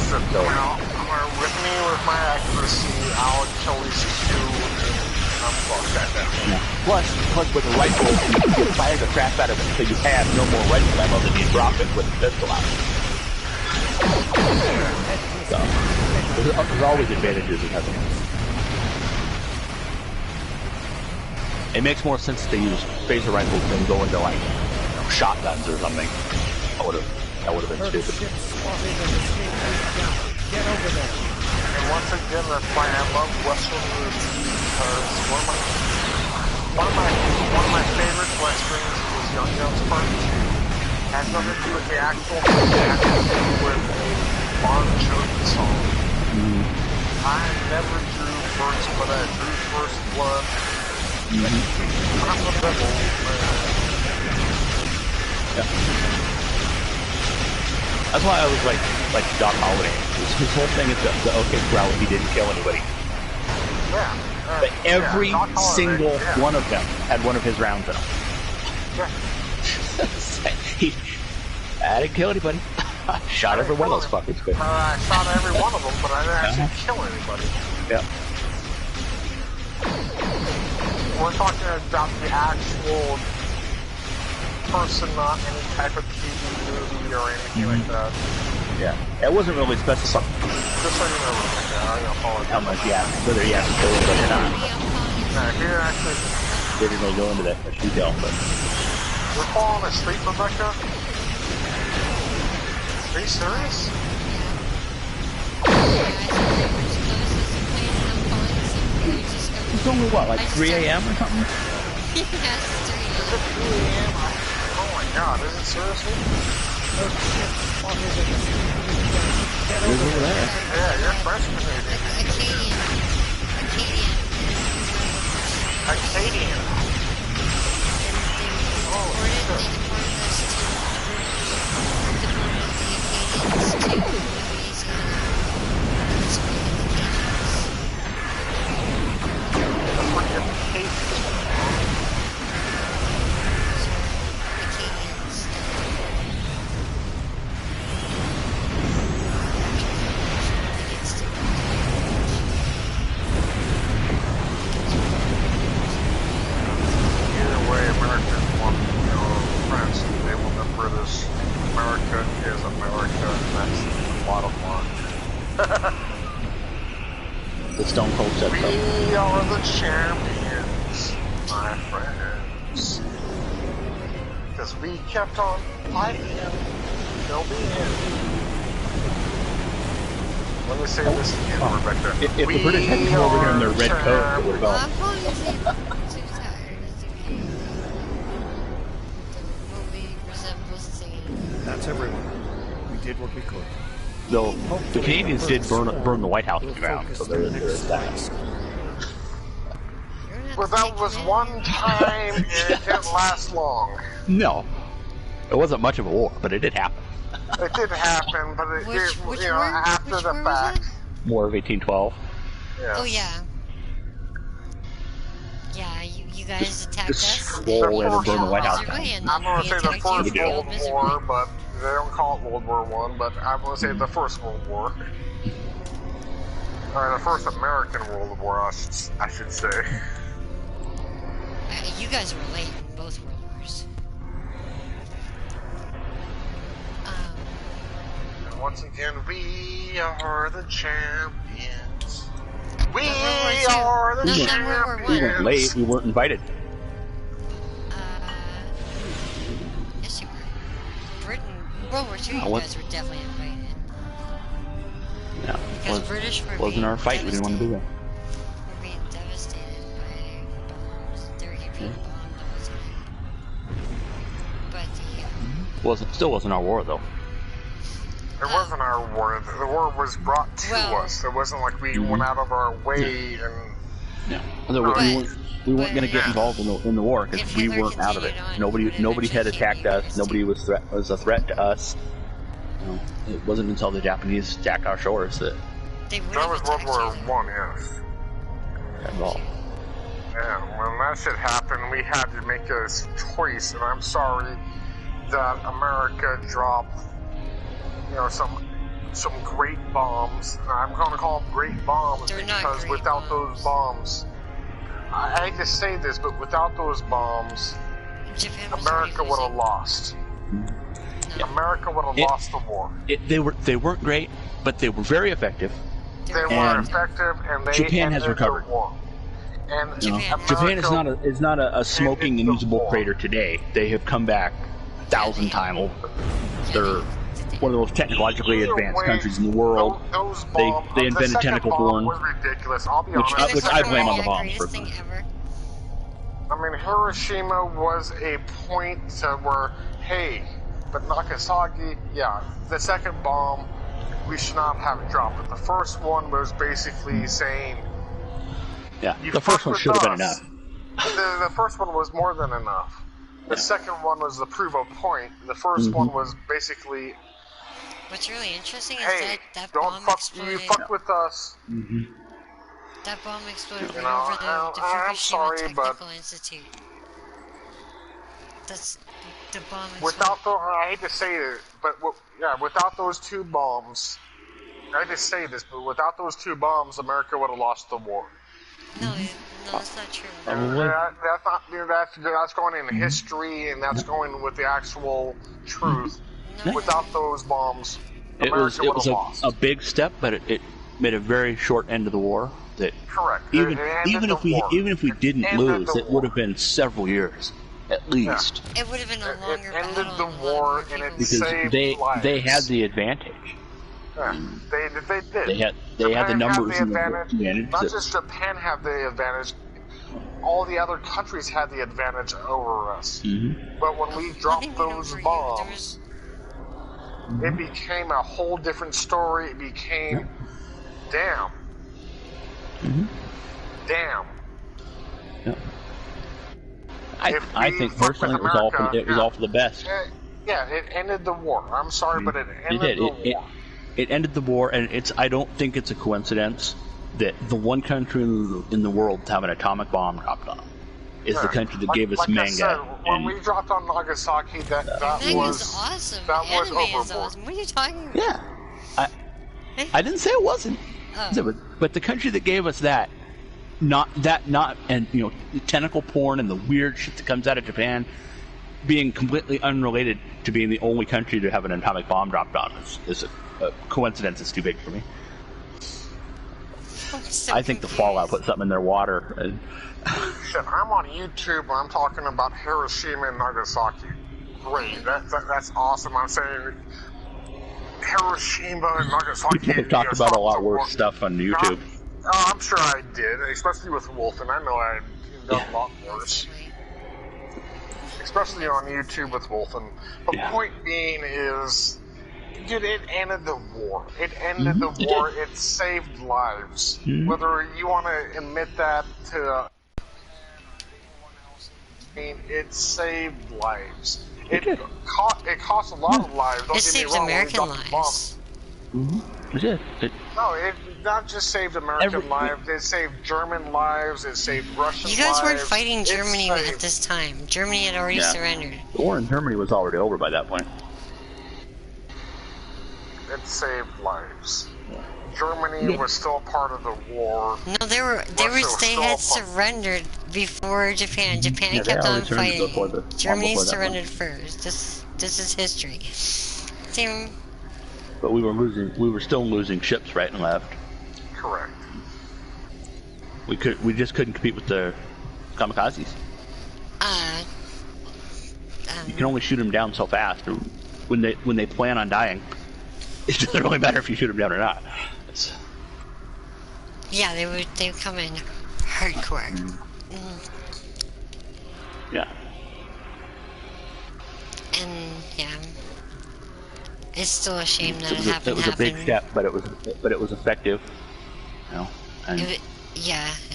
So, with me, with my accuracy, I'll kill these two and I'm fucked that down. Yeah. Plus with a rifle, you fire the crap out of it, so you have no more rifle ammo than you drop it with the pistol out. So, there's always advantages in having it. It makes more sense to use phaser rifles than go into like shotguns or something. That would have been stupid. Get over there. And once again, that's why I love Western movies, because one of my favorite westerns was Young Guns Part 2. Has nothing to do with the actual movie, it has to do with a BORG chosen song. I never drew first, but I drew first blood. I'm the devil. Yeah. That's why I was like Doc Holliday. His whole thing is the OK Corral if he didn't kill anybody. Yeah. But every single one of them had one of his rounds in them. Yeah. I didn't kill anybody. I shot every one of those fuckers. But I shot every one of them, but I didn't actually kill anybody. Yeah. We're talking about the actual person, not any type of TV movie or anything like that. Yeah. It wasn't really specified. Just so you know, I apologize. How much, whether he has to kill anybody or not. He didn't actually... They didn't really go into that much detail, but... You're falling asleep, Rebecca? Are you serious? It's only what, like 3 a.m. or something? Yes, 3 a.m. Is it 3 a.m.? Oh my god, is it seriously? He's over there. Yeah, you're fresh Canadian. Acadian. Oh, we are the champions, my friends. Because we kept on fighting till the end. Let me say this again, Rebecca. If the British hadn't come over here in their red coat, it would have gone. I'm probably too tired. The movie resembles singing. That's everyone. We did what we could. Though the Canadians did burn the White House to the ground, so there is that. But that was one time, and it didn't last long. No, it wasn't much of a war, but it did happen. It did happen, but it did, after the fact. War of 1812. Yes. Oh yeah. Yeah, you guys attacked us. Roll in and burn the White House. I'm going to say the First World War, but they don't call it World War I, but I'm going to say the First World War. Or the First American World War, I should say. You guys were late in both World Wars. And once again, we are the champions. We are the champions. We went late. We weren't invited. Yes, you were. Britain, World War II, you guys were definitely invited. Yeah, because British were wasn't our fight. We didn't want to be there. We're being devastated by bombs. They were being bombed all the time. But the still wasn't our war though. It wasn't our war. The war was brought to us. It wasn't like we went out of our way and. Yeah. We weren't going to get involved in the war because we weren't out of it. Nobody had attacked us. Nobody was a threat to us. It wasn't until the Japanese attacked our shores that. That was World War I, yes. Well, And when that shit happened, we had to make a choice, and I'm sorry that America dropped, you know, some great bombs. And I'm going to call them great bombs because without those bombs, I hate to say this, but without those bombs, America would have lost. No. America would have lost the war. They weren't great, but they were very effective. They were effective, and they Japan has recovered. The war. And Japan is not a smoking and usable crater today. They have come back 1,000 times over. They're one of the most technologically advanced countries in the world. They invented tentacle porn, which I blame on the bombs. I mean, Hiroshima was a point where, hey, but Nagasaki, yeah, the second bomb, we should not have dropped it. The first one was basically saying, yeah, the first one should have been enough. The first one was more than enough. The second one was the prove a point. The first one was basically, what's really interesting is that don't bomb fuck exploded. You fuck with us. That bomb exploded right over the Fukushima Technical Institute. That's the bomb exploded. I hate to say it, but without those two bombs, I hate to say this, but without those two bombs, America would have lost the war. No, that's not true. That's going in history, and that's going with the actual truth. Without those bombs, America would have lost. A big step, but it made a very short end of the war. Correct. Even if we didn't lose, it would have been several years, at least. Yeah. It would have been a longer battle. It ended the war, and it saved lives. They had the advantage. Yeah, they did. They had the numbers and the advantage. Not just Japan had the advantage. All the other countries had the advantage over us. But when we dropped those bombs, it became a whole different story. It became, damn. Damn. Yeah. I think personally it was all for the best. Yeah, it ended the war. I'm sorry, but it ended the war. It ended the war, and I don't think it's a coincidence that the one country in the world to have an atomic bomb dropped on is the country that gave us manga. Said, when we dropped on Nagasaki, that was awesome. That was overboard. Awesome. What are you talking about? Yeah, I didn't say it wasn't. But the country that gave us that, and you know, tentacle porn and the weird shit that comes out of Japan, being completely unrelated to being the only country to have an atomic bomb dropped on is a coincidence. It's too big for me. I think the fallout put something in their water. And shit, I'm on YouTube and I'm talking about Hiroshima and Nagasaki. Great, that's awesome. I'm saying Hiroshima and Nagasaki. People have talked about a lot worse stuff on YouTube. I'm sure I did, especially with Wolfen. I know I've done a lot worse. Especially on YouTube with Wolfen. The point being is, dude, it ended the war. It ended the war. It saved lives. Whether you want to admit that to anyone else, I mean, it saved lives. It cost a lot of lives. Don't it saved American lives. It did. No, it not just saved American lives. It saved German lives. It saved Russian lives. You guys weren't fighting Germany at this time. Germany had already surrendered. The war in Germany was already over by that point. It saved lives. Germany was still part of the war. No, they had surrendered before Japan. Japan kept on fighting. Germany surrendered first. This is history. But we were still losing ships right and left. Correct. We just couldn't compete with the kamikazes. You can only shoot them down so fast. When they plan on dying, it doesn't really matter if you shoot them down or not. Yeah, they would come in hardcore. Yeah. And it's still a shame that it happened. It was a big step, but it was effective. You know, it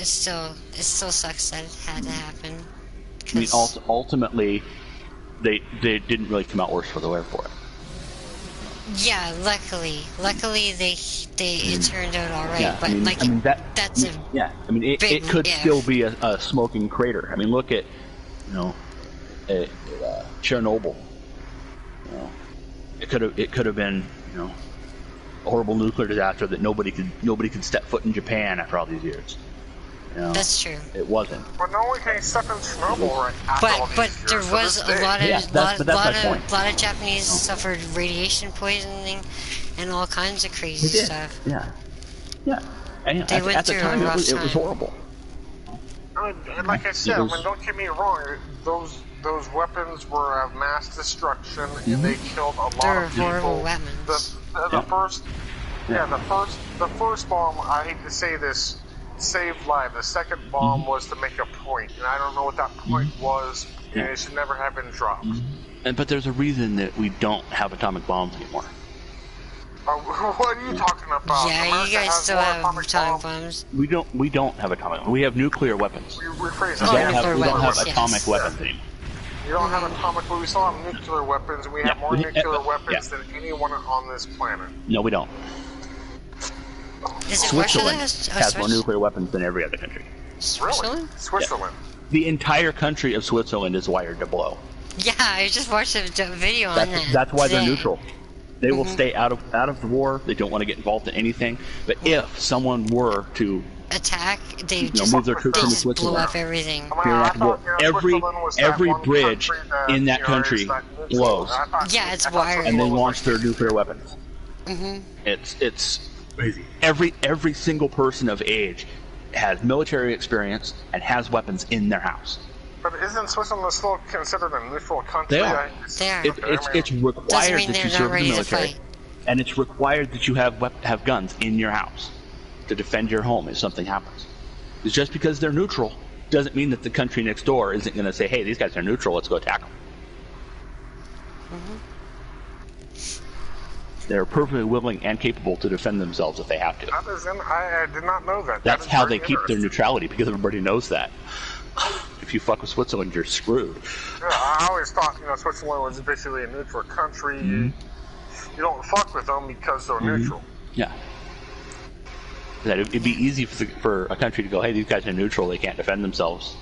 still sucks that it had to happen. I mean, ultimately, they didn't really come out worse for the wear for it. Yeah, luckily it turned out all right. Yeah, but that's a it could still be a smoking crater. I mean, look at Chernobyl. It could have been a horrible nuclear disaster that nobody could step foot in Japan after all these years. That's true. It wasn't. But no one can step in Chernobyl right after all these but years. there was a lot of Japanese suffered radiation poisoning and all kinds of crazy stuff. Yeah. And they went at the through time, a rough it was horrible. I mean, like I said, don't get me wrong. Those weapons were of mass destruction, and they killed a lot of people. Horrible weapons. The first bomb, I hate to say this, saved lives. The second bomb was to make a point, and I don't know what that point was, and it should never have been dropped. But there's a reason that we don't have atomic bombs anymore. What are you talking about? Yeah, America you guys still have atomic bombs. We don't have atomic. We have nuclear weapons. We rephrase we don't have atomic weapons anymore. We don't have atomic, but we still have nuclear weapons, and we have more nuclear weapons than anyone on this planet. No, we don't. Is it Switzerland has more nuclear weapons than every other country. Switzerland? Really? Switzerland. Yeah. The entire country of Switzerland is wired to blow. Yeah, I just watched a video on that. That's why they're neutral. They will stay out of the war. They don't want to get involved in anything. But if someone were to attack, they just move their troops into Switzerland, blow up everything. Every bridge in that country blows. Yeah, it's wired. And they launch their nuclear weapons. It's crazy. Every single person of age has military experience and has weapons in their house. But isn't Switzerland still considered a neutral country? They are. It's required that you serve in the military, and it's required that you have guns in your house to defend your home if something happens. It's just because they're neutral doesn't mean that the country next door isn't going to say, "Hey, these guys are neutral. Let's go attack them." They're perfectly willing and capable to defend themselves if they have to. I did not know that. That's how they keep their neutrality, because everybody knows that. If you fuck with Switzerland, you're screwed. Yeah, I always thought Switzerland was basically a neutral country. You don't fuck with them because they're neutral. Yeah. It'd be easy for a country to go, "Hey, these guys are neutral. They can't defend themselves.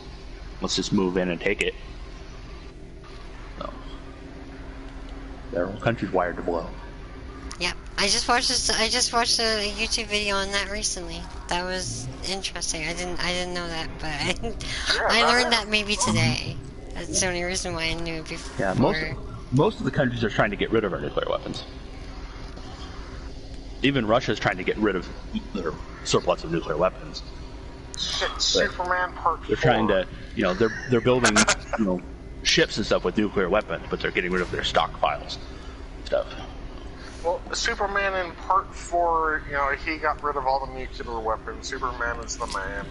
Let's just move in and take it." No. Their whole country's wired to blow. Yeah, I just watched a YouTube video on that recently. That was interesting. I didn't know that, but I learned that maybe today. That's the only reason why I knew it before. Yeah, most of the countries are trying to get rid of our nuclear weapons. Even Russia's trying to get rid of their surplus of nuclear weapons. Superman Part 4. They're trying to, they're building, ships and stuff with nuclear weapons, but they're getting rid of their stockpiles stuff. Well, Superman in Part 4, he got rid of all the nuclear weapons. Superman is the man.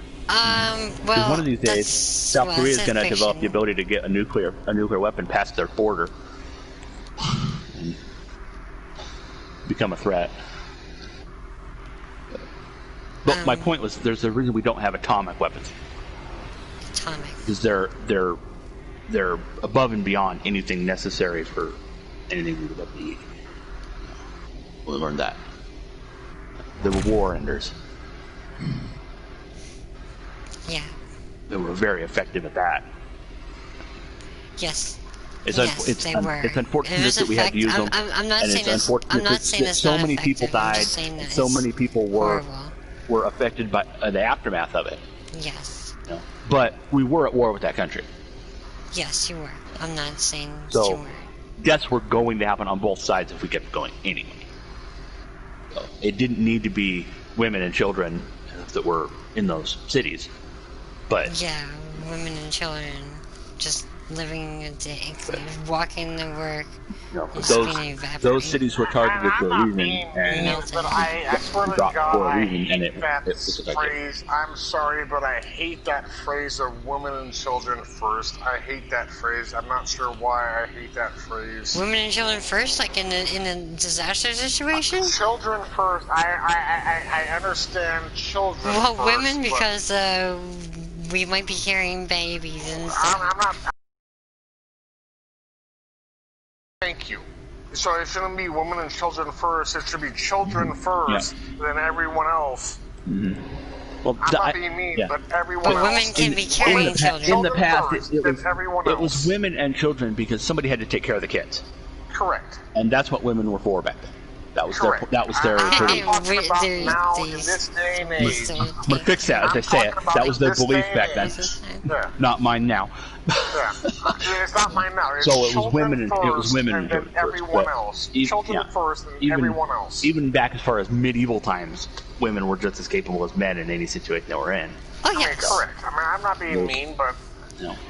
Well, one of these days, South Korea is going to develop the ability to get a nuclear weapon past their border and become a threat. But my point was, there's a reason we don't have atomic weapons. Because they're above and beyond anything necessary for anything we would ever need. We learned that. They were war enders. Yeah. They were very effective at that. Yes. It's unfortunate that we had to use them. I'm not saying that so many people died. So many people were affected by the aftermath of it. Yes. But we were at war with that country. Yes, you were. I'm not saying so. You were. Deaths were going to happen on both sides if we kept going anyway. So it didn't need to be women and children that were in those cities, but yeah, women and children just living a day, walking to work. Those cities were targeted for a reason, and but I swear to God, I hate that phrase. I'm sorry, but I hate that phrase of women and children first. I hate that phrase. I'm not sure why I hate that phrase. Women and children first, like in a disaster situation? Children first. I understand children first. Women, because we might be carrying babies and stuff. I'm not. Thank you. So it shouldn't be women and children first. It should be children first, then everyone else. Well, I'm not being mean, but everyone else. But women can be carrying children. In the past, first, it was women and children because somebody had to take care of the kids. Correct. And that's what women were for back then. That was their. That was their. I'm talking about now in this day and age. I'm gonna fix that as I say it. That was their belief back then. Yeah. Not mine now. Yeah. It's not mine now. It's so it was women and then everyone else. Children first and everyone else. Even back as far as medieval times, women were just as capable as men in any situation they were in. Oh yeah, correct. I mean, I'm not being mean, but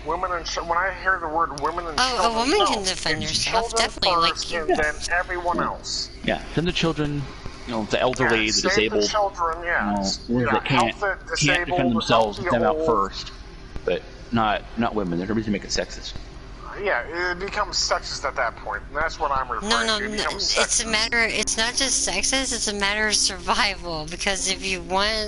women and when I hear the word women and children, a woman can defend herself, definitely, first, and then everyone else. Yeah, then the children, the elderly, the disabled, the children, ones that can't defend themselves, them out first, but not women. They're reason to make it sexist. Yeah, it becomes sexist at that point, and that's what I'm referring to. No, it's a matter. It's not just sexist. It's a matter of survival. Because if you want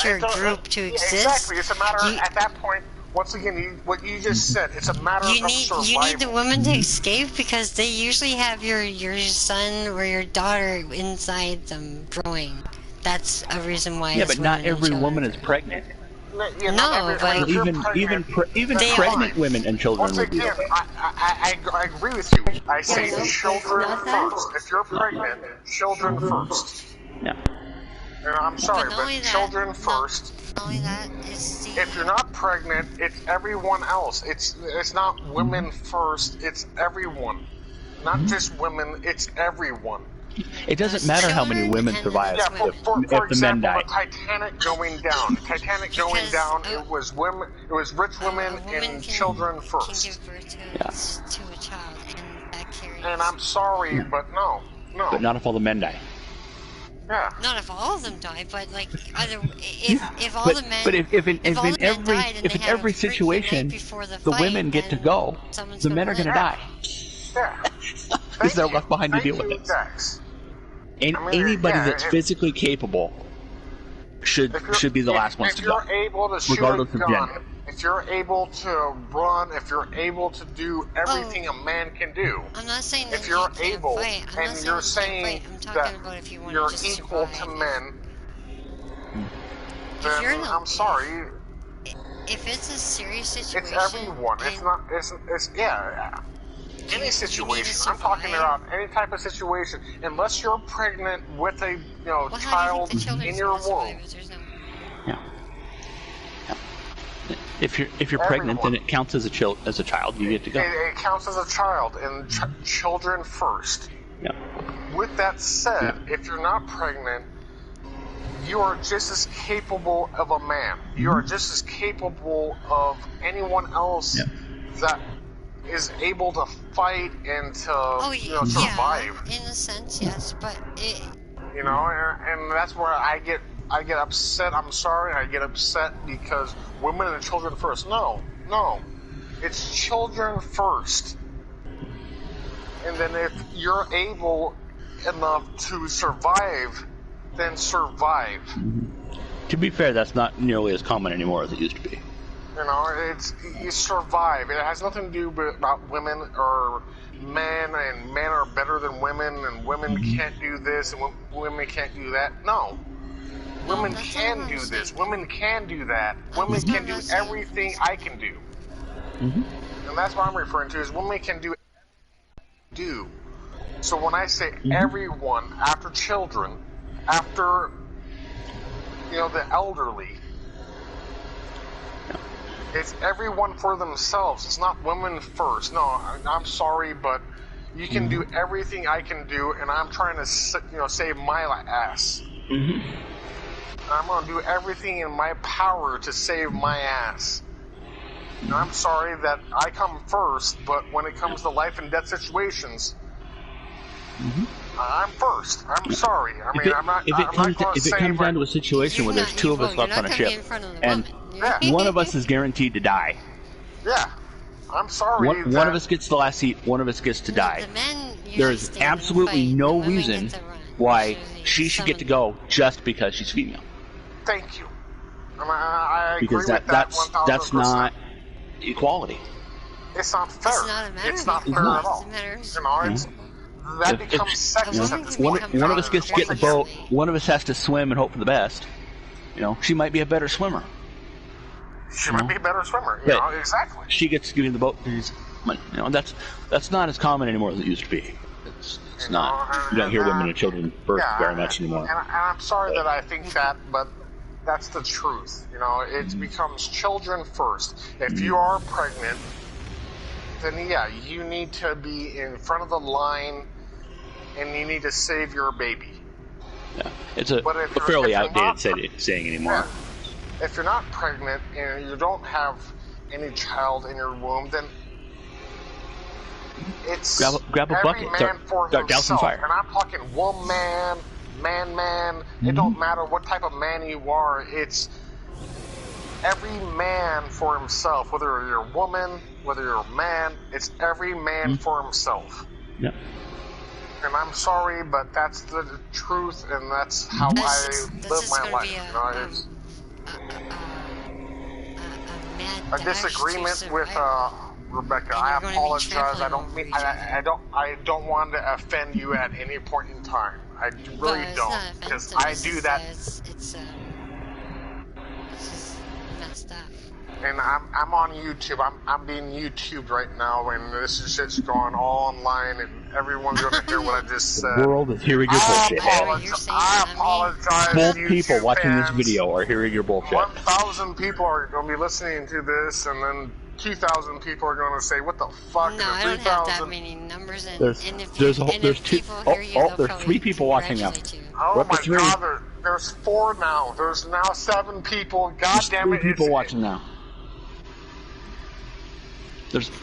your group to exist, exactly, it's a matter at that point. Once again, what you just said, it's a matter of survival. You need the women to escape because they usually have your son or your daughter inside them growing. That's a reason why. Yeah, but not every woman is pregnant. No, but even pregnant women and children would be okay. I agree with you. I say children first. If you're pregnant, children first. Yeah. And I'm sorry, but children first. Only that is if you're not pregnant, it's everyone else. It's not women first. It's everyone. Not just women. It's everyone. It doesn't matter how many women survive if the men die. The Titanic going down. It was women. It was rich women and children first. Can give birth to a child, and that carries. And I'm sorry, but no. But not if all the men die. Yeah. Not if all of them die, but like if all the men. But if in every situation the women get to go, the men are going to die. Yeah. Because they're left behind to deal with it. Anybody that's physically capable should be the last ones to go, regardless of gender. If you're able to run, if you're able to do everything a man can do, I'm not saying that if you're able, fight. and you're saying that you're equal to men, then I'm sorry. If it's a serious situation, it's everyone. It's not. It's yeah. Any situation. I'm talking about any type of situation. Unless you're pregnant with a child in your womb. Yeah. If you're pregnant, then it counts as a child. You get to go. It counts as a child, and children first. Yeah. With that said, if you're not pregnant, you are just as capable of a man. You are just as capable of anyone else that is able to fight and to survive. In a sense, yes, but and that's where I get upset. I'm sorry, I get upset because women and children first. No, it's children first. And then if you're able enough to survive, then survive. To be fair, that's not nearly as common anymore as it used to be. You survive. It has nothing to do about women or men, and men are better than women, and women can't do this, and women can't do that. No. Women can do this. Women can do that. Women can do everything I can do. And that's what I'm referring to, is women can do. So when I say everyone, after children, after, the elderly, it's everyone for themselves. It's not women first. No, I'm sorry, but you can do everything I can do, and I'm trying to, save my ass. I'm going to do everything in my power to save my ass. And I'm sorry that I come first, but when it comes to life and death situations, I'm first. I'm sorry. If it comes down to a situation where there's two of us left on a ship, and one of us is guaranteed to die. Yeah. I'm sorry. One of us gets the last seat, one of us gets to die. There's absolutely no reason why she should get to go just because she's female. Thank you. I agree because with that 1,000%. that's not equality. It's not fair. It's not a matter it's not of fair equal. at all. It's a matter of you know, it's, that becomes sexist. One of us gets to get in the boat. One of us has to swim and hope for the best. You know, she might be a better swimmer. She might be a better swimmer. You know, exactly. She gets to get in the boat. You know, that's not as common anymore as it used to be. It's not. You don't hear women and children birth very much anymore. And I'm sorry that I think that, but that's the truth. You know, it becomes children first. If you are pregnant, then yeah, you need to be in front of the line, and you need to save your baby. Yeah, it's a fairly outdated saying anymore. Yeah, if you're not pregnant and you don't have any child in your womb, then it's grab a bucket, start dousing fire. And I'm talking woman, man. It don't matter what type of man you are. It's every man for himself. Whether you're a woman, whether you're a man, it's every man for himself. Yeah. And I'm sorry, but that's the truth, and that's how I live my life. You know, a disagreement with Rebecca. I apologize. I don't mean. I don't want to offend you at any point in time. I really don't, because I do that. It's just messed up. And I'm on YouTube. I'm being YouTubed right now, and this shit's going all online, and everyone's gonna hear what I just said. The world is hearing your bullshit. I apologize. 12 people watching this video are hearing your bullshit. 1,000 people are gonna be listening to this, and then 2,000 people are gonna say, "What the fuck?" No, I don't have that many numbers. There's 3 people watching now. Oh my God! There's 4 now. There's now 7 people. God damn it! 3 people watching now.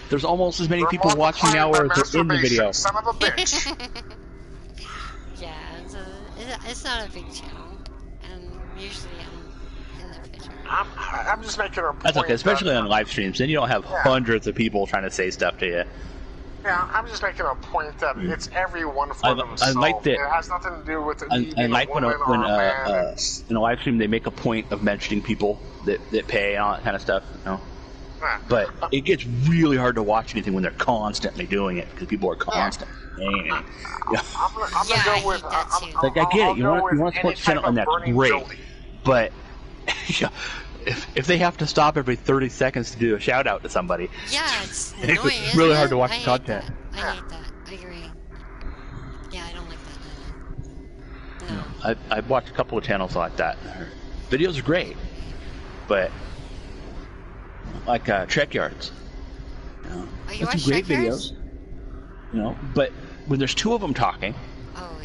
There's almost as many people watching now as are in the video. Son of a bitch. Yeah, it's not a big channel, and usually I'm in the picture. I'm just making a point. That's okay, especially on live streams. Then you don't have hundreds of people trying to say stuff to you. Yeah, I'm just making a point that it's everyone for themselves. I like that. It has nothing to do with I like when in a live stream they make a point of mentioning people that pay and all that kind of stuff. You know? But it gets really hard to watch anything when they're constantly doing it, because people are constantly. Yeah. I'm gonna go with. I get it. You want to support the channel, and that's great. But if they have to stop every 30 seconds to do a shout out to somebody, it's annoying, it's really hard to watch the content. I hate that. I agree. Yeah, I don't like that. No. I've watched a couple of channels like that. Videos are great, but like Trek Yards. That's some great videos. You know, but when there's 2 of them talking,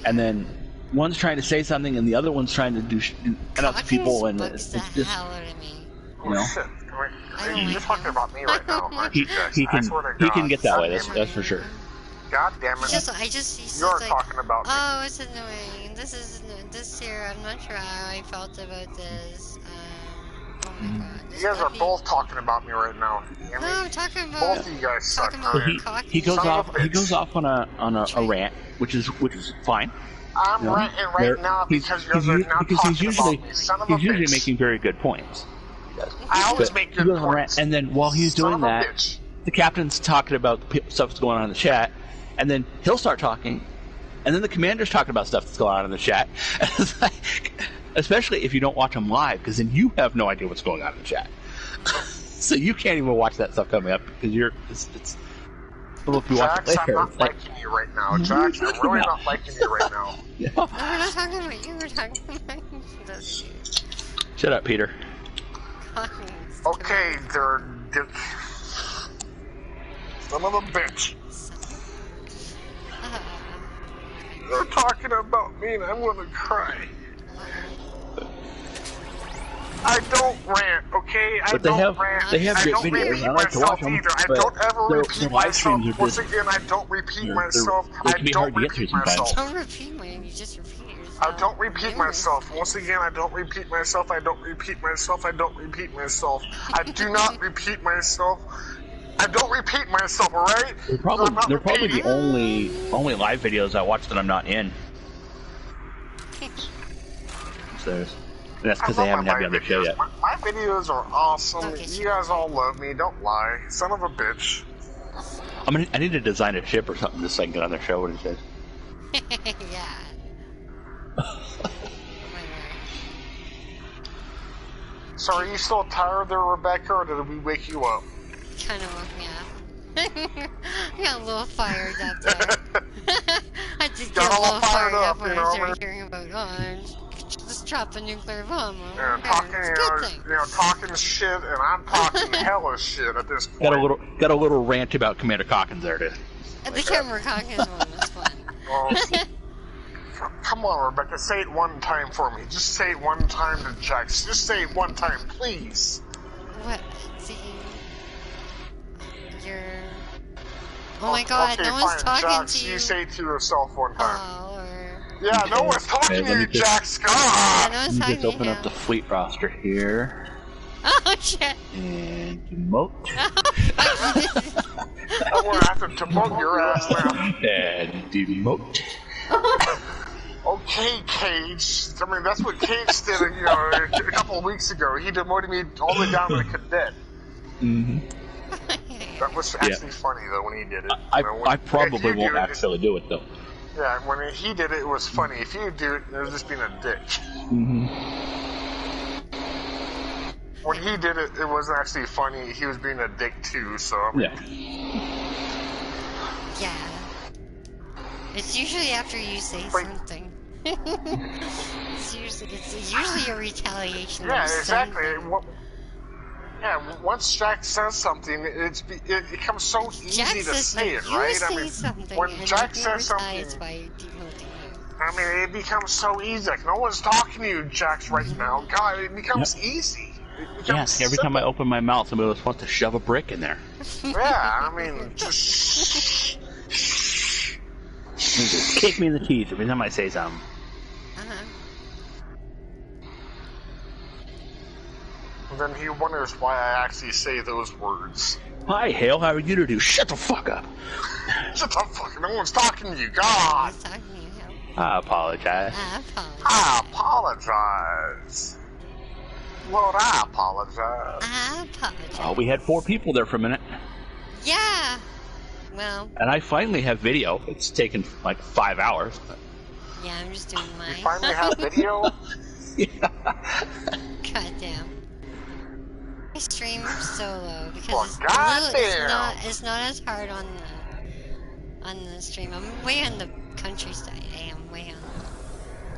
and then one's trying to say something and the other one's trying to do announce people, and it's just, you know. You're talking about me right now, aren't you guys? He can get that way. That's for sure. God damn it! You're talking about me. Oh, it's annoying. This here. I'm not sure how I felt about this. Oh my God. You guys are both talking about me right now. No, I'm talking about both of you guys suck. He goes off on a rant, which is fine. I'm ranting right now because you guys are now talking about me. Son of a bitch. He's usually making very good points. I always make good points. And then while he's doing that, the captain's talking about stuff that's going on in the chat, and then he'll start talking, and then the commander's talking about stuff that's going on in the chat. Especially if you don't watch them live, because then you have no idea what's going on in the chat. So you can't even watch that stuff coming up, because it's well, if you watch it later. I'm not liking you right now. Jax, I'm really not liking you right now. No, we're not talking about you. We're talking about this dude. Shut up, Peter. Okay, they're son of a bitch. They're talking about me, and I'm gonna cry. I don't rant, okay? But they have great videos. I like to watch them. I don't ever repeat myself. Once again, I don't repeat myself. I don't repeat myself. Don't repeat me. You just repeat yourself. I don't repeat myself. Once again, I don't repeat myself. I don't repeat myself. I don't repeat myself. I do not repeat myself. I don't repeat myself, alright? They're probably the only live videos I watch that I'm not in. So that's because they haven't had me on the show yet. My videos are awesome. You guys all love me. Don't lie. Son of a bitch. I need to design a ship or something just so I can get on their show what he says. Yeah. So are you still tired there, Rebecca, or did we wake you up? Kind of woke me up. I got a little fired up there. I did get a little fired up when I started hearing about, just drop a nuclear bomb. Talking shit, and I'm talking hella shit at this point. Got a little rant about Commander Calkins there, too. The Commander Calkins one was fun. Come on, Rebecca, say it one time for me. Just say it one time to Jax. Just say it one time, please. What? See, you're. Oh my God! Okay, no one's talking Jax, to you. You say it to yourself one time. Oh, yeah, no one's talking to you, Jax. God. Yeah, no one's Let me just talking open up the fleet roster here. Oh shit! And demote. I'm gonna have to demote your ass now. And demote. Okay, Cage. I mean, that's what Cage did, a couple of weeks ago. He demoted me all the way down to the cadet. Mm-hmm. That was actually funny, though, when he did it. I probably won't actually do it, though. Yeah, when he did it, it was funny. If you do it, it was just being a dick. Mm-hmm. When he did it, it wasn't actually funny. He was being a dick, too, so... I mean, yeah. It's usually after you say something. It's usually a retaliation. Yeah, exactly. Once Jax says something, it becomes so easy to say it, right? I mean, when Jax says something, I mean, it becomes so easy. Like, no one's talking to you, Jax, right now. God, it becomes easy. Every time I open my mouth, somebody else wants to shove a brick in there. Yeah, I mean, just... Just kick me in the teeth every time I say something. Then he wonders why I actually say those words. Hi, Hale, how are you to do? Shut the fuck up! Shut the fuck up, no one's talking to you, God! I apologize. I apologize. Lord, I apologize. Oh, we had 4 people there for a minute. Yeah! Well... And I finally have video. It's taken like 5 hours. But... Yeah, I'm just doing mine. You finally have video? Yeah. Goddamn. I stream solo because it's not as hard on the stream. I'm way on the countryside. I'm way on.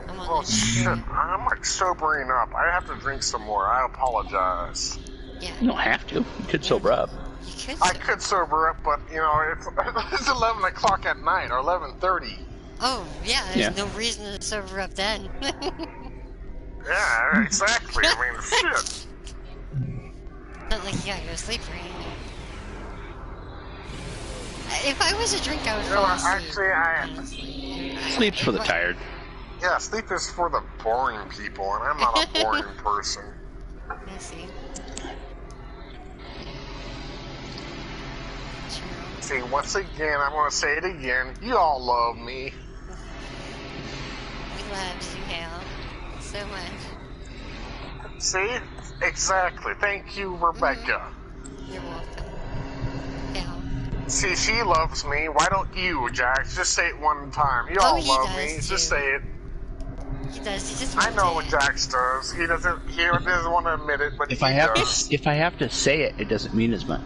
I'm on oh shit! I'm like sobering up. I have to drink some more. I apologize. Yeah. You don't have to. You could sober up. I could sober up, but it's 11 o'clock at night or 11:30. Oh yeah, there's no reason to sober up then. Yeah, exactly. I mean, shit. Not like you gotta go to sleep or anything. If I was a drink, I would fall asleep. Actually, Sleep's for the tired. Yeah, sleep is for the boring people, and I'm not a boring person. I see. See, once again, I'm gonna say it again. You all love me. We love you, Hale, so much. See? Exactly. Thank you, Rebecca. You're welcome. Hale. See, she loves me. Why don't you, Jax? Just say it one time. You all love me. Just say it. He does. He just. I know what Jax does. He doesn't. He doesn't want to admit it, but if I have to say it, it doesn't mean as much.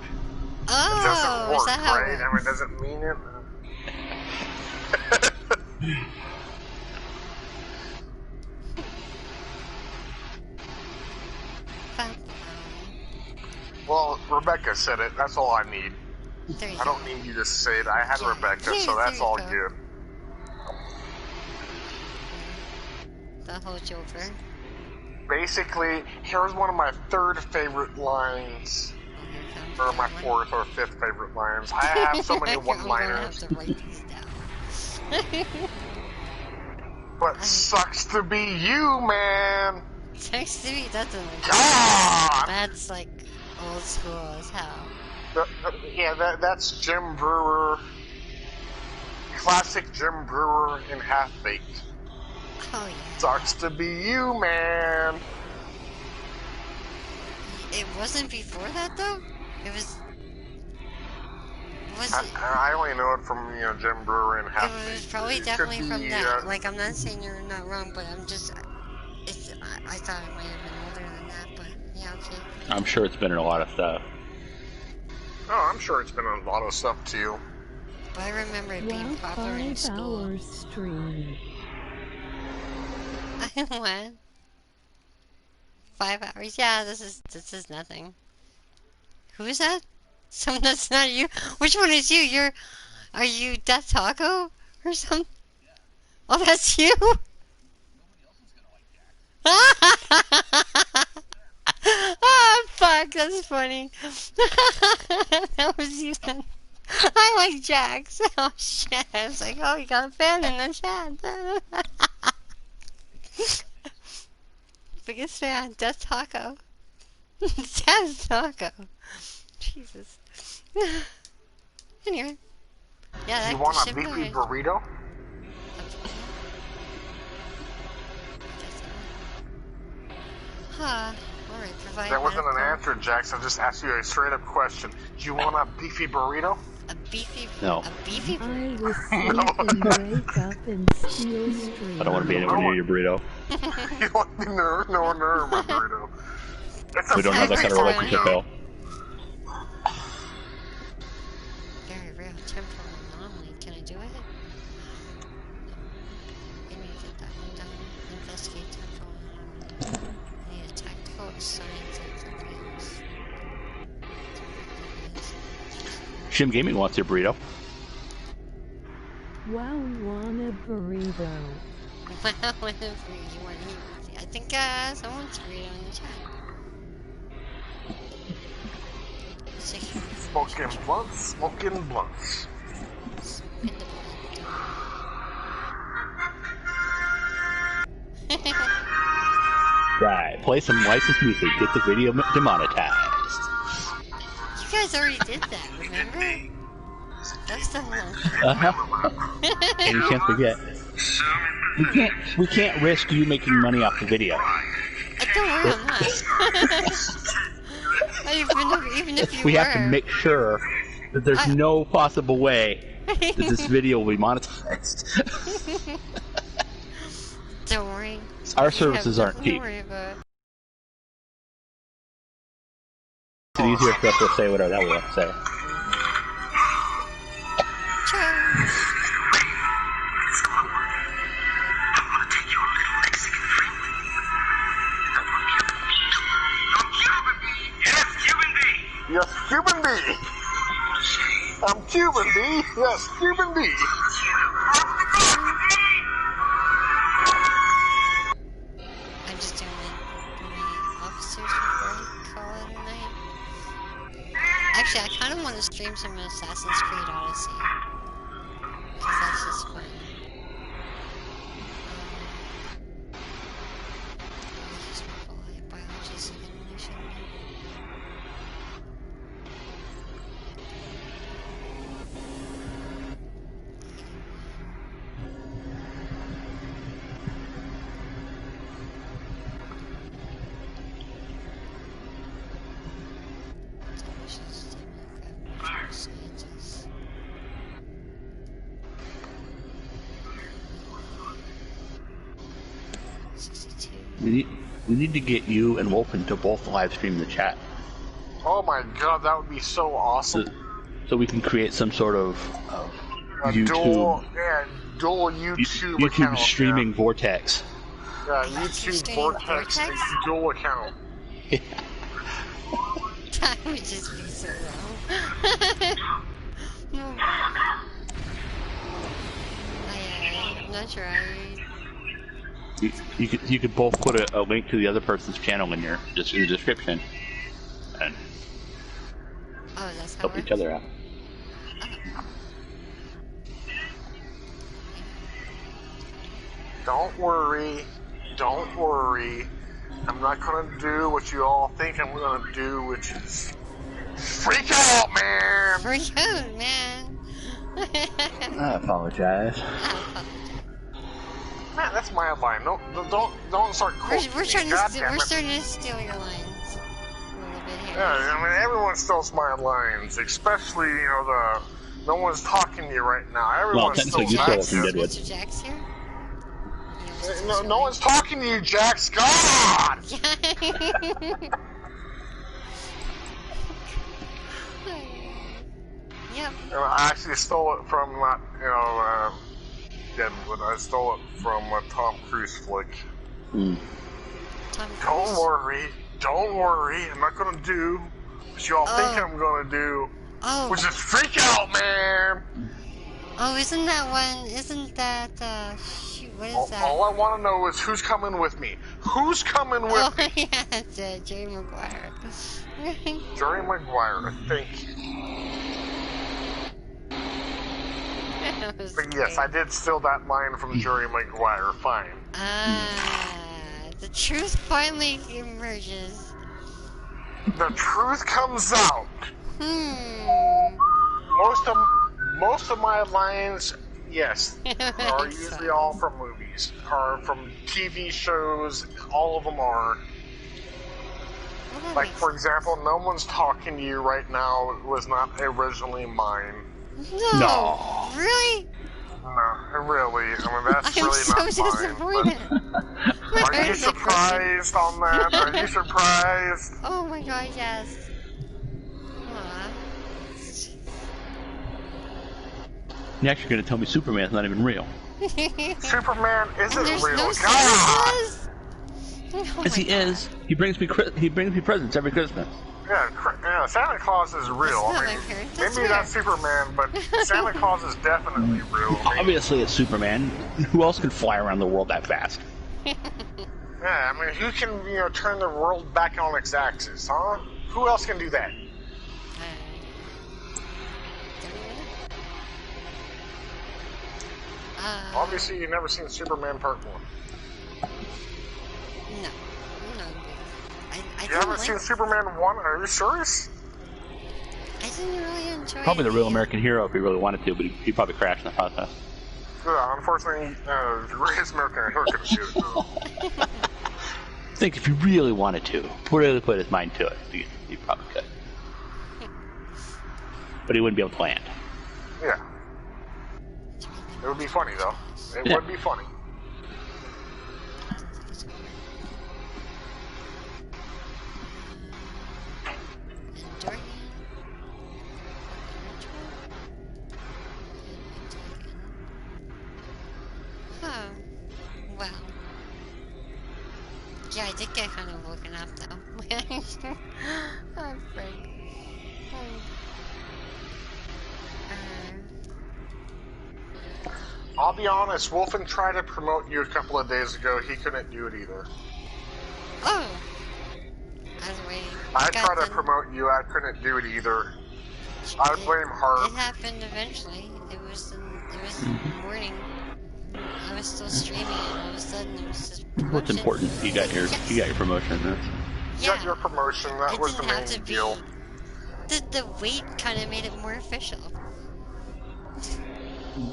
Oh, it doesn't work, is that how right? it I mean, it doesn't mean it. Well, Rebecca said it. That's all I need. I don't need you to say it. I had Rebecca, so that's all good. The whole Joker. Basically, here's one of my 3rd favorite lines. Or my 4th or 5th favorite lines. I have so many one-liners. But sucks to be you, man. Sucks to be. That's like old school as hell. Yeah, that's Jim Brewer. Classic Jim Brewer in Half-Baked. Oh yeah. Sucks to be you, man. It wasn't before that though. It was. I only know it from, Jim Brewer and Half. It was probably definitely from that. Like, I'm not saying you're not wrong, but I'm just... I thought it might have been older than that, but yeah, okay. I'm sure it's been in a lot of stuff. Oh, I'm sure it's been in a lot of stuff too. But I remember it being popular in school. What? 5 hours? Yeah, this is nothing. Who is that? Someone that's not you? Which one is you? Are you Death Taco? Or something? Oh, that's you? Oh, fuck, that's funny. That was you then. I like Jax. Oh, shit. I was like, oh, you got a fan in the chat. Biggest fan, Death Taco. Death Taco. Jesus. Anyway. Yeah, you want a beefy burrito? Huh. Alright, provide that wasn't an answer, Jax. I just asked you a straight up question. Do you want a beefy burrito? A beefy No. A beefy burrito? I will sleep and wake up and steal streams. I don't want to be anywhere near your burrito. You want me near my burrito? We don't have that kind of relationship, Phil. Very real temporal anomaly. Can I do it? No. I need to get that one done. Investigate temporal anomaly. I need a tactical science and something else. Shim Gaming wants your burrito. Wow, want a burrito. Wow, want a burrito. I think someone's burrito in the chat. Smoking blunts, smoking blunts. Right, play some licensed music, get the video demonetized. You guys already did that, remember? That's the one. And you can't forget. We can't risk you making money off the video. Don't worry, I'm not. Even if you we have to make sure that there's no possible way that this video will be monetized. Don't worry. Our services aren't cheap. It's easier for us to say whatever that we want to say. Yes, Cuban B. I'm Cuban B. Yes, Cuban B. I'm just doing my officers before I call it a night. Actually, I kind of want to stream some Assassin's Creed Odyssey. Because that's just fun. Biology simulation. We need to get you and Wolfen to both live stream the chat. Oh my god, that would be so awesome. So we can create some sort of YouTube. Dual YouTube YouTube account, streaming vortex. Yeah, YouTube vortex and dual account. Yeah. That would just be so wrong. I'm not sure You could both put a link to the other person's channel in your in the description, and that's help each other out. Don't worry. I'm not gonna do what you all think I'm gonna do, which is freak out, man. Freak out, man. I apologize. Man, that's my line. Don't start quoting We're starting to steal your lines a little bit here. Yeah, I mean everyone steals my lines, especially the No one's talking to you right now. Well, Everyone's technically, still you stole it from Deadwood. Mr. Jax here? No one's talking to you, Jax. God! Yep. I actually stole it from, Deadwood. I stole it from a Tom Cruise flick. Mm. Don't worry. I'm not gonna do what you all think I'm gonna do. Oh. Which is freak out, man! Oh, isn't that, shoot, what is that? All I want to know is who's coming with me. Who's coming with me? Yeah, it's Jerry Maguire. Jerry Maguire, thank you. But yes, I did steal that line from Jerry Maguire, fine. The truth finally emerges. The truth comes out. Most of my lines, yes, are usually all from movies, are from TV shows. All of them are. Like, for example, No One's Talking to You right now was not originally mine. No. Really? No, really. I mean, that's really so not disappointed. Are you surprised on that? Are you surprised? Oh my god, yes. You're actually going to tell me Superman's not even real. Superman isn't real. No God! Yes, he is. He brings me presents every Christmas. Yeah, Santa Claus is real. I mean, maybe not Superman, but Santa Claus is definitely real. Obviously, it's Superman. Who else can fly around the world that fast? Yeah, I mean, who can, turn the world back on its axis, huh? Who else can do that? Obviously, you've never seen Superman Part 1. No. You haven't seen Superman 1? Are you serious? I didn't really enjoy it. Probably the real American hero if he really wanted to, but he'd probably crash in the process. Yeah, unfortunately, the greatest American hero couldn't do it, though. I think if he really wanted to, really put his mind to it, he probably could. But he wouldn't be able to land. Yeah. It would be funny, though. It would be funny. Huh. Well. Yeah, I did get kind of woken up, though. I'm afraid. I'll be honest, Wolfen tried to promote you a couple of days ago. He couldn't do it either. Oh! I was waiting. I tried to promote you. I couldn't do it either. I blame her. It happened eventually. It was in the morning. I was still streaming, and all of a sudden it was just promotion. What's important? You got your promotion. You got your promotion. That was the main deal. The wait kind of made it more official.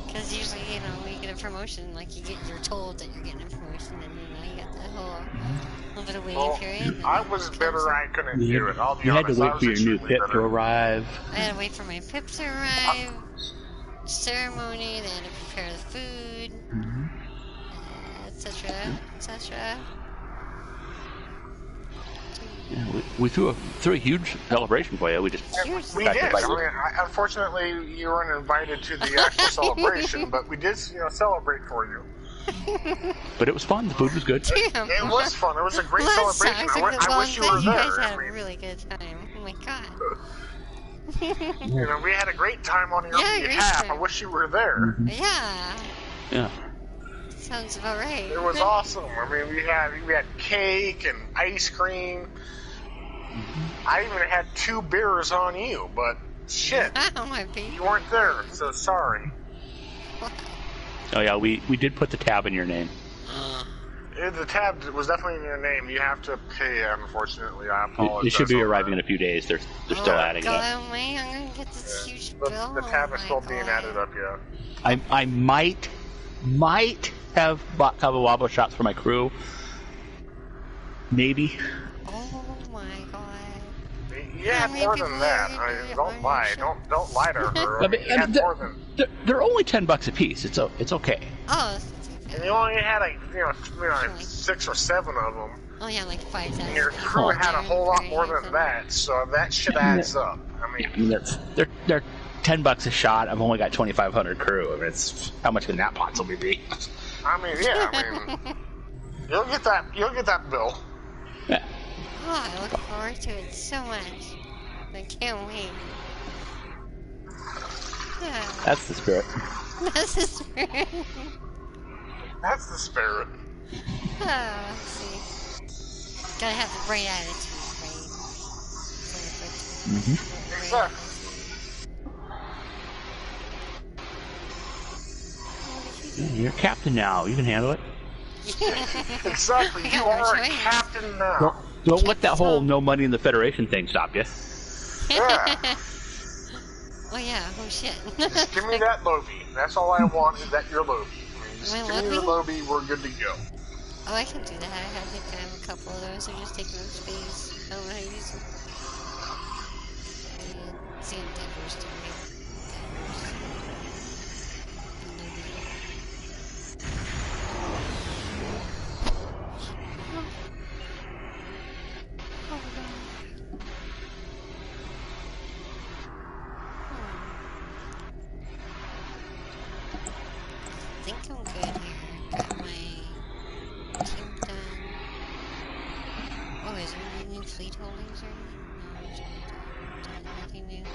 Because usually, when you get a promotion, like you're told that you're getting a promotion, and you got that whole little bit of waiting period. I was bitter I couldn't do it. I'll be you honest. had to wait for your new pip to arrive. I had to wait for my pip to arrive. Ceremony. They had to prepare the food, etc., etc. Yeah, we threw a huge celebration for you. We did. I mean, unfortunately, you weren't invited to the actual celebration, but we did, celebrate for you. But it was fun. The food was good. Damn. It was fun. It was a great celebration. I wish you were You there. guys had a really good time. Oh my god. We had a great time on your behalf. I wish you were there. Yeah. Yeah. Sounds about right. It was awesome. I mean, we had cake and ice cream. I even had 2 beers on you, but shit, you weren't there, so sorry. Oh yeah, we did put the tab in your name. The tab was definitely in your name. You have to pay, unfortunately. I apologize. It should be arriving in a few days. They're still adding it up. I'm gonna get this huge bill. The tab is still being added up, yeah. I might have bought Cabo Wabo shots for my crew. Maybe. Oh my god. You had more than that. I mean, don't lie. Don't lie to her. I mean, you had more than. They're only $10 a piece. It's okay. Oh. And you only had like 6 or 7 of them. Oh yeah, like 5,000. And your crew had a whole lot more than that, so that shit adds up. I mean, they're $10 a shot. I've only got 2,500 crew. I mean, it's how much can that possibly be? I mean, yeah. I mean, you'll get that bill. Yeah. Oh, I look forward to it so much. I can't wait. That's the spirit. That's the spirit. That's the spirit. Oh, let's see. Gotta have the right attitude, right? Exactly. You're captain now. You can handle it. Exactly. You are a captain now. Don't let that whole no money in the Federation thing stop you. Yeah. Oh yeah. Oh shit. Just give me that Lobie. That's all I want is that your Lobie. Just give me the Lobie. We're good to go. Oh, I can do that. I think I have a couple of those. I just take them up space. I don't know how to use them. See, Denver's doing it. I think I'm good here. Got my team done. Oh, is there any new fleet holdings or anything? No, nothing new.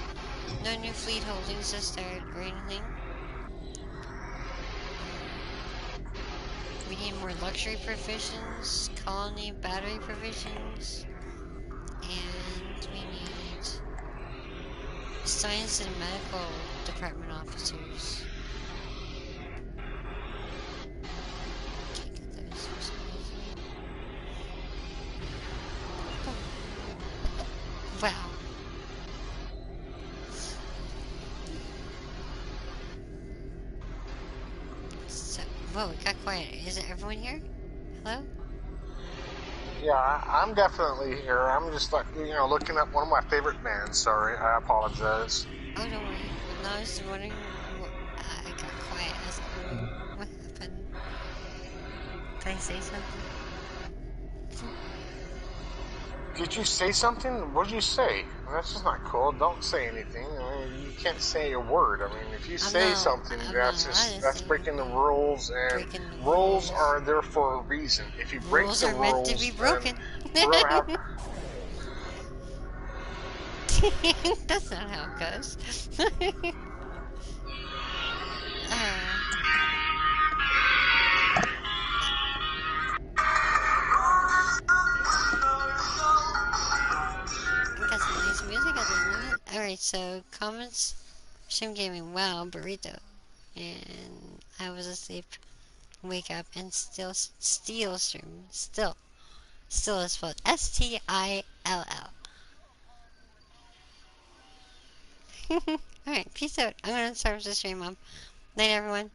No new fleet holdings to start or anything. We need more luxury provisions, colony battery provisions, and we need science and medical department officers. Wow. So, whoa, it got quiet. Is it everyone here? Hello? Yeah, I'm definitely here. I'm just like, looking up one of my favorite bands. Sorry, I apologize. Oh, don't worry. No, I was wondering. I got quiet. I was like, what happened? Did I say something? Did you say something? What did you say? That's just not cool. Don't say anything. I mean, you can't say a word. I mean, if you say something, that's breaking the rules, and rules are there for a reason. If you break the rules, meant to be broken. That's not how it goes. Got some nice music at the minute. Alright, so comments. Shim Gaming, wow, burrito. And I was asleep. Wake up and still stream. Still is spelled STILL. Alright, peace out. I'm gonna start the stream up. Night, everyone.